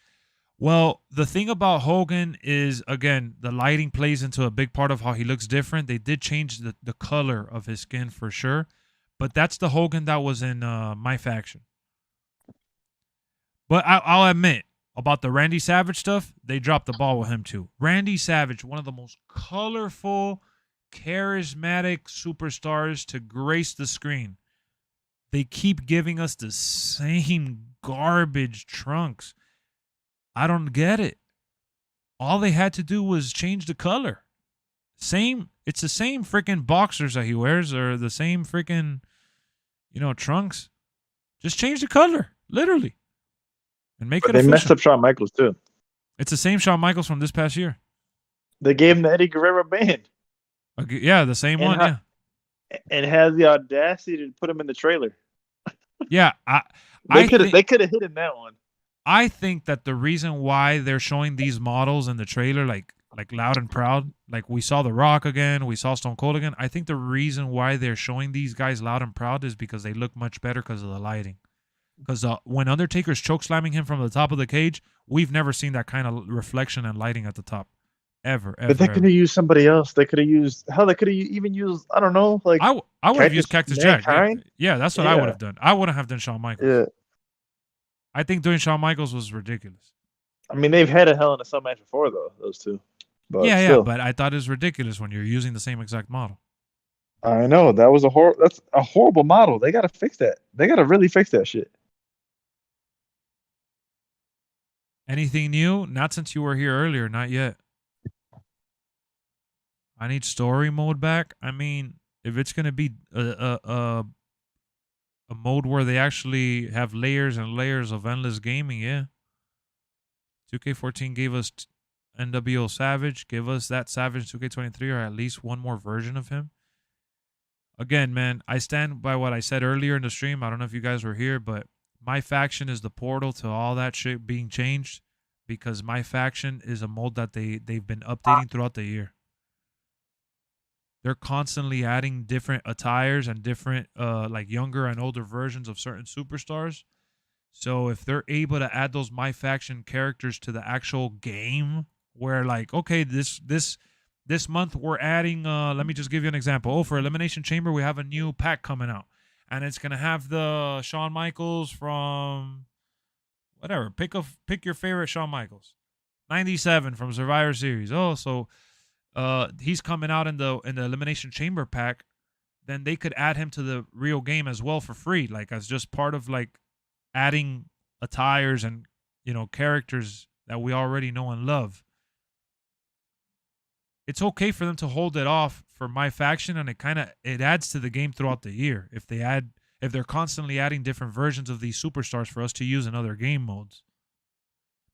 [SPEAKER 1] Well, the thing about Hogan is, again, the lighting plays into a big part of how he looks different. They did change the color of his skin for sure, but that's the Hogan that was in my faction. But I'll admit, about the Randy Savage stuff, they dropped the ball with him too. Randy Savage, one of the most colorful, charismatic superstars to grace the screen. They keep giving us the same garbage trunks. I don't get it. All they had to do was change the color. It's the same freaking boxers that he wears, or the same freaking, trunks. Just change the color, literally, and make
[SPEAKER 5] But
[SPEAKER 1] it
[SPEAKER 5] they
[SPEAKER 1] official.
[SPEAKER 5] messed up Shawn Michaels too.
[SPEAKER 1] It's the same Shawn Michaels from this past year.
[SPEAKER 5] They gave him the Eddie Guerrero band
[SPEAKER 1] Yeah, the same one. Yeah,
[SPEAKER 5] and has the audacity to put him in the trailer.
[SPEAKER 1] yeah.
[SPEAKER 5] They could have hit him that one.
[SPEAKER 1] I think that the reason why they're showing these models in the trailer, like loud and proud, like we saw The Rock again, we saw Stone Cold again. I think the reason why they're showing these guys loud and proud is because they look much better because of the lighting. Because when Undertaker's choke slamming him from the top of the cage, we've never seen that kind of reflection and lighting at the top, ever.
[SPEAKER 5] But they could have used somebody else. They could have used They could have even used I don't know, like
[SPEAKER 1] I would have used Cactus Jack. Yeah, that's what I would have done. I wouldn't have done Shawn Michaels.
[SPEAKER 5] Yeah.
[SPEAKER 1] I think doing Shawn Michaels was ridiculous.
[SPEAKER 5] I mean, they've had a Hell in a Cell match before, though, those two. But
[SPEAKER 1] yeah, but I thought it was ridiculous when you're using the same exact model.
[SPEAKER 5] I know that's a horrible model. They gotta fix that. They gotta really fix that shit.
[SPEAKER 1] Anything new? Not since you were here earlier. Not yet. I need story mode back. I mean, if it's gonna be a mode where they actually have layers and layers of endless gaming, yeah. 2K14 gave us NWO Savage. Give us that Savage 2K23 or at least one more version of him. Again, man, I stand by what I said earlier in the stream. I don't know if you guys were here, but my faction is the portal to all that shit being changed because my faction is a mode that they've been updating throughout the year. They're constantly adding different attires and different like younger and older versions of certain superstars. So if they're able to add those My Faction characters to the actual game, where like, okay, this month we're adding, let me just give you an example. Oh, for Elimination Chamber, we have a new pack coming out. And it's going to have the Shawn Michaels from whatever. Pick your favorite Shawn Michaels. 97 from Survivor Series. Oh, so he's coming out in the Elimination Chamber pack. Then they could add him to the real game as well for free, like as just part of like adding attires and, you know, characters that we already know and love. It's okay for them to hold it off for My Faction, and it adds to the game throughout the year. If they're constantly adding different versions of these superstars for us to use in other game modes.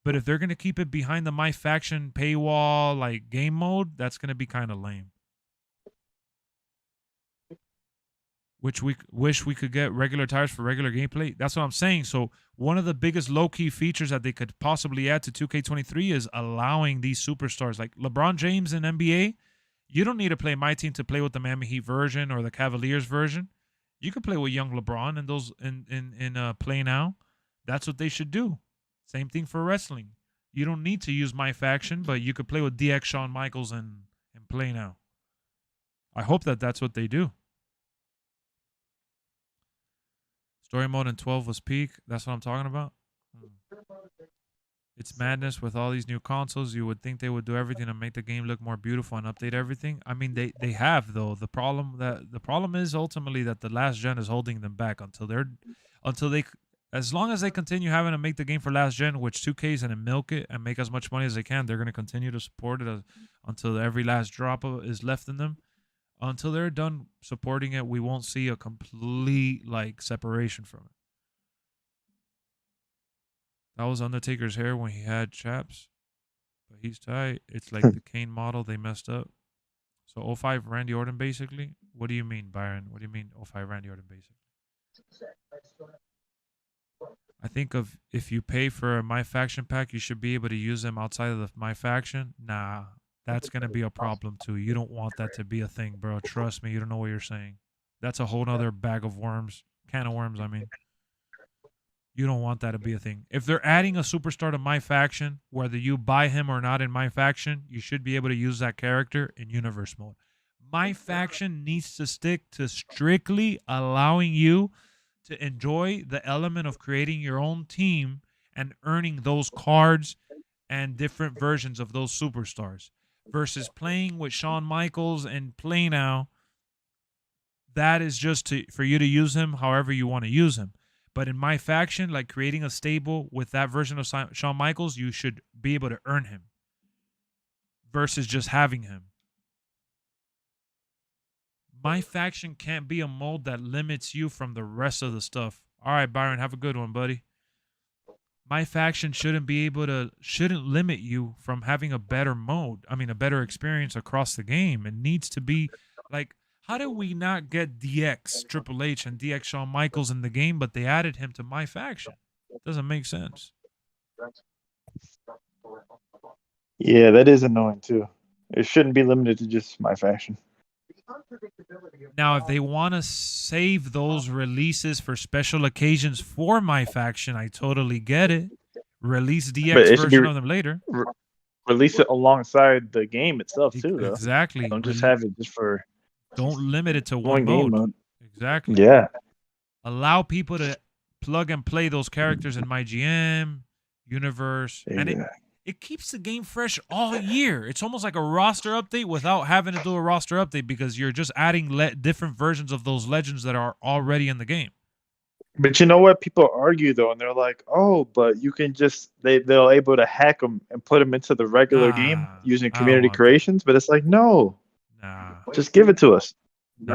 [SPEAKER 1] But if they're gonna keep it behind the My Faction paywall like game mode, that's gonna be kind of lame. Which we wish we could get regular tires for regular gameplay. That's what I'm saying. So one of the biggest low-key features that they could possibly add to 2K23 is allowing these superstars like LeBron James in NBA. You don't need to play My Team to play with the Miami Heat version or the Cavaliers version. You can play with young LeBron and those in Play Now. That's what they should do. Same thing for wrestling. You don't need to use My Faction, but you could play with DX Shawn Michaels and Play Now. I hope that's what they do. Story mode in 12 was peak. That's what I'm talking about. It's madness with all these new consoles. You would think they would do everything to make the game look more beautiful and update everything. I mean, they have though. The problem is ultimately that the last gen is holding them back as long as they continue having to make the game for last gen, which 2K is going to milk it and make as much money as they can. They're going to continue to support it until every last drop is left in them. Until they're done supporting it, we won't see a complete like separation from it. That was Undertaker's hair when he had chaps, but he's tight. It's like the Kane model. They messed up. So 05 Randy Orton basically. What do you mean, Byron? What do you mean 05 Randy Orton basically? I think if you pay for a My Faction pack, you should be able to use them outside of the My Faction. Nah. That's going to be a problem, too. You don't want that to be a thing, bro. Trust me, you don't know what you're saying. That's a whole nother bag of worms. Can of worms, I mean. You don't want that to be a thing. If they're adding a superstar to My Faction, whether you buy him or not in My Faction, you should be able to use that character in Universe mode. My Faction needs to stick to strictly allowing you to enjoy the element of creating your own team and earning those cards and different versions of those superstars. Versus playing with Shawn Michaels and Play Now, that is just for you to use him however you want to use him. But in My Faction, like creating a stable with that version of Shawn Michaels, you should be able to earn him versus just having him. My Faction can't be a mode that limits you from the rest of the stuff. All right, Byron, have a good one, buddy. My faction shouldn't limit you from having a better mode. I mean, a better experience across the game. It needs to be like, how did we not get DX Triple H and DX Shawn Michaels in the game, but they added him to my faction? Doesn't make sense.
[SPEAKER 5] Yeah, that is annoying too. It shouldn't be limited to just my faction.
[SPEAKER 1] Now, if they want to save those releases for special occasions for my faction, I totally get it. Release
[SPEAKER 5] But
[SPEAKER 1] DX
[SPEAKER 5] it should
[SPEAKER 1] version
[SPEAKER 5] be
[SPEAKER 1] of them later.
[SPEAKER 5] release it alongside the game itself too, though.
[SPEAKER 1] Exactly.
[SPEAKER 5] Don't just have it just for
[SPEAKER 1] Don't limit it to
[SPEAKER 5] one
[SPEAKER 1] one
[SPEAKER 5] game
[SPEAKER 1] mode.
[SPEAKER 5] mode.
[SPEAKER 1] Exactly.
[SPEAKER 5] Yeah.
[SPEAKER 1] Allow people to plug and play those characters in my GM universe, and it keeps the game fresh all year. It's almost like a roster update without having to do a roster update because you're just adding different versions of those legends that are already in the game.
[SPEAKER 5] But you know what? People argue though, and they're like, "Oh, but you can just they'll able to hack them and put them into the regular game using community creations." But it's like, no, just give it to us.
[SPEAKER 1] You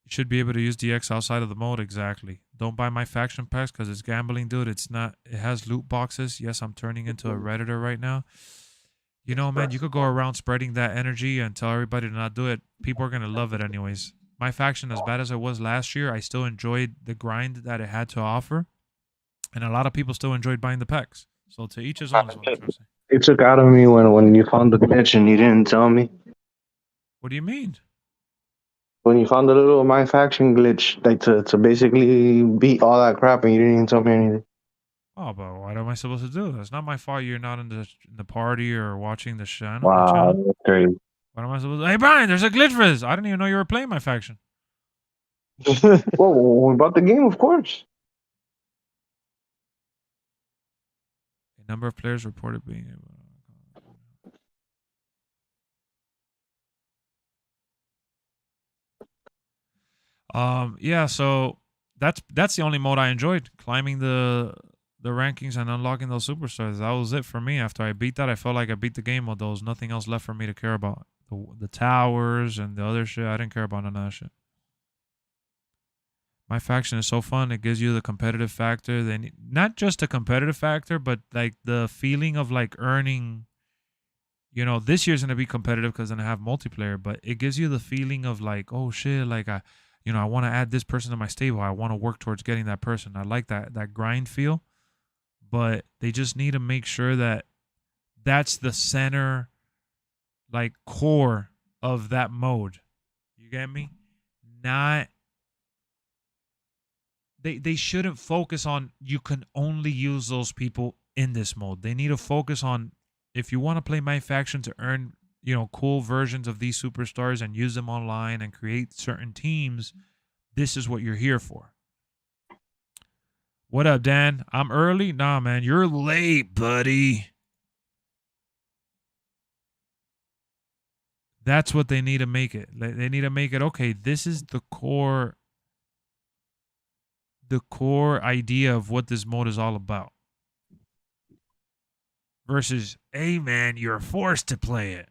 [SPEAKER 1] should be able to use DX outside of the mode. Exactly. Don't buy my faction packs because it's gambling, dude. It's not. It has loot boxes. Yes, I'm turning into a Redditor right now. You know, man, you could go around spreading that energy and tell everybody to not do it. People are going to love it anyways. My faction, as bad as it was last year, I still enjoyed the grind that it had to offer. And a lot of people still enjoyed buying the packs. So to each his own is what I'm trying to say.
[SPEAKER 4] It took out of me when you found the glitch and you didn't tell me.
[SPEAKER 1] What do you mean?
[SPEAKER 4] When you found the little My Faction glitch, like to basically beat all that crap and you didn't even tell me anything.
[SPEAKER 1] Oh, but what am I supposed to do? It's not my fault you're not in the party or watching the channel.
[SPEAKER 4] Wow, that's crazy.
[SPEAKER 1] What am I supposed to... Hey, Brian, there's a glitch for this. I didn't even know you were playing my faction.
[SPEAKER 4] Well, we bought the game, of course.
[SPEAKER 1] A number of players reported being able... Yeah, so that's the only mode I enjoyed, climbing the rankings and unlocking those superstars. That was it for me. After I beat that, I felt like I beat the game mode. There was nothing else left for me to care about. The towers and the other shit, I didn't care about none of that shit. My faction is so fun. It gives you the competitive factor. Then not just a competitive factor, but like the feeling of like earning. You know, this year's gonna be competitive because then I have multiplayer, but it gives you the feeling of like, oh shit, like I want to add this person to my stable. I want to work towards getting that person. I like that grind feel, but they just need to make sure that that's the center, like core of that mode. You get me? Not. They shouldn't focus on you can only use those people in this mode. They need to focus on if you want to play my faction to earn, cool versions of these superstars and use them online and create certain teams, this is what you're here for. What up, Dan? I'm early? Nah, man, you're late, buddy. That's what they need to make it. They need to make it, okay, this is the core idea of what this mode is all about. Versus, hey, man, you're forced to play it.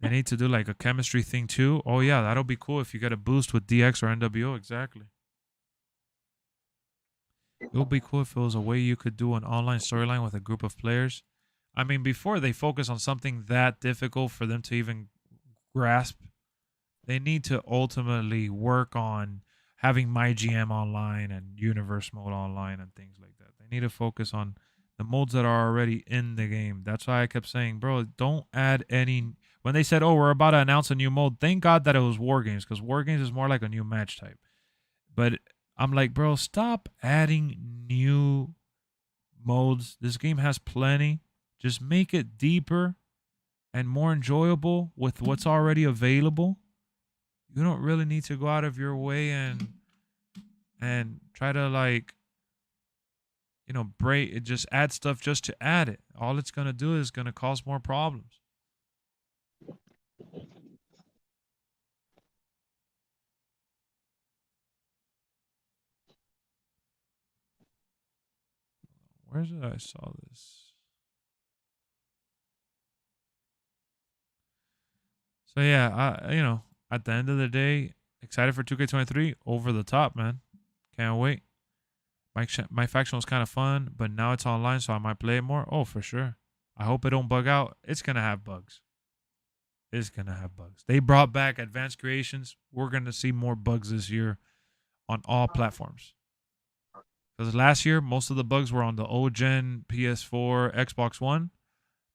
[SPEAKER 1] They need to do like a chemistry thing too. Oh, yeah, that'll be cool if you get a boost with DX or NWO. Exactly. It would be cool if it was a way you could do an online storyline with a group of players. I mean, before they focus on something that difficult for them to even grasp, they need to ultimately work on having my GM online and universe mode online and things like that. They need to focus on the modes that are already in the game. That's why I kept saying, bro, don't add any. When they said, oh, we're about to announce a new mode, thank God that it was War Games, because War Games is more like a new match type. But I'm like, bro, stop adding new modes. This game has plenty. Just make it deeper and more enjoyable with what's already available. You don't really need to go out of your way and try to like, break it, just add stuff just to add it. All it's going to do is going to cause more problems. Where's it? I saw this. So yeah, you know, at the end of the day, excited for 2K23. Over the top, man. Can't wait. My faction was kind of fun, but now it's online, so I might play it more. Oh, for sure. I hope it don't bug out. It's gonna have bugs. It's gonna have bugs. They brought back advanced creations. We're gonna see more bugs this year on all platforms. Because last year, most of the bugs were on the old gen PS4, Xbox One.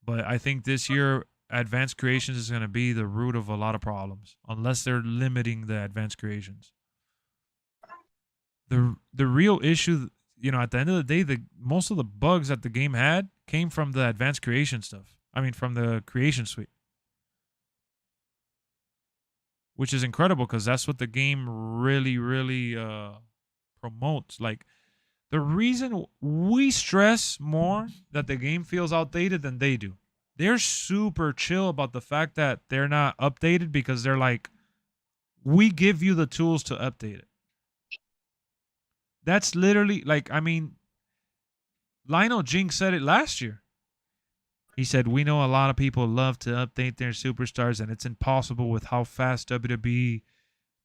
[SPEAKER 1] But I think this year, advanced creations is going to be the root of a lot of problems, unless they're limiting the advanced creations. The real issue, you know, at the end of the day, the most of the bugs that the game had came from the advanced creation stuff. I mean, from the creation suite, which is incredible because that's what the game really promotes. Like, the reason we stress more that the game feels outdated than they do. They're super chill about the fact that they're not updated because they're like, we give you the tools to update it. That's literally like, I mean, Lionel Jinx said it last year. He said, we know a lot of people love to update their superstars and it's impossible with how fast WWE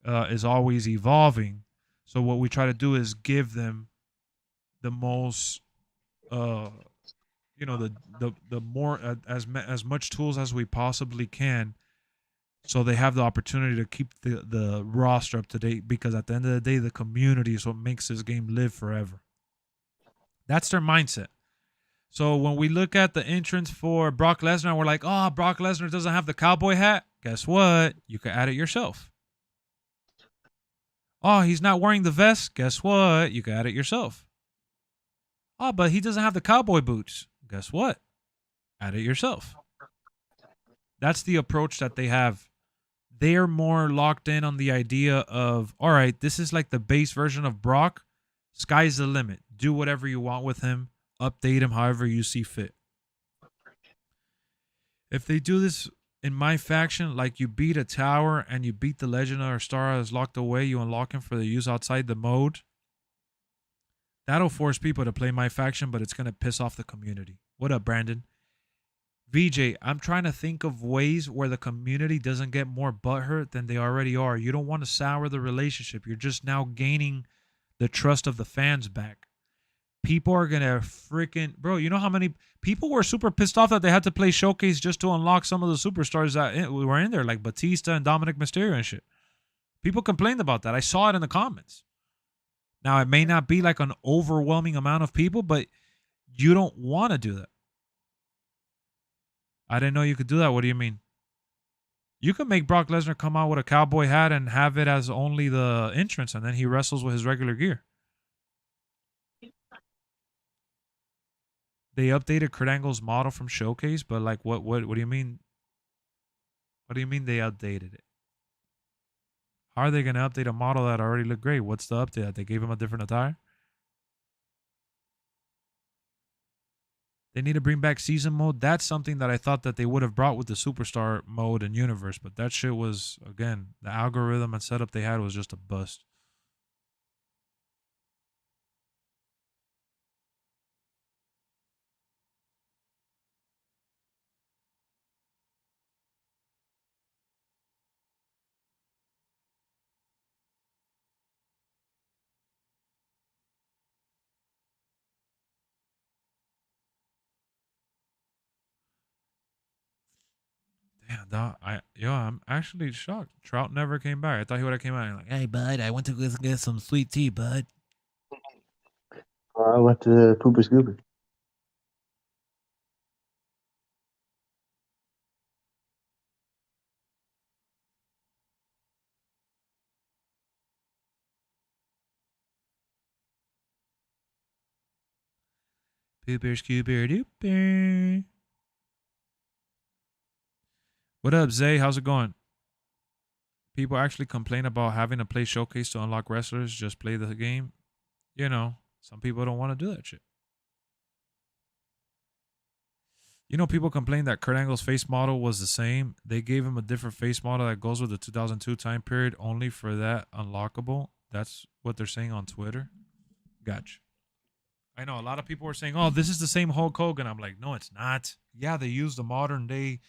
[SPEAKER 1] is always evolving. So what we try to do is give them the most you know, the more as much tools as we possibly can, so they have the opportunity to keep the roster up to date, because at the end of the day, the community is what makes this game live forever. That's their mindset. So when we look at the entrance for Brock Lesnar, we're like, oh, Brock Lesnar doesn't have the cowboy hat. Guess what? You can add it yourself. Oh, he's not wearing the vest. Guess what? You can add it yourself. Oh, but he doesn't have the cowboy boots. Guess what? Add it yourself. That's the approach that they have. They're more locked in on the idea of, all right, this is like the base version of Brock. Sky's the limit. Do whatever you want with him. Update him however you see fit. If they do this in my faction, like you beat a tower and you beat the legend or star is locked away, you unlock him for the use outside the mode. That'll force people to play my faction, but it's going to piss off the community. What up, Brandon? VJ, I'm trying to think of ways where the community doesn't get more butthurt than they already are. You don't want to sour the relationship. You're just now gaining the trust of the fans back. People are going to freaking... Bro, you know how many people were super pissed off that they had to play Showcase just to unlock some of the superstars that were in there, like Batista and Dominic Mysterio and shit. People complained about that. I saw it in the comments. Now, it may not be like an overwhelming amount of people, but you don't want to do that. I didn't know you could do that. What do you mean? You could make Brock Lesnar come out with a cowboy hat and have it as only the entrance, and then he wrestles with his regular gear. They updated Kurt Angle's model from Showcase, but like, what do you mean? What do you mean they updated it? How are they going to update a model that already looked great? What's the update? That they gave him a different attire? They need to bring back season mode. That's something that I thought that they would have brought with the superstar mode and universe, but that shit was, again, the algorithm and setup they had was just a bust. Damn, dog, I'm actually shocked. Trout never came back. I thought he would have came out and like, hey, bud, I went to go get some sweet tea, bud.
[SPEAKER 4] I went to Pooper Scooper.
[SPEAKER 1] Pooper Scooper Dooper. What up, Zay? How's it going? People actually complain about having to play Showcase to unlock wrestlers. Just play the game. You know, some people don't want to do that shit. You know, people complain that Kurt Angle's face model was the same. They gave him a different face model that goes with the 2002 time period only for that unlockable. That's what they're saying on Twitter. Gotcha. I know a lot of people were saying, oh, this is the same Hulk Hogan. I'm like, no, it's not. Yeah, they used the modern day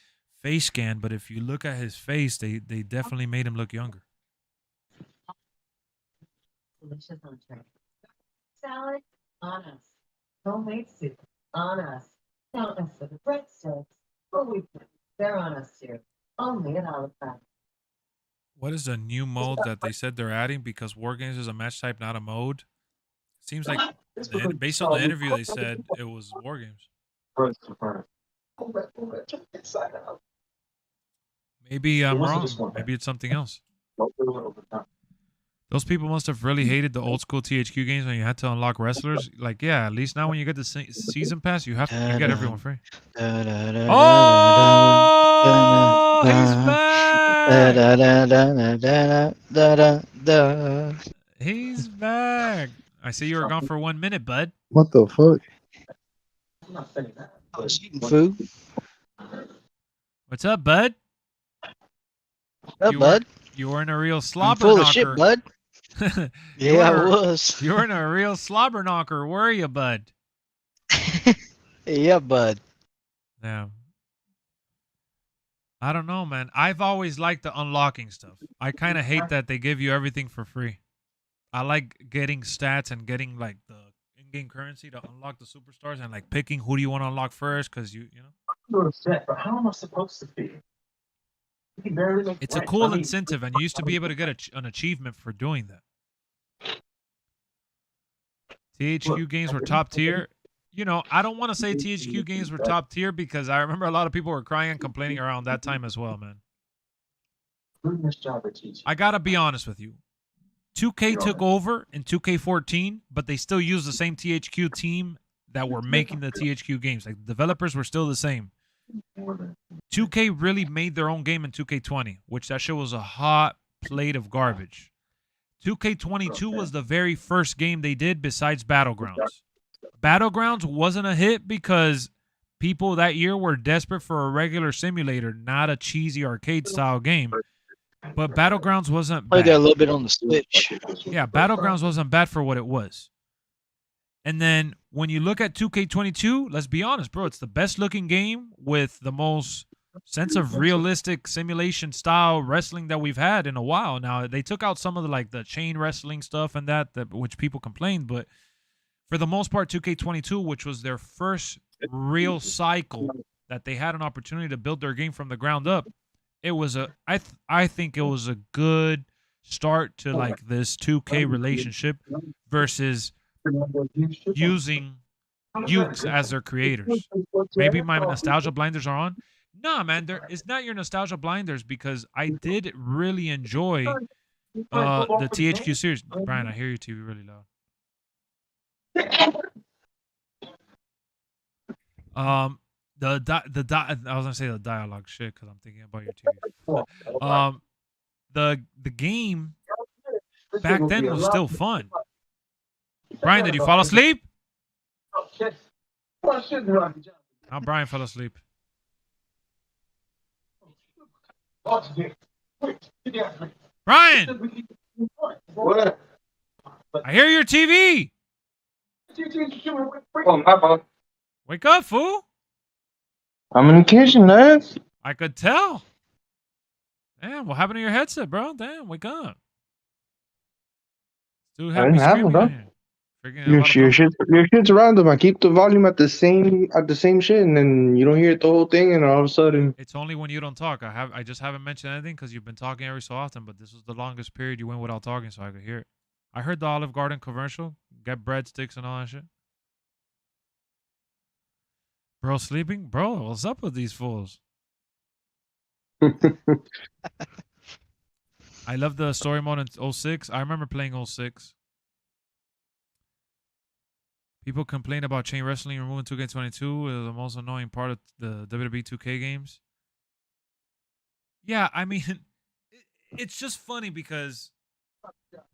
[SPEAKER 1] face scan, but if you look at his face, they definitely made him look younger.
[SPEAKER 6] Delicious entree. Salad on us. Homemade soup on us. Countless of the breadsticks. Holy crap, they're on us too. Only at Olive Garden.
[SPEAKER 1] What is the new mode that they said they're adding? Because War Games is a match type, not a mode. Seems like based on the interview, they said it was War Games. Maybe I'm wrong. Maybe it's something else. Those people must have really hated the old school THQ games when you had to unlock wrestlers. Like, yeah, at least now when you get the season pass, you get everyone free. Oh, he's back. He's back. I see you were gone for 1 minute, bud.
[SPEAKER 4] What the fuck?
[SPEAKER 2] I was eating food.
[SPEAKER 1] What's up, bud?
[SPEAKER 2] What up, bud?
[SPEAKER 1] You were in a real
[SPEAKER 2] I'm
[SPEAKER 1] slobber
[SPEAKER 2] full
[SPEAKER 1] knocker.
[SPEAKER 2] of shit, bud. Yeah, I was.
[SPEAKER 1] You were in a real slobber knocker, were you, bud?
[SPEAKER 2] Yeah, bud.
[SPEAKER 1] Yeah. I don't know, man. I've always liked the unlocking stuff. I kind of hate that they give you everything for free. I like getting stats and getting like the in-game currency to unlock the superstars and like picking who do you want to unlock first because you know.
[SPEAKER 7] But how am I supposed to be?
[SPEAKER 1] It's a cool incentive, and you used to be able to get an achievement for doing that. THQ games were top tier. You know, I don't want to say THQ games were top tier because I remember a lot of people were crying and complaining around that time as well, man. I got to be honest with you. 2K took over in 2K14, but they still use the same THQ team that were making the THQ games. Like, the developers were still the same. 2K really made their own game in 2K20, which that shit was a hot plate of garbage. 2K22 was the very first game they did besides Battlegrounds. Battlegrounds wasn't a hit because people that year were desperate for a regular simulator, not a cheesy arcade-style game. But Battlegrounds wasn't bad.
[SPEAKER 2] Played that a little bit on the Switch.
[SPEAKER 1] Yeah, Battlegrounds wasn't bad for what it was. And then when you look at 2K22, let's be honest, bro, it's the best looking game with the most sense of realistic simulation style wrestling that we've had in a while. Now, they took out some of the chain wrestling stuff and that which people complained, but for the most part, 2K22, which was their first real cycle that they had an opportunity to build their game from the ground up, it was I think it was a good start to like this 2K relationship versus using Ukes as their creators. Maybe my nostalgia blinders are on. Nah, man, it's not your nostalgia blinders because I did really enjoy the THQ series. Brian, I hear your TV really loud. I was gonna say the dialogue shit because I'm thinking about your TV. The game back then was still fun. Brian, did you fall asleep? How Brian fell asleep? Brian!
[SPEAKER 7] What?
[SPEAKER 1] I hear your TV!
[SPEAKER 7] Oh, my fault.
[SPEAKER 1] Wake up, fool!
[SPEAKER 7] I'm in the kitchen, lads.
[SPEAKER 1] I could tell. Damn, what happened to your headset, bro? Damn, wake up. Dude,
[SPEAKER 4] I didn't have one, bro. Your shit's around them. I keep the volume at the same shit, and then you don't hear the whole thing, and all of a sudden
[SPEAKER 1] it's only when you don't talk. I just haven't mentioned anything because you've been talking every so often, but this was the longest period you went without talking, so I could hear it. I heard the Olive Garden commercial. Get breadsticks and all that shit. Bro sleeping? Bro, what's up with these fools? I love the story mode in 06. I remember playing 06. People complain about chain wrestling removing 2K22 is the most annoying part of the WWE 2K games. Yeah, I mean, it's just funny because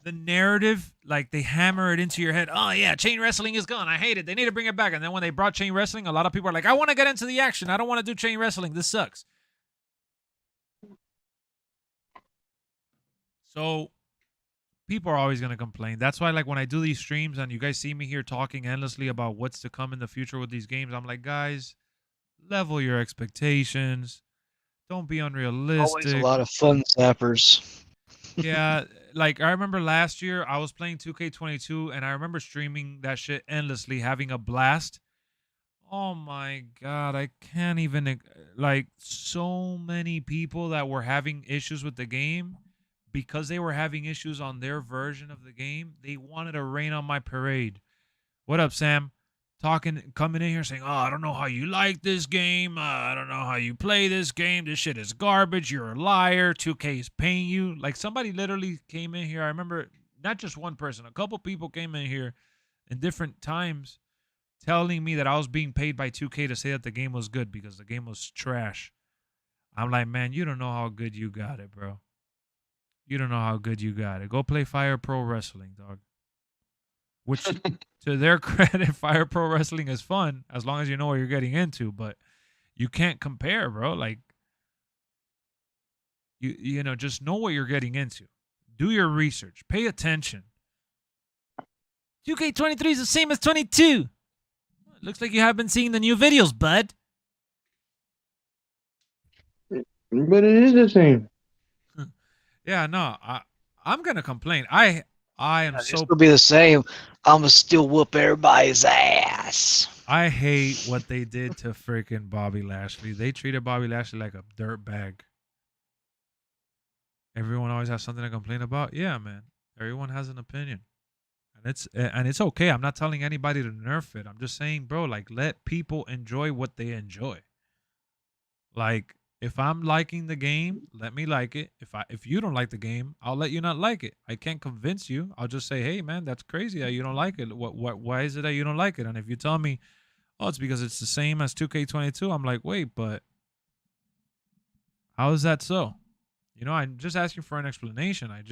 [SPEAKER 1] the narrative, like, they hammer it into your head. Oh, yeah, chain wrestling is gone. I hate it. They need to bring it back. And then when they brought chain wrestling, a lot of people are like, I want to get into the action. I don't want to do chain wrestling. This sucks. So people are always going to complain. That's why, like, when I do these streams and you guys see me here talking endlessly about what's to come in the future with these games, I'm like, guys, level your expectations. Don't be
[SPEAKER 2] Always a
[SPEAKER 1] unrealistic.
[SPEAKER 2] lot of fun zappers.
[SPEAKER 1] Yeah, like I remember last year I was playing 2K22 and I remember streaming that shit endlessly, having a blast. Oh my god, I can't even like so many people that were having issues with the game because they were having issues on their version of the game. They wanted to rain on my parade. What up, Sam? Coming in here saying, "Oh, I don't know how you like this game. I don't know how you play this game. This shit is garbage. You're a liar. 2K is paying you." Like somebody literally came in here. I remember not just one person, a couple people came in here in different times telling me that I was being paid by 2K to say that the game was good because the game was trash. I'm like, man, you don't know how good you got it, bro. You don't know how good you got it. Go play Fire Pro Wrestling, dog. Which, to their credit, Fire Pro Wrestling is fun as long as you know what you're getting into. But you can't compare, bro. Like, you know, just know what you're getting into. Do your research. Pay attention. 2K23 is the same as 22. Looks like you have been seeing the new videos, bud.
[SPEAKER 4] But it is the same.
[SPEAKER 1] Yeah, no, I'm gonna complain. I am
[SPEAKER 2] It's
[SPEAKER 1] so
[SPEAKER 2] gonna be the same. I'ma still whoop everybody's ass.
[SPEAKER 1] I hate what they did to freaking Bobby Lashley. They treated Bobby Lashley like a dirt bag. Everyone always has something to complain about. Yeah, man. Everyone has an opinion. And it's okay. I'm not telling anybody to nerf it. I'm just saying, bro, like let people enjoy what they enjoy. Like if I'm liking the game, let me like it. If you don't like the game, I'll let you not like it. I can't convince you. I'll just say, "Hey, man, that's crazy that you don't like it. Why is it that you don't like it?" And if you tell me, "Oh, it's because it's the same as 2K22," I'm like, "Wait, but how is that so?" You know, I'm just asking for an explanation. I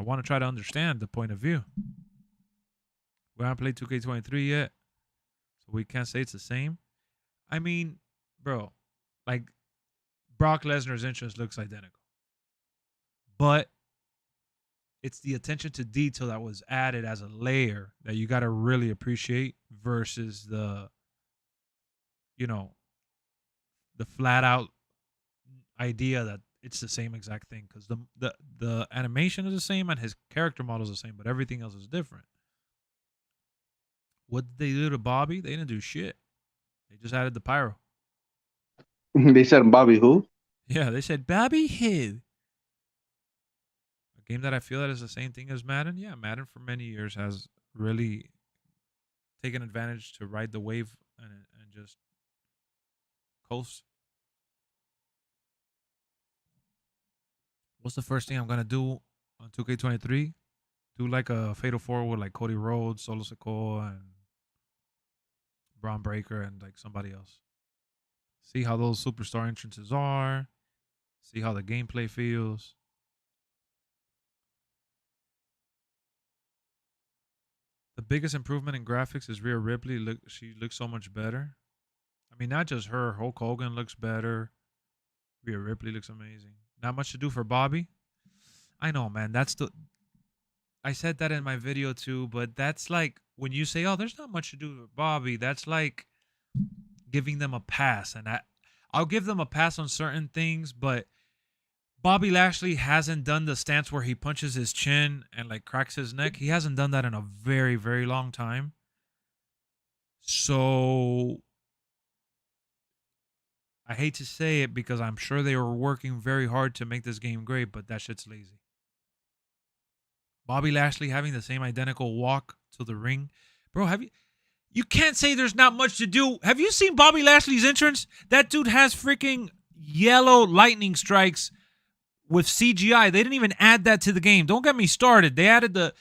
[SPEAKER 1] want to try to understand the point of view. We haven't played 2K23 yet, so we can't say it's the same. I mean, bro, like Brock Lesnar's entrance looks identical, but it's the attention to detail that was added as a layer that you got to really appreciate versus the, you know, the flat out idea that it's the same exact thing because the animation is the same and his character model is the same, but everything else is different. What did they do to Bobby? They didn't do shit. They just added the pyro.
[SPEAKER 4] They said Bobby who?
[SPEAKER 1] Yeah, they said Bobby who? A game that I feel that is the same thing as Madden. Yeah, Madden for many years has really taken advantage to ride the wave and just coast. What's the first thing I'm gonna do on 2K23? Do like a Fatal 4 with like Cody Rhodes, Solo Sikoa, and Braun Breaker, and like somebody else. See how those superstar entrances are. See how the gameplay feels. The biggest improvement in graphics is Rhea Ripley. She looks so much better. I mean, not just her. Hulk Hogan looks better. Rhea Ripley looks amazing. Not much to do for Bobby. I know, man. I said that in my video too, but that's like when you say, "Oh, there's not much to do with Bobby." That's like giving them a pass, and I'll give them a pass on certain things, but Bobby Lashley hasn't done the stance where he punches his chin and like cracks his neck. He hasn't done that in a very, very long time. So I hate to say it because I'm sure they were working very hard to make this game great, but that shit's lazy. Bobby Lashley having the same identical walk to the ring. Bro, you can't say there's not much to do. Have you seen Bobby Lashley's entrance? That dude has freaking yellow lightning strikes with CGI. They didn't even add that to the game. Don't get me started. They added the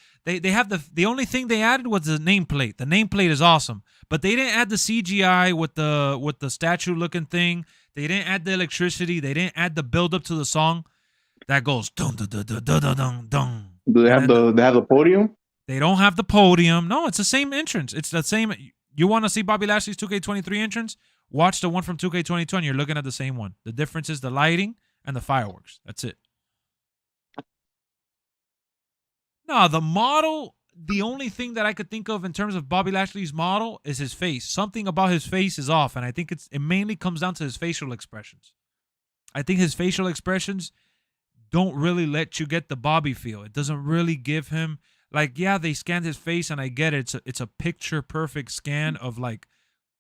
[SPEAKER 1] only thing they added was the nameplate. The nameplate is awesome, but they didn't add the CGI with the statue looking thing. They didn't add the electricity. They didn't add the build up to the song that goes dun dun dun dun dun dun dun.
[SPEAKER 4] Do they have the podium?
[SPEAKER 1] They don't have the podium. No, it's the same entrance. It's the same. You want to see Bobby Lashley's 2K23 entrance? Watch the one from 2K22 and you're looking at the same one. The difference is the lighting and the fireworks. That's it. No, the model, the only thing that I could think of in terms of Bobby Lashley's model is his face. Something about his face is off, and I think it mainly comes down to his facial expressions. I think his facial expressions don't really let you get the Bobby feel. It doesn't really give him like, yeah, they scanned his face and I get it. It's a picture perfect scan of like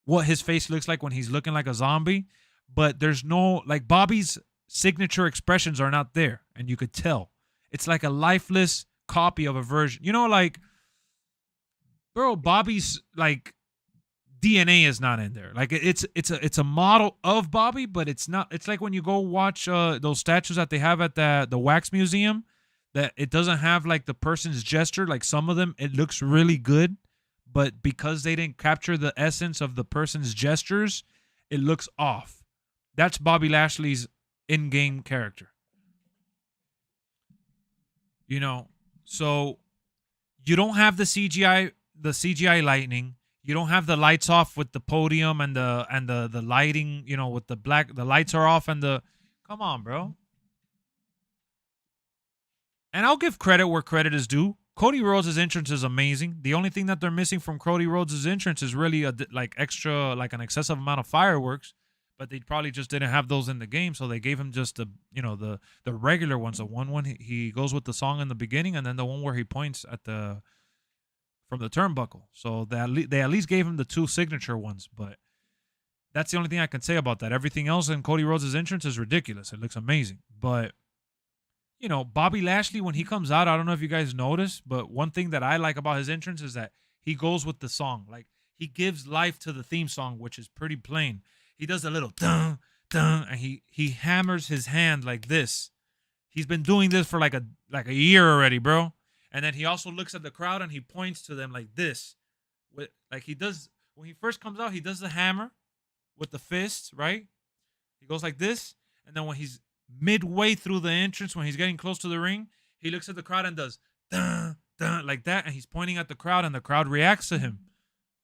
[SPEAKER 1] what his face looks like when he's looking like a zombie, but there's no like Bobby's signature expressions are not there, and you could tell. It's like a lifeless copy of a version. You know, like bro, Bobby's like DNA is not in there. Like it's a model of Bobby, but it's not. It's like when you go watch those statues that they have at the wax museum, that it doesn't have like the person's gesture. Like some of them, it looks really good, but because they didn't capture the essence of the person's gestures, it looks off. That's Bobby Lashley's in-game character. You know, so you don't have the CGI lightning. You don't have the lights off with the podium and the lighting, you know, with the lights are off and come on, bro. And I'll give credit where credit is due. Cody Rhodes' entrance is amazing. The only thing that they're missing from Cody Rhodes' entrance is really an excessive amount of fireworks, but they probably just didn't have those in the game, so they gave him just the regular ones. The one he goes with the song in the beginning, and then the one where he points at from the turnbuckle. So they at least gave him the two signature ones, but that's the only thing I can say about that. Everything else in Cody Rhodes' entrance is ridiculous. It looks amazing. But, you know, Bobby Lashley, when he comes out, I don't know if you guys noticed, but one thing that I like about his entrance is that he goes with the song. Like, he gives life to the theme song, which is pretty plain. He does a little dun, dun, and he hammers his hand like this. He's been doing this for like a year already, bro. And then he also looks at the crowd and he points to them like this. Like he does, when he first comes out, he does the hammer with the fists, right? He goes like this. And then when he's midway through the entrance, when he's getting close to the ring, he looks at the crowd and does dun, dun, like that. And he's pointing at the crowd and the crowd reacts to him.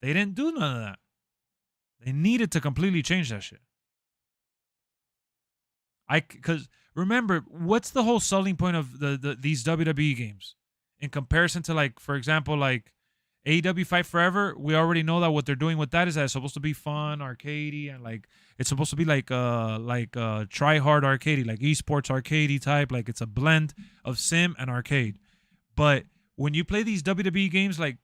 [SPEAKER 1] They didn't do none of that. They needed to completely change that shit. Because remember, what's the whole selling point of these WWE games? In comparison to, like, for example, like AEW Fight Forever, we already know that what they're doing with that is that it's supposed to be fun, arcadey, and like it's supposed to be like try hard arcadey, like esports arcadey type, like it's a blend of sim and arcade. But when you play these WWE games, like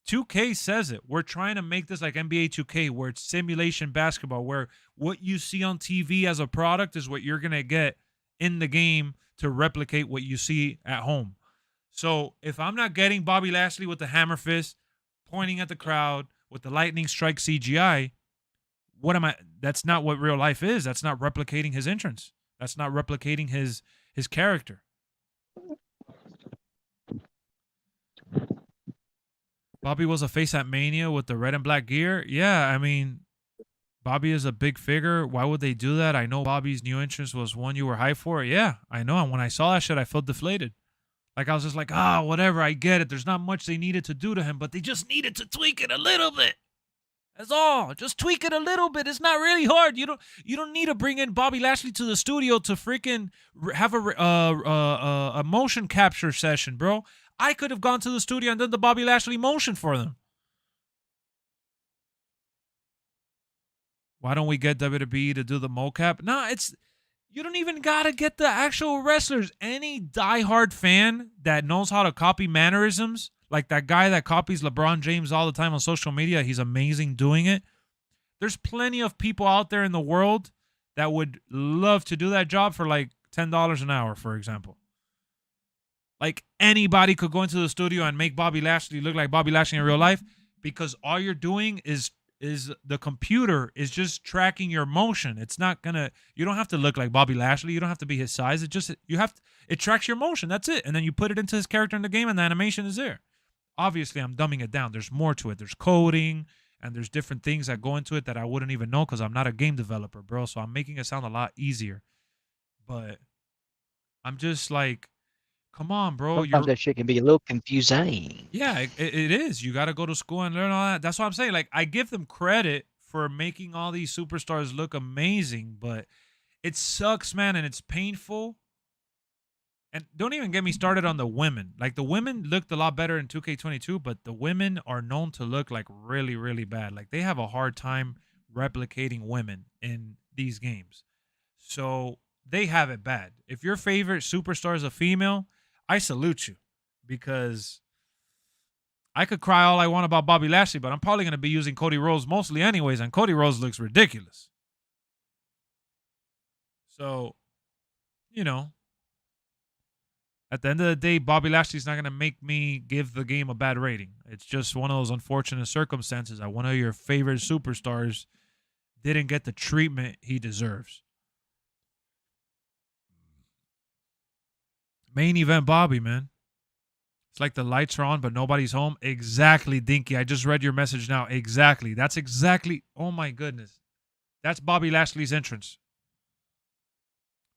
[SPEAKER 1] 2K says it, we're trying to make this like NBA 2K, where it's simulation basketball, where what you see on TV as a product is what you're gonna get in the game to replicate what you see at home. So if I'm not getting Bobby Lashley with the hammer fist, pointing at the crowd with the lightning strike CGI, what am I? That's not what real life is. That's not replicating his entrance. That's not replicating his character. Bobby was a face at Mania with the red and black gear. Yeah, I mean, Bobby is a big figure. Why would they do that? I know Bobby's new entrance was one you were hyped for. Yeah, I know. And when I saw that shit, I felt deflated. Like, I was just like, whatever, I get it. There's not much they needed to do to him, but they just needed to tweak it a little bit. That's all. Just tweak it a little bit. It's not really hard. You don't need to bring in Bobby Lashley to the studio to freaking have a motion capture session, bro. I could have gone to the studio and done the Bobby Lashley motion for them. Why don't we get WWE to do the mocap? No, you don't even got to get the actual wrestlers. Any diehard fan that knows how to copy mannerisms, like that guy that copies LeBron James all the time on social media, he's amazing doing it. There's plenty of people out there in the world that would love to do that job for like $10 an hour, for example. Like anybody could go into the studio and make Bobby Lashley look like Bobby Lashley in real life, because all you're doing is the computer is just tracking your motion. It's not gonna, you don't have to look like Bobby Lashley. You don't have to be his size. It tracks your motion. That's it. And then you put it into his character in the game and the animation is there. Obviously, I'm dumbing it down. There's more to it. There's coding and there's different things that go into it that I wouldn't even know because I'm not a game developer, bro. So I'm making it sound a lot easier. But I'm just like, come on, bro.
[SPEAKER 2] Sometimes that shit can be a little confusing.
[SPEAKER 1] Yeah, it is. You got to go to school and learn all that. That's what I'm saying. Like, I give them credit for making all these superstars look amazing, but it sucks, man, and it's painful. And don't even get me started on the women. Like, the women looked a lot better in 2K22, but the women are known to look, like, really, really bad. Like, they have a hard time replicating women in these games. So they have it bad. If your favorite superstar is a female, I salute you, because I could cry all I want about Bobby Lashley, but I'm probably going to be using Cody Rhodes mostly anyways, and Cody Rhodes looks ridiculous. So, you know, at the end of the day, Bobby Lashley's not going to make me give the game a bad rating. It's just one of those unfortunate circumstances that one of your favorite superstars didn't get the treatment he deserves. Main event Bobby, man. It's like the lights are on, but nobody's home. Exactly, Dinky. I just read your message now. Exactly. That's exactly. Oh, my goodness. That's Bobby Lashley's entrance.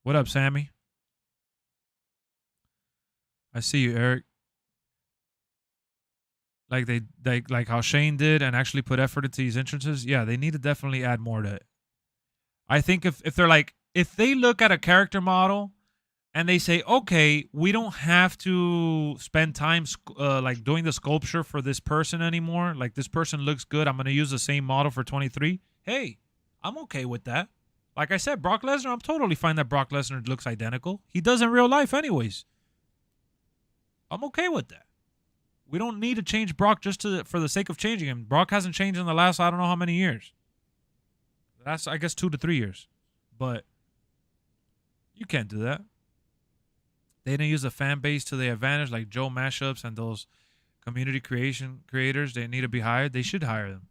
[SPEAKER 1] What up, Sammy? I see you, Eric. Like how Shane did and actually put effort into these entrances. Yeah, they need to definitely add more to it. I think if they're like, if they look at a character model and they say, okay, we don't have to spend time like doing the sculpture for this person anymore. Like, this person looks good. I'm going to use the same model for 23. Hey, I'm okay with that. Like I said, Brock Lesnar, I'm totally fine that Brock Lesnar looks identical. He does in real life anyways. I'm okay with that. We don't need to change Brock just for the sake of changing him. Brock hasn't changed in the last, I don't know how many years. That's, I guess, 2 to 3 years. But you can't do that. They didn't use the fan base to their advantage, like Joe Mashups and those community creators. They need to be hired. They should hire them.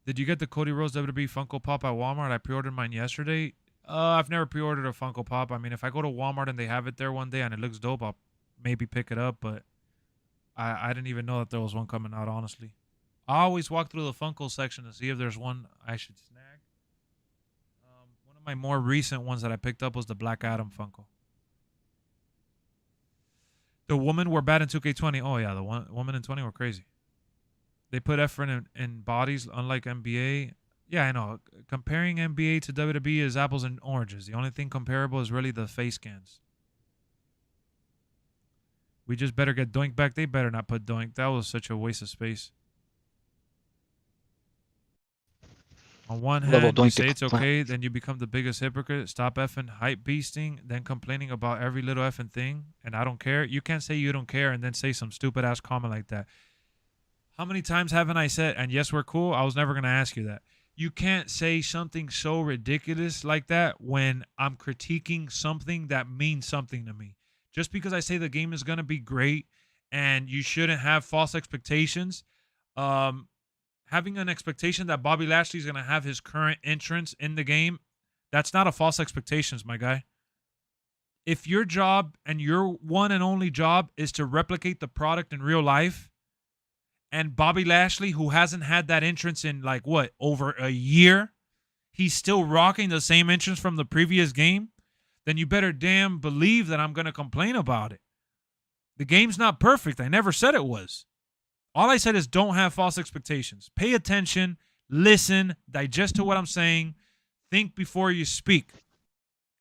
[SPEAKER 1] Did you get the Cody Rhodes WWE Funko Pop at Walmart? I pre-ordered mine yesterday. I've never pre-ordered a Funko Pop. I mean, if I go to Walmart and they have it there one day and it looks dope, I'll maybe pick it up. But I didn't even know that there was one coming out, honestly. I always walk through the Funko section to see if there's one I should snag. One of my more recent ones that I picked up was the Black Adam Funko. The women were bad in 2K20. Oh, yeah, the women in 20 were crazy. They put effort in bodies, unlike NBA. Yeah, I know. Comparing NBA to WWE is apples and oranges. The only thing comparable is really the face scans. We just better get Doink back. They better not put Doink. That was such a waste of space. On one hand, you say it's okay, then you become the biggest hypocrite. Stop effing hype beasting, then complaining about every little effing thing, and I don't care. You can't say you don't care and then say some stupid-ass comment like that. How many times haven't I said, and yes, we're cool, I was never going to ask you that. You can't say something so ridiculous like that when I'm critiquing something that means something to me. Just because I say the game is going to be great and you shouldn't have false expectations, having an expectation that Bobby Lashley is going to have his current entrance in the game, that's not a false expectations, my guy. If your job and your one and only job is to replicate the product in real life, and Bobby Lashley, who hasn't had that entrance in, like, what, over a year, he's still rocking the same entrance from the previous game, then you better damn believe that I'm going to complain about it. The game's not perfect. I never said it was. All I said is don't have false expectations. Pay attention, listen, digest to what I'm saying, think before you speak.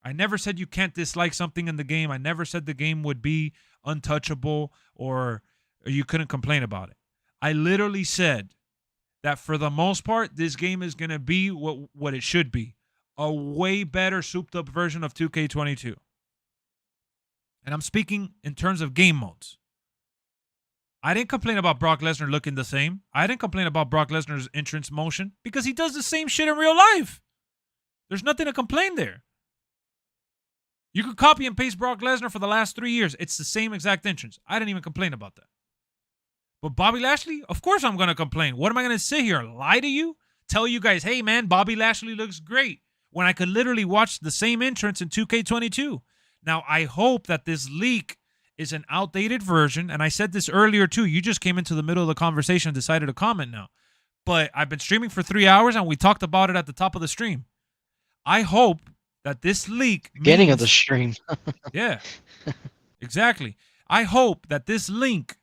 [SPEAKER 1] I never said you can't dislike something in the game. I never said the game would be untouchable or you couldn't complain about it. I literally said that for the most part, this game is going to be what it should be. A way better souped-up version of 2K22. And I'm speaking in terms of game modes. I didn't complain about Brock Lesnar looking the same. I didn't complain about Brock Lesnar's entrance motion because he does the same shit in real life. There's nothing to complain there. You could copy and paste Brock Lesnar for the last 3 years. It's the same exact entrance. I didn't even complain about that. But Bobby Lashley, of course I'm going to complain. What am I going to sit here, lie to you? Tell you guys, hey, man, Bobby Lashley looks great. When I could literally watch the same entrance in 2K22. Now, I hope that this leak is an outdated version. And I said this earlier, too. You just came into the middle of the conversation and decided to comment now. But I've been streaming for 3 hours, and we talked about it at the top of the stream. I hope that this leak
[SPEAKER 2] Beginning of the stream.
[SPEAKER 1] Yeah, exactly. I hope that this leak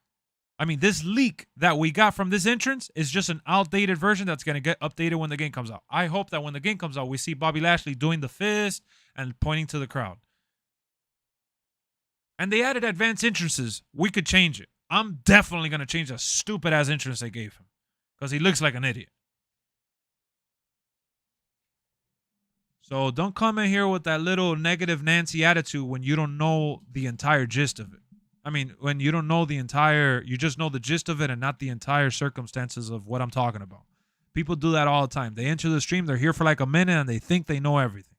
[SPEAKER 1] that we got from this entrance is just an outdated version that's going to get updated when the game comes out. I hope that when the game comes out, we see Bobby Lashley doing the fist and pointing to the crowd. And they added advanced entrances. We could change it. I'm definitely going to change the stupid-ass entrance they gave him because he looks like an idiot. So don't come in here with that little negative Nancy attitude when you don't know the entire gist of it. I mean, when you don't know the entire, you just know the gist of it and not the entire circumstances of what I'm talking about. People do that all the time. They enter the stream, they're here for like a minute, and they think they know everything.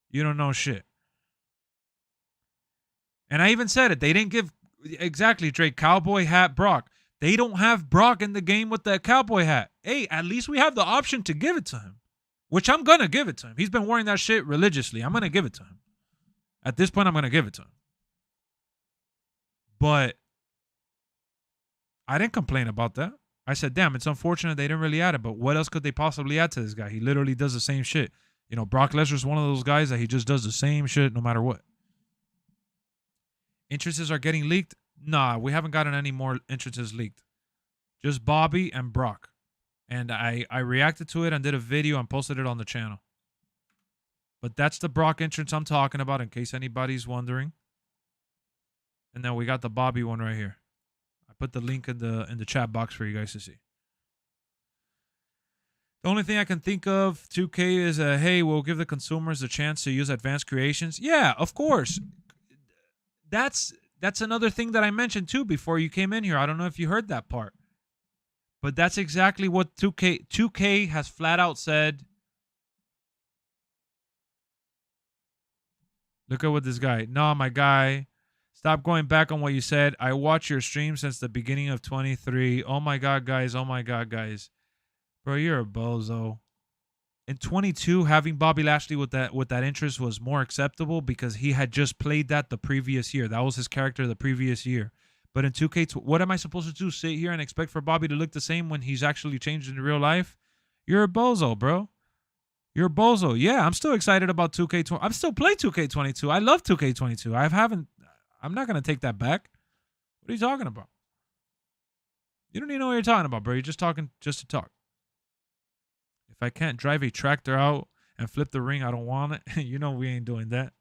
[SPEAKER 1] You don't know shit. And I even said it. They didn't give, exactly, Drake, cowboy hat Brock. They don't have Brock in the game with that cowboy hat. Hey, at least we have the option to give it to him, which I'm going to give it to him. He's been wearing that shit religiously. I'm going to give it to him. At this point, I'm going to give it to him. But I didn't complain about that. I said, damn, it's unfortunate they didn't really add it, but what else could they possibly add to this guy? He literally does the same shit. You know, Brock Lesnar's one of those guys that he just does the same shit no matter what. Entrances are getting leaked? Nah, we haven't gotten any more entrances leaked. Just Bobby and Brock. And I reacted to it and did a video and posted it on the channel. But that's the Brock entrance I'm talking about in case anybody's wondering. And then we got the Bobby one right here. I put the link in the chat box for you guys to see. The only thing I can think of, 2K, is hey, we'll give the consumers a chance to use advanced creations. Yeah, of course. That's another thing that I mentioned too before you came in here. I don't know if you heard that part. But that's exactly what 2K has flat out said. Look at what this guy. No, my guy. Stop going back on what you said. I watch your stream since the beginning of 23. Oh my god, guys. Oh my god, guys. Bro, you're a bozo. In 22, having Bobby Lashley with that interest was more acceptable because he had just played that the previous year. That was his character the previous year. But in 2K, what am I supposed to do? Sit here and expect for Bobby to look the same when he's actually changed in real life? You're a bozo, bro. You're a bozo. Yeah, I'm still excited about 2K20. I'm still playing 2K22. I love 2K22. I'm not going to take that back. What are you talking about? You don't even know what you're talking about, bro. You're just talking just to talk. If I can't drive a tractor out and flip the ring, I don't want it. You know we ain't doing that.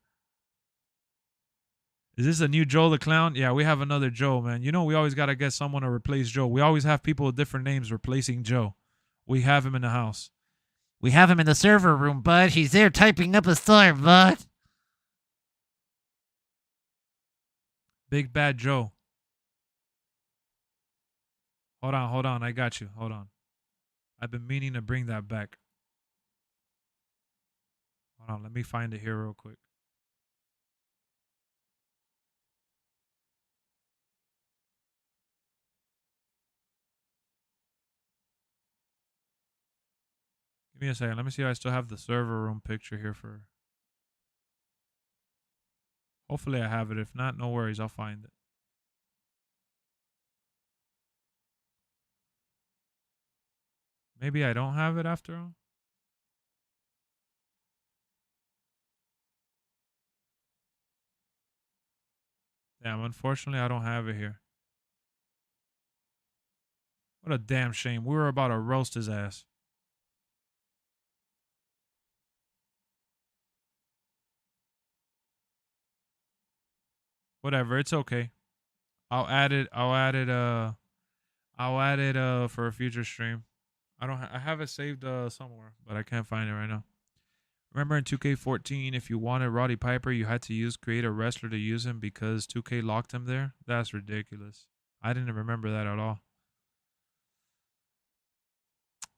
[SPEAKER 1] Is this a new Joe the Clown? Yeah, we have another Joe, man. You know we always got to get someone to replace Joe. We always have people with different names replacing Joe. We have him in the house.
[SPEAKER 8] We have him in the server room, bud. He's there typing up a storm, bud.
[SPEAKER 1] Big Bad Joe. Hold on. I got you. Hold on. I've been meaning to bring that back. Hold on. Let me find it here real quick. Give me a second. Let me see if I still have the server room picture here for... Hopefully I have it. If not, no worries. I'll find it. Maybe I don't have it after all. Damn, unfortunately, I don't have it here. What a damn shame. We were about to roast his ass. Whatever, it's okay. I'll add it for a future stream. I have it saved somewhere, but I can't find it right now. Remember in 2K14, if you wanted Roddy Piper, you had to create a wrestler to use him because 2K locked him there? That's ridiculous. I didn't remember that at all.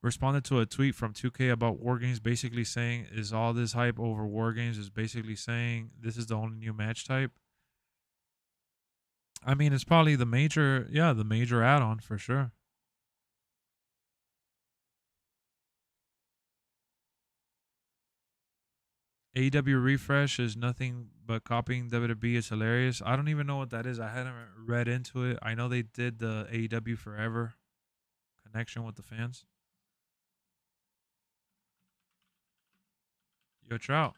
[SPEAKER 1] Responded to a tweet from 2K about War Games, basically saying, is all this hype over War Games is basically saying this is the only new match type? I mean, it's probably the major add-on for sure. AEW Refresh is nothing but copying WWE. It's hilarious. I don't even know what that is. I hadn't read into it. I know they did the AEW Forever connection with the fans. Yo, Trout.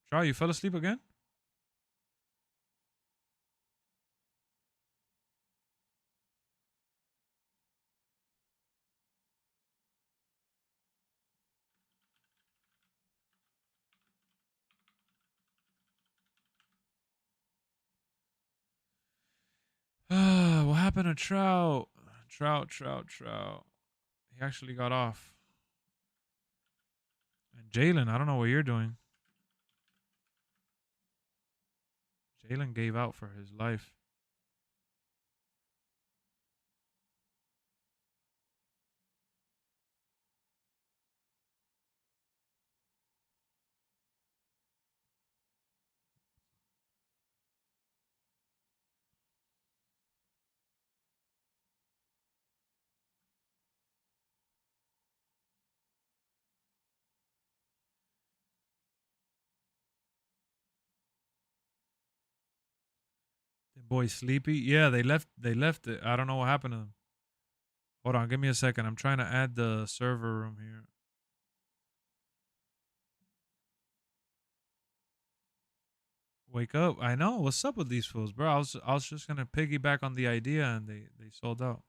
[SPEAKER 1] Trout, you fell asleep again? What happened to Trout? Trout. He actually got off. And Jalen, I don't know what you're doing. Jalen gave out for his life. The boys sleepy? Yeah, they left. They left it. I don't know what happened to them. Hold on, give me a second. I'm trying to add the server room here. Wake up! I know. What's up with these fools, bro? I was just gonna piggyback on the idea, and they sold out.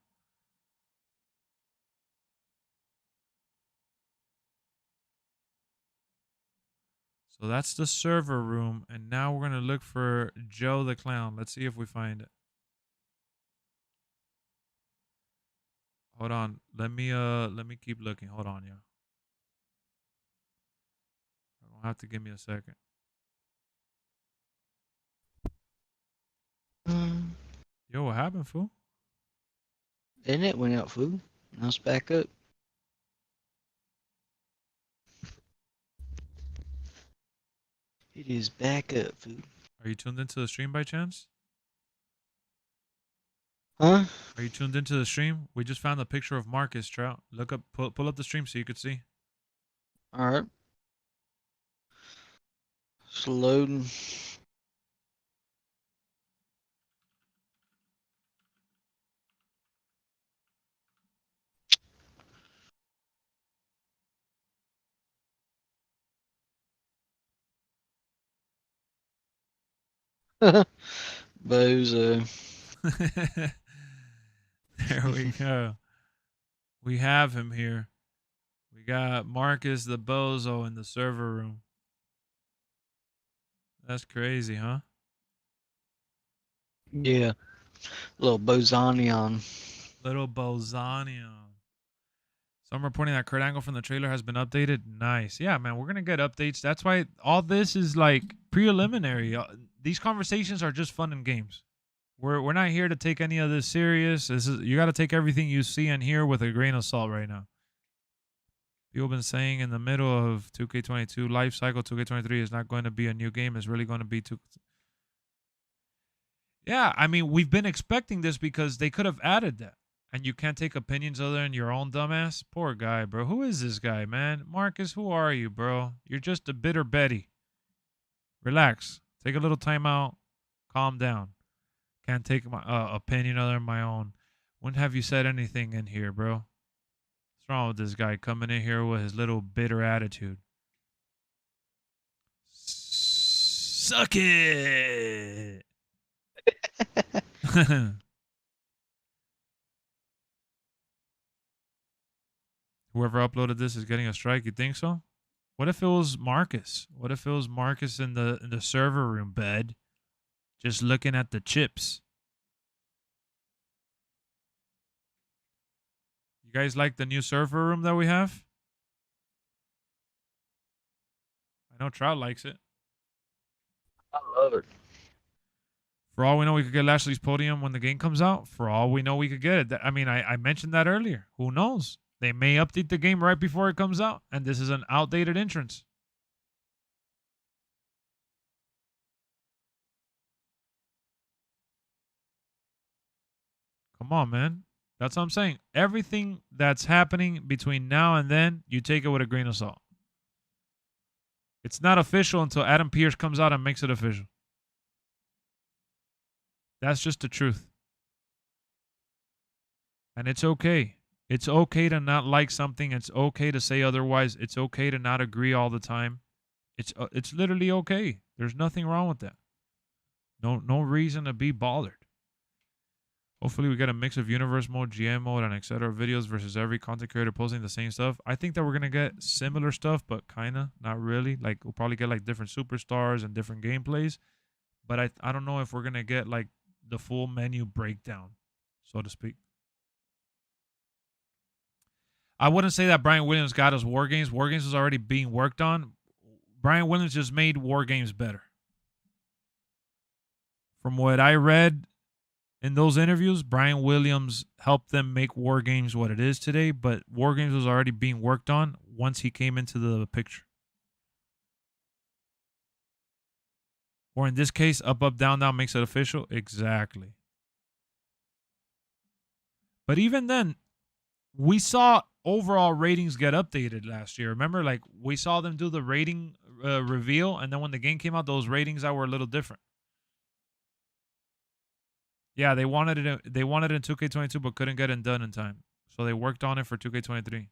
[SPEAKER 1] So that's the server room, and now we're gonna look for Joe the Clown. Let's see if we find it. Hold on. Let me keep looking. Hold on, yeah. You're gonna have to give me a second. Yo, what happened, fool?
[SPEAKER 2] Internet went out, fool. Now it's back up. It is back up, fool.
[SPEAKER 1] Are you tuned into the stream by chance?
[SPEAKER 2] Huh?
[SPEAKER 1] Are you tuned into the stream? We just found a picture of Marcus Trout. Look up, pull up the stream so you could see.
[SPEAKER 2] All right. It's loading. Bozo.
[SPEAKER 1] There we go. We have him here. We got Marcus the Bozo in the server room. That's crazy, huh?
[SPEAKER 2] Yeah. Little Bozanion.
[SPEAKER 1] Little Bozanion. So I'm reporting that Kurt Angle from the trailer has been updated. Nice. Yeah, man, we're going to get updates. That's why all this is like preliminary. These conversations are just fun and games. We're not here to take any of this serious. You got to take everything you see and hear with a grain of salt right now. People have been saying in the middle of 2K22, life cycle 2K23 is not going to be a new game. It's really going to be Yeah, I mean, we've been expecting this because they could have added that. And you can't take opinions other than your own dumbass? Poor guy, bro. Who is this guy, man? Marcus, who are you, bro? You're just a bitter Betty. Relax. Take a little time out. Calm down. Can't take my opinion other than my own. When have you said anything in here, bro? What's wrong with this guy coming in here with his little bitter attitude? Suck it! Whoever uploaded this is getting a strike. You think so? What if it was Marcus? What if it was Marcus in the server room bed, just looking at the chips? You guys like the new server room that we have? I know Trout likes it.
[SPEAKER 2] I love it.
[SPEAKER 1] For all we know, we could get Lashley's podium when the game comes out. For all we know, we could get it. I mean, I mentioned that earlier. Who knows? They may update the game right before it comes out, and this is an outdated entrance. Come on, man. That's what I'm saying. Everything that's happening between now and then, you take it with a grain of salt. It's not official until Adam Pearce comes out and makes it official. That's just the truth. And it's okay. It's okay to not like something. It's okay to say otherwise. It's okay to not agree all the time. It's literally okay. There's nothing wrong with that. No reason to be bothered. Hopefully we get a mix of universe mode, GM mode, and etc. videos versus every content creator posting the same stuff. I think that we're going to get similar stuff, but kind of, not really. Like, we'll probably get, like, different superstars and different gameplays. But I don't know if we're going to get, like, the full menu breakdown, so to speak. I wouldn't say that Brian Williams got us War Games. War Games was already being worked on. Brian Williams just made War Games better. From what I read in those interviews, Brian Williams helped them make War Games what it is today, but War Games was already being worked on once he came into the picture. Or in this case, up, up, down, down makes it official. Exactly. But even then, we saw overall ratings get updated last year. Remember, like we saw them do the rating reveal, and then when the game came out, those ratings that were a little different. Yeah, they wanted it. They wanted it in 2K22, but couldn't get it done in time, so they worked on it for 2K23.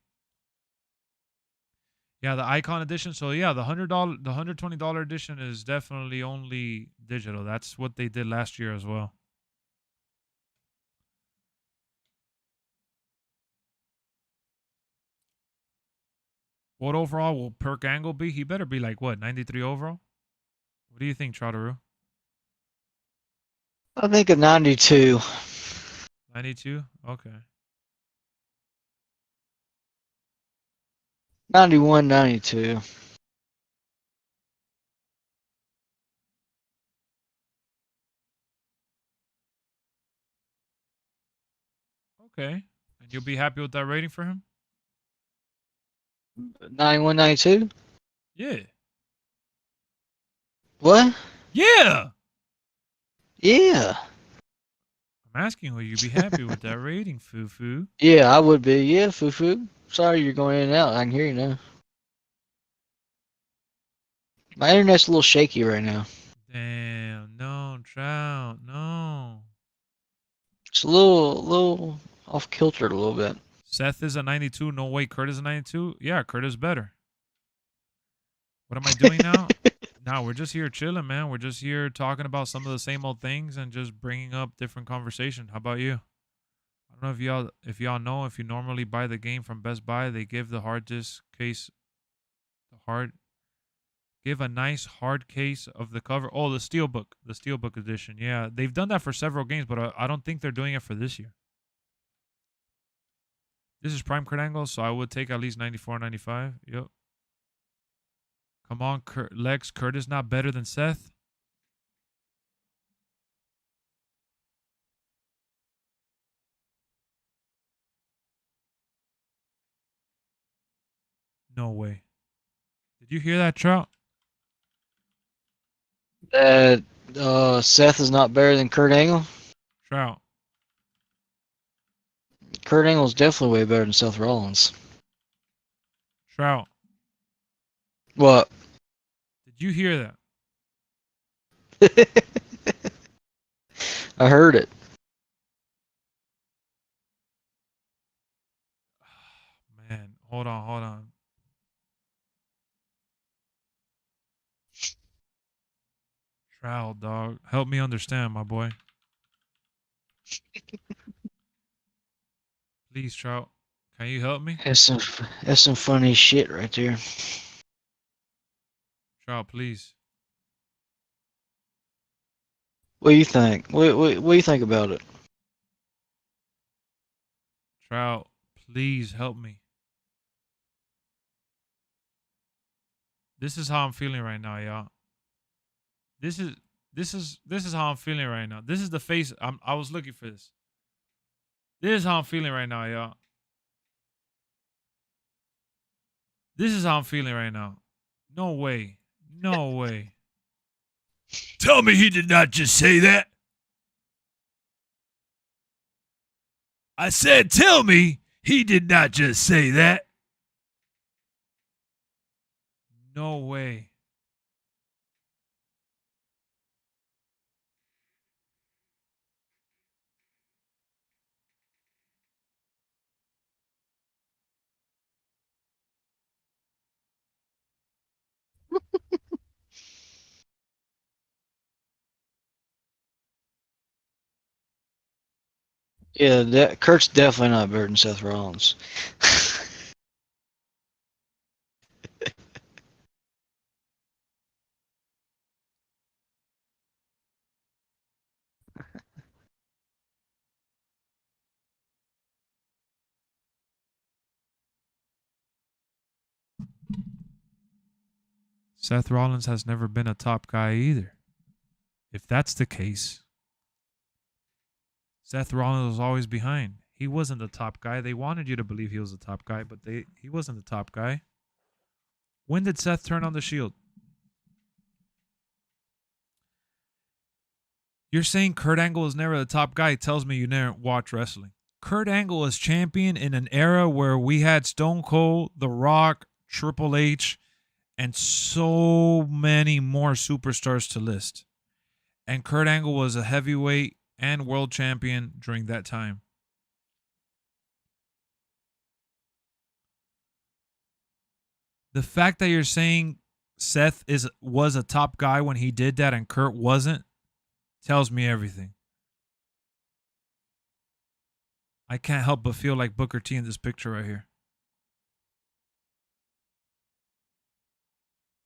[SPEAKER 1] Yeah, the icon edition. So yeah, the $120 edition is definitely only digital. That's what they did last year as well. What overall will Perk Angle be? He better be like what, 93 overall? What do you think, Trotteroo?
[SPEAKER 2] I think a 92.
[SPEAKER 1] 92? Okay.
[SPEAKER 2] 91, 92.
[SPEAKER 1] Okay. And you'll be happy with that rating for him?
[SPEAKER 2] 91, 92?
[SPEAKER 1] Yeah.
[SPEAKER 2] What?
[SPEAKER 1] Yeah.
[SPEAKER 2] Yeah.
[SPEAKER 1] I'm asking, will you be happy with that rating, Foo-Foo?
[SPEAKER 2] Yeah, I would be. Yeah, Fufu. Sorry you're going in and out. I can hear you now. My internet's a little shaky right now.
[SPEAKER 1] Damn, no, Trout, no.
[SPEAKER 2] It's a little off kilter a little bit.
[SPEAKER 1] Seth is a 92. No way, Kurt is a 92. Yeah, Kurt is better. What am I doing now? No, we're just here chilling, man. We're just here talking about some of the same old things and just bringing up different conversation. How about you? I don't know if y'all know, if you normally buy the game from Best Buy, they give the hard disk case, give a nice hard case of the cover. Oh, the Steelbook edition. Yeah, they've done that for several games, but I don't think they're doing it for this year. This is prime Kurt Angle, so I would take at least 94, 95. Yep. Come on, Lex. Kurt is not better than Seth. No way. Did you hear that, Trout?
[SPEAKER 2] That Seth is not better than Kurt Angle.
[SPEAKER 1] Trout.
[SPEAKER 2] Kurt Angle's definitely way better than Seth Rollins.
[SPEAKER 1] Trout.
[SPEAKER 2] What?
[SPEAKER 1] Did you hear that?
[SPEAKER 2] I heard it.
[SPEAKER 1] Man, hold on. Trout, dog. Help me understand, my boy. Please, Trout. Can you help me?
[SPEAKER 2] That's some funny shit right there.
[SPEAKER 1] Trout, please.
[SPEAKER 2] What do you think? What do you think about it?
[SPEAKER 1] Trout, please help me. This is how I'm feeling right now, y'all. This is how I'm feeling right now. This is the face I was looking for this. This is how I'm feeling right now, y'all. This is how I'm feeling right now. No way. No way. Tell me he did not just say that. I said, tell me he did not just say that. No way.
[SPEAKER 2] Yeah, Kurt's definitely not better than Seth Rollins.
[SPEAKER 1] Seth Rollins has never been a top guy either. If that's the case, Seth Rollins was always behind. He wasn't the top guy. They wanted you to believe he was the top guy, but he wasn't the top guy. When did Seth turn on the Shield? You're saying Kurt Angle was never the top guy. It tells me you never watch wrestling. Kurt Angle was champion in an era where we had Stone Cold, The Rock, Triple H, and so many more superstars to list. And Kurt Angle was a heavyweight and world champion during that time. The fact that you're saying Seth was a top guy when he did that and Kurt wasn't tells me everything. I can't help but feel like Booker T in this picture right here.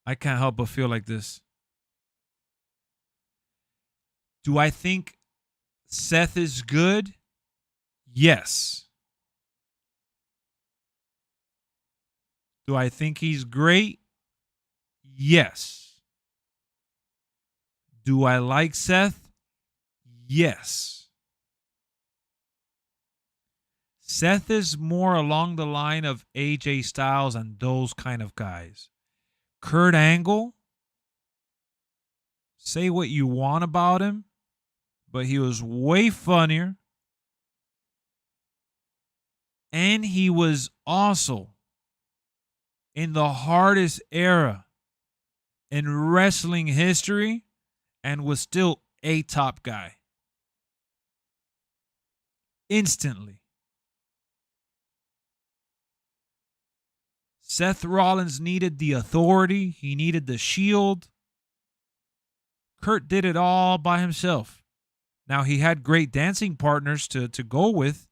[SPEAKER 1] I can't help but feel like this. Do I think Seth is good? Yes. Do I think he's great? Yes. Do I like Seth? Yes. Seth is more along the line of AJ Styles and those kind of guys. Kurt Angle, say what you want about him, but he was way funnier. And he was also in the hardest era in wrestling history and was still a top guy. Instantly. Seth Rollins needed the authority. He needed the Shield. Kurt did it all by himself. Now, he had great dancing partners to go with,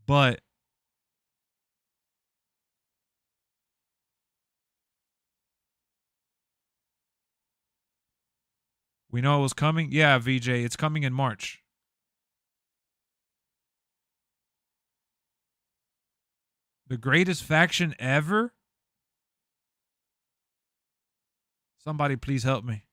[SPEAKER 1] but we know it was coming. Yeah, VJ, it's coming in March. The greatest faction ever? Somebody please help me.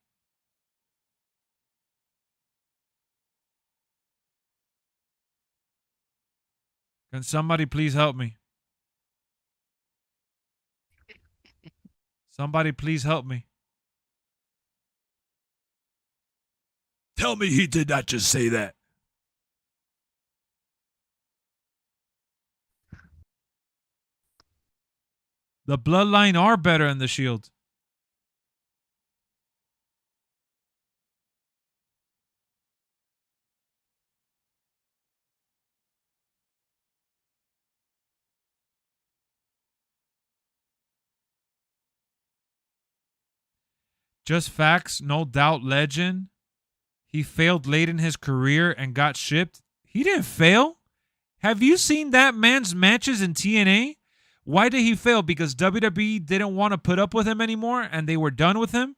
[SPEAKER 1] Can somebody please help me? Somebody please help me. Tell me he did not just say that. The Bloodline are better in the Shield. Just facts, no doubt legend. He failed late in his career and got shipped. He didn't fail. Have you seen that man's matches in TNA? Why did he fail? Because WWE didn't want to put up with him anymore and they were done with him?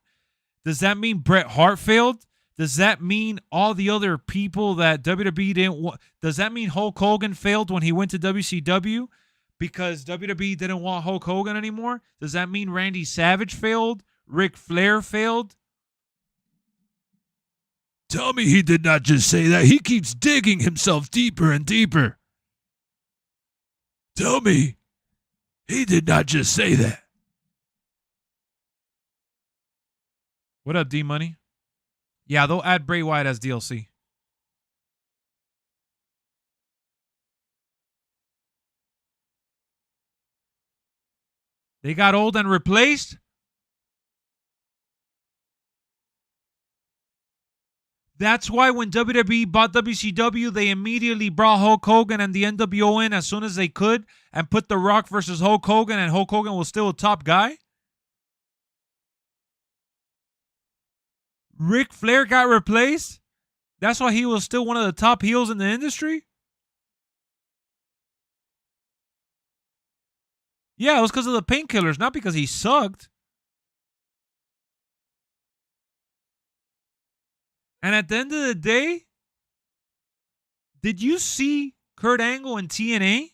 [SPEAKER 1] Does that mean Bret Hart failed? Does that mean all the other people that WWE didn't want? Does that mean Hulk Hogan failed when he went to WCW because WWE didn't want Hulk Hogan anymore? Does that mean Randy Savage failed? Ric Flair failed? Tell me he did not just say that. He keeps digging himself deeper and deeper. Tell me he did not just say that. What up, D-Money? Yeah, they'll add Bray Wyatt as DLC. They got old and replaced? That's why when WWE bought WCW, they immediately brought Hulk Hogan and the NWO in as soon as they could and put The Rock versus Hulk Hogan, and Hulk Hogan was still a top guy? Ric Flair got replaced? That's why he was still one of the top heels in the industry? Yeah, it was because of the painkillers, not because he sucked. And at the end of the day, did you see Kurt Angle in TNA?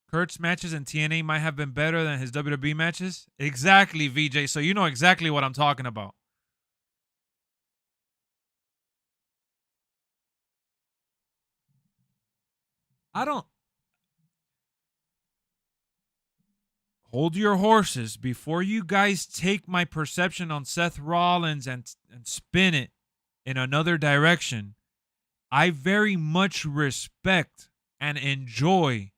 [SPEAKER 1] Kurt's matches in TNA might have been better than his WWE matches. Exactly, VJ. So you know exactly what I'm talking about. I don't... Hold your horses before you guys take my perception on Seth Rollins and spin it in another direction. I very much respect and enjoy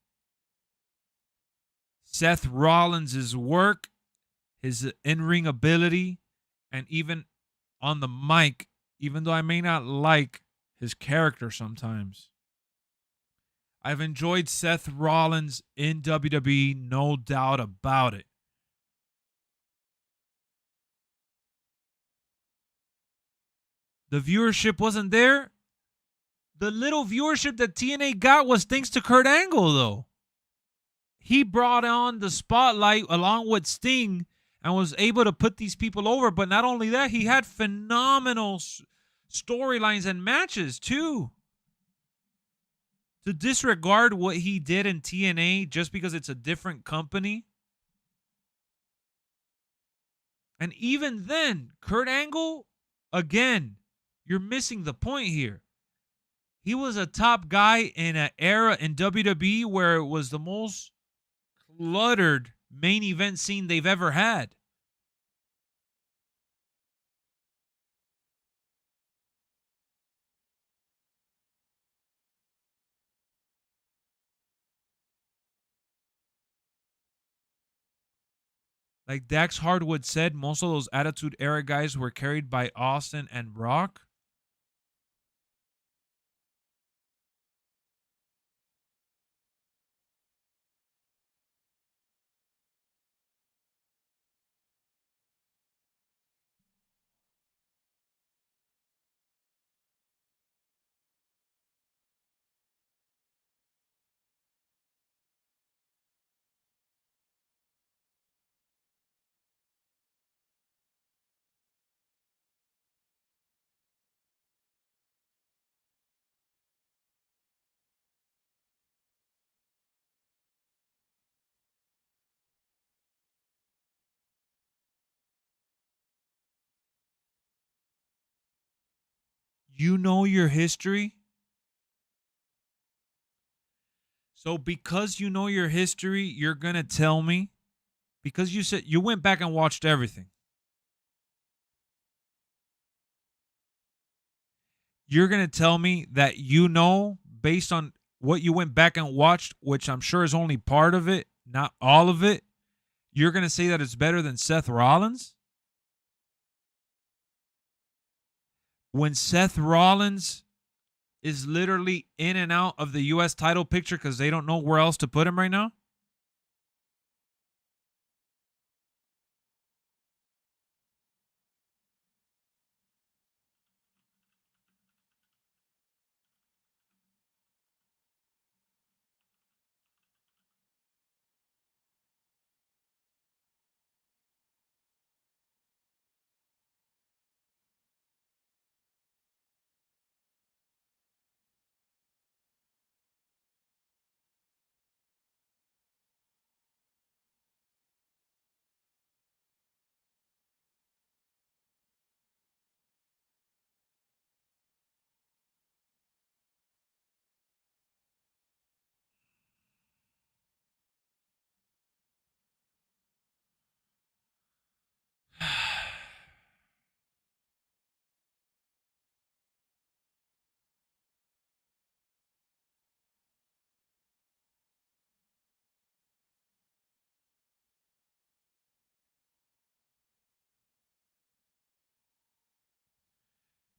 [SPEAKER 1] Seth Rollins' work, his in-ring ability, and even on the mic, even though I may not like his character sometimes. I've enjoyed Seth Rollins in WWE, no doubt about it. The viewership wasn't there. The little viewership that TNA got was thanks to Kurt Angle, though. He brought on the spotlight along with Sting and was able to put these people over. But not only that, he had phenomenal storylines and matches, too. To disregard what he did in TNA just because it's a different company. And even then, Kurt Angle, again, you're missing the point here. He was a top guy in an era in WWE where it was the most cluttered main event scene they've ever had. Like Dax Hardwood said, most of those Attitude Era guys were carried by Austin and Brock. You know your history. So because you know your history, you're going to tell me, because you said you went back and watched everything. You're going to tell me that you know, based on what you went back and watched, which I'm sure is only part of it, not all of it, you're going to say that it's better than Seth Rollins? When Seth Rollins is literally in and out of the U.S. title picture because they don't know where else to put him right now?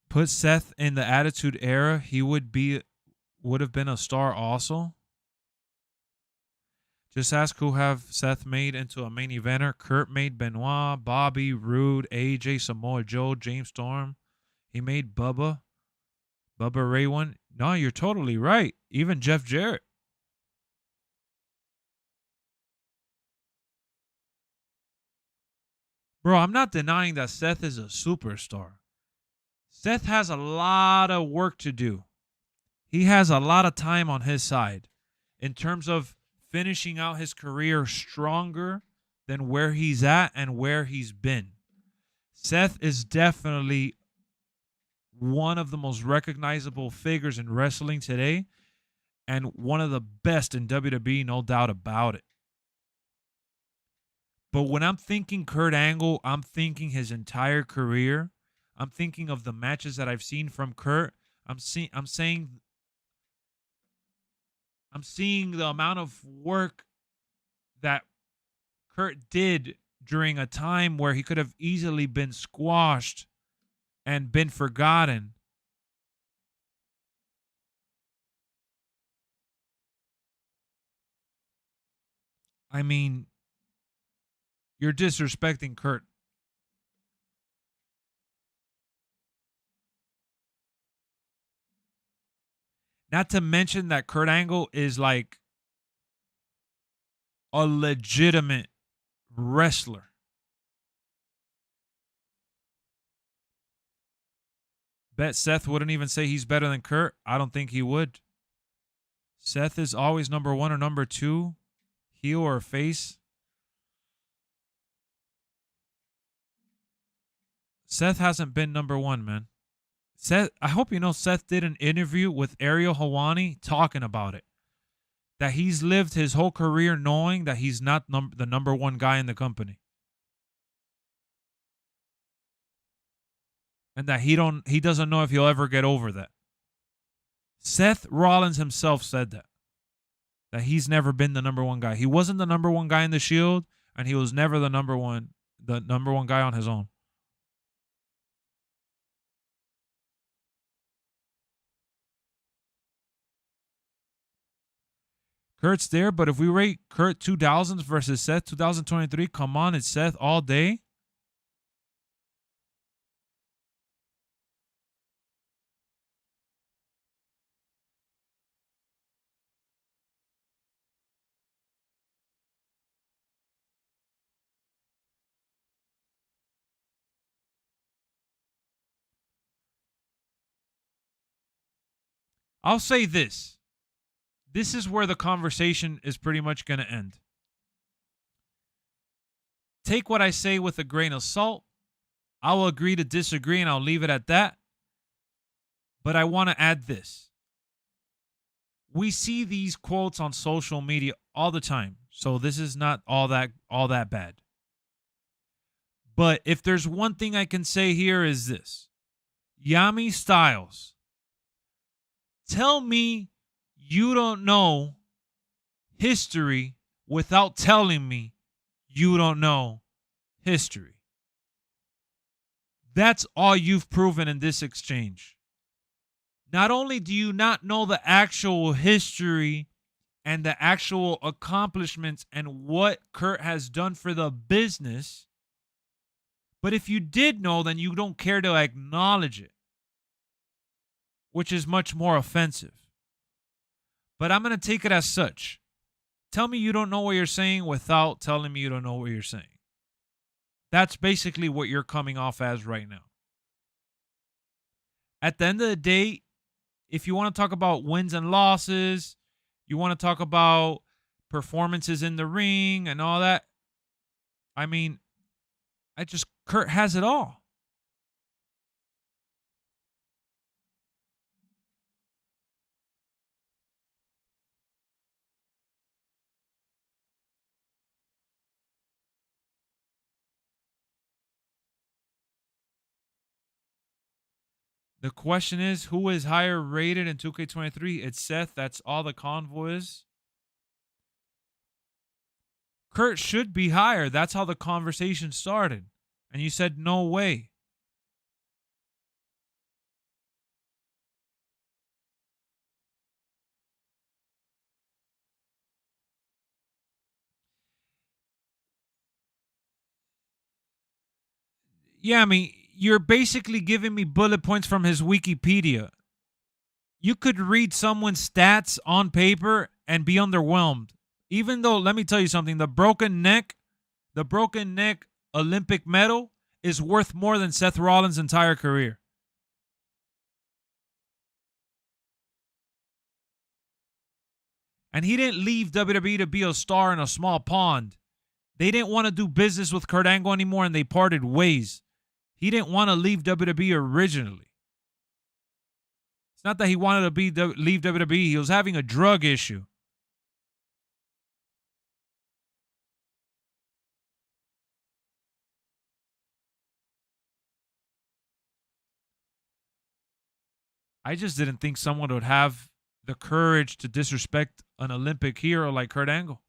[SPEAKER 1] Put Seth in the Attitude Era, he would have been a star also. Just ask who have Seth made into a main eventer. Kurt made Benoit, Bobby, Rude, AJ, Samoa Joe, James Storm. He made Bubba Ray one. No, you're totally right. Even Jeff Jarrett. Bro, I'm not denying that Seth is a superstar. Seth has a lot of work to do. He has a lot of time on his side in terms of finishing out his career stronger than where he's at and where he's been. Seth is definitely one of the most recognizable figures in wrestling today and one of the best in WWE, no doubt about it. But when I'm thinking Kurt Angle, I'm thinking his entire career. I'm thinking of the matches that I've seen from Kurt. I'm seeing the amount of work that Kurt did during a time where he could have easily been squashed and been forgotten. I mean, you're disrespecting Kurt. Not to mention that Kurt Angle is like a legitimate wrestler. Bet Seth wouldn't even say he's better than Kurt. I don't think he would. Seth is always number 1 or number 2, heel or face. Seth hasn't been number 1, man. Seth, I hope you know Seth did an interview with Ariel Helwani talking about it. That he's lived his whole career knowing that he's not the number 1 guy in the company. And that he doesn't know if he'll ever get over that. Seth Rollins himself said that he's never been the number 1 guy. He wasn't the number 1 guy in the Shield, and he was never the number one guy on his own. Kurt's there, but if we rate Kurt 2000s versus Seth 2023, come on, it's Seth all day. I'll say this. This is where the conversation is pretty much going to end. Take what I say with a grain of salt. I will agree to disagree, and I'll leave it at that. But I want to add this. We see these quotes on social media all the time, so this is not all that bad. But if there's one thing I can say here is this. Yami Styles, tell me you don't know history without telling me you don't know history. That's all you've proven in this exchange. Not only do you not know the actual history and the actual accomplishments and what Kurt has done for the business, but if you did know, then you don't care to acknowledge it, which is much more offensive. But I'm going to take it as such. Tell me you don't know what you're saying without telling me you don't know what you're saying. That's basically what you're coming off as right now. At the end of the day, if you want to talk about wins and losses, you want to talk about performances in the ring and all that, I mean, Kurt has it all. The question is, who is higher rated in 2K23? It's Seth. That's all the convo is. Kurt should be higher. That's how the conversation started. And you said, no way. Yeah, I mean, you're basically giving me bullet points from his Wikipedia. You could read someone's stats on paper and be underwhelmed. Even though, let me tell you something, the broken neck Olympic medal is worth more than Seth Rollins' entire career. And he didn't leave WWE to be a star in a small pond. They didn't want to do business with Kurt Angle anymore, and they parted ways. He didn't want to leave WWE originally. It's not that he wanted to leave WWE. He was having a drug issue. I just didn't think someone would have the courage to disrespect an Olympic hero like Kurt Angle.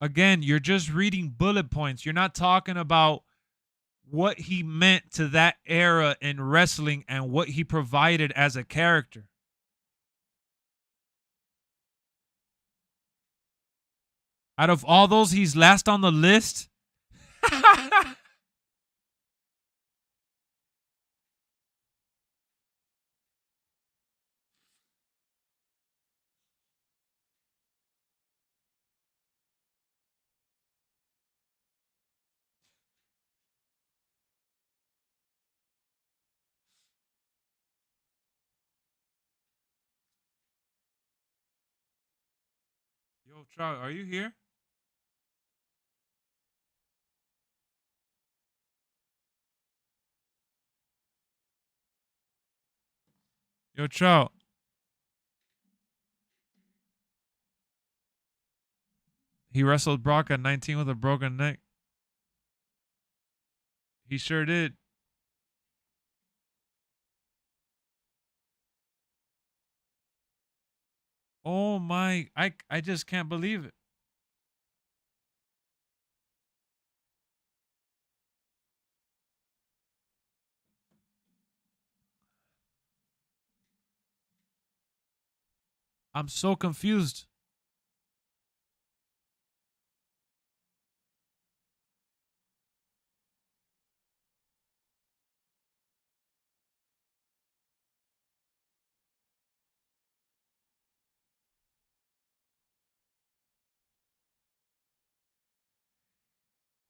[SPEAKER 1] Again, you're just reading bullet points. You're not talking about what he meant to that era in wrestling and what he provided as a character. Out of all those, he's last on the list. Yo, Trout, are you here? Yo, Trout. He wrestled Brock at 19 with a broken neck. He sure did. Oh my, I just can't believe it. I'm so confused.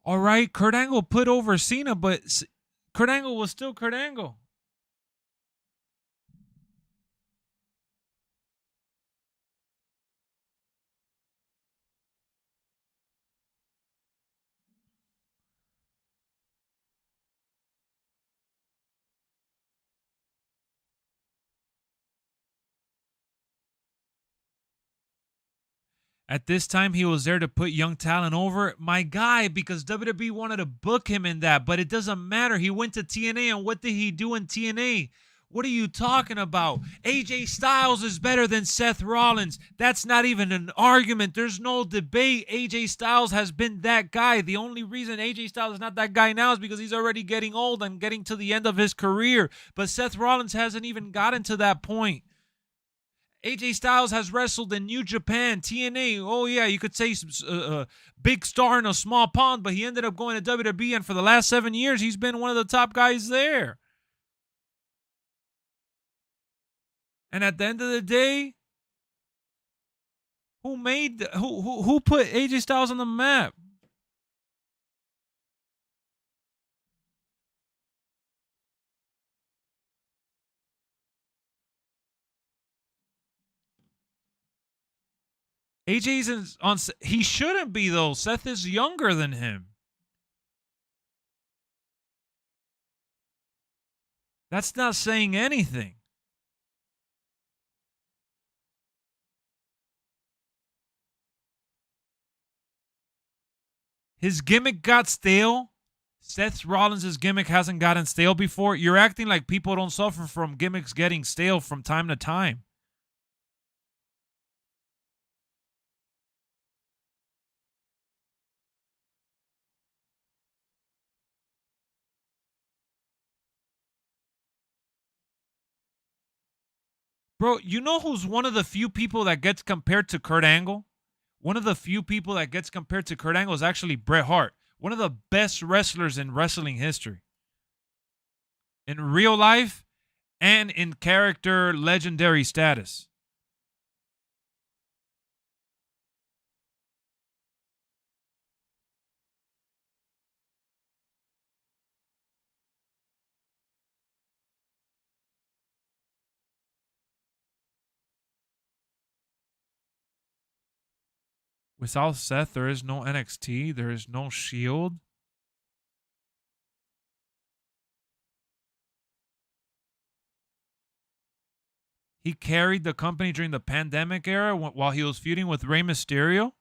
[SPEAKER 1] All right, Kurt Angle put over Cena, but Kurt Angle was still Kurt Angle. At this time, he was there to put young talent over. My guy, because WWE wanted to book him in that, but it doesn't matter. He went to TNA, and what did he do in TNA? What are you talking about? AJ Styles is better than Seth Rollins. That's not even an argument. There's no debate. AJ Styles has been that guy. The only reason AJ Styles is not that guy now is because he's already getting old and getting to the end of his career. But Seth Rollins hasn't even gotten to that point. AJ Styles has wrestled in New Japan, TNA. Oh, yeah, you could say big star in a small pond, but he ended up going to WWE, and for the last 7 years, he's been one of the top guys there. And at the end of the day, who put AJ Styles on the map? AJ's on. He shouldn't be though. Seth is younger than him. That's not saying anything. His gimmick got stale. Seth Rollins' gimmick hasn't gotten stale before. You're acting like people don't suffer from gimmicks getting stale from time to time. Bro, you know who's one of the few people that gets compared to Kurt Angle? One of the few people that gets compared to Kurt Angle is actually Bret Hart. One of the best wrestlers in wrestling history. In real life and in character legendary status. Without Seth, there is no NXT. There is no Shield. He carried the company during the pandemic era while he was feuding with Rey Mysterio.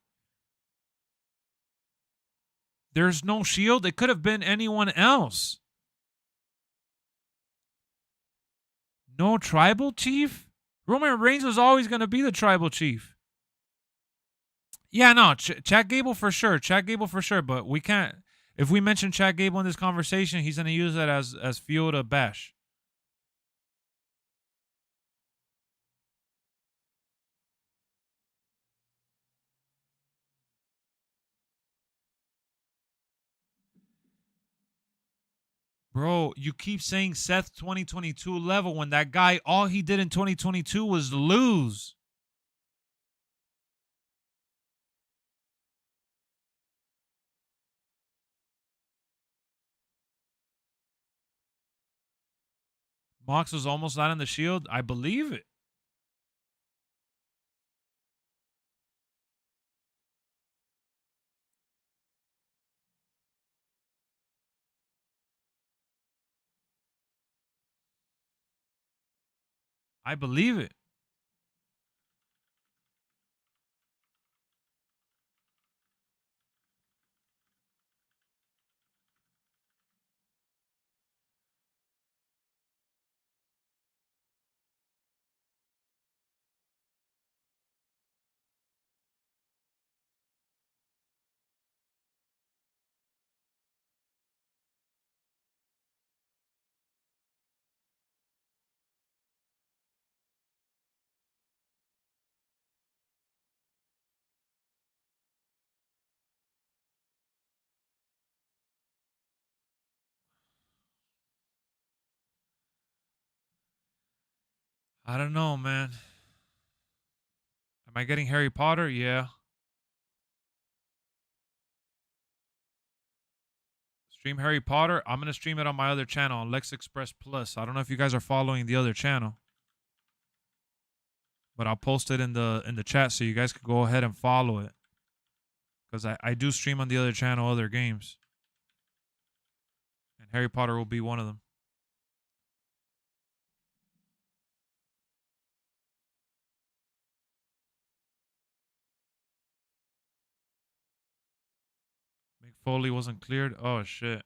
[SPEAKER 1] There's no Shield. It could have been anyone else. No tribal chief? Roman Reigns was always going to be the tribal chief. Yeah, no, Chad Gable for sure. Chad Gable for sure, but we can't. If we mention Chad Gable in this conversation, he's going to use that as fuel to bash. Bro, you keep saying Seth 2022 level when that guy, all he did in 2022 was lose. Mox was almost not in the Shield. I believe it. I believe it. I don't know, man. Am I getting Harry Potter? Yeah. Stream Harry Potter. I'm going to stream it on my other channel, on LexxExpress Plus. I don't know if you guys are following the other channel, but I'll post it in the chat so you guys can go ahead and follow it. Because I do stream on the other channel other games. And Harry Potter will be one of them. Mick Foley wasn't cleared. Oh, shit.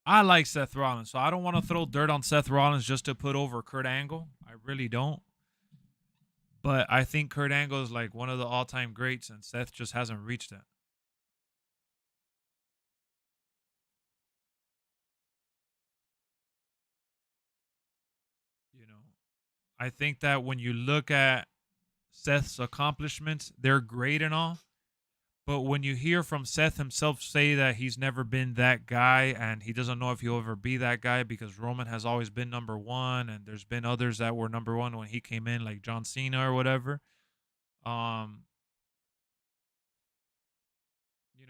[SPEAKER 1] I like Seth Rollins, so I don't want to throw dirt on Seth Rollins just to put over Kurt Angle. I really don't. But I think Kurt Angle is like one of the all-time greats, and Seth just hasn't reached that. You know, I think that when you look at Seth's accomplishments, they're great and all. But when you hear from Seth himself say that he's never been that guy and he doesn't know if he'll ever be that guy because Roman has always been number one and there's been others that were number one when he came in, like John Cena or whatever. You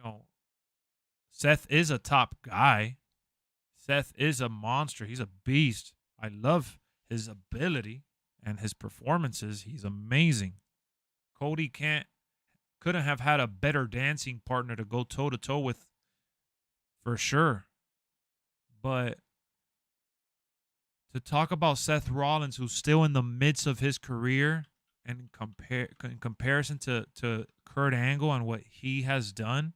[SPEAKER 1] know, Seth is a top guy. Seth is a monster. He's a beast. I love his ability and his performances. He's amazing. Cody couldn't have had a better dancing partner to go toe to toe with, for sure. But to talk about Seth Rollins, who's still in the midst of his career, and in comparison to Kurt Angle and what he has done,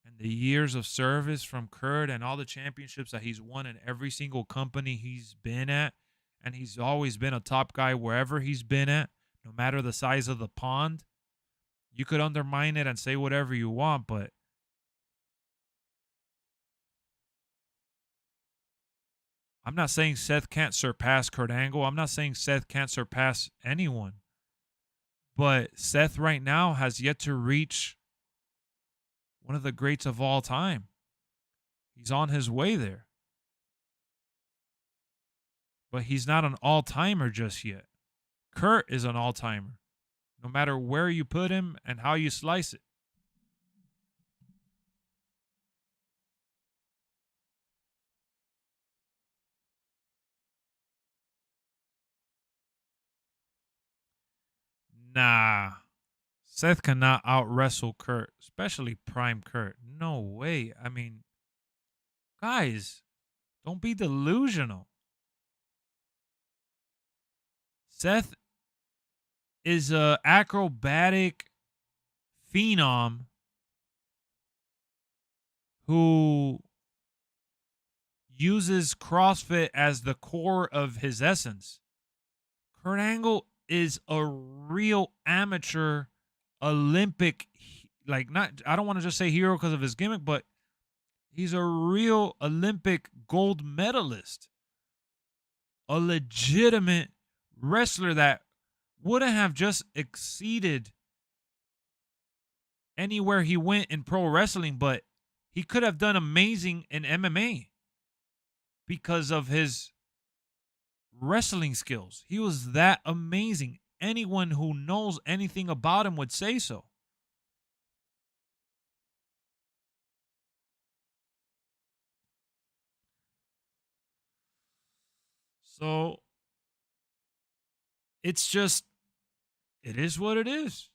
[SPEAKER 1] and the years of service from Kurt and all the championships that he's won in every single company he's been at, and he's always been a top guy wherever he's been at, no matter the size of the pond. You could undermine it and say whatever you want, but I'm not saying Seth can't surpass Kurt Angle. I'm not saying Seth can't surpass anyone. But Seth right now has yet to reach one of the greats of all time. He's on his way there. But he's not an all-timer just yet. Kurt is an all-timer, no matter where you put him and how you slice it. Nah. Seth cannot out wrestle Kurt, especially Prime Kurt. No way. I mean, guys, don't be delusional. Seth is a acrobatic phenom who uses CrossFit as the core of his essence. Kurt Angle is a real amateur Olympic, like, not, I don't want to just say hero because of his gimmick, but he's a real Olympic gold medalist. A legitimate wrestler that wouldn't have just exceeded anywhere he went in pro wrestling, but he could have done amazing in MMA because of his wrestling skills. He was that amazing. Anyone who knows anything about him would say so. So it's just, it is what it is.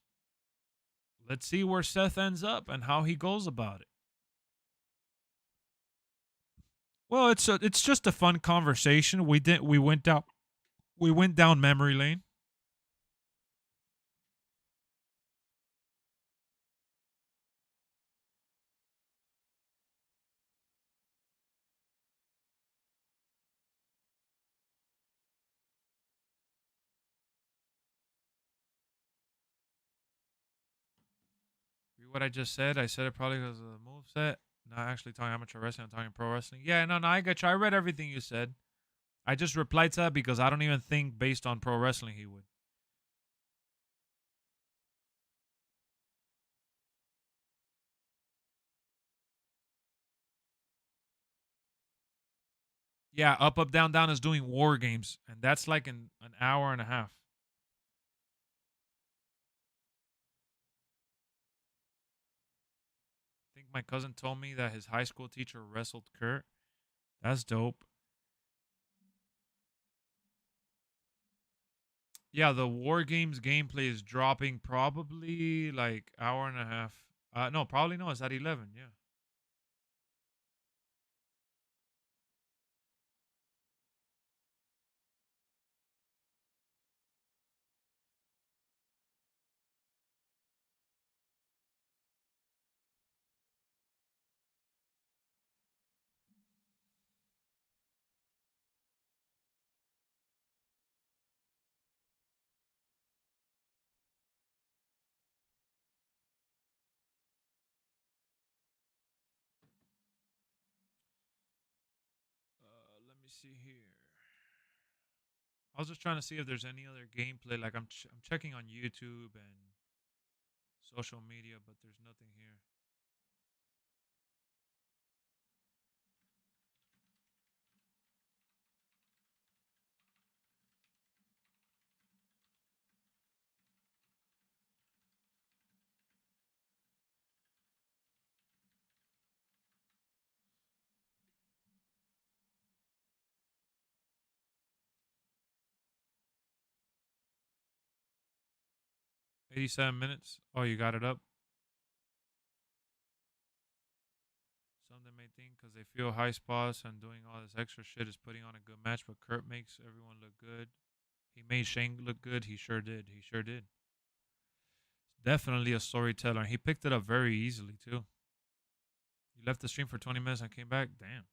[SPEAKER 1] Let's see where Seth ends up and how he goes about it. Well, it's just a fun conversation. We went down memory lane. What I just said, I said it probably because of the move set. Not actually talking amateur wrestling, I'm talking pro wrestling. Yeah, no, I got you. I read everything you said. I just replied to that because I don't even think based on pro wrestling he would. Yeah, up, down, down is doing war games, and that's like in an hour and a half. I think my cousin told me that his high school teacher wrestled Kurt. That's dope. Yeah, the War Games gameplay is dropping probably like hour and a half. No, probably no. It's at 11. Yeah. Let me see here. I was just trying to see if there's any other gameplay. Like I'm checking on YouTube and social media, but there's nothing here. $87 minutes. Oh, you got it up. Some may think because they feel high spots and doing all this extra shit is putting on a good match, but Kurt makes everyone look good. He made Shane look good. He sure did. He sure did. Definitely a storyteller. He picked it up very easily too. He left the stream for 20 minutes and came back. Damn.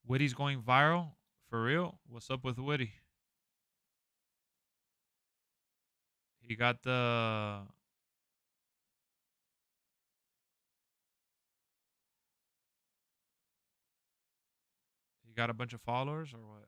[SPEAKER 1] Witty's going viral? For real? What's up with Witty? He got the... He got a bunch of followers or what?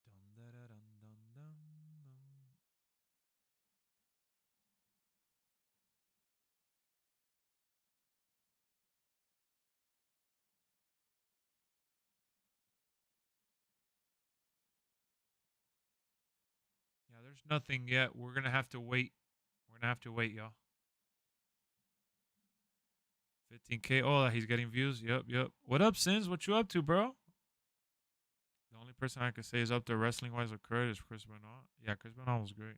[SPEAKER 1] Dun, da, da, dun, dun, dun, dun. There's nothing yet. We're gonna have to wait. We're gonna have to wait, y'all. 15K. Oh, he's getting views. Yep. What up, Sins? What you up to, bro? The only person I could say is up there wrestling wise with Kurt is Chris Benoit. Yeah, Chris Benoit was great.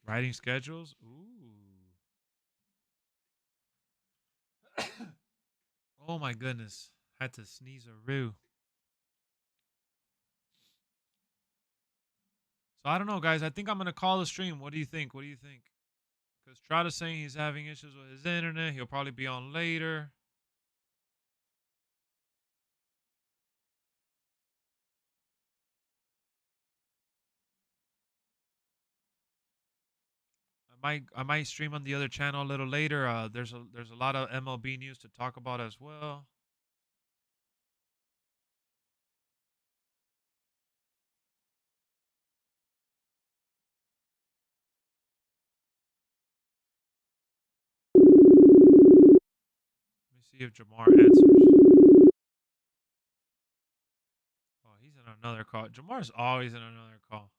[SPEAKER 1] Writing schedules? Ooh. Oh my goodness. Had to sneeze a roo. So I don't know, guys. I think I'm going to call the stream. What do you think? Because Trotta's saying he's having issues with his internet. He'll probably be on later. I might stream on the other channel a little later. There's a lot of MLB news to talk about as well. Let me see if Jamar answers. Oh, he's in another call. Jamar's always in another call.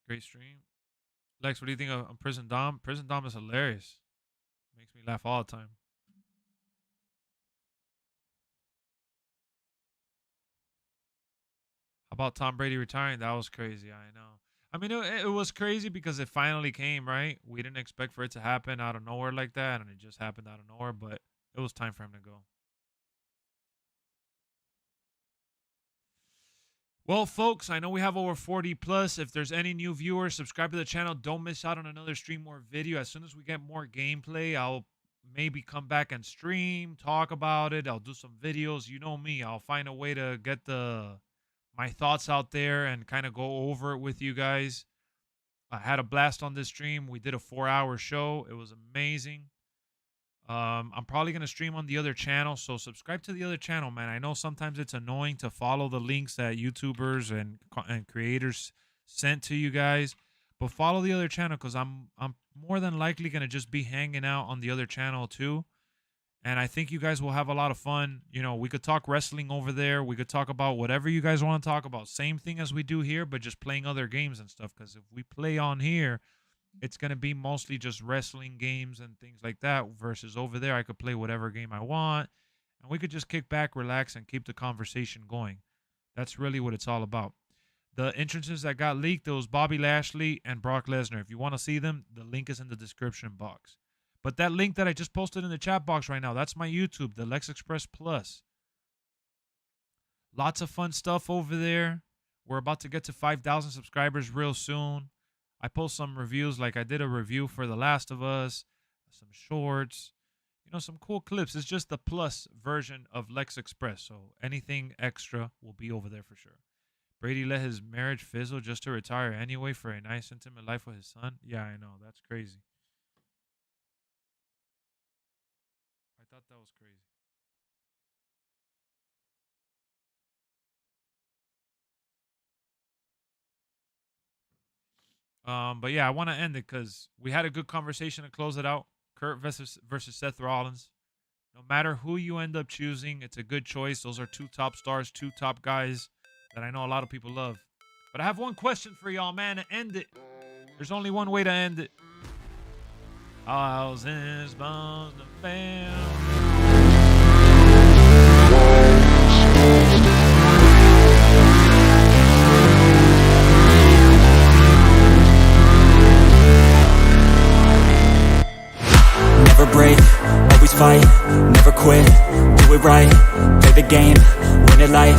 [SPEAKER 1] Great stream. Lex, what do you think of Prison Dom? Prison Dom is hilarious. Makes me laugh all the time. How about Tom Brady retiring? That was crazy. I know. I mean, it was crazy because it finally came, right? We didn't expect for it to happen out of nowhere like that, and it just happened out of nowhere, but it was time for him to go. Well, folks, I know we have over 40 plus. If there's any new viewers, subscribe to the channel. Don't miss out on another stream or video. As soon as we get more gameplay, I'll maybe come back and stream, talk about it. I'll do some videos. You know me. I'll find a way to get my thoughts out there and kind of go over it with you guys. I had a blast on this stream. We did a 4-hour show. It was amazing. I'm probably going to stream on the other channel, so subscribe to the other channel, man. I know sometimes it's annoying to follow the links that YouTubers and creators sent to you guys, but follow the other channel because I'm more than likely going to just be hanging out on the other channel too, and I think you guys will have a lot of fun. You know, we could talk wrestling over there. We could talk about whatever you guys want to talk about. Same thing as we do here, but just playing other games and stuff, because if we play on here, it's going to be mostly just wrestling games and things like that, versus over there I could play whatever game I want, and we could just kick back, relax, and keep the conversation going. That's really what it's all about. The entrances that got leaked, it was Bobby Lashley and Brock Lesnar. If you want to see them, the link is in the description box. But that link that I just posted in the chat box right now, that's my YouTube, the LexxExpress Plus. Lots of fun stuff over there. We're about to get to 5,000 subscribers real soon. I post some reviews, like I did a review for The Last of Us, some shorts, you know, some cool clips. It's just the plus version of LexxExpress, so anything extra will be over there for sure. Brady let his marriage fizzle just to retire anyway for a nice intimate life with his son. Yeah, I know. That's crazy. I thought that was crazy. But yeah, I want to end it because we had a good conversation to close it out. Kurt versus Seth Rollins. No matter who you end up choosing, it's a good choice. Those are two top stars, two top guys that I know a lot of people love. But I have one question for y'all, man, to end it. There's only one way to end it. Thousands bones to fail.
[SPEAKER 9] Never break, always fight, never quit, do it right, play the game, win it life,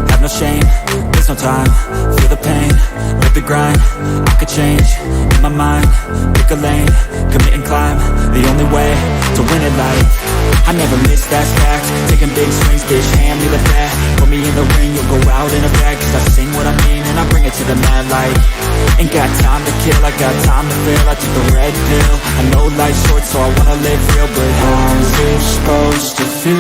[SPEAKER 9] have no shame, there's no time, feel the pain, live the grind, I could change, in my mind, pick a lane, commit and climb, the only way to win it life. I never miss, that's fact, taking big swings, bitch, hand me the bat, put me in the ring, you'll go out in a bag, cause I sing what I mean and I bring it to the mad light. Ain't got time to kill, I got time to feel, I took the red pill, I know life's short so I wanna live real, but how's it supposed to feel?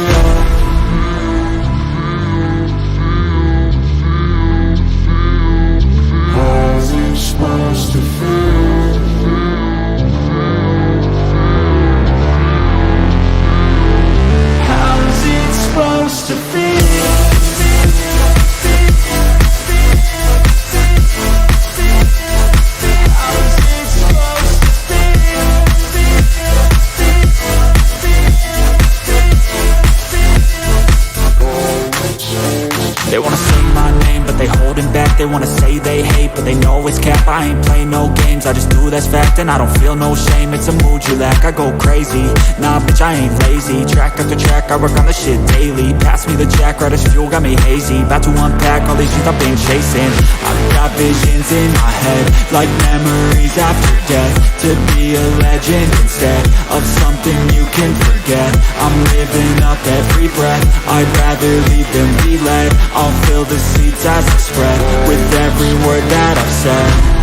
[SPEAKER 9] They wanna say they hate, but they know it's cap. I ain't play no games, I just do that's fact. And I don't feel no shame, it's a mood you lack. I go crazy, nah bitch I ain't lazy. Track after track, I work on the shit daily. Pass me the jack, right as fuel, got me hazy. About to unpack all these things I've been chasing. I've got visions in my head, like memories after death. To be a legend instead of something you can forget. I'm living up every breath, I'd rather lead than be led. I'll fill the seats as I spread with every word that I've said.